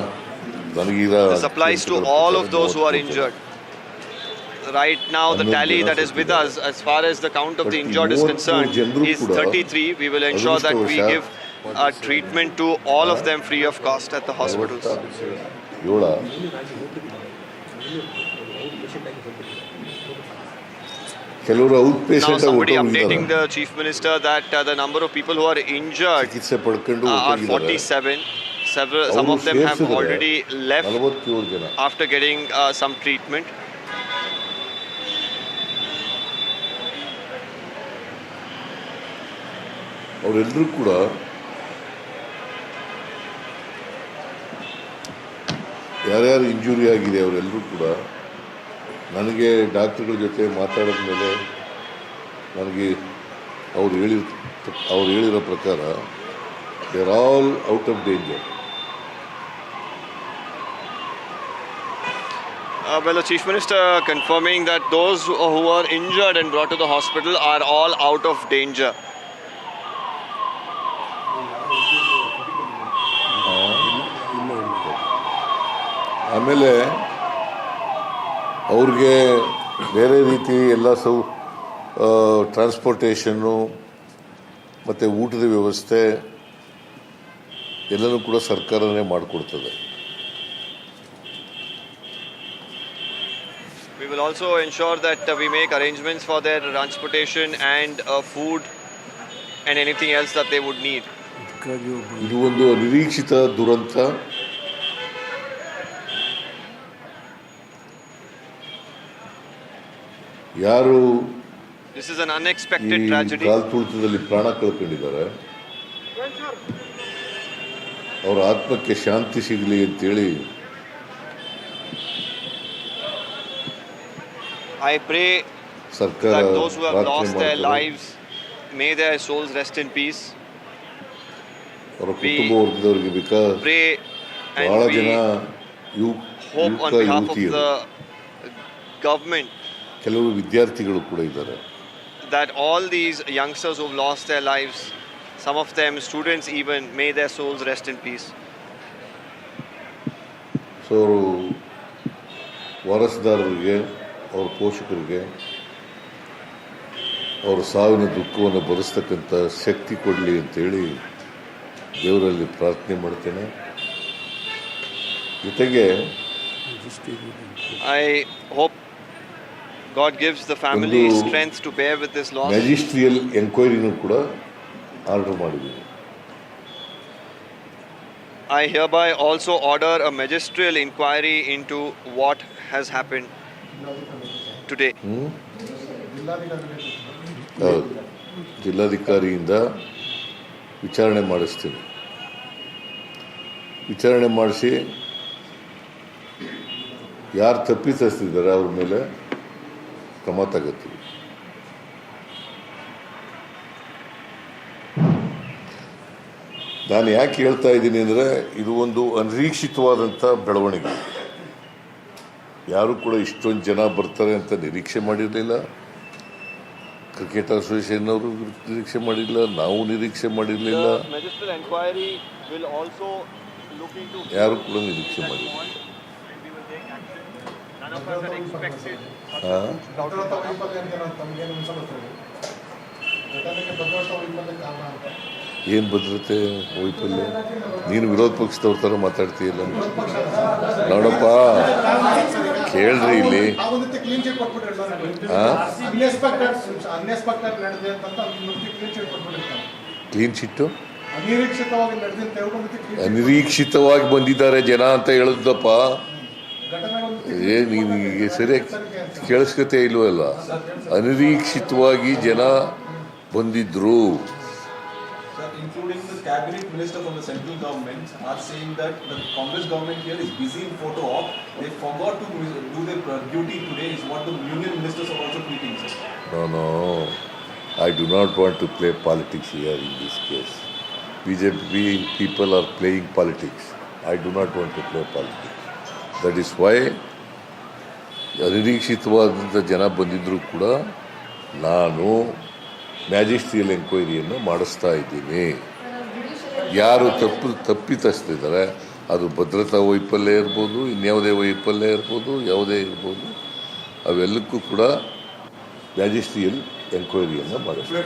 This applies to all of those who are injured. Right now, the tally that is with us, as far as the count of the injured is concerned, is 33. We will ensure that we give treatment to all of them free of cost at the hospitals. Now, somebody updating the Chief Minister that the number of people who are injured are 47. Some of them have already left after getting some treatment. ಅವರೆಲ್ಲರೂ ಕೂಡ ಯಾರ್ಯಾರು injury ಆಗಿದೆ ಅವರೆಲ್ಲರೂ ಕೂಡ ನನಗೆ ಡಾಕ್ಟರ್ಗಳ ಜೊತೆ ಮಾತಾಡಿದ ಮೇಲೆ ನನಗೆ ಅವ್ರು ಹೇಳಿರೋ ಪ್ರಕಾರ they are all out of danger. Well, the Chief Minister confirming that those who are injured and brought to the hospital are all out of danger. ಆಮೇಲೆ ಅವ್ರಿಗೆ ಬೇರೆ ರೀತಿ ಎಲ್ಲ ಟ್ರಾನ್ಸ್ಪೋರ್ಟೇಷನ್ನು ಮತ್ತು ಊಟದ ವ್ಯವಸ್ಥೆ ಎಲ್ಲನೂ ಕೂಡ ಸರ್ಕಾರನೇ ಮಾಡಿಕೊಡ್ತದೆ. We will also ensure that we make arrangements for their transportation and food and anything else that they would need. ಇದು ಒಂದು ಅನಿರೀಕ್ಷಿತ ದುರಂತ. ಯಾರು This is an unexpected tragedy. ಕಾಲ್ ತುಳಿತದಲ್ಲಿ ಪ್ರಾಣ ಕಳ್ಕೊಂಡಿದ್ದಾರೆ ಅವರ ಆತ್ಮಕ್ಕೆ ಶಾಂತಿ ಸಿಗಲಿ ಅಂತೇಳಿ I pray ಸರ್ಕಾರ that those who have lost their ಪ್ರಾರ್ಥನೆ lives, may their souls rest in peace. ಅವರ ಕುಟುಂಬ ವರ್ಗದವರಿಗೆ Pray ಬಹಳ and ಜನ we hope on behalf of the government ಕೆಲವರು ವಿದ್ಯಾರ್ಥಿಗಳು ಕೂಡ ಇದ್ದಾರೆ. that all these youngsters who've lost their lives, some of them students even, may their souls rest in peace. So ವಾರಸುದಾರರಿಗೆ ಅವ್ರ ಪೋಷಕರಿಗೆ ಅವ್ರ ಸಾವಿನ ದುಃಖವನ್ನು ಭರಿಸ್ತಕ್ಕಂಥ ಶಕ್ತಿ ಕೊಡಲಿ ಅಂತೇಳಿ ದೇವರಲ್ಲಿ ಪ್ರಾರ್ಥನೆ ಮಾಡ್ತೇನೆ. ಜೊತೆಗೆ I hope God gives the family strength to bear with this loss. Magisterial ಎಂಕ್ವೈರಿನೂ ಕೂಡ ಆರ್ಡರ್ ಮಾಡಿದ್ದೀನಿ. I hereby also order a magisterial inquiry into what has happened today. ಜಿಲ್ಲಾಧಿಕಾರಿಯಿಂದ ವಿಚಾರಣೆ ಮಾಡಿಸ್ತೀನಿ. ವಿಚಾರಣೆ ಮಾಡಿಸಿ ಯಾರು ತಪ್ಪಿತಸ್ಥರಿದ್ದಾರೆ ಅವ್ರ ಮೇಲೆ ಕ್ರಮ ತಗೋತೀವಿ. ನಾನು ಯಾಕೆ ಹೇಳ್ತಾ ಇದ್ದೀನಿ ಅಂದರೆ ಇದು ಒಂದು ಅನಿರೀಕ್ಷಿತವಾದಂಥ ಬೆಳವಣಿಗೆ. ಯಾರು ಕೂಡ ಇಷ್ಟೊಂದು ಜನ ಬರ್ತಾರೆ ಅಂತ ನಿರೀಕ್ಷೆ ಮಾಡಿರಲಿಲ್ಲ. ಕ್ರಿಕೆಟ್ ಅಸೋಸಿಯೇಷನ್ ಅವರು ನಿರೀಕ್ಷೆ ಮಾಡಿರಲಿಲ್ಲ, ನಾವು ನಿರೀಕ್ಷೆ ಮಾಡಿರಲಿಲ್ಲ, ಯಾರು ಕೂಡ ನಿರೀಕ್ಷೆ ಮಾಡಿಲ್ಲ. ಏನು ಭದ್ರತೆ ವೈಫಲ್ಯ? ನೀನು ವಿರೋಧ ಪಕ್ಷದವ್ರ ಥರ ಮಾತಾಡ್ತೀಯಲ್ಲ. ನೋಡಪ್ಪ ಕೇಳ್ರಿ ಇಲ್ಲಿ. ಕ್ಲೀನ್ ಚಿಟ್ಟು ಅನಿರೀಕ್ಷಿತವಾಗಿ ಬಂದಿದ್ದಾರೆ ಜನ ಅಂತ ಹೇಳಿದ್ದಪ್ಪ. ನೀನು ಸರಿಯಾಗಿ ಕೇಳಿಸ್ಕತೆ ಇಲ್ವಲ್ಲ. ಅನಿರೀಕ್ಷಿತವಾಗಿ ಜನ ಬಂದಿದ್ರು. Including the cabinet minister from the central government are saying that the Congress government here is busy in photo op. They forgot to do their duty today is what the union ministers are also tweeting. No. I do not want to play politics here in this case. BJP people are playing politics. I do not want to play politics. That is why ಅನಿರೀಕ್ಷಿತವಾದಂಥ ಜನ ಬಂದಿದ್ದರೂ ಕೂಡ ನಾನು magisterial ಎಂಕ್ವೈರಿಯನ್ನು ಮಾಡಿಸ್ತಾ ಇದ್ದೀನಿ. ಯಾರು ತಪ್ಪಿತಸ್ಥಿದ್ದಾರೆ, ಅದು ಭದ್ರತಾ ವೈಫಲ್ಯ ಇರ್ಬೋದು, ಇನ್ಯಾವುದೇ ವೈಫಲ್ಯ ಇರ್ಬೋದು, ಯಾವುದೇ ಇರ್ಬೋದು, ಅವೆಲ್ಲಕ್ಕೂ ಕೂಡ ಮ್ಯಾಜಿಸ್ಟ್ರಿಯಲ್ ಎಂಕ್ವೈರಿಯನ್ನು ಮಾಡಿಸ್ತಾರೆ.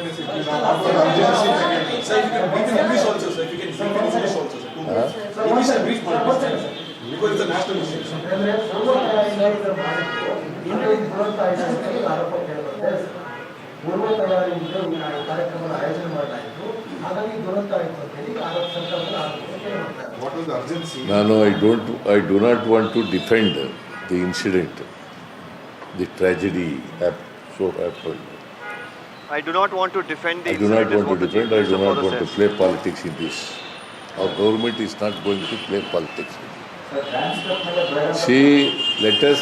ನಾನು I do not want to defend the incident, the tragedy so happened. I do not want to defend the I do not want to play politics in this. Our government is not going to play politics. See, let us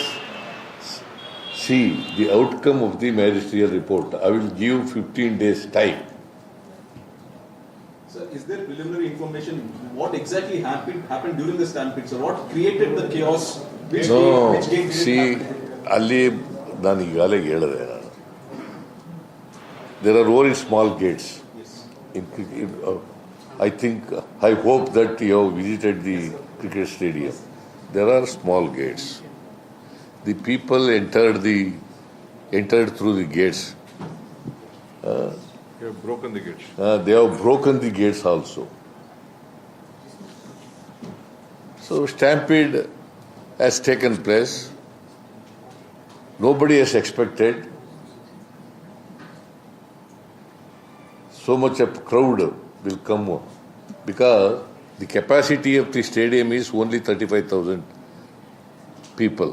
see the outcome of the magisterial report. I will give 15 days time. Sir, is there preliminary information what exactly happened during the stampede? So what created the chaos? Which gate see, ಅಲ್ಲಿ ನಾನು ಈಗಾಗಲೇ ಹೇಳಿದೆ, there are very small gates. Yes. I hope that you have visited the cricket stadium. There are small gates. The people entered through the gates. They have broken the gates. They have broken the gates also. So stampede has taken place. Nobody has expected so much of crowd will come, because the capacity of the stadium is only 35,000 people.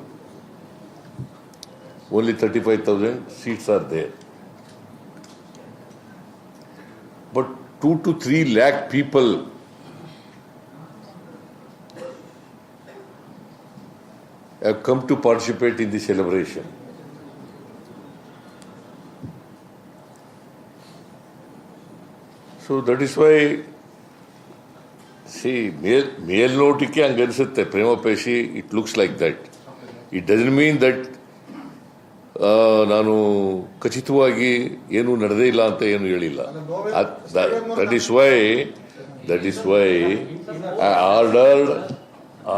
Only 35,000 seats are there. But 2 to 3 lakh people have come to participate in the celebration. So that is why, see, ಮೇಲ್ನೋಟಕ್ಕೆ ಹಂಗನ್ಸುತ್ತೆ, ಪ್ರೇಮ ಪೇಶಿ, it looks like that. It doesn't mean that ನಾನು ಖಚಿತವಾಗಿ ಏನು ನಡೆದೇ ಇಲ್ಲ ಅಂತ ಏನು ಹೇಳಿಲ್ಲ. That is why I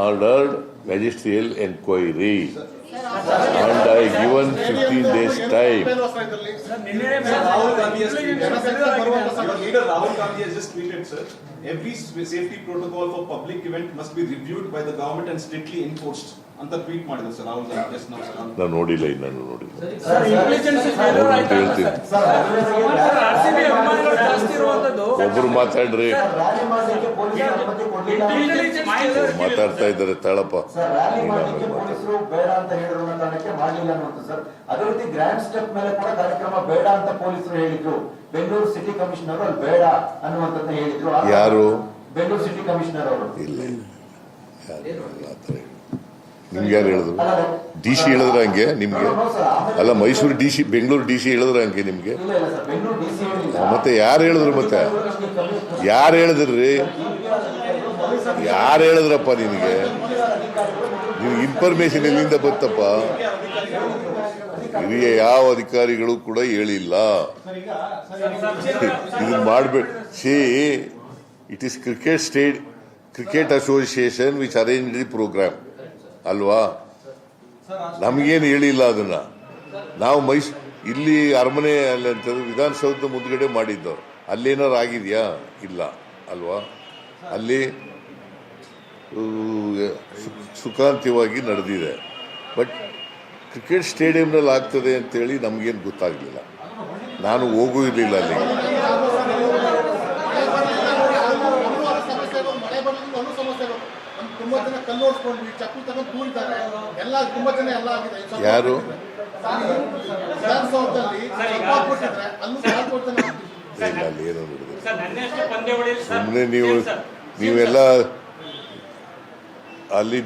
ordered magisterial inquiry and I given 15 days time. Rahul Gandhi has just tweeted, sir, every safety protocol for public event must be reviewed by the government and strictly enforced. ಅಂತ tweet ಮಾಡಿದ್ರು sir Rahul Gandhi. Just ನಾವು ನಾನು ನೋಡಿಲ್ಲ, ನಾನು ನೋಡಿಲ್ಲ. ಒಬ್ಬರು ಮಾತಾಡ್ರಿ, ಮಾತಾಡ್ತಾ ಇದ್ದಾರೆ, ತಾಳಪ್ಪ. ಬೇಡ ಅಂತ ಹೇಳಿದ್ರು ಕಾರಣಕ್ಕೆ ಮಾಡಲಿಲ್ಲ ಅನ್ನುವಂತ ಸರ್. ಅದೇ ರೀತಿ ಗ್ರ್ಯಾಂಡ್ ಸ್ಟೆಪ್ ಮೇಲೆ ಕೂಡ ಕಾರ್ಯಕ್ರಮ ಬೇಡ ಅಂತ ಪೊಲೀಸರು ಹೇಳಿದ್ರು. ಬೆಂಗಳೂರು ಸಿಟಿ ಕಮಿಷನರ್ ಅಲ್ಲಿ ಬೇಡ ಅನ್ನುವಂತ ಹೇಳಿದ್ರು. ಯಾರು? ಬೆಂಗಳೂರು ಸಿಟಿ ಕಮಿಷನರ್ ಅವರು. ಇಲ್ಲ, ನಿಮ್ಗೆ ಯಾರು ಹೇಳಿದ್ರು? DC ಹೇಳಿದ್ರ ಹಂಗೆ ನಿಮ್ಗೆ? ಅಲ್ಲ, ಮೈಸೂರು DC, ಬೆಂಗಳೂರು DC ಹೇಳಿದ್ರ ಹಂಗೆ ನಿಮ್ಗೆ? ಮತ್ತೆ ಯಾರು ಹೇಳಿದ್ರು? ಮತ್ತೆ ಯಾರು ಹೇಳಿದ್ರಿ? ಯಾರು ಹೇಳಿದ್ರಪ್ಪ ನಿನಗೆ? ನೀವು ಇನ್ಫಾರ್ಮೇಶನ್ ಎಲ್ಲಿಂದ ಬಂತಪ್ಪ? ಹಿರಿಯ ಯಾವ ಅಧಿಕಾರಿಗಳು ಕೂಡ ಹೇಳಿಲ್ಲ. ಇದನ್ನ ಮಾಡಬೇಡ. See, it is cricket association which arrange the program ಅಲ್ವಾ? ನಮಗೇನು ಹೇಳಿಲ್ಲ ಅದನ್ನ. ನಾವು ಇಲ್ಲಿ ಅರಮನೆ ಅಲ್ಲಿ ಅಂತ ವಿಧಾನಸೌಧ ಮುಂದ್ಗಡೆ ಮಾಡಿದ್ದವ್ರು. ಅಲ್ಲೇನಾರು ಆಗಿದೆಯಾ? ಇಲ್ಲ ಅಲ್ವಾ? ಅಲ್ಲಿ ಸುಖಾಂತ್ಯವಾಗಿ ನಡೆದಿದೆ. ಬಟ್ ಕ್ರಿಕೆಟ್ ಸ್ಟೇಡಿಯಂನಲ್ಲಿ ಆಗ್ತದೆ ಅಂತೇಳಿ ನಮಗೇನು ಗೊತ್ತಾಗಲಿಲ್ಲ. ನಾನು ಹೋಗೂ ಇರಲಿಲ್ಲ ಅಲ್ಲಿ. ಯಾರು? ಏನೋ ಸುಮ್ಮನೆ ನೀವೆಲ್ಲ ಅಲ್ಲಿ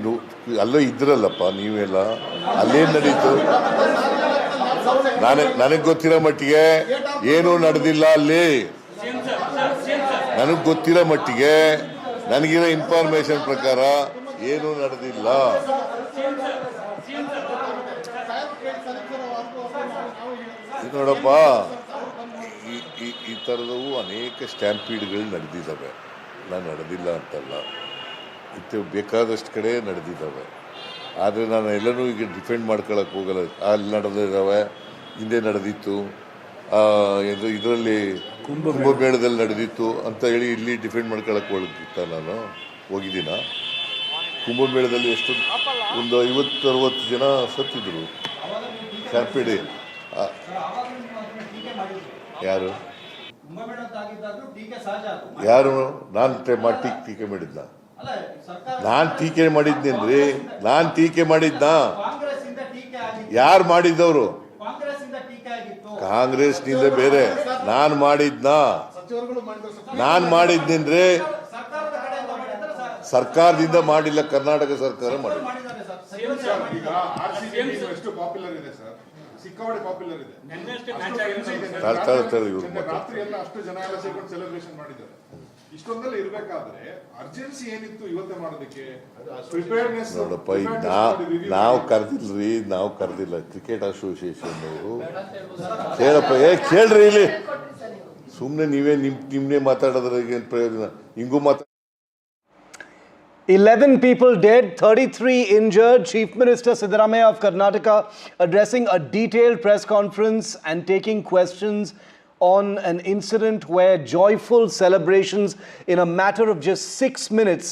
ಅಲ್ಲೋ ಇದ್ರಲ್ಲಪ್ಪ ನೀವೆಲ್ಲ. ಅಲ್ಲೇನು ನಡೀತು? ನನಗೆ ಗೊತ್ತಿರೋ ಮಟ್ಟಿಗೆ ಏನೂ ನಡೆದಿಲ್ಲ ಅಲ್ಲಿ. ನನಗೆ ಗೊತ್ತಿರೋ ಮಟ್ಟಿಗೆ, ನನಗಿರೋ ಇನ್ಫಾರ್ಮೇಶನ್ ಪ್ರಕಾರ ಏನೂ ನಡೆದಿಲ್ಲ. ನೋಡಪ್ಪ, ಈ ಥರದವು ಅನೇಕ ಸ್ಟ್ಯಾಂಪೀಡ್ಗಳು ನಡೆದಿದ್ದಾವೆ. ನಾನು ನಡೆದಿಲ್ಲ ಅಂತಲ್ಲ, ಇತ್ತು ಬೇಕಾದಷ್ಟು ಕಡೆ ನಡೆದಿದ್ದಾವೆ. ಆದರೆ ನಾನು ಎಲ್ಲನೂ ಈಗ ಡಿಫೆಂಡ್ ಮಾಡ್ಕೊಳಕ್ಕೆ ಹೋಗಲ್ಲ. ಅಲ್ಲಿ ನಡೆದಿದ್ದಾವೆ, ಹಿಂದೆ ನಡೆದಿತ್ತು, ಇದರಲ್ಲಿ ಕುಂಭಮೇಳದಲ್ಲಿ ನಡೆದಿತ್ತು ಅಂತ ಹೇಳಿ ಇಲ್ಲಿ ಡಿಫೆಂಡ್ ಮಾಡ್ಕೊಳಕ್ಕೆ ನಾನು ಹೋಗಿದ್ದೀನ. ಕುಂಭಮೇಳದಲ್ಲಿ ಎಷ್ಟು ಒಂದು 50-60 ಜನ ಸತ್ತಿದ್ರು ಸ್ಟ್ಯಾಂಪೀಡ್. ಯಾರು ನಾನು ಟೀಕೆ ಮಾಡಿದ್ನ? ನಾನು ಟೀಕೆ ಮಾಡಿದ್ನೇನ್ರಿ? ನಾನು ಟೀಕೆ ಮಾಡಿದ್ನ? ಯಾರು ಮಾಡಿದ್ದವರು? ಕಾಂಗ್ರೆಸ್ನಿಂದ ಬೇರೆ. ನಾನು ಮಾಡಿದ್ನೇನ್ರಿ? ಸರ್ಕಾರದಿಂದ ಮಾಡಿಲ್ಲ, ಕರ್ನಾಟಕ ಸರ್ಕಾರ ಮಾಡಿಲ್ಲ. ಸಿಕ್ಕಾಪಟ್ಟೆ ಪಾಪ್ಯುಲರ್ ಇದೆ. ರಾತ್ರಿ ಎಲ್ಲ ಅಷ್ಟು ಜನ ಎಲ್ಲ ಸೇರ್ಕೊಂಡು ಸೆಲೆಬ್ರೇಷನ್ ಮಾಡಿದ್ದಾರೆ. ಇಷ್ಟೊಂದೆಲ್ಲ ಇರಬೇಕಾದ್ರೆ ಅರ್ಜೆನ್ಸಿ ಏನಿತ್ತು ಇವತ್ತೇ ಮಾಡೋದಕ್ಕೆ? ಪ್ರಿಪೇರ್ನೆಸ್ ನೋಡಪ್ಪ, ನಾವು ಕರೆದಿಲ್ಲ ಕ್ರಿಕೆಟ್ ಅಸೋಸಿಯೇಷನ್ ಅವರು. ಹೇಳಪ್ಪ, ಕೇಳ್ರಿ ಇಲ್ಲಿ. ಸುಮ್ಮನೆ ನೀವೇ ನಿಮ್ನೆ ಮಾತಾಡೋದ್ರೆ ಏನು ಪ್ರಯೋಜನ? ಹಿಂಗೂ 11 people dead, 33 injured. Chief Minister Siddaramaiah of Karnataka addressing a detailed press conference and taking questions on an incident where joyful celebrations in a matter of just 6 minutes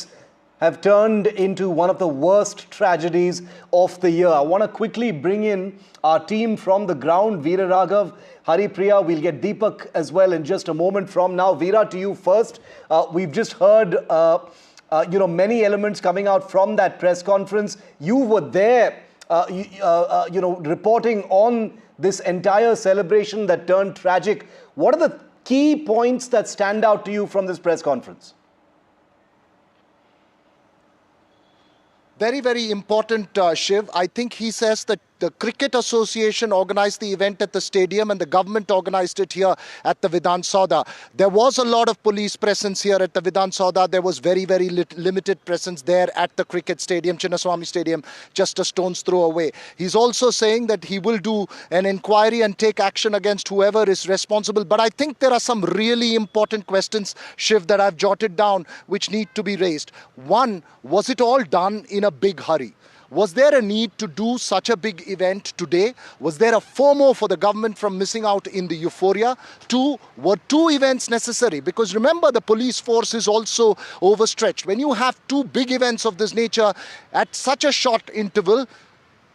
have turned into one of the worst tragedies of the year. I want to quickly bring in our team from the ground, Veera Raghav, Hari Priya. We'll get Deepak as well in just a moment from now. Veera, to you first. We've just heard many elements coming out from that press conference. You were there, reporting on this entire celebration that turned tragic. What are the key points that stand out to you from this press conference? Very, very important, Shiv. I think he says that the Cricket Association organized the event at the stadium and the government organized it here at the Vidhan Soudha. There was a lot of police presence here at the Vidhan Soudha. There was very, very limited presence there at the cricket stadium, Chinnaswamy Stadium, just a stone's throw away. He's also saying that he will do an inquiry and take action against whoever is responsible. But I think there are some really important questions, Shiv, that I've jotted down which need to be raised. One, was it all done in a big hurry? Was there a need to do such a big event today? Was there a FOMO for the government from missing out in the euphoria? Two, were 2 events necessary? Because remember, the police force is also overstretched. When you have 2 big events of this nature at such a short interval,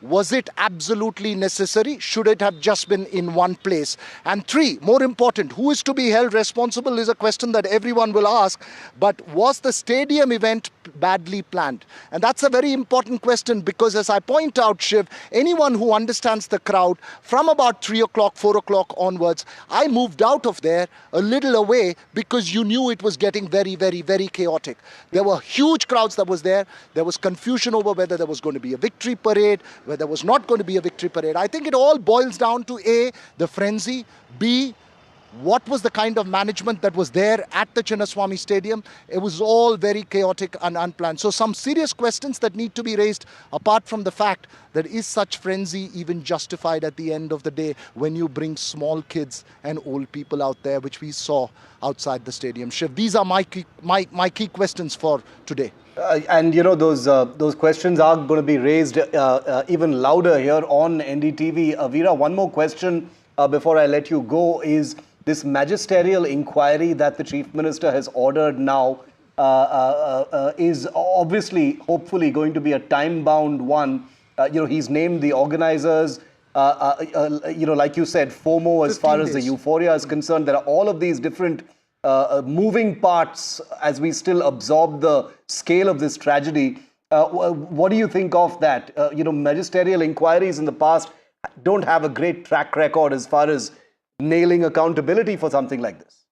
was it absolutely necessary? Should it have just been in one place? And 3, more important, who is to be held responsible is a question that everyone will ask. But was the stadium event badly planned? And that's a very important question because, as I point out, Shiv, anyone who understands the crowd, from about 3 o'clock, 4 o'clock onwards, I moved out of there a little away because you knew it was getting very, very, very chaotic. There were huge crowds that was there. There was confusion over whether there was going to be a victory parade, whether there was not going to be a victory parade. I think it all boils down to A, the frenzy, B, what was the kind of management that was there at the Chinnaswamy Stadium. It was all very chaotic and unplanned. So some serious questions that need to be raised, apart from the fact that is such frenzy even justified at the end of the day when you bring small kids and old people out there, which we saw outside the stadium. Shiv, these are my key questions for today. And those questions are going to be raised even louder here on NDTV. Veera, one more question before I let you go is this magisterial inquiry that the Chief Minister has ordered now is obviously, hopefully, going to be a time-bound one. He's named the organizers. Like you said, FOMO as far as the euphoria is concerned. There are all of these different moving parts as we still absorb the scale of this tragedy. What do you think of that? Magisterial inquiries in the past don't have a great track record as far as nailing accountability for something like this.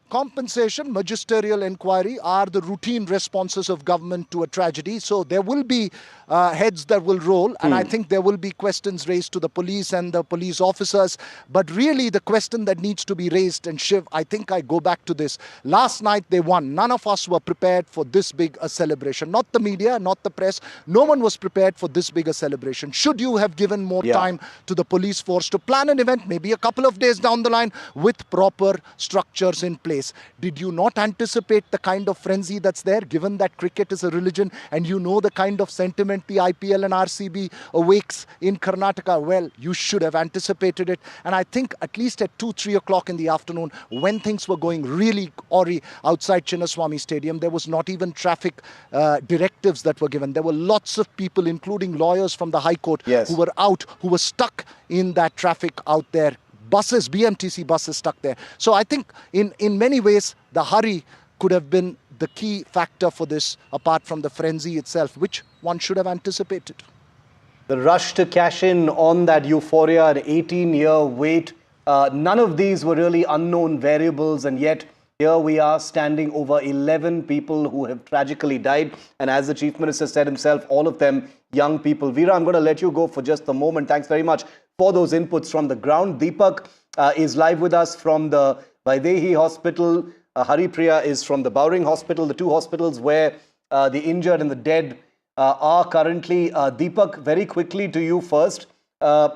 compensation, magisterial inquiry are the routine responses of government to a tragedy. So there will be heads that will roll, and I think there will be questions raised to the police and the police officers. But really the question that needs to be raised, and Shiv, I think I go back to this. Last night they won. None of us were prepared for this big a celebration. Not the media, not the press. No one was prepared for this big a celebration. Should you have given more time to the police force to plan an event, maybe a couple of days down the line, with proper structures in place? Did you not anticipate the kind of frenzy that's there, given that cricket is a religion and you know the kind of sentiment the IPL and RCB awakes in Karnataka? Well, you should have anticipated it. And I think at least at 2-3 o'clock in the afternoon, when things were going really awry outside Chinnaswamy Stadium, there was not even traffic directives that were given. There were lots of people, including lawyers from the High Court, who were out, who were stuck in that traffic out there. Buses, BMTC buses stuck there. So I think in many ways, the hurry could have been the key factor for this, apart from the frenzy itself, which one should have anticipated. The rush to cash in on that euphoria, an 18-year wait, none of these were really unknown variables, and yet here we are standing over 11 people who have tragically died. And as the Chief Minister said himself, all of them young people. Veera, I'm going to let you go for just a moment. Thanks very much for those inputs from the ground. Deepak is live with us from the Vaidehi Hospital. Haripriya is from the Bowring Hospital, the two hospitals where the injured and the dead are currently. Deepak, very quickly to you first. A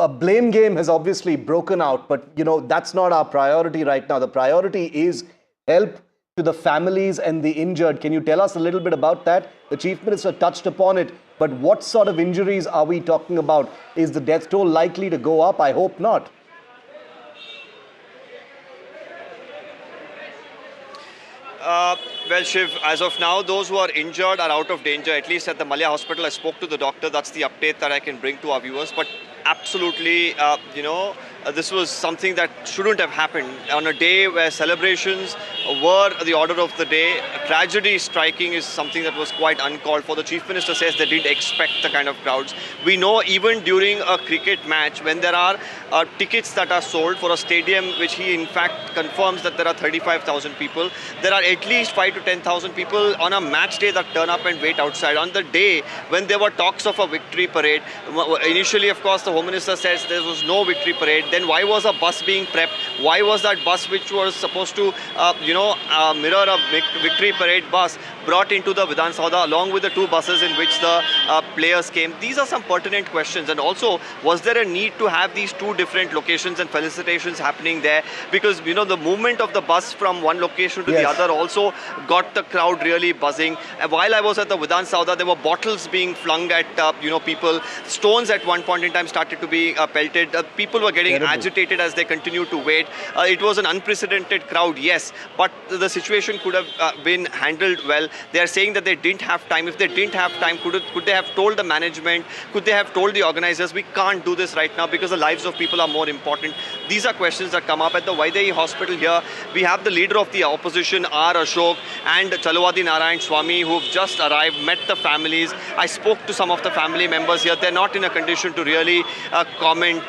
blame game has obviously broken out, but that's not our priority right now. The priority is help to the families and the injured. Can you tell us a little bit about that? The Chief Minister touched upon it, but what sort of injuries are we talking about? Is the death toll likely to go up? I hope not. Well, Shiv, as of now, those who are injured are out of danger, at least at the Malya Hospital. I spoke to the doctor. That's the update that I can bring to our viewers. But absolutely, this was something that shouldn't have happened. On a day where celebrations were the order of the day, tragedy striking is something that was quite uncalled for. The Chief Minister says they didn't expect the kind of crowds. We know even during a cricket match, when there are tickets that are sold for a stadium, which he in fact confirms that there are 35,000 people, there are at least 5,000 to 10,000 people on a match day that turn up and wait outside. On the day when there were talks of a victory parade, initially, of course, the Home Minister says there was no victory parade. Then why was a bus being prepped? Why was that bus, which was supposed to, mirror a victory parade bus, brought into the Vidhan Soudha along with the two buses in which the players came? These are some pertinent questions. And also, was there a need to have these two different locations and felicitations happening there? Because, the movement of the bus from one location to the other also got the crowd really buzzing. And while I was at the Vidhan Soudha, there were bottles being flung at, people. Stones at one point in time started to be pelted. People were getting agitated as they continued to wait. It was an unprecedented crowd, yes, but the situation could have been handled well. They are saying that they didn't have time. If they didn't have time, could they have told the management? Could they have told the organizers, we can't do this right now because the lives of people are more important? These are questions that come up. At the Vaidehi Hospital here, we have the leader of the opposition, R. Ashok, and Chalwadi Narayan Swamy, who've just arrived, met the families. I spoke to some of the family members here. They're not in a condition to really comment,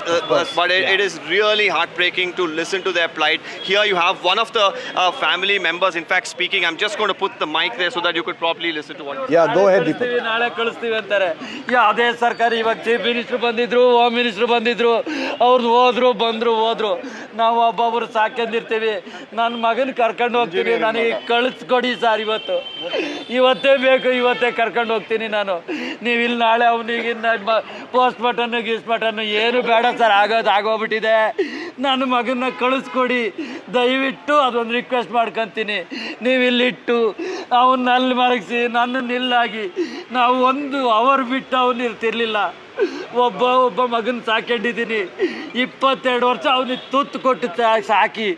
but it is really heartbreaking to listen to their plight. Here you have one of the family members, in fact, speaking. I'm just going to put the mic there so that you could properly listen to what. Yeah, go ahead, Deepak. ಅದೇ ಸರ್ಕಾರ ಇವಾಗ chief minister ಬಂದಿದ್ರು, home minister ಬಂದಿದ್ರು, ಅವ್ರು ಹೋದ್ರು ಬಂದ್ರು ನಾವು ಒಬ್ಬೊಬ್ರು ಸಾಕೊಂಡಿರ್ತೀವಿ. ನನ್ನ ಮಗನ ಕರ್ಕೊಂಡು ಹೋಗ್ತೀನಿ, ನನಗೆ ಕಳಿಸ್ಕೊಡಿ ಸರ್, ಇವತ್ತೇ ಬೇಕು, ಇವತ್ತೇ ಕರ್ಕೊಂಡು ಹೋಗ್ತೀನಿ ನಾನು. ನೀವು ಇಲ್ಲಿ ನಾಳೆ ಅವನಿಗೆ ಪೋಸ್ಟ್ ಮಾರ್ಟಮ್ ಗೀಸ್ಮಾರ್ಟಮ್ ಏನು ಬೇಡ ಸರ್, ಆಗೋಗ್ಬಿಟ್ಟಿದೆ. ನನ್ನ ಮಗನ ಕಳಿಸ್ಕೊಡಿ ದಯವಿಟ್ಟು, ಅದೊಂದು ರಿಕ್ವೆಸ್ಟ್ ಮಾಡ್ಕೊತೀನಿ. ನೀವು ಇಲ್ಲಿಟ್ಟು ಅವನ್ನ ಅಲ್ಲಿ ಮಲಗಿಸಿ ನನ್ನ ನಿಲ್ಲಾಗಿ ನಾವು 1 ಅವರ್ ಬಿಟ್ಟು ಅವನು ಇರ್ತಿರ್ಲಿಲ್ಲ. ಒಬ್ಬ ಮಗನ ಸಾಕೊಂಡಿದ್ದೀನಿ, 22 ವರ್ಷ ಅವನಿಗೆ ತುತ್ತು ಕೊಟ್ಟು ಸಾಕಿ,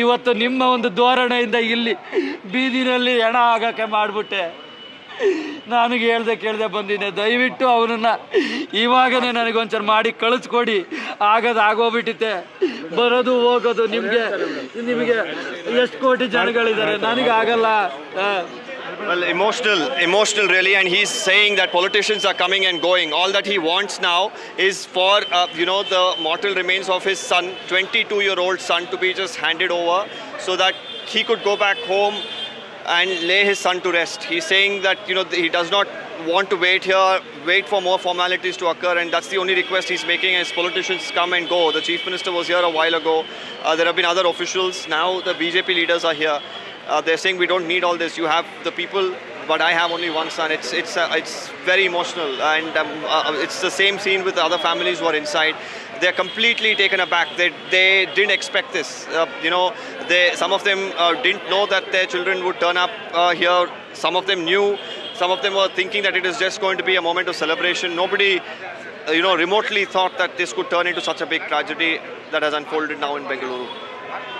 ಇವತ್ತು ನಿಮ್ಮ ಒಂದು ಧೋರಣೆಯಿಂದ ಇಲ್ಲಿ ಬೀದಿನಲ್ಲಿ ಹೆಣ ಆಗಕ್ಕೆ ಮಾಡಿಬಿಟ್ಟೆ. ನನಗೆ ಕೇಳ್ದೆ ಬಂದಿದ್ದೆ, ದಯವಿಟ್ಟು ಅವನನ್ನು ಇವಾಗನೇ ನನಗೊಂಚೂರು ಮಾಡಿ ಕಳಿಸ್ಕೊಡಿ. ಆಗೋಗ್ಬಿಟ್ಟಿತ್ತೆ, ಬರೋದು ಹೋಗೋದು. ನಿಮಗೆ ಎಷ್ಟು ಕೋಟಿ ಜನಗಳಿದ್ದಾರೆ, ನನಗಾಗಲ್ಲ. Well, emotional really, and he's saying that politicians are coming and going. All that he wants now is for, the mortal remains of his son, 22-year-old son, to be just handed over so that he could go back home and lay his son to rest. He's saying that, he does not want to wait here, wait for more formalities to occur, and that's the only request he's making as politicians come and go. The Chief Minister was here a while ago. There have been other officials. Now the BJP leaders are here. They're saying we don't need all this. You have the people, but I have only one son. It's very emotional, and it's the same scene with the other families who are inside. They're completely taken aback. They didn't expect this. Some of them didn't know that their children would turn up here. Some of them knew. Some of them were thinking that it is just going to be a moment of celebration. Nobody, remotely thought that this could turn into such a big tragedy that has unfolded now in Bengaluru.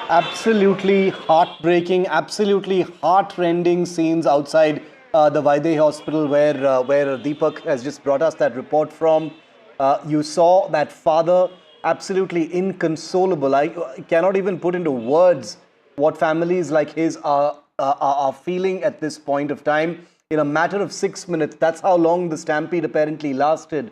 Absolutely heartbreaking, absolutely heart-rending scenes outside the Vaidehi Hospital where Deepak has just brought us that report from. You saw that father absolutely inconsolable. I cannot even put into words what families like his are feeling at this point of time. In a matter of 6 minutes, that's how long the stampede apparently lasted.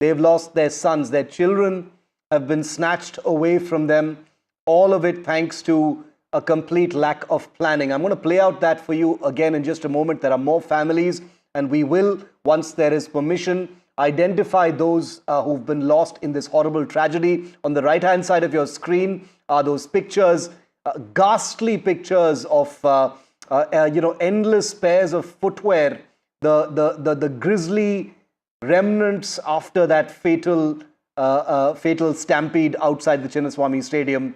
They've lost their sons. Their children have been snatched away from them. All of it thanks to a complete lack of planning. I'm going to play out that for you again in just a moment. There are more families, and we will, once there is permission, identify those who've been lost in this horrible tragedy. On the right-hand side of your screen are those pictures, ghastly pictures of endless pairs of footwear, the grisly remnants after that fatal stampede outside the Chinnaswamy Stadium.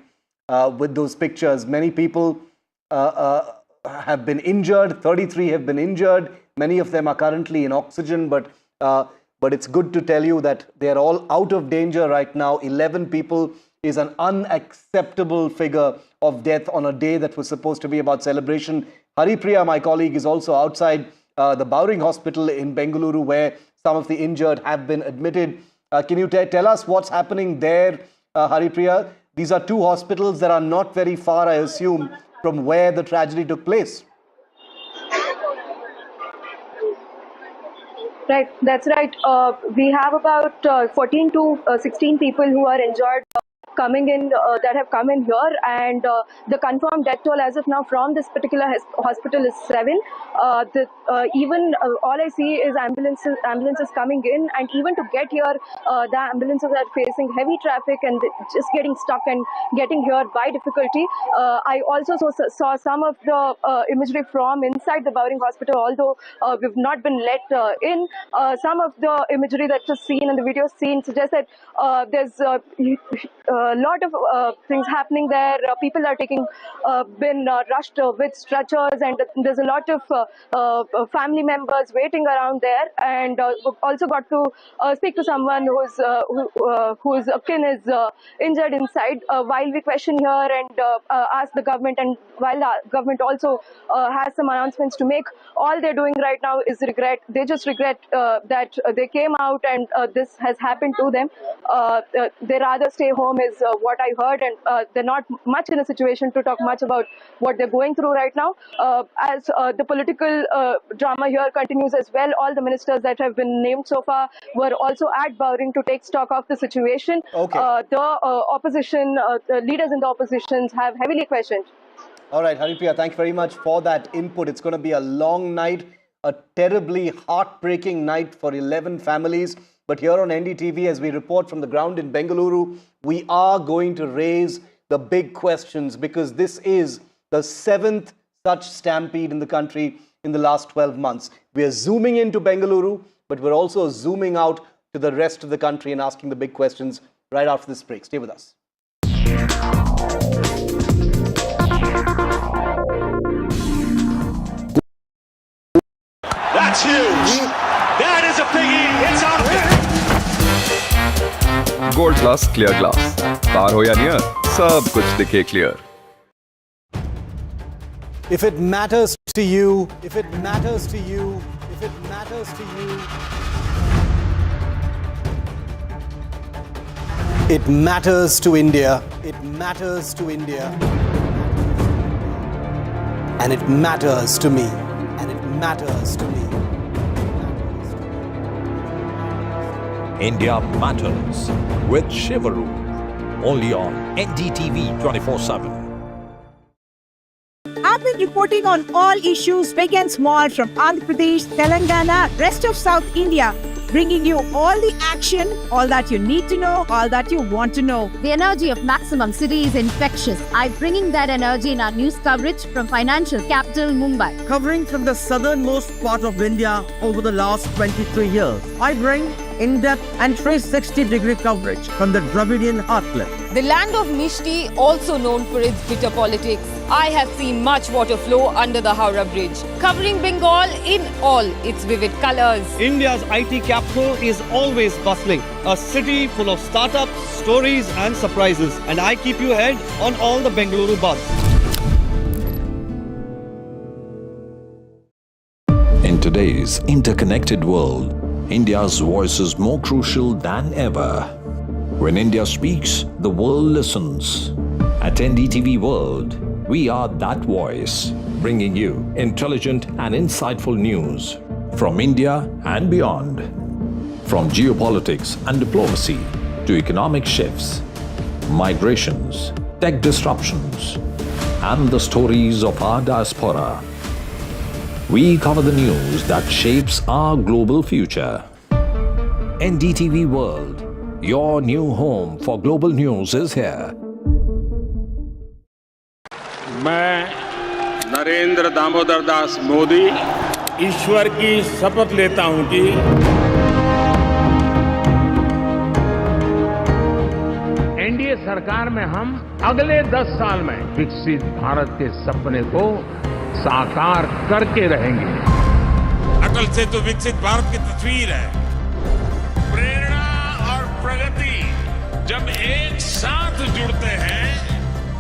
With those pictures, many people have been injured. 33 have been injured. Many of them are currently in oxygen, but it's good to tell you that they are all out of danger right now. 11 people is an unacceptable figure of death on a day that was supposed to be about celebration. Haripriya, my colleague, is also outside the Bowring Hospital in Bengaluru, where some of the injured have been admitted. Can you tell us what's happening there, Haripriya? These are two hospitals that are not very far, I assume, from where the tragedy took place. Right, that's right. We have about 14 to 16 people who are injured coming in that have come in here, and the confirmed death toll as of now from this particular hospital is 7. Even all I see is ambulances coming in, and even to get here, the ambulances are facing heavy traffic and just getting stuck and getting here by difficulty. I also saw some of the imagery from inside the Bowring Hospital, although we've not been let in. Some of the imagery that was seen and the video seen suggests that there's a lot of things happening there. People are been rushed with stretchers, and there's a lot of family members waiting around there. And also got to speak to someone whose kin is injured inside. While we question here and ask the government, and while the government also has some announcements to make, all they're doing right now is regret. They just regret that they came out and this has happened to them. They rather stay home is what I heard, and they're not much in a situation to talk much about what they're going through right now. As the political drama here continues as well, all the ministers that have been named so far were also at Bowring to take stock of the situation. Okay. The opposition, the leaders in the oppositions have heavily questioned. All right, Haripriya, thank you very much for that input. It's going to be a long night, a terribly heartbreaking night for 11 families. But here on NDTV, as we report from the ground in Bengaluru, we are going to raise the big questions, because this is the 7th such stampede in the country in the last 12 months. We are zooming into Bengaluru, but we're also zooming out to the rest of the country and asking the big questions right after this break. Stay with us. That's huge. That is a biggie. It's out of it. Gold glass clear glass, car हो या near, सब कुछ दिखे clear. If it matters to you, if it matters to you, if it matters to you, it matters to India. It matters to India. And it matters to me. And it matters to me. India Matters with Shivaru. Only on NDTV 24/7. I've been reporting on all issues big and small from Andhra Pradesh, Telangana, rest of South India, bringing you all the action, all that you need to know, all that you want to know. The energy of maximum city is infectious. I'm bringing that energy in our news coverage from financial capital Mumbai. Covering from the southernmost part of India over the last 23 years, I bring in-depth and 360-degree coverage from the Dravidian heartland. The land of Mishti, also known for its bitter politics. I have seen much water flow under the Howrah Bridge, covering Bengal in all its vivid colors. India's IT capital is always bustling, a city full of startups, stories and surprises. And I keep you ahead on all the Bengaluru buzz. In today's interconnected world, India's voice is more crucial than ever. When India speaks, the world listens. At NDTV World, we are that voice, bringing you intelligent and insightful news from India and beyond. From geopolitics and diplomacy to economic shifts, migrations, tech disruptions, and the stories of our diaspora. We cover the news that shapes our global future. NDTV World, your new home for global news is here. मैं नरेंद्र दामोदर दास मोदी ईश्वर की शपथ लेता हूं कि NDA सरकार में हम अगले 10 साल में विकसित भारत के सपने को साकार करके रहेंगे। अटल से तो विकसित भारत की तस्वीर है। प्रेरणा और प्रगति जब एक साथ जुड़ते हैं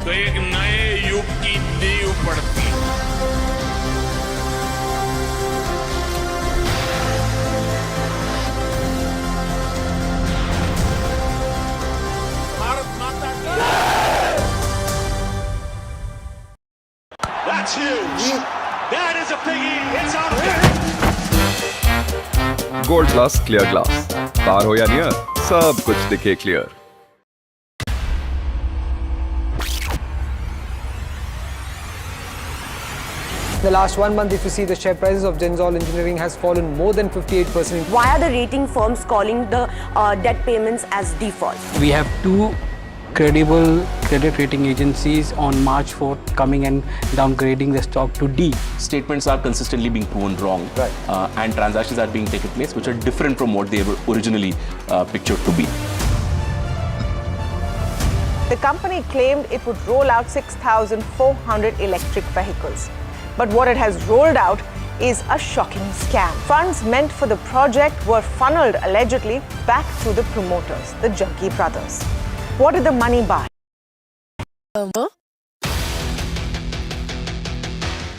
तो एक नए युग की नींव पड़ती है। भारत माता की That's huge. That is a biggie. It's out of there. Gold glass clear glass, पार हो या नियर, सब कुछ दिखे clear. In the last 1 month, if you see, the share prices of Denzol Engineering has fallen more than 58%. Why are the rating firms calling the debt payments as default? We have two credible credit rating agencies on March 4th coming and downgrading the stock to D. Statements are consistently being proven wrong, and transactions are being taken place which are different from what they were originally pictured to be. The company claimed it would roll out 6,400 electric vehicles. But what it has rolled out is a shocking scam. Funds meant for the project were funneled allegedly back to the promoters, the Jaggi brothers. What did the money buy?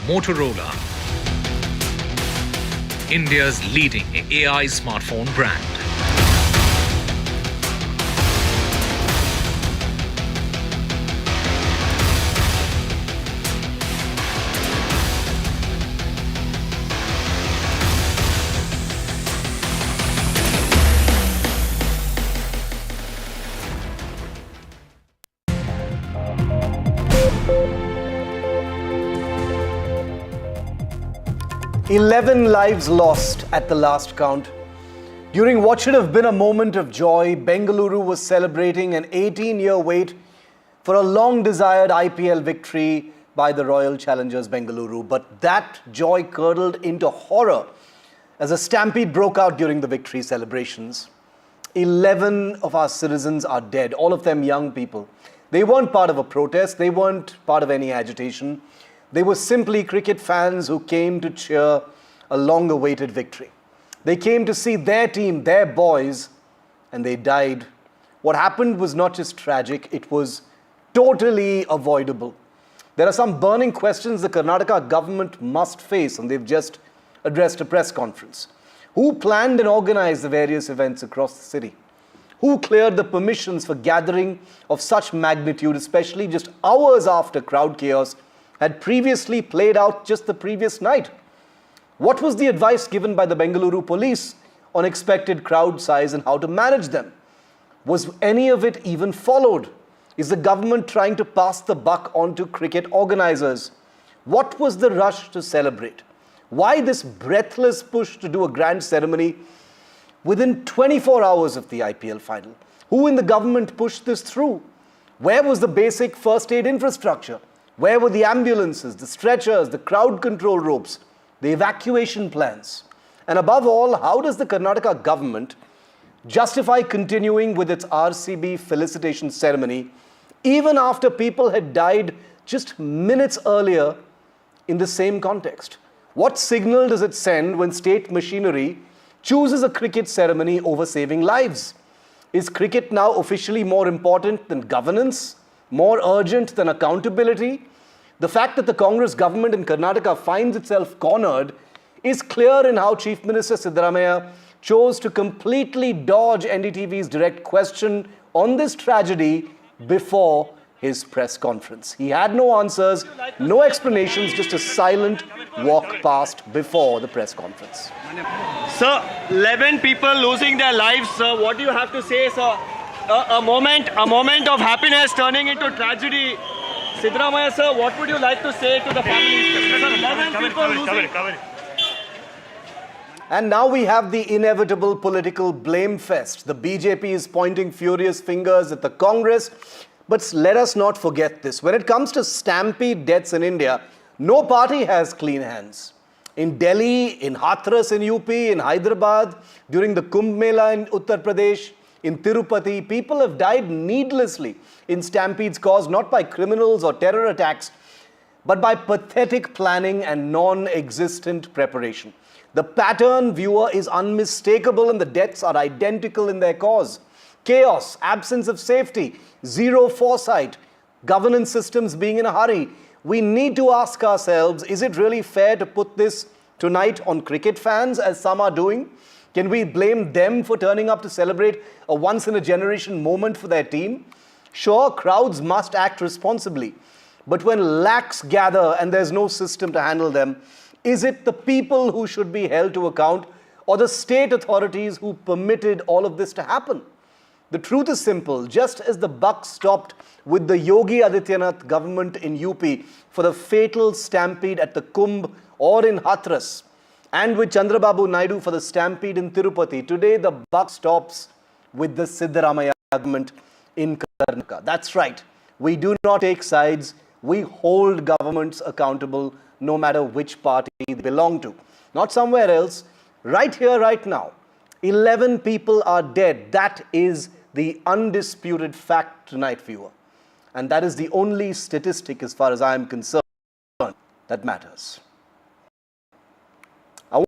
Motorola, India's leading AI smartphone brand. "11 lives lost at the last count. During what should have been a moment of joy, Bengaluru was celebrating an 18-year wait for a long-desired IPL victory by the Royal Challengers Bengaluru. But that joy curdled into horror as a stampede broke out during the victory celebrations. 11 of our citizens are dead, all of them young people. They weren't part of a protest, they weren't part of any agitation. They were simply cricket fans who came to cheer a long-awaited victory. They came to see their team, their boys, and they died. What happened was not just tragic, it was totally avoidable. There are some burning questions the Karnataka government must face, and they've just addressed a press conference. Who planned and organized the various events across the city? Who cleared the permissions for gathering of such magnitude, especially just hours after crowd chaos had previously played out just the previous night? What was the advice given by the Bengaluru police on expected crowd size and how to manage them? Was any of it even followed? Is the government trying to pass the buck on to cricket organizers? What was the rush to celebrate? Why this breathless push to do a grand ceremony within 24 hours of the IPL final? Who in the government pushed this through? Where was the basic first aid infrastructure? Where were the ambulances, the stretchers, the crowd control ropes, the evacuation plans? And above all, how does the Karnataka government justify continuing with its RCB Felicitation ceremony even after people had died just minutes earlier in the same context? What signal does it send when state machinery chooses a cricket ceremony over saving lives? Is cricket now officially more important than governance, more urgent than accountability? The fact that the Congress government in Karnataka finds itself cornered is clear in how Chief Minister Siddaramaiah chose to completely dodge NDTV's direct question on this tragedy before his press conference. He had no answers, no explanations, just a silent walk past before the press conference. Sir, 11 people losing their lives, sir. What do you have to say, sir? A moment of happiness turning into tragedy. Siddaramaiah, sir, what would you like to say to the families? Sir, 11 people losing. And now we have the inevitable political blame fest. The BJP is pointing furious fingers at the Congress. But let us not forget this. When it comes to stampede deaths in India, no party has clean hands. In Delhi, in Hathras in UP, in Hyderabad, during the Kumbh Mela in Uttar Pradesh, in Tirupati, people have died needlessly in stampedes caused not by criminals or terror attacks, but by pathetic planning and non-existent preparation. The pattern, viewer, is unmistakable and the deaths are identical in their cause. Chaos, absence of safety, zero foresight, governance systems being in a hurry. We need to ask ourselves, is it really fair to put this tonight on cricket fans as some are doing? Can we blame them for turning up to celebrate a once-in-a-generation moment for their team? Sure, crowds must act responsibly. But when lakhs gather and there's no system to handle them, is it the people who should be held to account or the state authorities who permitted all of this to happen? The truth is simple. Just as the buck stopped with the Yogi Adityanath government in UP for the fatal stampede at the Kumbh or in Hathras, and with Chandrababu Naidu for the stampede in Tirupati, today the buck stops with the Siddaramaiah government in Karnataka. That's right. We do not take sides. We hold governments accountable no matter which party they belong to. Not somewhere else. Right here, right now. 11 people are dead. That is the undisputed fact tonight, viewer. And that is the only statistic, as far as I am concerned, that matters. I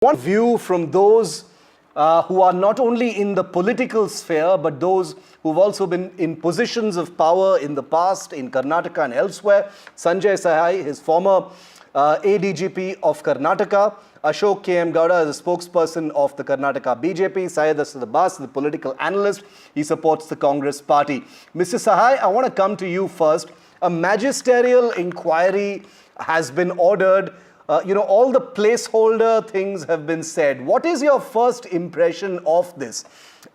want a view from those who are not only in the political sphere, but those who've also been in positions of power in the past, in Karnataka and elsewhere. Sanjay Sahai, his former ADGP of Karnataka, Ashok K.M. Gowda is a spokesperson of the Karnataka BJP, Syed Asad Abbas, the political analyst. He supports the Congress party. Mr. Sahai, I want to come to you first. A magisterial inquiry has been ordered. All the placeholder things have been said. What is your first impression of this?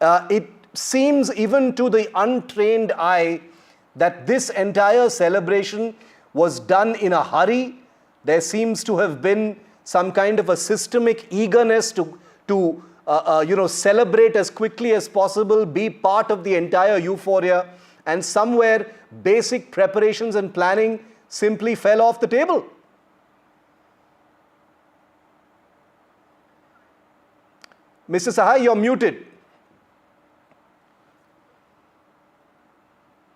It seems even to the untrained eye that this entire celebration was done in a hurry. There seems to have been some kind of a systemic eagerness to celebrate as quickly as possible, be part of the entire euphoria, and somewhere basic preparations and planning simply fell off the table. Mr. Sahai, you're muted.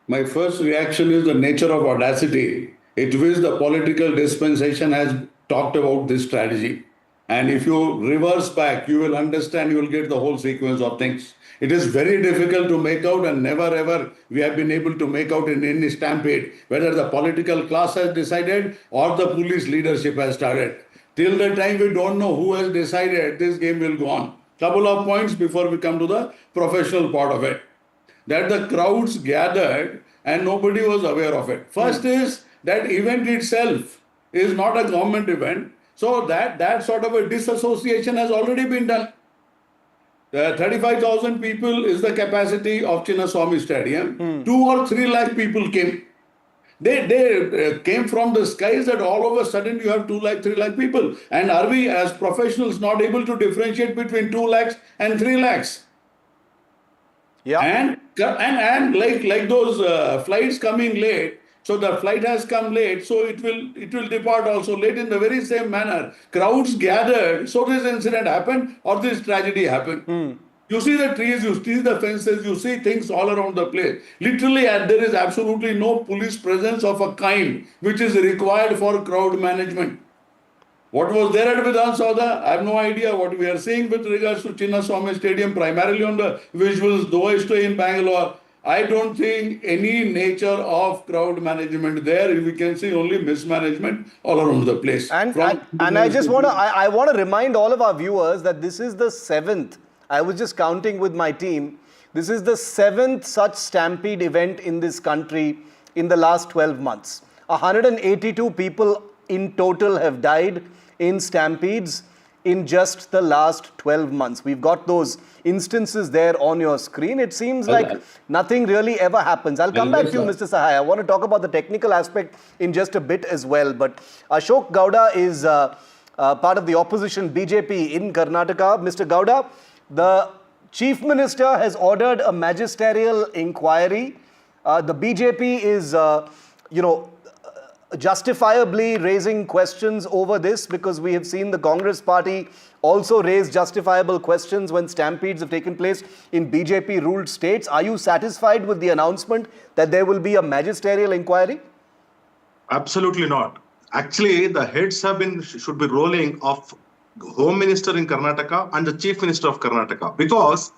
My first reaction is the nature of audacity. It which the political dispensation has talked about this strategy. And if you reverse back, you will understand, you will get the whole sequence of things. It is very difficult to make out, and never ever we have been able to make out in any stampede, whether the political class has decided or the police leadership has started. Till the time we don't know who has decided, this game will go on. Couple of points before we come to the professional part of it. That the crowds gathered and nobody was aware of it. First is that event itself is not a government event. So that sort of a disassociation has already been done. 35,000 people is the capacity of Chinnaswamy Stadium. 2 or 3 lakh people came. They came from the skies that all of a sudden you have 2 lakh, 3 lakh people. And are we as professionals not able to differentiate between 2 lakhs and 3 lakhs? Yeah. And like those flights coming late, so the flight has come late, so it will depart also late in the very same manner. Crowds gathered, so this incident happened or this tragedy happened. You see the trees, you see the fences, you see things all around the place. Literally, there is absolutely no police presence of a kind which is required for crowd management. What was there at Vidhan Soudha? I have no idea. What we are seeing with regards to Chinnaswamy Stadium, primarily on the visuals, though I stay in Bangalore, I don't think any nature of crowd management there. We can see only mismanagement all around the place. And I just want to, I want to remind all of our viewers that this is the 7th. I was just counting with my team. This is the 7th such stampede event in this country in the last 12 months. 182 people in total have died in stampedes in just the last 12 months. We've got those instances there on your screen. It seems like nothing really ever happens. I'll come back to you, Mr. Sahai. I want to talk about the technical aspect in just a bit as well. But Ashok Gowda is part of the opposition BJP in Karnataka. Mr. Gowda, the Chief Minister has ordered a magisterial inquiry. The BJP is, justifiably raising questions over this because we have seen the Congress party also raise justifiable questions when stampedes have taken place in BJP-ruled states. Are you satisfied with the announcement that there will be a magisterial inquiry? Absolutely not. Actually, the heads should be rolling of Home Minister in Karnataka and the Chief Minister of Karnataka, because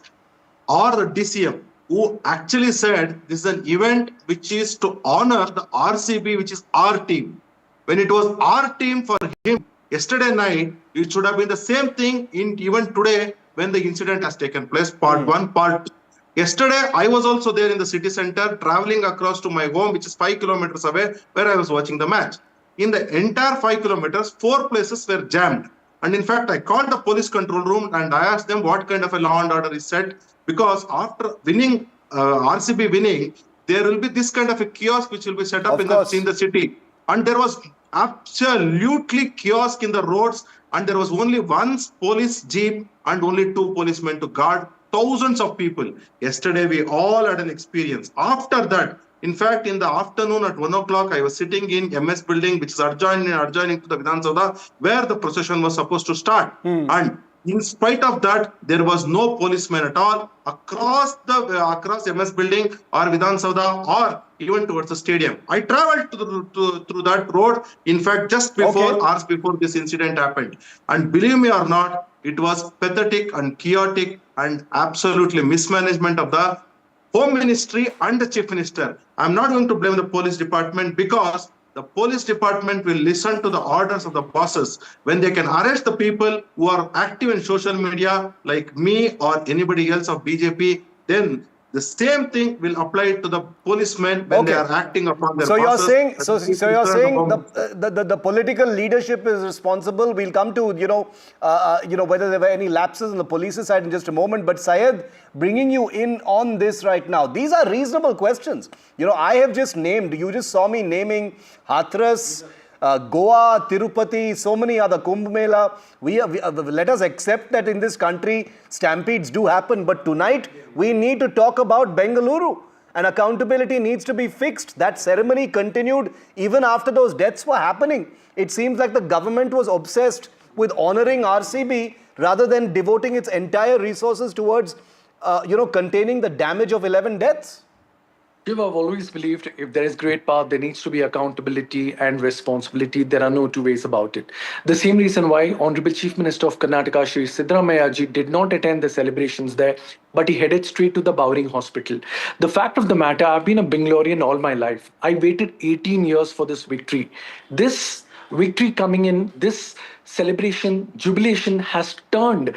or the DCM who actually said this is an event which is to honor the RCB, which is our team. When it was our team for him yesterday night, it should have been the same thing in even today when the incident has taken place. Part 1, part 2. Yesterday, I was also there in the city center, traveling across to my home, which is 5 kilometers away, where I was watching the match. In the entire 5 kilometers, 4 places were jammed. And in fact, I called the police control room and I asked them what kind of a law and order is set, because after winning, RCB winning, there will be this kind of a kiosk which will be set up in the city. And there was absolutely kiosk in the roads, and there was only 1 police jeep and only 2 policemen to guard thousands of people. Yesterday, we all had an experience. After that, in fact, in the afternoon at 1 o'clock, I was sitting in MS building, which is adjoining to the Vidhan Soudha, where the procession was supposed to start. And in spite of that, there was no policeman at all across MS building or Vidhan Soudha or even towards the stadium. I traveled through that road, in fact, just before hours before this incident happened. And believe me or not, it was pathetic and chaotic and absolutely mismanagement of the Home Ministry and the Chief Minister. I'm not going to blame the police department, because the police department will listen to the orders of the bosses. When they can arrest the people who are active in social media, like me or anybody else of BJP, then the same thing will apply to the policemen when they are acting upon their bosses. You're saying the political leadership is responsible. We'll come to whether there were any lapses on the police's side in just a moment. But Syed, bringing you in on this right now, these are reasonable questions. I have just named. You just saw me naming Hathras, Goa, Tirupati, so many other, Kumbh Mela. Let us accept that in this country, stampedes do happen. But tonight, we need to talk about Bengaluru. And accountability needs to be fixed. That ceremony continued even after those deaths were happening. It seems like the government was obsessed with honoring RCB rather than devoting its entire resources towards, containing the damage of 11 deaths. I've always believed if there is great power, there needs to be accountability and responsibility. There are no two ways about it. The same reason why Honorable Chief Minister of Karnataka, Shri Siddaramaiah ji, did not attend the celebrations there, but he headed straight to the Bowring Hospital. The fact of the matter, I've been a Bengalurian all my life. I waited 18 years for this victory. This victory coming in, this celebration, jubilation has turned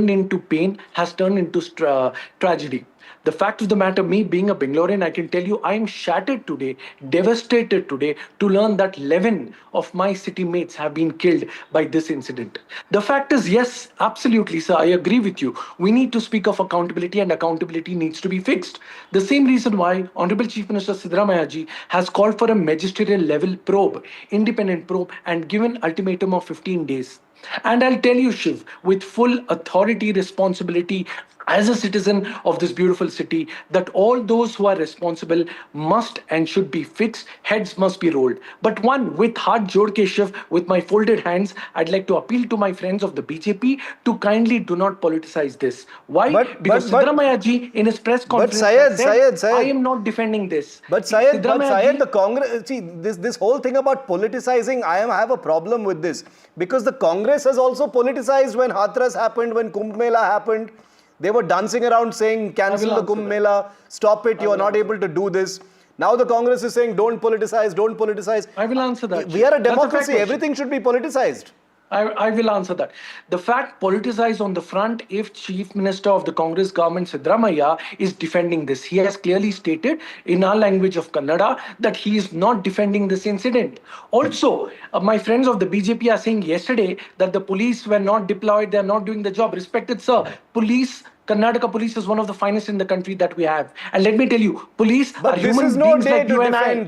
into pain, has turned into tragedy. The fact of the matter, me being a Bangalorean, I can tell you I am shattered today, devastated today to learn that 11 of my city mates have been killed by this incident. The fact is, yes, absolutely, sir, I agree with you. We need to speak of accountability, and accountability needs to be fixed. The same reason why Honorable Chief Minister Siddaramaiah ji has called for a magisterial level probe, independent probe, and given ultimatum of 15 days. And I'll tell you, Shiv, with full authority, responsibility, as a citizen of this beautiful city, that all those who are responsible must and should be fixed, heads must be rolled. But one, with heart jod ke Shiv, with my folded hands, I'd like to appeal to my friends of the BJP to kindly do not politicize this. Why? Because Siddaramaiah ji in his press conference said, I am not defending this. But Syed, the Congress, see, this whole thing about politicizing, I have a problem with this. Because the Congress has also politicized when Hathras happened, when Kumbh Mela happened. They were dancing around saying, cancel the Kumbh Mela, stop it, you are not able to do this. Now the Congress is saying, don't politicize, don't politicize. I will answer that. We are a democracy, everything should be politicized. I will answer that. The fact politicized on the front, if Chief Minister of the Congress government Siddaramaiah is defending this, he has clearly stated in our language of Kannada that he is not defending this incident. Also, my friends of the BJP are saying yesterday that the police were not deployed, they are not doing the job. Respected sir, Karnataka police is one of the finest in the country that we have. And let me tell you, police are human beings like you and I.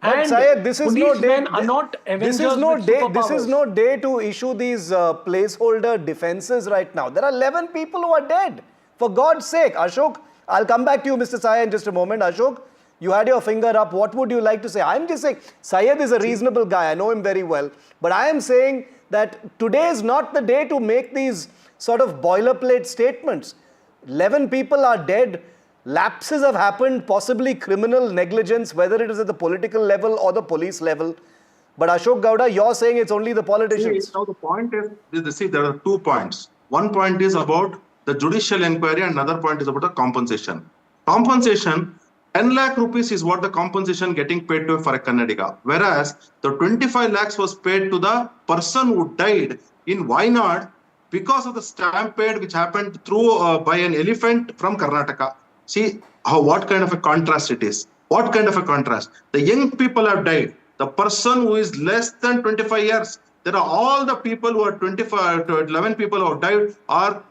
But Syed, this is no day. This is no day to issue these placeholder defenses right now. There are 11 people who are dead. For God's sake, Ashok, I'll come back to you, Mr. Syed, in just a moment. Ashok, you had your finger up. What would you like to say? I'm just saying, Syed is a reasonable guy. I know him very well. But I am saying that today is not the day to make these sort of boilerplate statements. 11 people are dead. Lapses have happened, possibly criminal negligence, whether it is at the political level or the police level. But Ashok Gowda, you're saying it's only the politicians. Now the point is, see, there are 2 points. One point is about the judicial inquiry and another point is about the compensation. Compensation, 10 lakh rupees is what the compensation getting paid to for a Kannadiga. Whereas the 25 lakhs was paid to the person who died in Wayanad because of the stampede which happened through by an elephant from Karnataka. See what kind of a contrast it is. What kind of a contrast? The young people have died. The person who is less than 25 years, there are all the people who are 25 to 11 people who have died are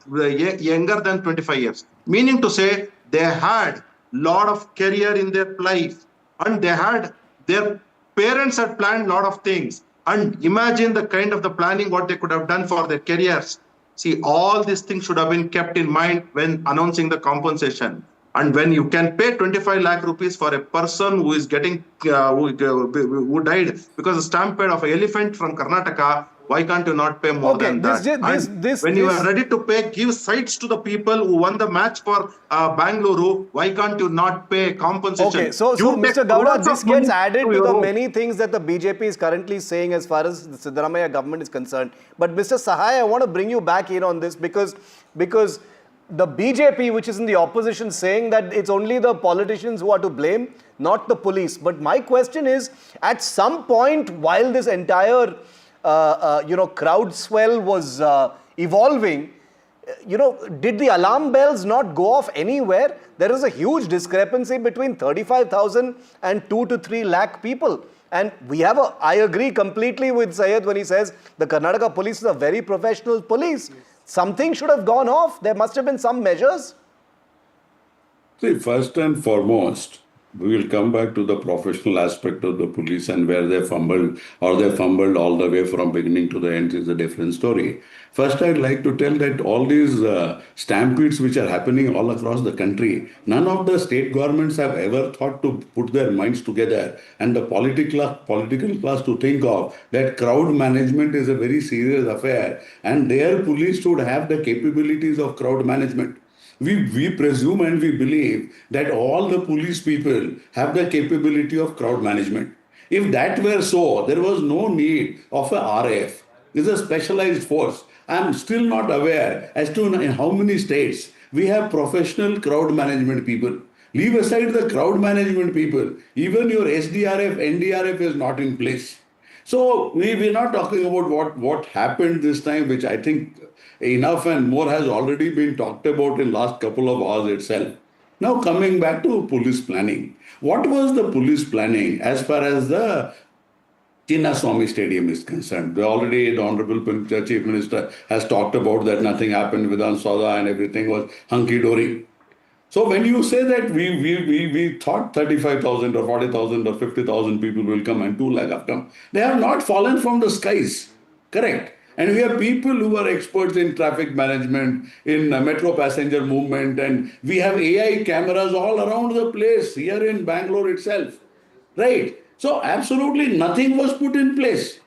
younger than 25 years. Meaning to say, they had lot of career in their life and they had, their parents had planned lot of things. And imagine the kind of the planning what they could have done for their careers. See, all these things should have been kept in mind when announcing the compensation. And when you can pay 25 lakh rupees for a person who is getting, who died because of stampede of an elephant from Karnataka, why can't you not pay more than that? When you are ready to pay, give sites to the people who won the match for Bengaluru, why can't you not pay compensation? Okay, so Mr. Gowda, this gets added to the many things that the BJP is currently saying as far as the Siddaramaiah government is concerned. But Mr. Sahai, I want to bring you back in on this because the BJP, which is in the opposition, saying that it's only the politicians who are to blame, not the police. But my question is, at some point while this entire crowd swell was evolving, did the alarm bells not go off anywhere? There is a huge discrepancy between 35,000 and 2 to 3 lakh people. And I agree completely with Syed when he says the Karnataka police is a very professional police. Yes. Something should have gone off. There must have been some measures. See, first and foremost, we will come back to the professional aspect of the police and where they fumbled or they fumbled all the way from beginning to the end is a different story. First, I'd like to tell that all these stampedes which are happening all across the country, none of the state governments have ever thought to put their minds together and the political class to think of that crowd management is a very serious affair and their police should have the capabilities of crowd management. We presume and we believe that all the police people have the capability of crowd management. If that were so, there was no need of a RAF. It's a specialized force. I'm still not aware as to in how many states we have professional crowd management people. Leave aside the crowd management people. Even your SDRF, NDRF is not in place. So we're not talking about what happened this time, which I think enough and more has already been talked about in last couple of hours itself. Now coming back to police planning. What was the police planning as far as the Chinnaswamy Stadium is concerned? The Honorable Chief Minister has talked about that nothing happened, Vidhan Soudha and everything was hunky-dory. So when you say that we thought 35,000 or 40,000 or 50,000 people will come and 2 lakh have come, they have not fallen from the skies, correct? And we have people who are experts in traffic management, in metro passenger movement, and we have AI cameras all around the place here in Bangalore itself, right? So absolutely nothing was put in place.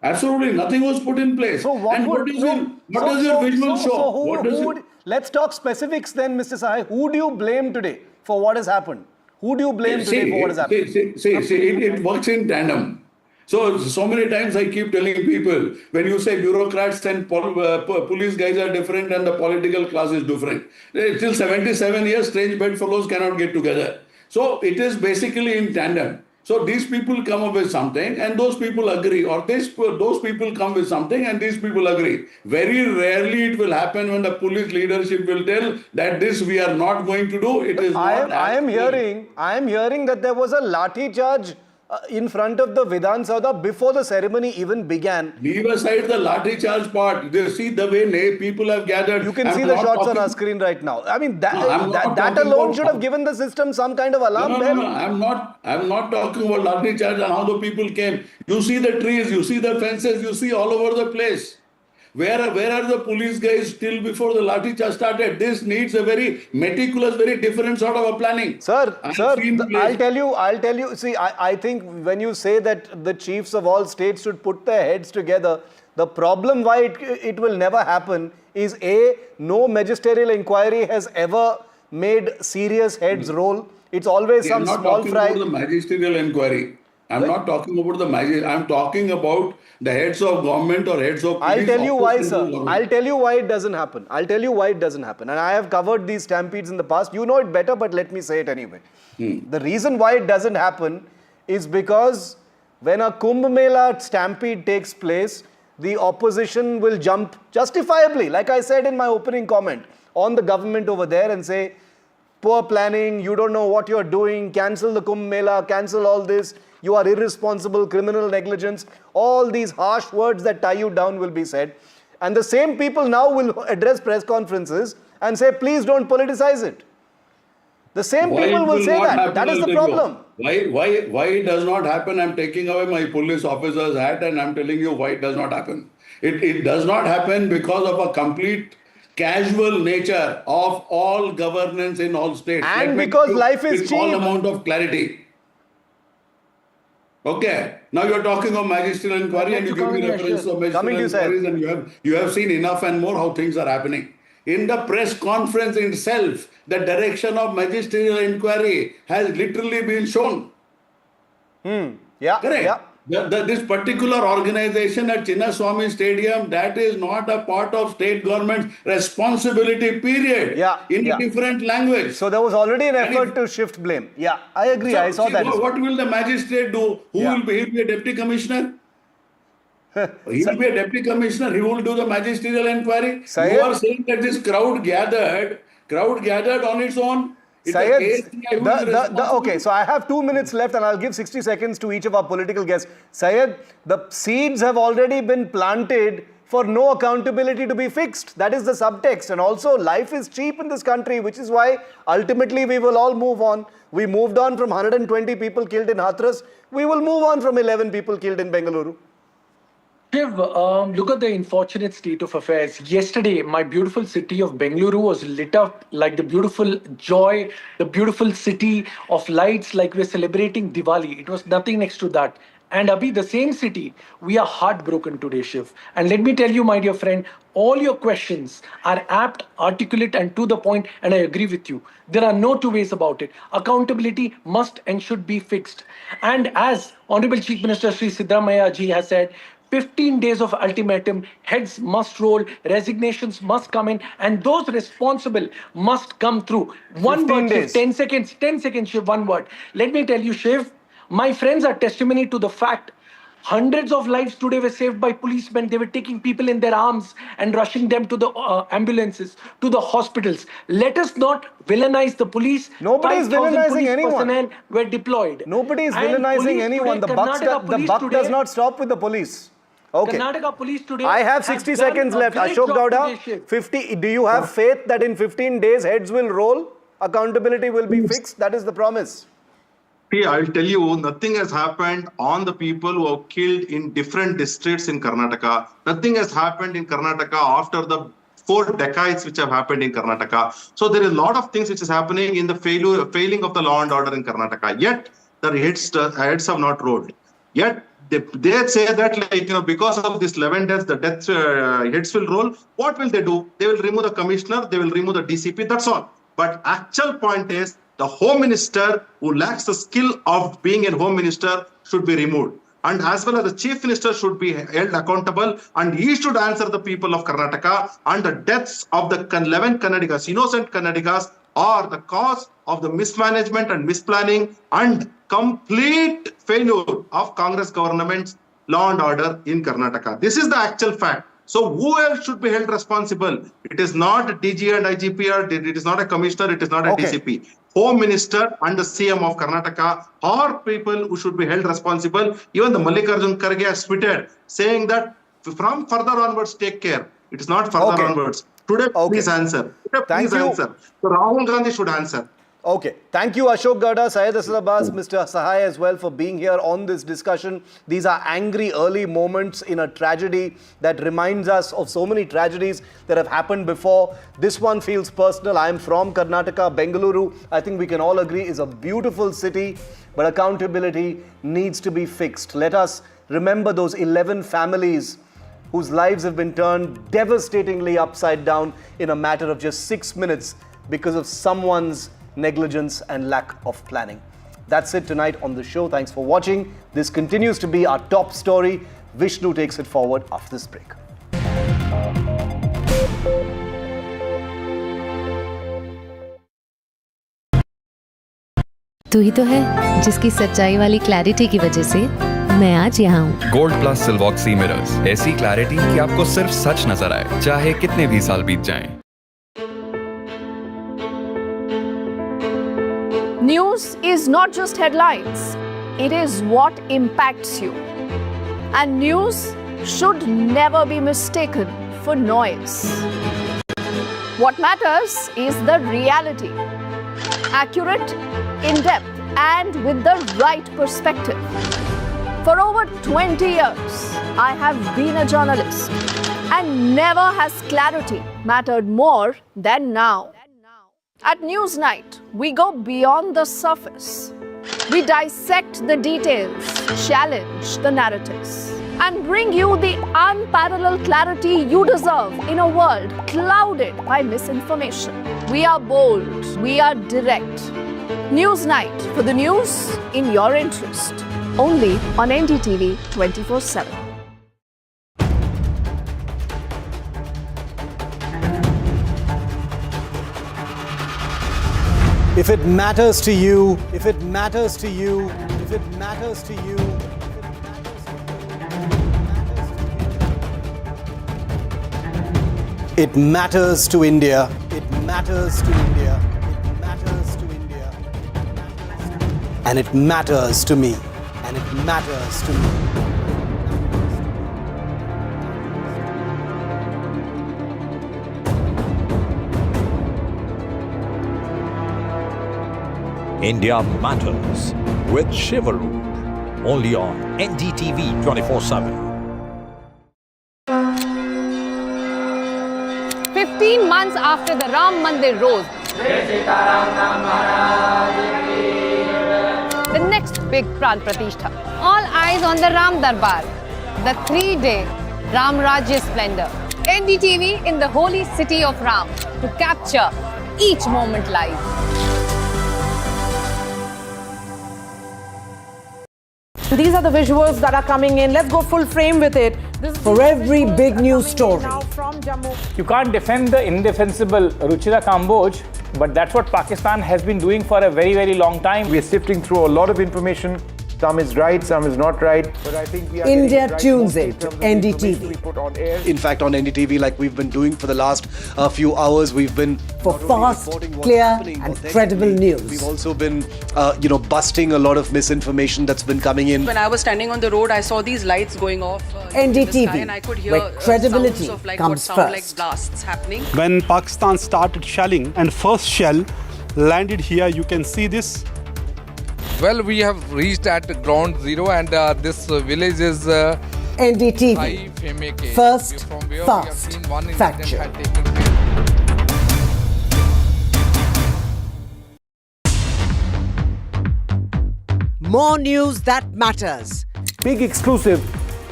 Absolutely nothing was put in place. So what does your visual show? Let's talk specifics then, Mr. Sahai. Who do you blame today for what has happened? Who do you blame today for what has happened? It works in tandem. So many times I keep telling people, when you say bureaucrats and police guys are different and the political class is different. Till 77 years, strange bedfellows cannot get together. So it is basically in tandem. So these people come up with something and those people agree, or those people come with something and these people agree. Very rarely it will happen when the police leadership will tell that this we are not going to do. It is not. I am hearing that there was a lathi charge in front of the Vidhan Soudha before the ceremony even began. Leave aside the lathi charge part. They see the way people have gathered. You can see the shots on our screen right now. I mean, that alone should have given the system some kind of alarm bell. No, I'm not talking about lathi charge and how the people came. You see the trees, you see the fences, you see all over the place. Where are the police guys still before the lathi charge started? This needs a very meticulous, very different sort of a planning. Sir, I'll tell you. See, I think when you say that the chiefs of all states should put their heads together, the problem why it will never happen is no magisterial inquiry has ever made serious heads roll. It's always some small fry. I'm not talking about the magisterial inquiry. I'm not talking about the magic. I'm talking about the heads of government or heads of police. I'll tell you why, sir. I'll tell you why it doesn't happen. And I have covered these stampedes in the past. You know it better, but let me say it anyway. The reason why it doesn't happen is because when a Kumbh Mela stampede takes place, the opposition will jump justifiably, like I said in my opening comment, on the government over there and say, poor planning, you don't know what you're doing, cancel the Kumbh Mela, cancel all this. You are irresponsible, criminal negligence. All these harsh words that tie you down will be said. And the same people now will address press conferences and say, please don't politicize it. The same people will say that. That is the problem. Why it does not happen? I'm taking away my police officer's hat and I'm telling you why it does not happen. It does not happen because of a complete casual nature of all governance in all states. And because life is cheap. All amount of clarity. Okay, now you're talking of magisterial inquiry and you give me reference of magisterial inquiries and you have seen enough and more how things are happening. In the press conference itself, the direction of magisterial inquiry has literally been shown. Yeah, correct. Yeah. This particular organization at Chinnaswamy Stadium, that is not a part of state government's responsibility, period. In a different language. So there was already an effort to shift blame. Yeah, I agree. I saw that. What will the magistrate do? Will be? He'll be a deputy commissioner? He will be a deputy commissioner. He will do the magisterial inquiry. You are saying that this crowd gathered on its own. Okay, so I have 2 minutes left and I'll give 60 seconds to each of our political guests. Syed, the seeds have already been planted for no accountability to be fixed. That is the subtext. And also, life is cheap in this country, which is why ultimately we will all move on. We moved on from 120 people killed in Hathras. We will move on from 11 people killed in Bengaluru. Shiv, look at the unfortunate state of affairs. Yesterday, my beautiful city of Bengaluru was lit up like the beautiful joy, the beautiful city of lights, like we're celebrating Diwali. It was nothing next to that. And Abhi, the same city, we are heartbroken today, Shiv. And let me tell you, my dear friend, all your questions are apt, articulate, and to the point, and I agree with you. There are no two ways about it. Accountability must and should be fixed. And as Honorable Chief Minister Sri Siddaramaiah ji has said, 15 days of ultimatum, heads must roll, resignations must come in, and those responsible must come through. One word, Shiv, 10 seconds, Shiv, one word. Let me tell you, Shiv, my friends are testimony to the fact Hundreds of lives today were saved by policemen. They were taking people in their arms and rushing them to the ambulances, to the hospitals. Let us not villainize the police. Nobody is villainizing police anyone. Personnel were deployed. Nobody is villainizing anyone. The buck does not stop with the police. Okay. Karnataka police today. I have 60 seconds left. Ashok Gowda, 50. Do you have faith that in 15 days heads will roll? Accountability will be fixed? That is the promise. See, I'll tell you, nothing has happened on the people who are killed in different districts in Karnataka. Nothing has happened in Karnataka after the 4 decades which have happened in Karnataka. So there is a lot of things which is happening in the failing of the law and order in Karnataka. Yet the heads have not rolled. Yet they say that, like, you know, because of this 11 deaths, the heads will roll. What will they do? They will remove the commissioner. They will remove the DCP. That's all. But actual point is, the Home Minister who lacks the skill of being a Home Minister should be removed. And as well as the Chief Minister should be held accountable, and he should answer the people of Karnataka. And the deaths of the 11 Kannadigas, innocent Kannadigas, are the cause of the mismanagement and misplanning and complete failure of Congress government's law and order in Karnataka. This is the actual fact. So who else should be held responsible? It is not DG and IGP, it is not a commissioner, it is not a DCP. Home Minister and the CM of Karnataka are people who should be held responsible. Even the Mallikarjun Kharge has tweeted saying that from further onwards, take care. It is not further onwards. Today, please answer. Today, please answer. So Rahul Gandhi should answer. Okay. Thank you, Ashok Gowda, Syed Asad Abbas, Mr. Sahai as well for being here on this discussion. These are angry early moments in a tragedy that reminds us of so many tragedies that have happened before. This one feels personal. I am from Karnataka, Bengaluru. I think we can all agree is a beautiful city, but accountability needs to be fixed. Let us remember those 11 families whose lives have been turned devastatingly upside down in a matter of just 6 minutes because of someone's negligence and lack of planning. That's it tonight on the show. Thanks for watching. This continues to be our top story. Vishnu takes it forward after this break. तू ही तो है जिसकी सच्चाई वाली clarity की वजह से मैं आज यहाँ हूँ। गोल्ड प्लस सिल्वॉक्सी मिरर्स, ऐसी क्लैरिटी कि आपको सिर्फ सच नजर आए, चाहे कितने भी साल बीत जाएं। News is not just headlines, it is what impacts you. And news should never be mistaken for noise. What matters is the reality. Accurate, in-depth, and with the right perspective. For over 20 years, I have been a journalist, and never has clarity mattered more than now. At Newsnight, we go beyond the surface. We dissect the details, challenge the narratives, and bring you the unparalleled clarity you deserve in a world clouded by misinformation. We are bold, we are direct. Newsnight, for the news in your interest. Only on NDTV 24/7. If it matters to you, if it matters to you, if it matters to you, it matters to India. It matters to India. It matters to India. And it matters to me. And it matters to me. India Matters with Shivaru, only on NDTV 24/7. 15 months after the Ram Mandir rose, the next big Pran Pratishtha. All eyes on the Ram Darbar, the 3-day Ram Rajya splendor. NDTV in the holy city of Ram to capture each moment live. So these are the visuals that are coming in. Let's go full frame with it. For every big news story. You can't defend the indefensible Ruchira Kamboj, but that's what Pakistan has been doing for a very, very long time. We are sifting through a lot of information. Some is right, some is not right. But I think we are India right tunes most in in terms of NDTV. the information we put on air. In fact, on NDTV, like we've been doing for the last few hours, we've been For not only fast, reporting what's clear happening and authentically, credible news. We've also been, busting a lot of misinformation that's been coming in. When I was standing on the road, I saw these lights going off in the NDTV, sky, and I could hear where credibility sounds of like comes what sound like first. blasts happening. When Pakistan started shelling and first shell landed here, you can see this. Well, we have reached at ground zero, and this village is NDTV. First, fast, factual. More news that matters. Big exclusive.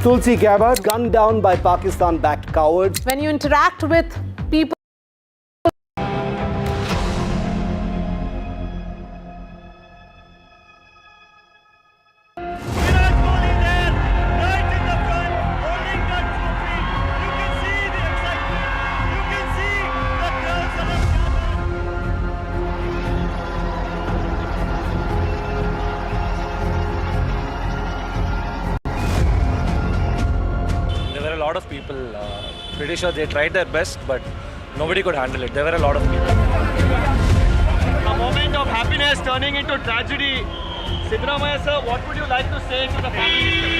Tulsi Gabbard gunned down by Pakistan-backed cowards. When you interact with people, a lot of people, pretty sure they tried their best, but nobody could handle it. There were a lot of people. A moment of happiness turning into tragedy. Siddaramaiah sir, what would you like to say to the families?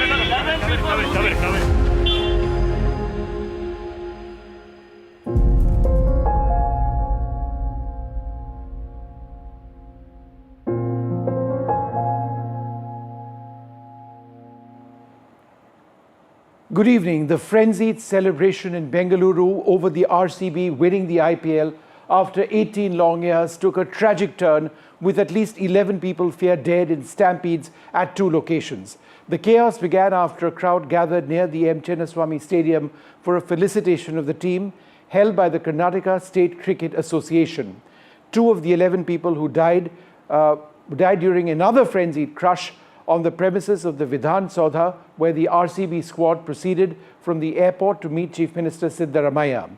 Good evening. The frenzied celebration in Bengaluru over the RCB winning the IPL after 18 long years took a tragic turn, with at least 11 people feared dead in stampedes at 2 locations. The chaos began after a crowd gathered near the Chinnaswamy Stadium for a felicitation of the team held by the Karnataka State Cricket Association. 2 of the 11 people who died during another frenzied crush on the premises of the Vidhan Soudha, where the RCB squad proceeded from the airport to meet Chief Minister Siddaramaiah.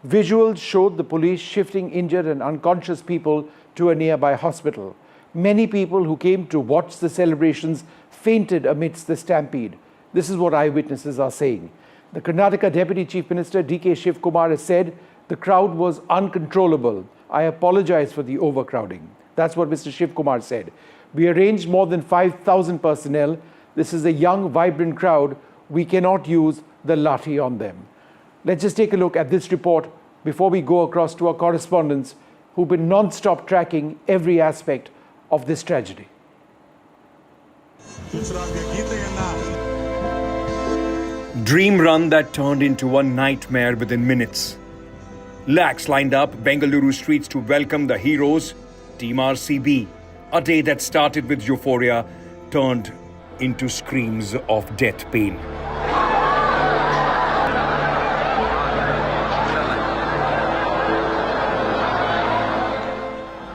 Visuals showed the police shifting injured and unconscious people to a nearby hospital. Many people who came to watch the celebrations fainted amidst the stampede. This is what eyewitnesses are saying. The Karnataka Deputy Chief Minister D.K. Shivkumar has said the crowd was uncontrollable. I apologize for the overcrowding. That's what Mr. Shivkumar said. We arranged more than 5,000 personnel. This is a young, vibrant crowd. We cannot use the lathi on them. Let's just take a look at this report before we go across to our correspondents who've been non-stop tracking every aspect of this tragedy. Dream run that turned into a nightmare within minutes. Lakhs lined up Bengaluru streets to welcome the heroes, Team RCB. A day that started with euphoria turned into screams of death pain.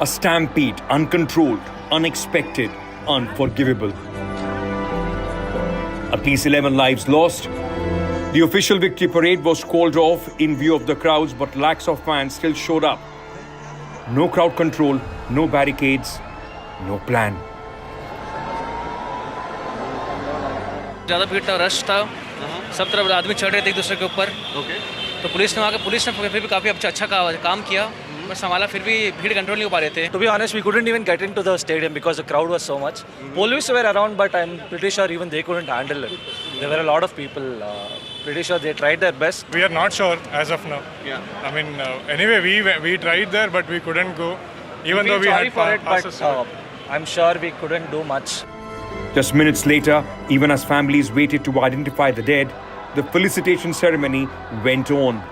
A stampede, uncontrolled, unexpected, unforgivable. At least 11 lives lost. The official victory parade was called off in view of the crowds, but lakhs of fans still showed up. No crowd control, no barricades, no plan. ज़्यादा भीड़ था, rush था, सब तरफ आदमी चढ़ रहे थे एक दूसरे के ऊपर। तो पुलिस ने फिर भी काफ़ी अच्छा काम किया, पर संभाला, फिर भी भीड़ कंट्रोल नहीं हो पा रहे थे। To be honest, we couldn't even get into the stadium because the crowd was so much. Police were around, but I'm pretty sure even they couldn't handle it. There were a lot of people. Pretty sure they tried their best. We are not sure as of now. Yeah. I mean, anyway, we tried there, but we couldn't go, even though we had passes. I'm sure we couldn't do much. Just minutes later, even as families waited to identify the dead, the Felicitation ceremony went on.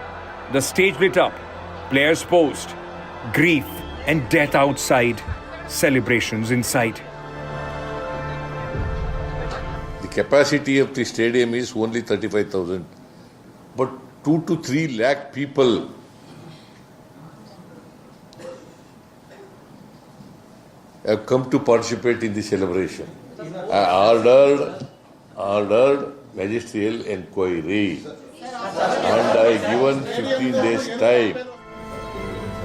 The stage lit up, players posed, grief and death outside, celebrations inside. The capacity of the stadium is only 35,000, but 2 to 3 lakh people have come to participate in the celebration. I ordered magisterial inquiry and I given 15 days time.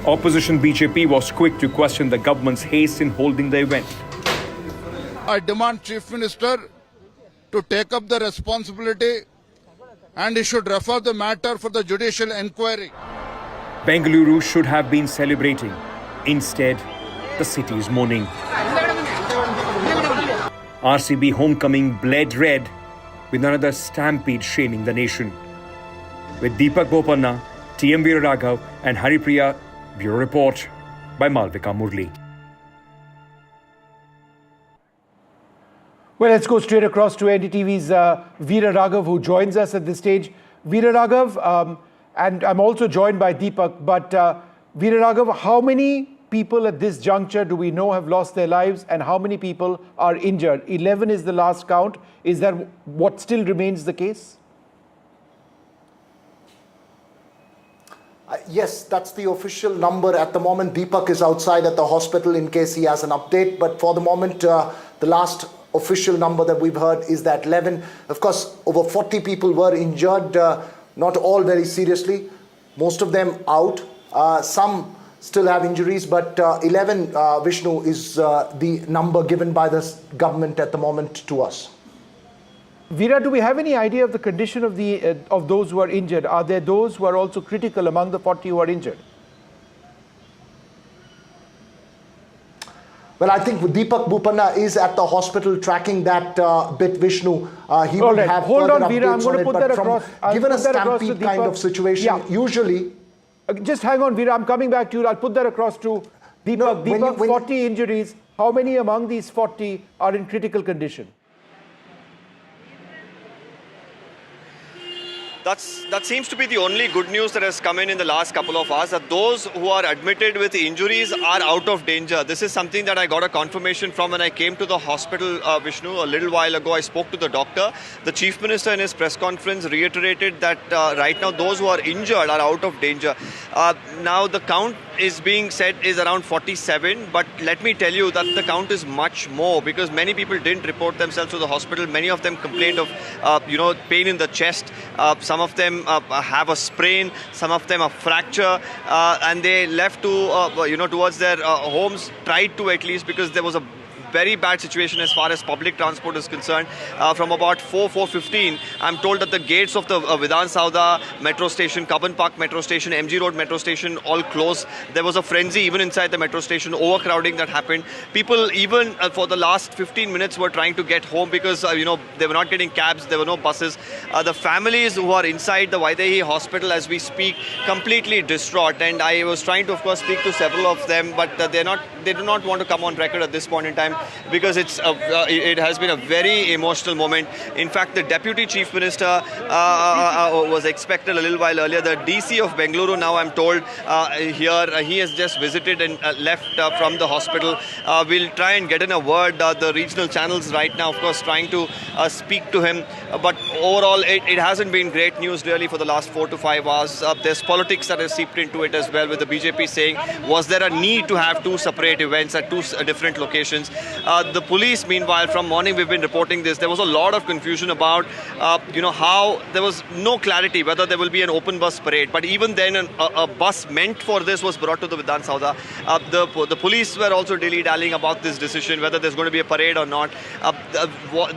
Opposition BJP was quick to question the government's haste in holding the event. I demand Chief Minister to take up the responsibility and he should refer the matter for the judicial inquiry. Bengaluru should have been celebrating. Instead, the city is mourning. RCB homecoming bled red with another stampede shaming the nation. With Deepak Bopanna, TM Veeraraghav and Haripriya, Bureau Report by Malvika Murli. Well, let's go straight across to NDTV's Veeraraghav, who joins us at this stage. Veeraraghav, and I'm also joined by Deepak, but Veeraraghav, how many people at this juncture do we know have lost their lives and how many people are injured? 11 is the last count. Is that what still remains the case? Yes, that's the official number at the moment. Deepak is outside at the hospital in case he has an update. But for the moment, the last official number that we've heard is that 11. Of course, over 40 people were injured, not all very seriously. Most of them out. Some still have injuries, but 11, Vishnu, is the number given by the government at the moment to us. Veera, do we have any idea of the condition of those who are injured? Are there those who are also critical among the 40 who are injured? Well, I think Deepak Bopanna is at the hospital tracking that bit, Vishnu. He will have Hold further on, Veera, I'm updates going on to it. put that But across. given a stampede kind of situation, usually... Just hang on, Veera, I'm coming back to you. I'll put that across to Deepak. No, Deepak, 40 injuries. How many among these 40 are in critical condition? That seems to be the only good news that has come in the last couple of hours, that those who are admitted with injuries are out of danger. This is something that I got a confirmation from when I came to the hospital, Vishnu, a little while ago. I spoke to the doctor. The Chief Minister in his press conference reiterated that right now those who are injured are out of danger. Now the count is being said is around 47, but let me tell you that the count is much more because many people didn't report themselves to the hospital. Many of them complained of pain in the chest. Some of them have a sprain, some of them a fracture, and they left to towards their homes, tried to at least, because there was a very bad situation as far as public transport is concerned. From about 4:15, I'm told that the gates of the Vidhan Soudha metro station, Cubbon Park metro station, MG Road metro station all closed. There was a frenzy even inside the metro station, overcrowding that happened. People even for the last 15 minutes were trying to get home because they were not getting cabs, there were no buses. The families who are inside the Vaidehi hospital as we speak, completely distraught, and I was trying to of course speak to several of them, but they do not want to come on record at this point in time, because it has been a very emotional moment. In fact, the Deputy Chief Minister was expected a little while earlier. The DC of Bengaluru, now I'm told, he has just visited and left from the hospital. We'll try and get in a word. The regional channels right now, of course, trying to speak to him. But overall, it hasn't been great news really for the last 4 to 5 hours. There's politics that has seeped into it as well, with the BJP saying, was there a need to have 2 separate events at 2 different locations? The police, meanwhile, from morning we've been reporting this. There was a lot of confusion about, how there was no clarity whether there will be an open bus parade. But even then, a bus meant for this was brought to the Vidhan Soudha. The police were also dilly-dallying about this decision, whether there's going to be a parade or not.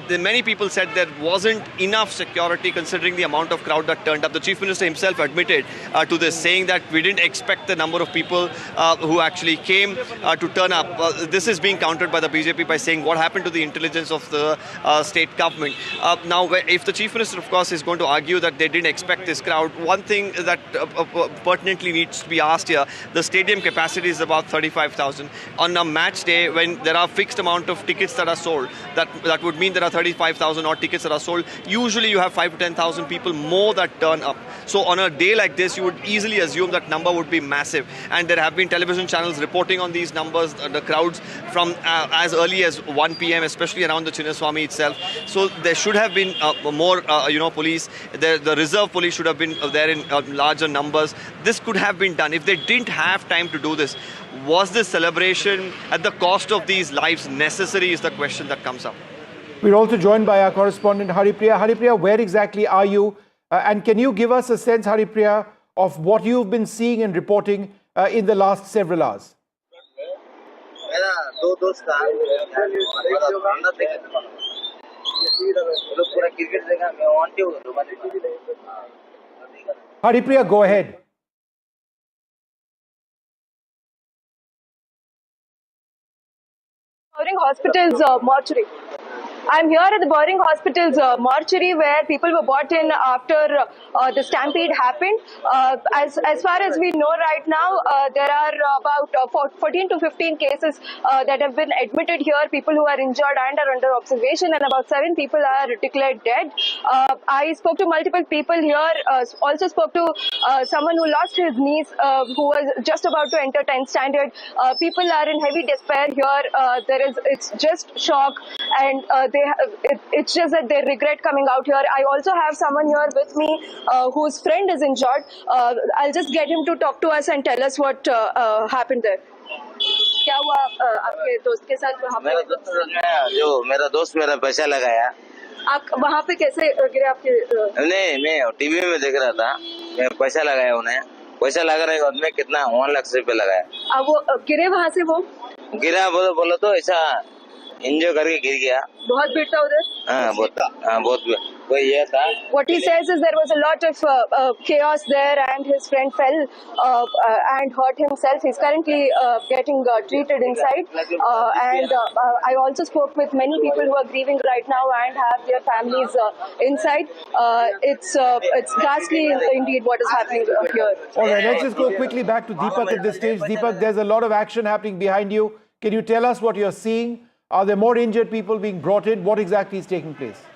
Many people said there wasn't enough security considering the amount of crowd that turned up. The Chief Minister himself admitted to this, saying that we didn't expect the number of people who actually came to turn up. This is being countered by the BJP by saying what happened to the intelligence of the state government. Now, if the Chief Minister, of course, is going to argue that they didn't expect this crowd, one thing that pertinently needs to be asked here, the stadium capacity is about 35,000. On a match day, when there are fixed amount of tickets that are sold, that would mean there are 35,000 odd tickets that are sold. Usually you have 5 to 10,000 people more that turn up. So on a day like this, you would easily assume that number would be massive. And there have been television channels reporting on these numbers, the crowds from as early as 1 p.m., especially around the Chinnaswamy itself. So there should have been more, police. The reserve police should have been there in larger numbers. This could have been done. If they didn't have time to do this, was this celebration at the cost of these lives necessary is the question that comes up. We're also joined by our correspondent Haripriya. Haripriya, where exactly are you? And can you give us a sense, Haripriya, of what you've been seeing and reporting in the last several hours? मेरा दो दोस्त था पूरा cricket देखा मैं want to Haripriya, go ahead. Boring Hospital's mortuary. I'm here at the Boring Hospital's mortuary where people were brought in after the stampede happened. As far as we know right now, there are about 14 to 15 cases that have been admitted here, people who are injured and are under observation, and about 7 people are declared dead. I spoke to multiple people here, also spoke to someone who lost his niece, who was just about to enter 10th standard. People are in heavy despair here. It's just shock, and it's just that they regret coming out here. I also have someone here with me whose friend is injured. I'll just get him to talk to us and tell us what happened there. क्या हुआ आपके दोस्त के साथ वहाँ पे? मेरा दोस्त मेरा पैसा लगाया. आप वहाँ पे कैसे गिरे आपके? नहीं, मैं टीवी में देख रहा था. मैं पैसा लगाया उन्हें. पैसा लगा रहे बाद में कितना 1 लाख रुपए लगाया. वो गिरे वहाँ से वो? गिरा बोलो तो ऐसा एंजॉय करके गिर गया. बहुत भीड़ था उधर? हाँ बहुत कोई ये था. What he says is there was a lot of chaos there and his friend fell and hurt himself. He's currently getting treated inside. And I also spoke with many people who are grieving right now and have their families inside. It's ghastly indeed what is happening here. All right, let's just go quickly back to Deepak at this stage. Deepak, there's a lot of action happening behind you. Can you tell us what you're seeing? Are there more injured people being brought in? What exactly is taking place?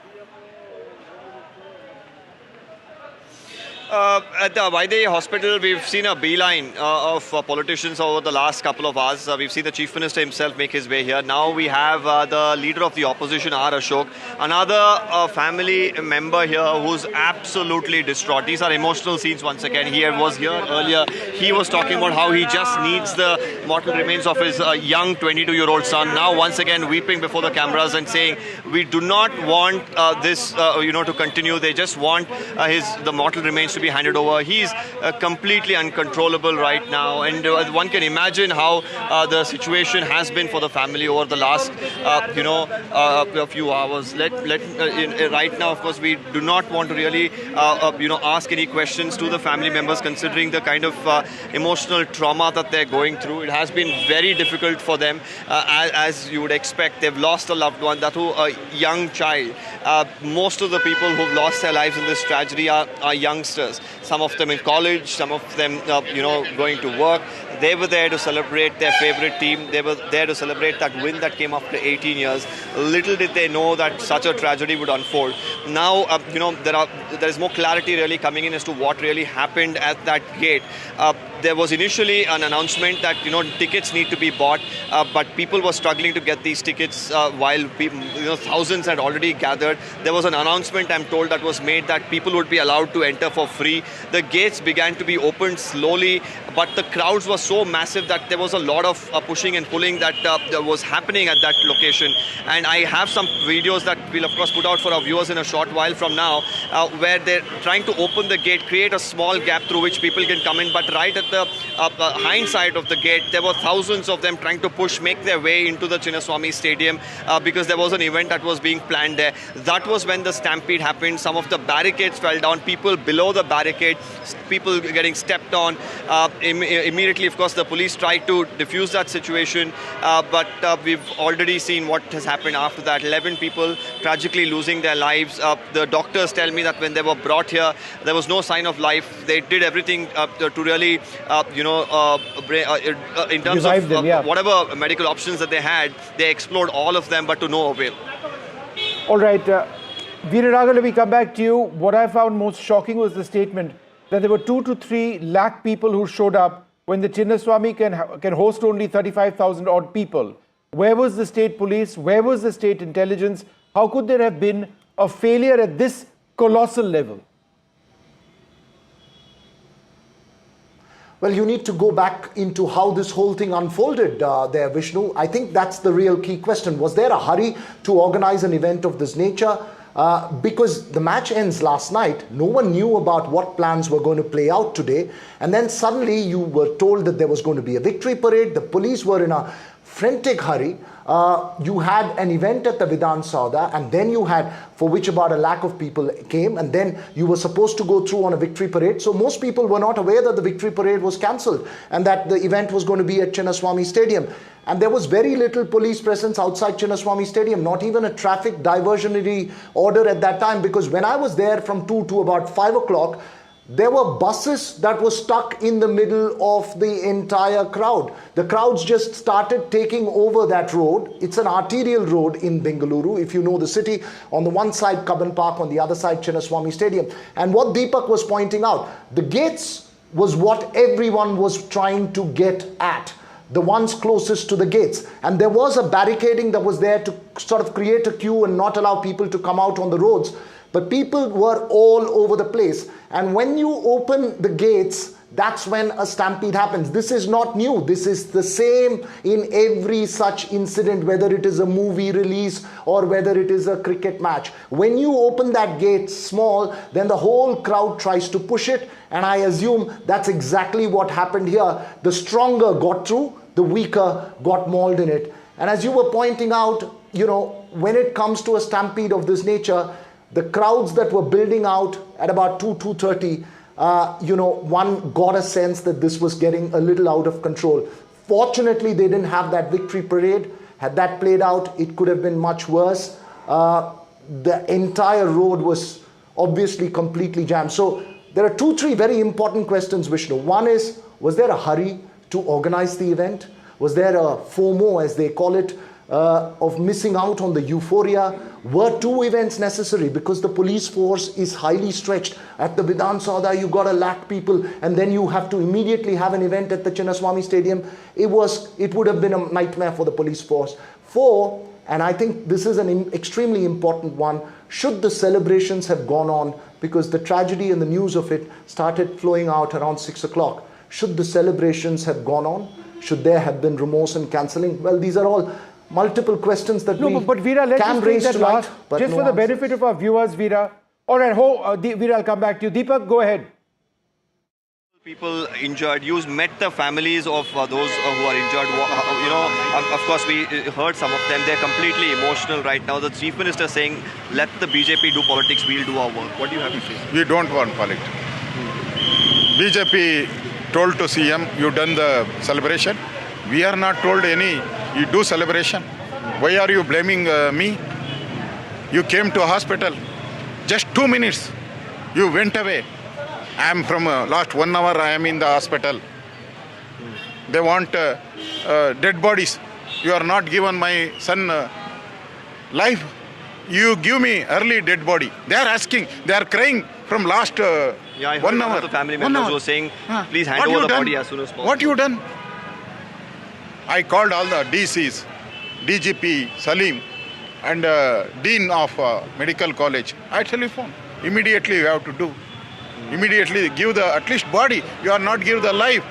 At the Vaidehi Hospital, we've seen a beeline of politicians over the last couple of hours. We've seen the Chief Minister himself make his way here. Now we have the leader of the opposition, R. Ashok, another family member here who's absolutely distraught. These are emotional scenes once again. He was here earlier. He was talking about how he just needs the mortal remains of his young 22-year-old son. Now once again weeping before the cameras and saying, we do not want this to continue. They just want the mortal remains to be handed over. He's completely uncontrollable right now, and one can imagine how the situation has been for the family over the last a few hours. Right now, of course, we do not want to really ask any questions to the family members, considering the kind of emotional trauma that they're going through. It has been very difficult for them, as you would expect. They've lost a loved one, that too a young child. Most of the people who've lost their lives in this tragedy are youngsters. Some of them in college, some of them, going to work. They were there to celebrate their favorite team. They were there to celebrate that win that came after 18 years. Little did they know that such a tragedy would unfold. Now, there is more clarity really coming in as to what really happened at that gate. There was initially an announcement that tickets need to be bought, but people were struggling to get these tickets while thousands had already gathered. There was an announcement, I'm told, that was made that people would be allowed to enter for free. The gates began to be opened slowly, but the crowds were so massive that there was a lot of pushing and pulling that was happening at that location. And I have some videos that we'll of course put out for our viewers in a short while from now, where they're trying to open the gate, create a small gap through which people can come in, but right at the hind side of the gate, there were thousands of them trying to make their way into the Chinnaswamy Stadium because there was an event that was being planned there. That was when the stampede happened. Some of the barricades fell down, people below the barricade, people getting stepped on. Immediately, of course, the police tried to defuse that situation, but we've already seen what has happened after that. 11 people tragically losing their lives. The doctors tell me that when they were brought here, there was no sign of life. They did everything to really, in terms of whatever medical options that they had, they explored all of them, but to no avail. All right. Viraraga, let me come back to you. What I found most shocking was the statement that there were 2 to 3 lakh people who showed up when the Chinnaswamy can host only 35,000 odd people. Where was the state police? Where was the state intelligence? How could there have been a failure at this colossal level? Well, you need to go back into how this whole thing unfolded there, Vishnu. I think that's the real key question. Was there a hurry to organize an event of this nature? Because the match ends last night, no one knew about what plans were going to play out today. And then suddenly you were told that there was going to be a victory parade. The police were in a frantic hurry. You had an event at the Vidhan Soudha, and then you had, for which about 1 lakh of people came, and then you were supposed to go through on a victory parade. So most people were not aware that the victory parade was cancelled and that the event was going to be at Chinnaswamy Stadium. And there was very little police presence outside Chinnaswamy Stadium, not even a traffic diversionary order at that time, because when I was there from 2 to about 5 o'clock, there were buses that were stuck in the middle of the entire crowd. The crowds just started taking over that road. It's an arterial road in Bengaluru, if you know the city. On the one side, Cubbon Park, on the other side, Chinnaswamy Stadium. And what Deepak was pointing out, the gates was what everyone was trying to get at. The ones closest to the gates. And there was a barricading that was there to sort of create a queue and not allow people to come out on the roads. But people were all over the place. And when you open the gates, that's when a stampede happens. This is not new. This is the same in every such incident, whether it is a movie release or whether it is a cricket match. When you open that gate small, then the whole crowd tries to push it. And I assume that's exactly what happened here. The stronger got through, the weaker got mauled in it. And as you were pointing out, you know, when it comes to a stampede of this nature, the crowds that were building out at about 2:30, you know, one got a sense that this was getting a little out of control. Fortunately, they didn't have that victory parade. Had that played out, it could have been much worse. The entire road was obviously completely jammed. So there are 2-3 very important questions, Vishnu. One is, was there a hurry to organize the event? Was there a FOMO, as they call it, of missing out on the euphoria? Were 2 events necessary? Because the police force is highly stretched. At the Vidhan Soudha, you got 1 lakh people, and then you have to immediately have an event at the Chinnaswamy Stadium. It would have been a nightmare for the police force. 4, and I think this is an extremely important one, should the celebrations have gone on, because the tragedy and the news of it started flowing out around 6 o'clock. Should the celebrations have gone on? Should there have been remorse and cancelling? Well, these are all multiple questions that but Veera, let's can just raise take that tonight, last, but just no for the answers. benefit of our viewers, Veera. All right, Veera, I'll come back to you. Deepak, go ahead. People injured. You met the families of those who are injured. You know, of course, we heard some of them. They're completely emotional right now. The Chief Minister saying, let the BJP do politics, we'll do our work. What do you have to say? We don't want politics. BJP told to CM, you done the celebration. We are not told any, you do celebration. Why are you blaming me? You came to a hospital. Just 2 minutes. You went away. I am from last 1 hour I am in the hospital. They want dead bodies. You are not given my son life. You give me early dead body. They are asking, they are crying from last 1 hour. I heard one of the family members were saying, please hand over the body as soon as possible. What you done? I called all the DCs, DGP, Salim, and Dean of Medical College. I telephone. Immediately you have to do. Immediately give the at least body. You are not give the life.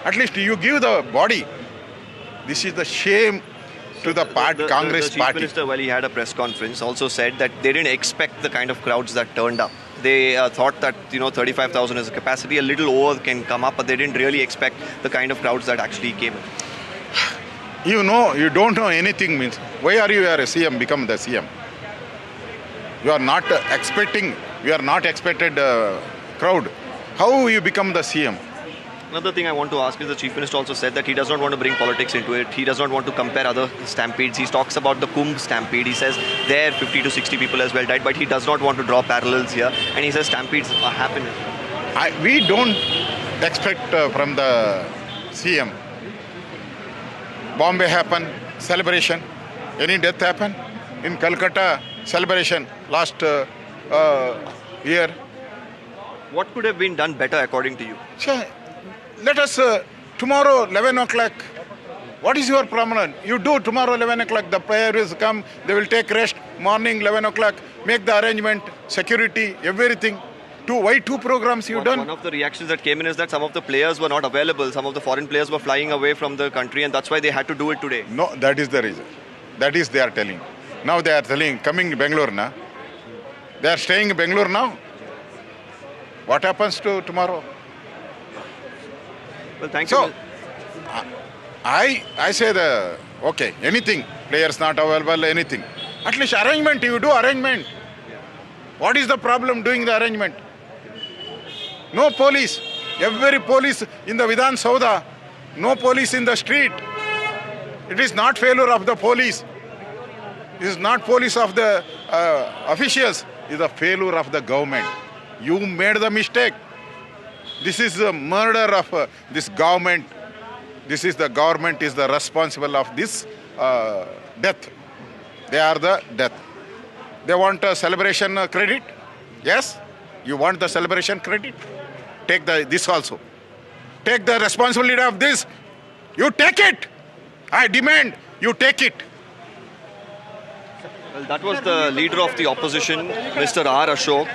At least you give the body. This is the shame to the Congress the Chief party. Minister, while he had a press conference, also said that they didn't expect the kind of crowds that turned up. They thought that 35,000 is the capacity. A little over can come up, but they didn't really expect the kind of crowds that actually came in. You know, you don't know anything means. Why are you a CM, become the CM? You are not expecting, you are not expected crowd. How you become the CM? Another thing I want to ask is the Chief Minister also said that he does not want to bring politics into it. He does not want to compare other stampedes. He talks about the Kumbh stampede. He says there 50 to 60 people as well died, but he does not want to draw parallels here. And he says stampedes are happening. We don't expect from the CM. Bombay happen, celebration. Any death happen? In Calcutta, celebration last year. What could have been done better according to you? Sure. Let us tomorrow 11 o'clock. What is your problem? You do tomorrow 11 o'clock. The players come. They will take rest. Morning 11 o'clock. Make the arrangement, security, everything. Why 2 programs you done? One of the reactions that came in is that some of the players were not available. Some of the foreign players were flying away from the country, and that's why they had to do it today. No, that is the reason. That is they are telling. Now they are telling, coming to Bengaluru now. They are staying in Bengaluru now. What happens to tomorrow? Well, thank you. So, I say okay, anything, players not available, anything. At least arrangement, you do arrangement. What is the problem doing the arrangement? No police. Every police in the Vidhan Soudha. No police in the street. It is not failure of the police. It is not police of the officials. It is a failure of the government. You made the mistake. This is the murder of this government. This is the government is the responsible of this death. They are the death. They want a celebration credit. Yes, you want the celebration credit. Take this also. Take the responsibility of this. You take it. I demand you take it. Well, that was the leader of the opposition, Mr. R. Ashok.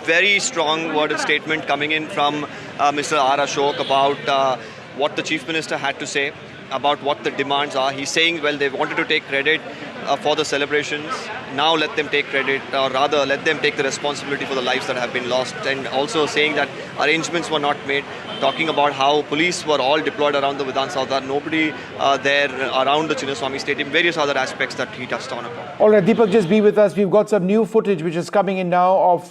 Very strong worded statement coming in from Mr. R. Ashok about what the Chief Minister had to say, about what the demands are. He's saying, well, they wanted to take credit for the celebrations. Now let them take credit, or rather let them take the responsibility for the lives that have been lost. And also saying that arrangements were not made, talking about how police were all deployed around the Vidhan Soudha, nobody there around the Chinnaswamy Stadium, various other aspects that he touched on upon. All right, Deepak, just be with us. We've got some new footage which is coming in now of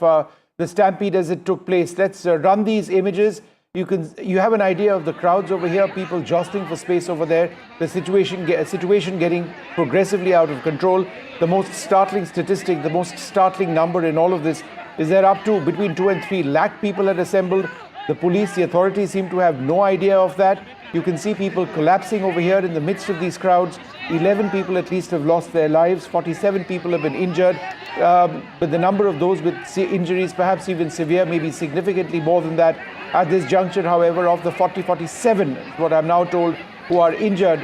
the stampede as it took place. Let's run these images. You have an idea of the crowds over here, people jostling for space over there, the situation getting progressively out of control. The most startling statistic, the most startling number in all of this is that up to between 2 and 3 lakh people had assembled. The police, the authorities seem to have no idea of that. You can see people collapsing over here in the midst of these crowds. 11 people at least have lost their lives. 47 people have been injured. But the number of those with injuries, perhaps even severe, maybe significantly more than that. At this juncture, however, of the 47, what I'm now told, who are injured,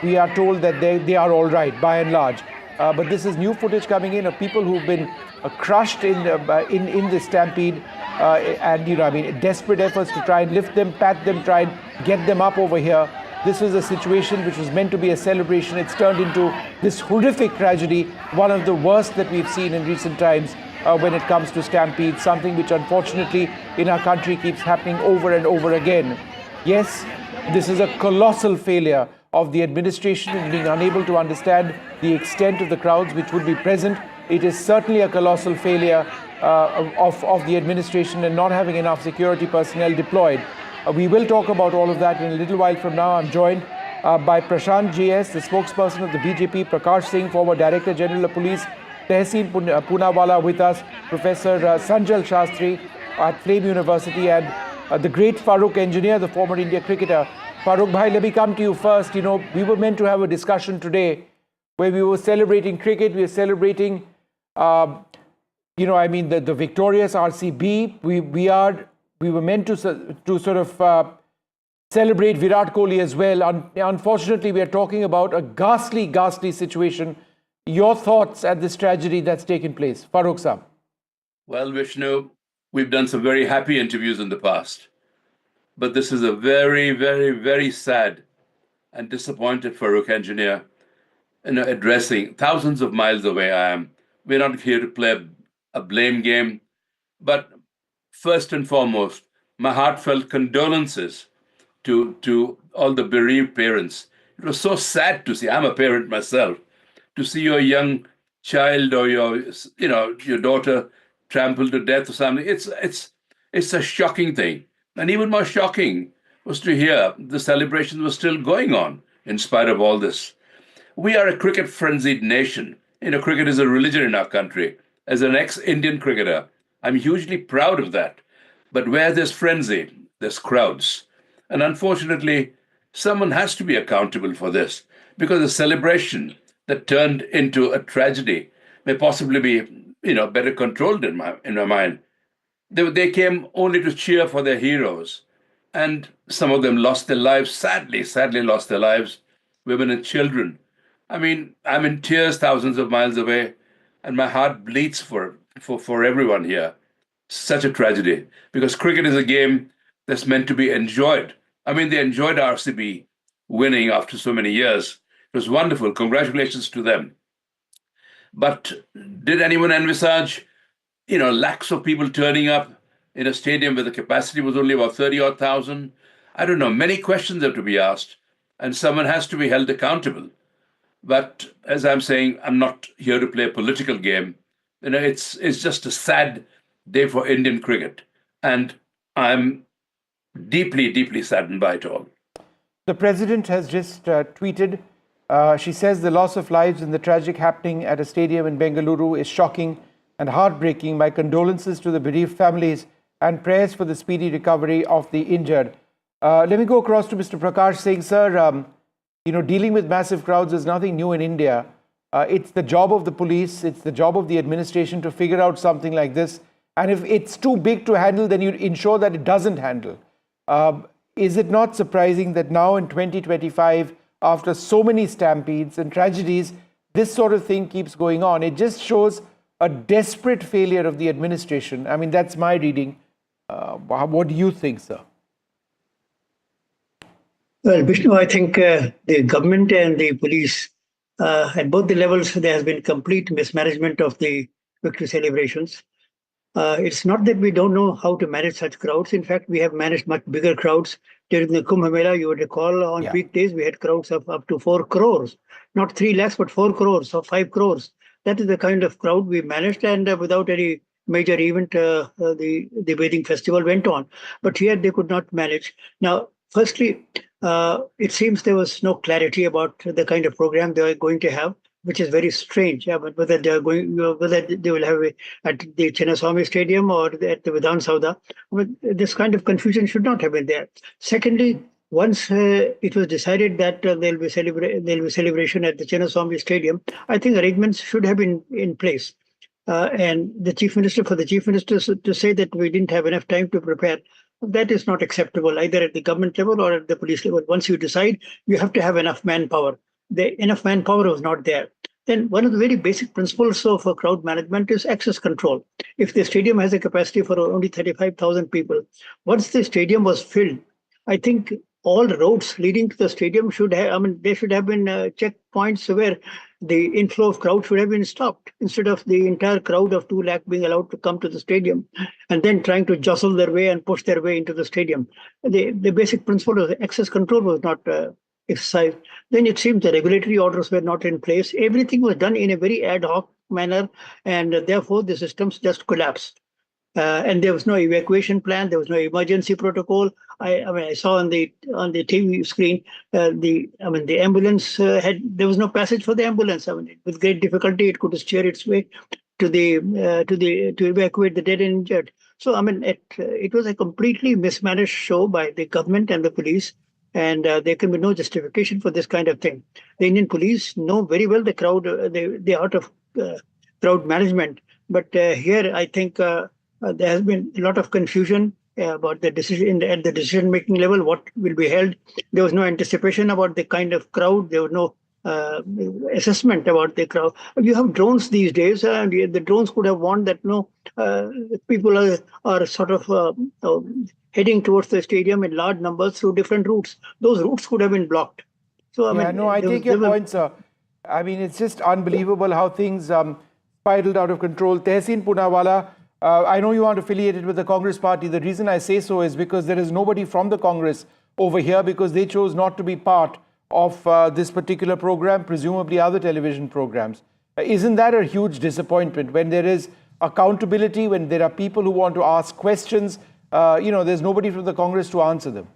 we are told that they are all right, by and large. But this is new footage coming in of people who've been crushed in the stampede, and desperate efforts to try and lift them, pat them, try and get them up over here. This was a situation which was meant to be a celebration. It's turned into this horrific tragedy, one of the worst that we've seen in recent times when it comes to stampedes, something which unfortunately in our country keeps happening over and over again. Yes, this is a colossal failure of the administration in being unable to understand the extent of the crowds which would be present. It is certainly a colossal failure of the administration and not having enough security personnel deployed. We will talk about all of that in a little while from now. I'm joined by Prashant JS, the spokesperson of the BJP, Prakash Singh, former Director General of Police, Tehseen Poonawala with us, Professor Sanjal Shastri at Flame University, and the great Farooq Engineer, the former India cricketer. Farooq bhai, let me come to you first. You know, we were meant to have a discussion today where we were celebrating cricket, we were celebrating, the victorious RCB. We were meant to sort of celebrate Virat Kohli as well. Unfortunately, we are talking about a ghastly, ghastly situation. Your thoughts at this tragedy that's taken place? Farooq Saab. Well, Vishnu, we've done some very happy interviews in the past. But this is a very, very, very sad and disappointed Farooq Engineer addressing thousands of miles away I am. We're not here to play a blame game. But first and foremost, my heartfelt condolences to all the bereaved parents. It was so sad to see. I'm a parent myself. To see your young child or your daughter trampled to death or something, it's a shocking thing. And even more shocking was to hear the celebrations were still going on in spite of all this. We are a cricket-frenzied nation. Cricket is a religion in our country. As an ex-Indian cricketer, I'm hugely proud of that. But where there's frenzy, there's crowds. And unfortunately, someone has to be accountable for this, because the celebration that turned into a tragedy may possibly be, better controlled in my mind. They came only to cheer for their heroes, and some of them lost their lives, sadly lost their lives, women and children. I mean, I'm in tears thousands of miles away, and my heart bleeds for everyone here. Such a tragedy, because cricket is a game that's meant to be enjoyed. I mean, they enjoyed RCB winning after so many years. It was wonderful. Congratulations to them. But did anyone envisage, lakhs of people turning up in a stadium where the capacity was only about 30,000? I don't know. Many questions have to be asked. and someone has to be held accountable. But as I'm saying, I'm not here to play a political game. It's just a sad day for Indian cricket, and I'm deeply, deeply saddened by it all. The president has just tweeted. She says the loss of lives and the tragic happening at a stadium in Bengaluru is shocking and heartbreaking. My condolences to the bereaved families and prayers for the speedy recovery of the injured. Let me go across to Mr. Prakash Singh, sir. Dealing with massive crowds is nothing new in India. It's the job of the police, it's the job of the administration to figure out something like this. And if it's too big to handle, then you ensure that it doesn't handle. Is it not surprising that now in 2025, after so many stampedes and tragedies, this sort of thing keeps going on? It just shows a desperate failure of the administration. I mean, that's my reading. What do you think, sir? Well, Vishnu, I think the government and the police, at both the levels, there has been complete mismanagement of the victory celebrations. It's not that we don't know how to manage such crowds. In fact, we have managed much bigger crowds. During the Kumbh Mela, you would recall on peak days, we had crowds of up to 4 crores. Not 3 lakhs, but 4 crores or 5 crores. That is the kind of crowd we managed, and without any major event, the bathing festival went on. But here they could not manage. Now, firstly, it seems there was no clarity about the kind of program they are going to have, which is very strange. But whether they are whether they will have it at the Chinnaswamy Stadium or at the Vidhan Soudha, this kind of confusion should not have been there. Secondly, once it was decided that there will be celebration at the Chinnaswamy Stadium, I think arrangements should have been in place. And the Chief Minister, for the Chief Minister to say that we didn't have enough time to prepare, that is not acceptable either at the government level or at the police level. Once you decide, you have to have enough manpower. Enough manpower was not there. Then one of the very basic principles of crowd management is access control. If the stadium has a capacity for only 35,000 people, once the stadium was filled, I think all roads leading to the stadium should have, there should have been checkpoints where the inflow of crowd should have been stopped, instead of the entire crowd of 2 lakh being allowed to come to the stadium and then trying to jostle their way and push their way into the stadium. The basic principle of access control was not exercised. Then it seems the regulatory orders were not in place. Everything was done in a very ad hoc manner, and therefore the systems just collapsed. And there was no evacuation plan. There was no emergency protocol. I saw on the TV screen the ambulance there was no passage for the ambulance. With great difficulty it could steer its way to evacuate the dead and injured. So it was a completely mismanaged show by the government and the police, and there can be no justification for this kind of thing. The Indian police know very well the crowd, the art of crowd management, but here I think there has been a lot of confusion about the decision at the decision-making level, what will be held. There was no anticipation about the kind of crowd. There was no assessment about the crowd. You have drones these days, and the drones could have warned that people are sort of heading towards the stadium in large numbers through different routes. Those routes could have been blocked. So I take your point, sir. It's just unbelievable how things spiraled out of control. Tehseen Poonawalla, I know you aren't affiliated with the Congress party. The reason I say so is because there is nobody from the Congress over here, because they chose not to be part of this particular program, presumably other television programs. Isn't that a huge disappointment when there is accountability, when there are people who want to ask questions? There's nobody from the Congress to answer them.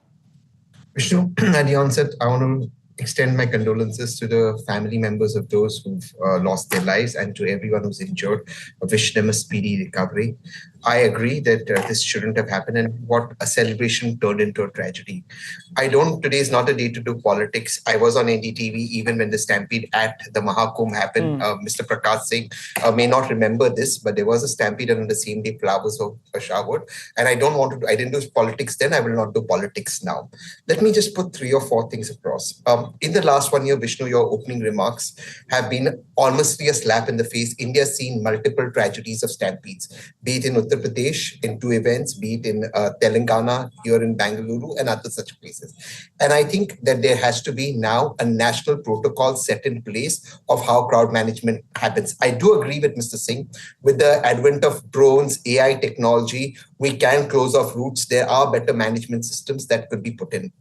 Vishnu, at the onset, I want to extend my condolences to the family members of those who've lost their lives, and to everyone who's injured. I wish them a speedy recovery. I agree that this shouldn't have happened, and what a celebration turned into a tragedy. Today is not a day to do politics. I was on NDTV even when the stampede at the Mahakumbh happened. Mr. Prakash Singh may not remember this, but there was a stampede, and on the same day flowers were showered. And I didn't do politics then, I will not do politics now. Let me just put 3 or 4 things across. In the last 1 year, Vishnu, your opening remarks have been almost a slap in the face. India's seen multiple tragedies of stampedes, be it in Uttar Pradesh in 2 events, be it in Telangana, here in Bengaluru, and other such places. And I think that there has to be now a national protocol set in place of how crowd management happens. I do agree with Mr. Singh. With the advent of drones, AI technology, we can close off routes. There are better management systems that could be put in.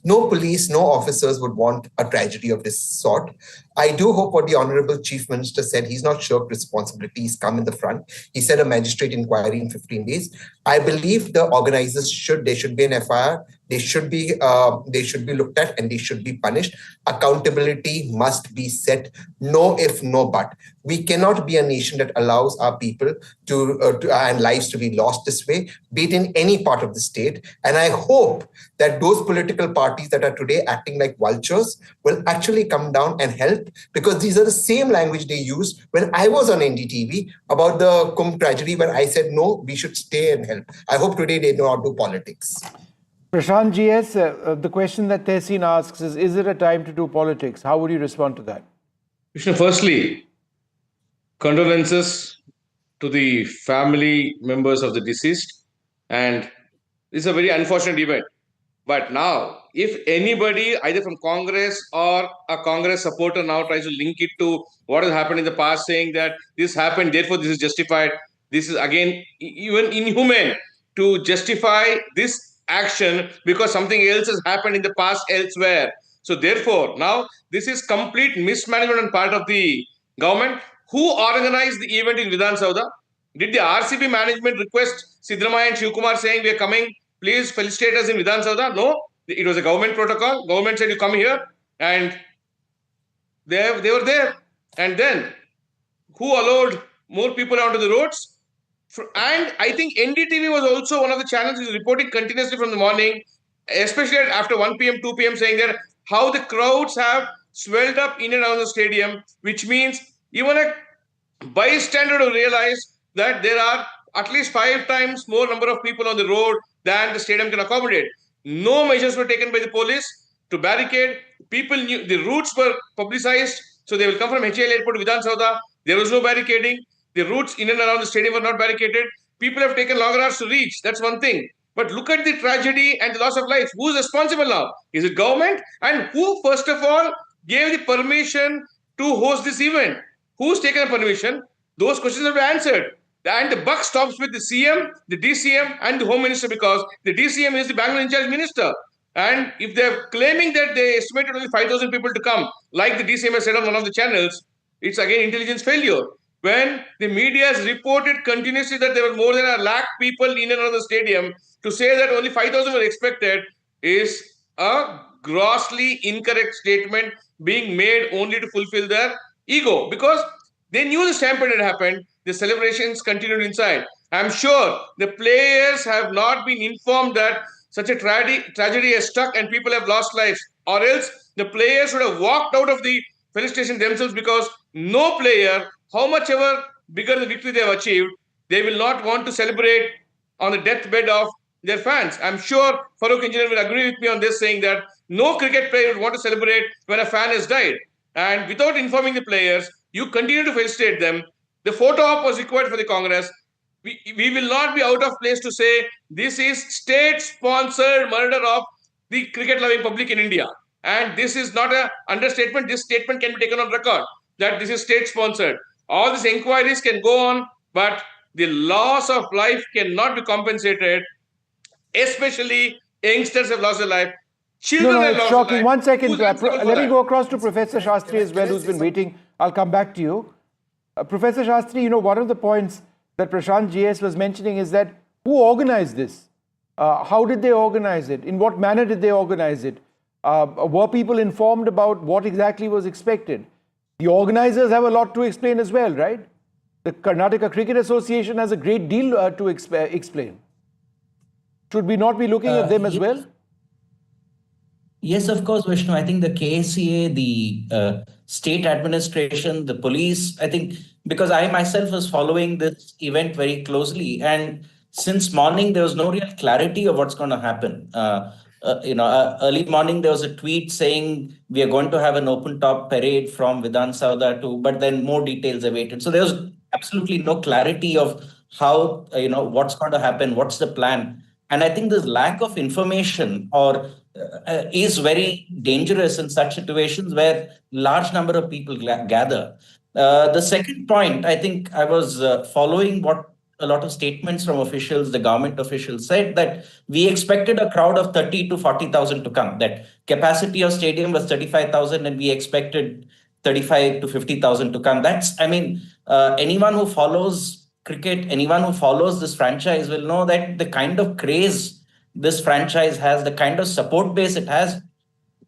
No police, no officers would want a tragedy of this sort. I do hope what the Honorable Chief Minister said, he's not shirked responsibility, he's come in the front. He said a magistrate inquiry in 15 days. I believe the organizers there should be an FIR, they should be looked at and they should be punished. Accountability must be set, no if, no but. We cannot be a nation that allows our people and lives to be lost this way, be it in any part of the state. And I hope that those political parties that are today acting like vultures will actually come down and help, because these are the same language they used when I was on NDTV about the Kumbh tragedy, when I said, no, we should stay and help. I hope today they know how to do politics. Prashant GS, the question that Tehseen asks is it a time to do politics? How would you respond to that? Krishna, firstly, condolences to the family members of the deceased. And this is a very unfortunate event. But now, if anybody, either from Congress or a Congress supporter now tries to link it to what has happened in the past, saying that this happened, therefore this is justified, this is again even inhumane to justify this action because something else has happened in the past elsewhere. So therefore, now this is complete mismanagement on part of the government. Who organized the event in Vidhan Soudha? Did the RCB management request Siddaramaiah and Shivkumar saying we are coming, please felicitate us in Vidhan Soudha? No, it was a government protocol. Government said you come here, and they were there. And then who allowed more people onto the roads? And I think NDTV was also one of the channels which is reporting continuously from the morning, especially after 1 p.m., 2 p.m., saying that how the crowds have swelled up in and around the stadium, which means even a bystander will realize that there are at least 5 times more number of people on the road than the stadium can accommodate. No measures were taken by the police to barricade. People knew the routes were publicized, so they will come from HAL airport to Vidhan Soudha. There was no barricading. The routes in and around the stadium were not barricaded. People have taken longer hours to reach. That's one thing. But look at the tragedy and the loss of life. Who's responsible now? Is it government? And who, first of all, gave the permission to host this event? Who's taken the permission? Those questions have been answered. And the buck stops with the CM, the DCM, and the Home Minister, because the DCM is the Bangalore in charge minister. And if they're claiming that they estimated only 5,000 people to come, like the DCM has said on one of the channels, it's again intelligence failure. When the media has reported continuously that there were more than 1 lakh people in and around the stadium, to say that only 5,000 were expected is a grossly incorrect statement being made only to fulfill their ego, because they knew the stampede had happened. The celebrations continued inside. I'm sure the players have not been informed that such a tragedy has struck and people have lost lives, or else the players would have walked out of the felicitation themselves, because no player, how much ever bigger the victory they have achieved, they will not want to celebrate on the deathbed of their fans. I'm sure Farooq Engineer will agree with me on this, saying that no cricket player would want to celebrate when a fan has died. And without informing the players, you continue to felicitate them. The photo op was required for the Congress. We will not be out of place to say this is state-sponsored murder of the cricket-loving public in India. And this is not an understatement. This statement can be taken on record that this is state-sponsored. All these inquiries can go on, but the loss of life cannot be compensated. Especially youngsters have lost their life. Children have lost shocking. their life. 1 second. Who's Let me go across to Professor Shastri as well, who's been waiting. I'll come back to you. Professor Shastri, one of the points that Prashant GS was mentioning is that who organized this? How did they organize it? In what manner did they organize it? Were people informed about what exactly was expected? The organizers have a lot to explain as well, right? The Karnataka Cricket Association has a great deal to explain. Should we not be looking at them as well? Yes, of course, Vishnu. I think the KCA, the state administration, the police, I think, because I myself was following this event very closely, and since morning, there was no real clarity of what's going to happen. Early morning, there was a tweet saying we are going to have an open top parade from Vidhan Soudha to, but then more details awaited. So there was absolutely no clarity of how, what's going to happen, what's the plan. And I think this lack of information is very dangerous in such situations where large number of people gather. The second point, I think I was following what a lot of statements from officials, the government officials said that we expected a crowd of 30 to 40,000 to come. That capacity of stadium was 35,000 and we expected 35 to 50,000 to come. Anyone who follows cricket, anyone who follows this franchise will know that the kind of craze this franchise has, the kind of support base it has,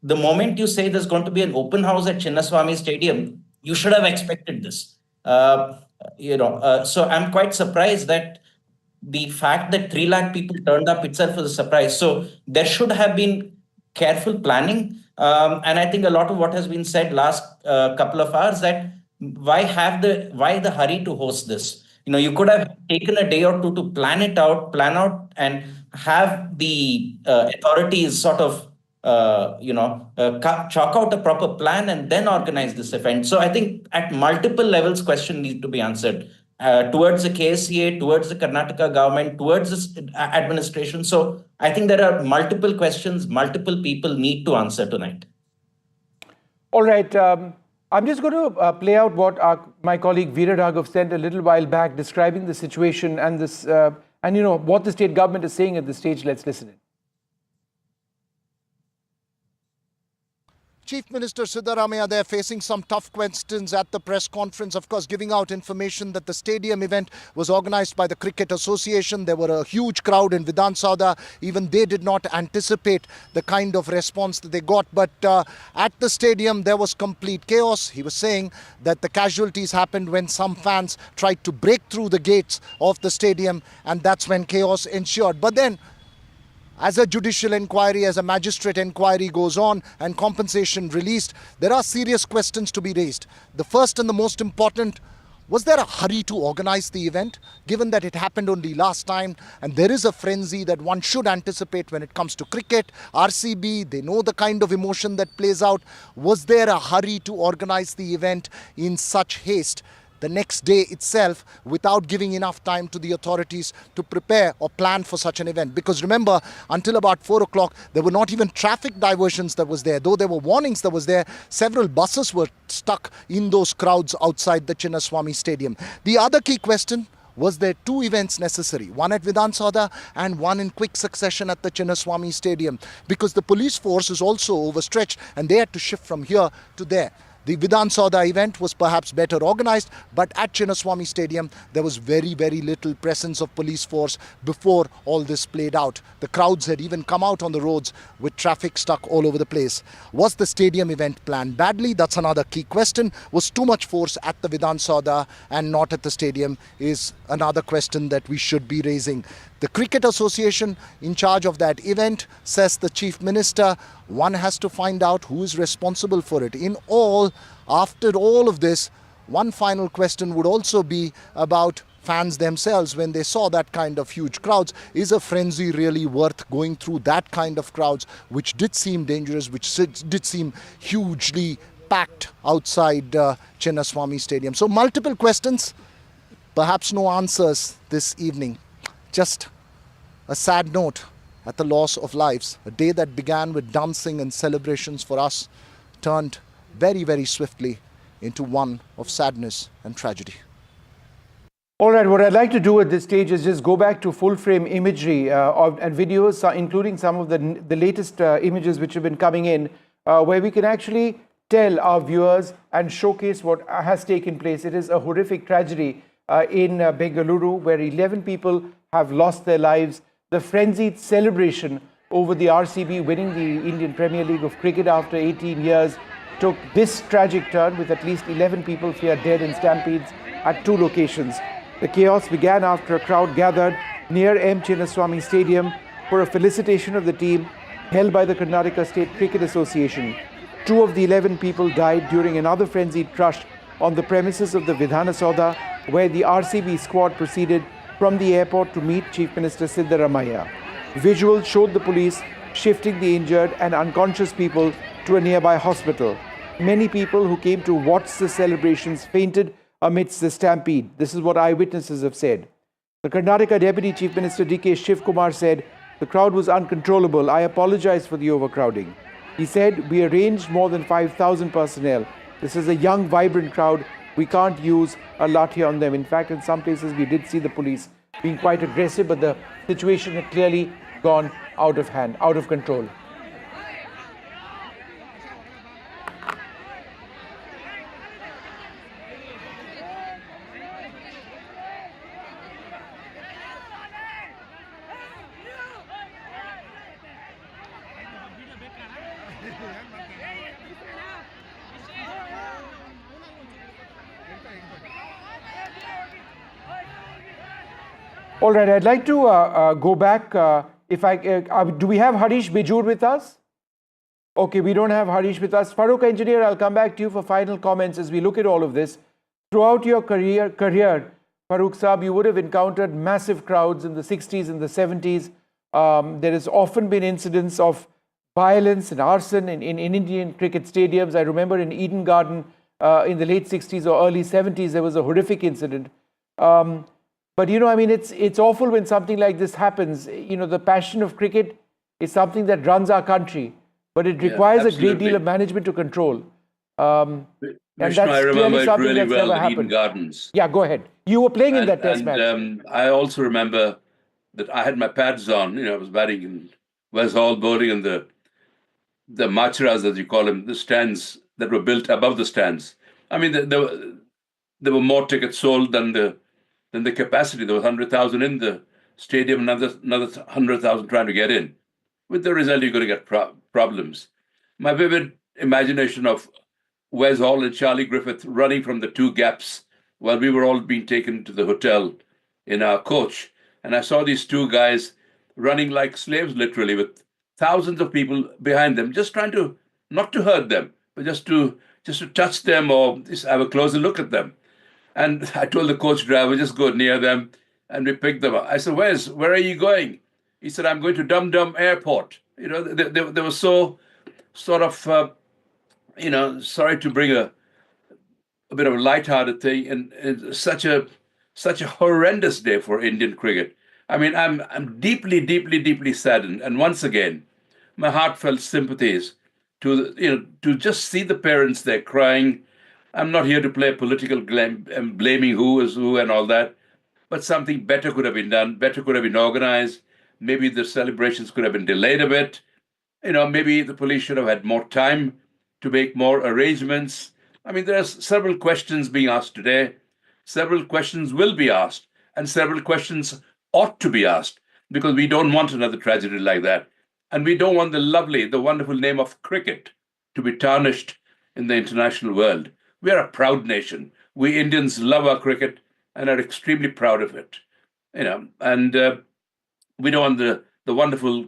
the moment you say there's going to be an open house at Chinnaswamy Stadium, you should have expected this. So I'm quite surprised that the fact that 3 lakh people turned up itself was a surprise. So there should have been careful planning. And I think a lot of what has been said last couple of hours, that why the hurry to host this? You could have taken a day or two to plan out and have the authorities sort of chalk out a proper plan and then organize this event. So I think at multiple levels, questions need to be answered towards the KSCA, towards the Karnataka government, towards this administration. So I think there are multiple questions, multiple people need to answer tonight. All right. I'm just going to play out what my colleague Virat sent a little while back, describing the situation and this, what the state government is saying at this stage. Let's listen in. Chief Minister Siddaramaiah there facing some tough questions at the press conference, of course, giving out information that the stadium event was organized by the Cricket Association. There were a huge crowd in Vidhan Soudha. Even they did not anticipate the kind of response that they got. But at the stadium, there was complete chaos. He was saying that the casualties happened when some fans tried to break through the gates of the stadium, and that's when chaos ensued. But then, as a judicial inquiry, as a magistrate inquiry goes on and compensation released, there are serious questions to be raised. The first and the most important, was there a hurry to organize the event, given that it happened only last time and there is a frenzy that one should anticipate when it comes to cricket? RCB, they know the kind of emotion that plays out. Was there a hurry to organize the event in such haste the next day itself, without giving enough time to the authorities to prepare or plan for such an event? Because remember, until about 4 o'clock, there were not even traffic diversions that was there. Though there were warnings that was there, several buses were stuck in those crowds outside the Chinnaswamy Stadium. The other key question, was there 2 events necessary? One at Vidhan Soudha and one in quick succession at the Chinnaswamy Stadium, because the police force is also overstretched and they had to shift from here to there. The Vidhan Soudha event was perhaps better organized, but at Chinnaswamy Stadium, there was very, very little presence of police force before all this played out. The crowds had even come out on the roads with traffic stuck all over the place. Was the stadium event planned badly? That's another key question. Was too much force at the Vidhan Soudha and not at the stadium is another question that we should be raising. The Cricket Association in charge of that event, says the Chief Minister, one has to find out who is responsible for it. In all, after all of this, one final question would also be about fans themselves when they saw that kind of huge crowds. Is a frenzy really worth going through that kind of crowds, which did seem dangerous, which did seem hugely packed outside Chinnaswamy Stadium? So multiple questions, perhaps no answers this evening. Just a sad note at the loss of lives. A day that began with dancing and celebrations for us turned very, very swiftly into one of sadness and tragedy. All right, what I'd like to do at this stage is just go back to full-frame imagery and videos, including some of the latest images which have been coming in, where we can actually tell our viewers and showcase what has taken place. It is a horrific tragedy in Bengaluru, where 11 people have lost their lives. The frenzied celebration over the RCB winning the Indian Premier League of Cricket after 18 years took this tragic turn, with at least 11 people feared dead in stampedes at 2 locations. The chaos began after a crowd gathered near M. Chinnaswamy Stadium for a felicitation of the team held by the Karnataka State Cricket Association. 2 of the 11 people died during another frenzied crush on the premises of the Vidhana Soudha, where the RCB squad proceeded from the airport to meet Chief Minister Siddaramaiah. Visuals showed the police shifting the injured and unconscious people to a nearby hospital. Many people who came to watch the celebrations fainted amidst the stampede. This is what eyewitnesses have said. The Karnataka Deputy Chief Minister D.K. Shivkumar said, "The crowd was uncontrollable. I apologize for the overcrowding." He said, "We arranged more than 5,000 personnel. This is a young, vibrant crowd. We can't use a lathi on them." In fact, in some places, we did see the police being quite aggressive, but the situation had clearly gone out of hand, out of control. All right, I'd like to go back. Do we have Harish Bijur with us? Okay, we don't have Harish with us. Farooq Engineer, I'll come back to you for final comments as we look at all of this. Throughout your career, Farooq Saab, you would have encountered massive crowds in the 60s and the 70s. There has often been incidents of violence and arson in Indian cricket stadiums. I remember in Eden Garden in the late 60s or early 70s, there was a horrific incident. But, you know, I mean, it's awful when something like this happens. You know, the passion of cricket is something that runs our country, but it requires a great deal of management to control. And that's I remember it something really that's well, never the Eden happened. Gardens. Yeah, go ahead. You were playing in that test match. I also remember that I had my pads on. You know, I was batting in West Hall, bowling in the macharas, as you call them, the stands that were built above the stands. I mean, there were more tickets sold than the capacity. There was 100,000 in the stadium, another 100,000 trying to get in. With the result, you're going to get problems. My vivid imagination of Wes Hall and Charlie Griffith running from the two gaps while we were all being taken to the hotel in our coach. And I saw these two guys running like slaves, literally, with thousands of people behind them, just trying to, not to hurt them, but just to touch them or just have a closer look at them. And I told the coach driver, just go near them, and we picked them up. I said, Wes, where are you going? He said, I'm going to Dum Dum Airport. You know, they were so sort of, you know, sorry to bring a bit of a lighthearted thing, and such a horrendous day for Indian cricket. I mean, I'm deeply, deeply, deeply saddened. And once again, my heartfelt sympathies to just see the parents there crying. I'm not here to play political blaming who is who and all that, but something better could have been done, better could have been organized. Maybe the celebrations could have been delayed a bit. You know, maybe the police should have had more time to make more arrangements. I mean, there are several questions being asked today. Several questions will be asked, and several questions ought to be asked, because we don't want another tragedy like that. And we don't want the wonderful name of cricket to be tarnished in the international world. We are a proud nation. We Indians love our cricket and are extremely proud of it. You know, and we don't want the wonderful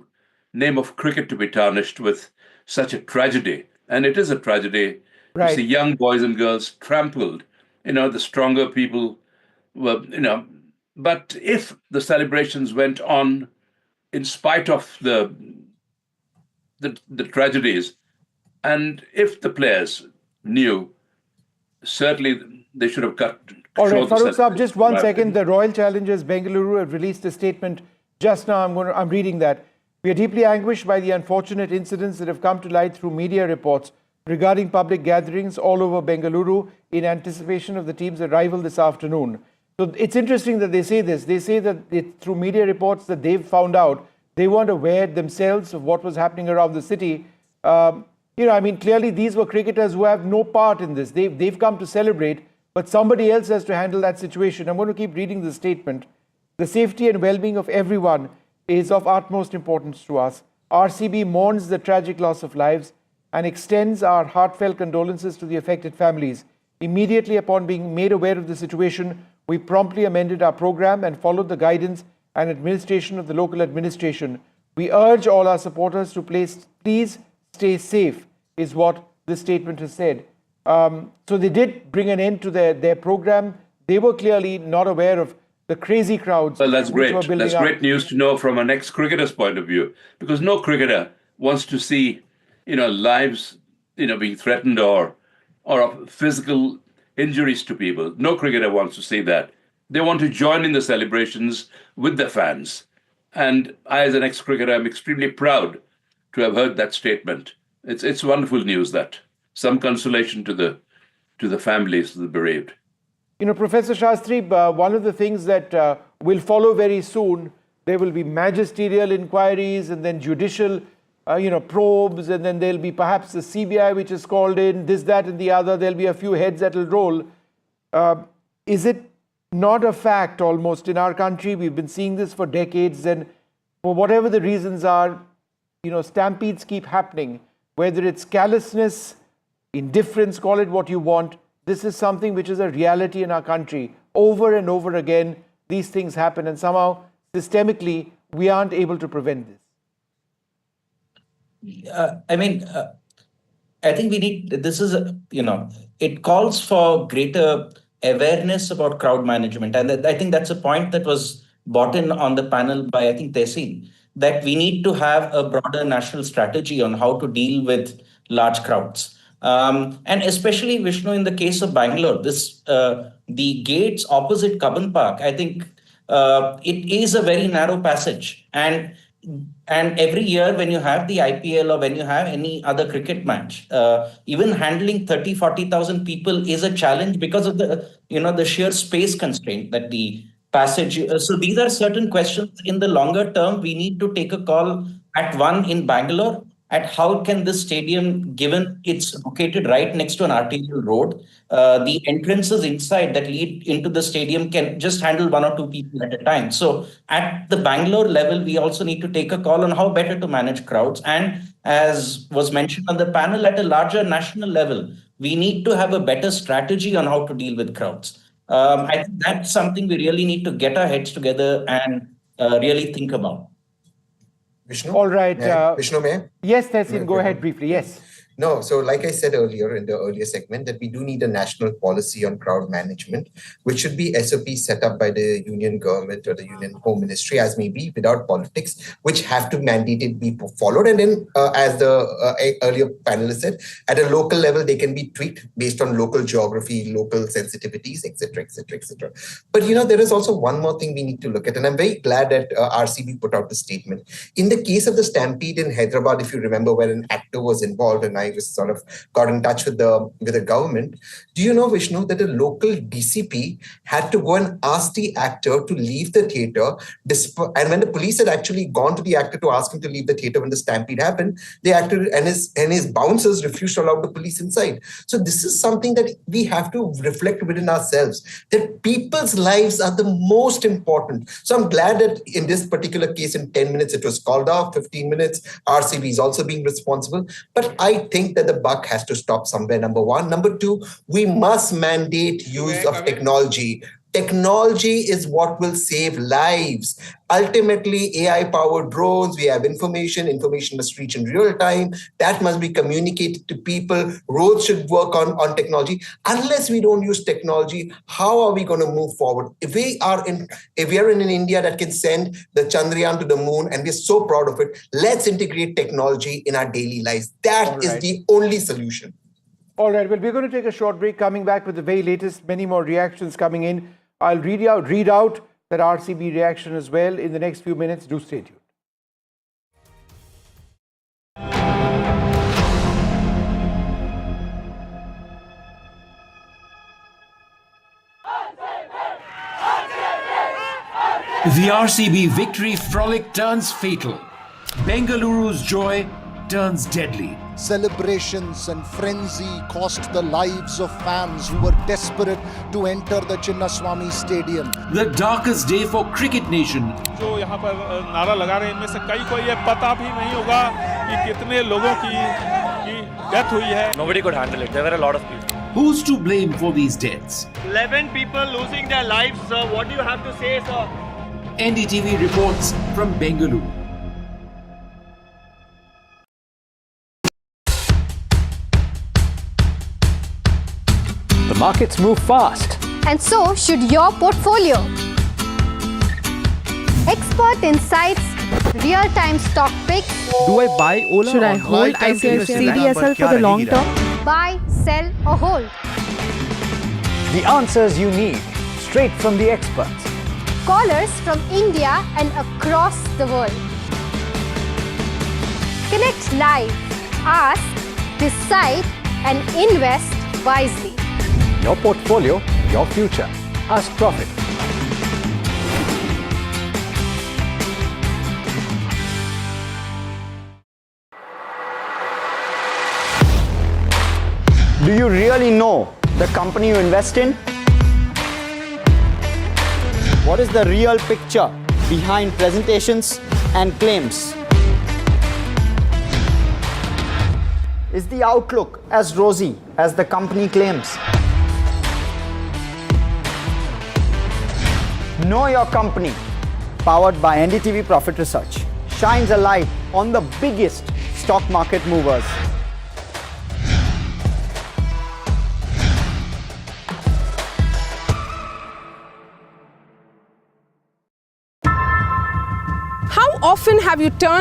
name of cricket to be tarnished with such a tragedy. And it is a tragedy to see young boys and girls trampled. You know, the stronger people were, you know. But if the celebrations went on in spite of the tragedies, and if the players knew, certainly they should have cut. All right, Farooq Saab, just 1 second. The Royal Challengers Bengaluru have released a statement just now. I'm reading that. We are deeply anguished by the unfortunate incidents that have come to light through media reports regarding public gatherings all over Bengaluru in anticipation of the team's arrival this afternoon. So it's interesting that they say this. They say that through media reports that they've found out, they weren't aware themselves of what was happening around the city. You know, I mean, clearly these were cricketers who have no part in this. They've come to celebrate, but somebody else has to handle that situation. I'm going to keep reading the statement. The safety and well-being of everyone is of utmost importance to us. RCB mourns the tragic loss of lives and extends our heartfelt condolences to the affected families. Immediately upon being made aware of the situation, we promptly amended our program and followed the guidance and administration of the local administration. We urge all our supporters to please stay safe, is what this statement has said. So they did bring an end to their program. They were clearly not aware of the crazy crowds. Well, that's great. That's great news to know from an ex-cricketer's point of view, because no cricketer wants to see, you know, lives, you know, being threatened or physical injuries to people. No cricketer wants to see that. They want to join in the celebrations with the fans. And I, as an ex-cricketer, am extremely proud to have heard that statement. It's wonderful news, that some consolation to the families of the bereaved. You know, Professor Shastri, one of the things that will follow very soon. There will be magisterial inquiries and then judicial probes, and then there'll be perhaps the CBI which is called in, this, that and the other. There'll be a few heads that will roll. Is it not a fact almost in our country? We've been seeing this for decades, and for whatever the reasons are, stampedes keep happening, whether it's callousness, indifference, call it what you want. This is something which is a reality in our country. Over and over again, these things happen, and somehow, systemically, we aren't able to prevent this. I think we need, it calls for greater awareness about crowd management. And I think that's a point that was brought in on the panel by, I think, Tehseen, that we need to have a broader national strategy on how to deal with large crowds. And especially, Vishnu, in the case of Bangalore, the gates opposite Cubbon Park, I think it is a very narrow passage. And every year when you have the IPL or when you have any other cricket match, even handling 30, 40,000 people is a challenge because of the sheer space constraint that the passage. So these are certain questions in the longer term. We need to take a call at one in Bangalore at how can this stadium, given it's located right next to an arterial road, the entrances inside that lead into the stadium can just handle 1 or 2 people at a time. So at the Bangalore level, we also need to take a call on how better to manage crowds. And as was mentioned on the panel, at a larger national level, we need to have a better strategy on how to deal with crowds. I think that's something we really need to get our heads together and really think about. Vishnu? All right. Vishnu, may I? Yes, Tehseen, go ahead briefly. Yes. No, so like I said earlier in the earlier segment, that we do need a national policy on crowd management, which should be SOP set up by the union government or the union home ministry, as may be, without politics, which have to mandated be followed. And then, as the earlier panelist said, at a local level, they can be tweaked based on local geography, local sensitivities, etc., etc., etc. But, there is also one more thing we need to look at. And I'm very glad that RCB put out the statement. In the case of the stampede in Hyderabad, if you remember, where an actor was involved, and I was sort of got in touch with the government. Do you know, Vishnu, that a local DCP had to go and ask the actor to leave the theater, and when the police had actually gone to the actor to ask him to leave the theater when the stampede happened, the actor and his bouncers refused to allow the police inside. So this is something that we have to reflect within ourselves, that people's lives are the most important. So I'm glad that in this particular case, in 10 minutes, it was called off, 15 minutes, RCB is also being responsible. But I think that the buck has to stop somewhere, number one. Number two, we must mandate use of technology. Technology is what will save lives. Ultimately, AI-powered drones, we have information must reach in real time. That must be communicated to people. Roads should work on technology. Unless we don't use technology, how are we going to move forward? If we are in an India that can send the Chandrayaan to the moon, and we're so proud of it, let's integrate technology in our daily lives. That is the only solution. All right, well, we're going to take a short break, coming back with the very latest, many more reactions coming in. I'll read out that RCB reaction as well in the next few minutes. Do stay tuned. The RCB victory frolic turns fatal. Bengaluru's joy turns deadly. Celebrations and frenzy cost the lives of fans who were desperate to enter the Chinnaswamy Stadium. The darkest day for cricket nation. जो यहाँ पर नारा लगा रहे हैं, इनमें से कई को ये पता भी नहीं होगा कि कितने लोगों की डेथ हुई है. Nobody could handle it. There were a lot of people. Who's to blame for these deaths? 11 people losing their lives, sir. What do you have to say, sir? NDTV reports from Bengaluru. The markets move fast. And so should your portfolio. Expert insights, real-time stock picks. Do I buy Ola? Should I hold CDSL for the long term? Buy, sell or hold. The answers you need, straight from the experts. Callers from India and across the world. Connect live, ask, decide and invest wisely. Your portfolio, your future. Ask Profit. Do you really know the company you invest in? What is the real picture behind presentations and claims? Is the outlook as rosy as the company claims? Know Your Company, powered by NDTV Profit Research, shines a light on the biggest stock market movers. How often have you turned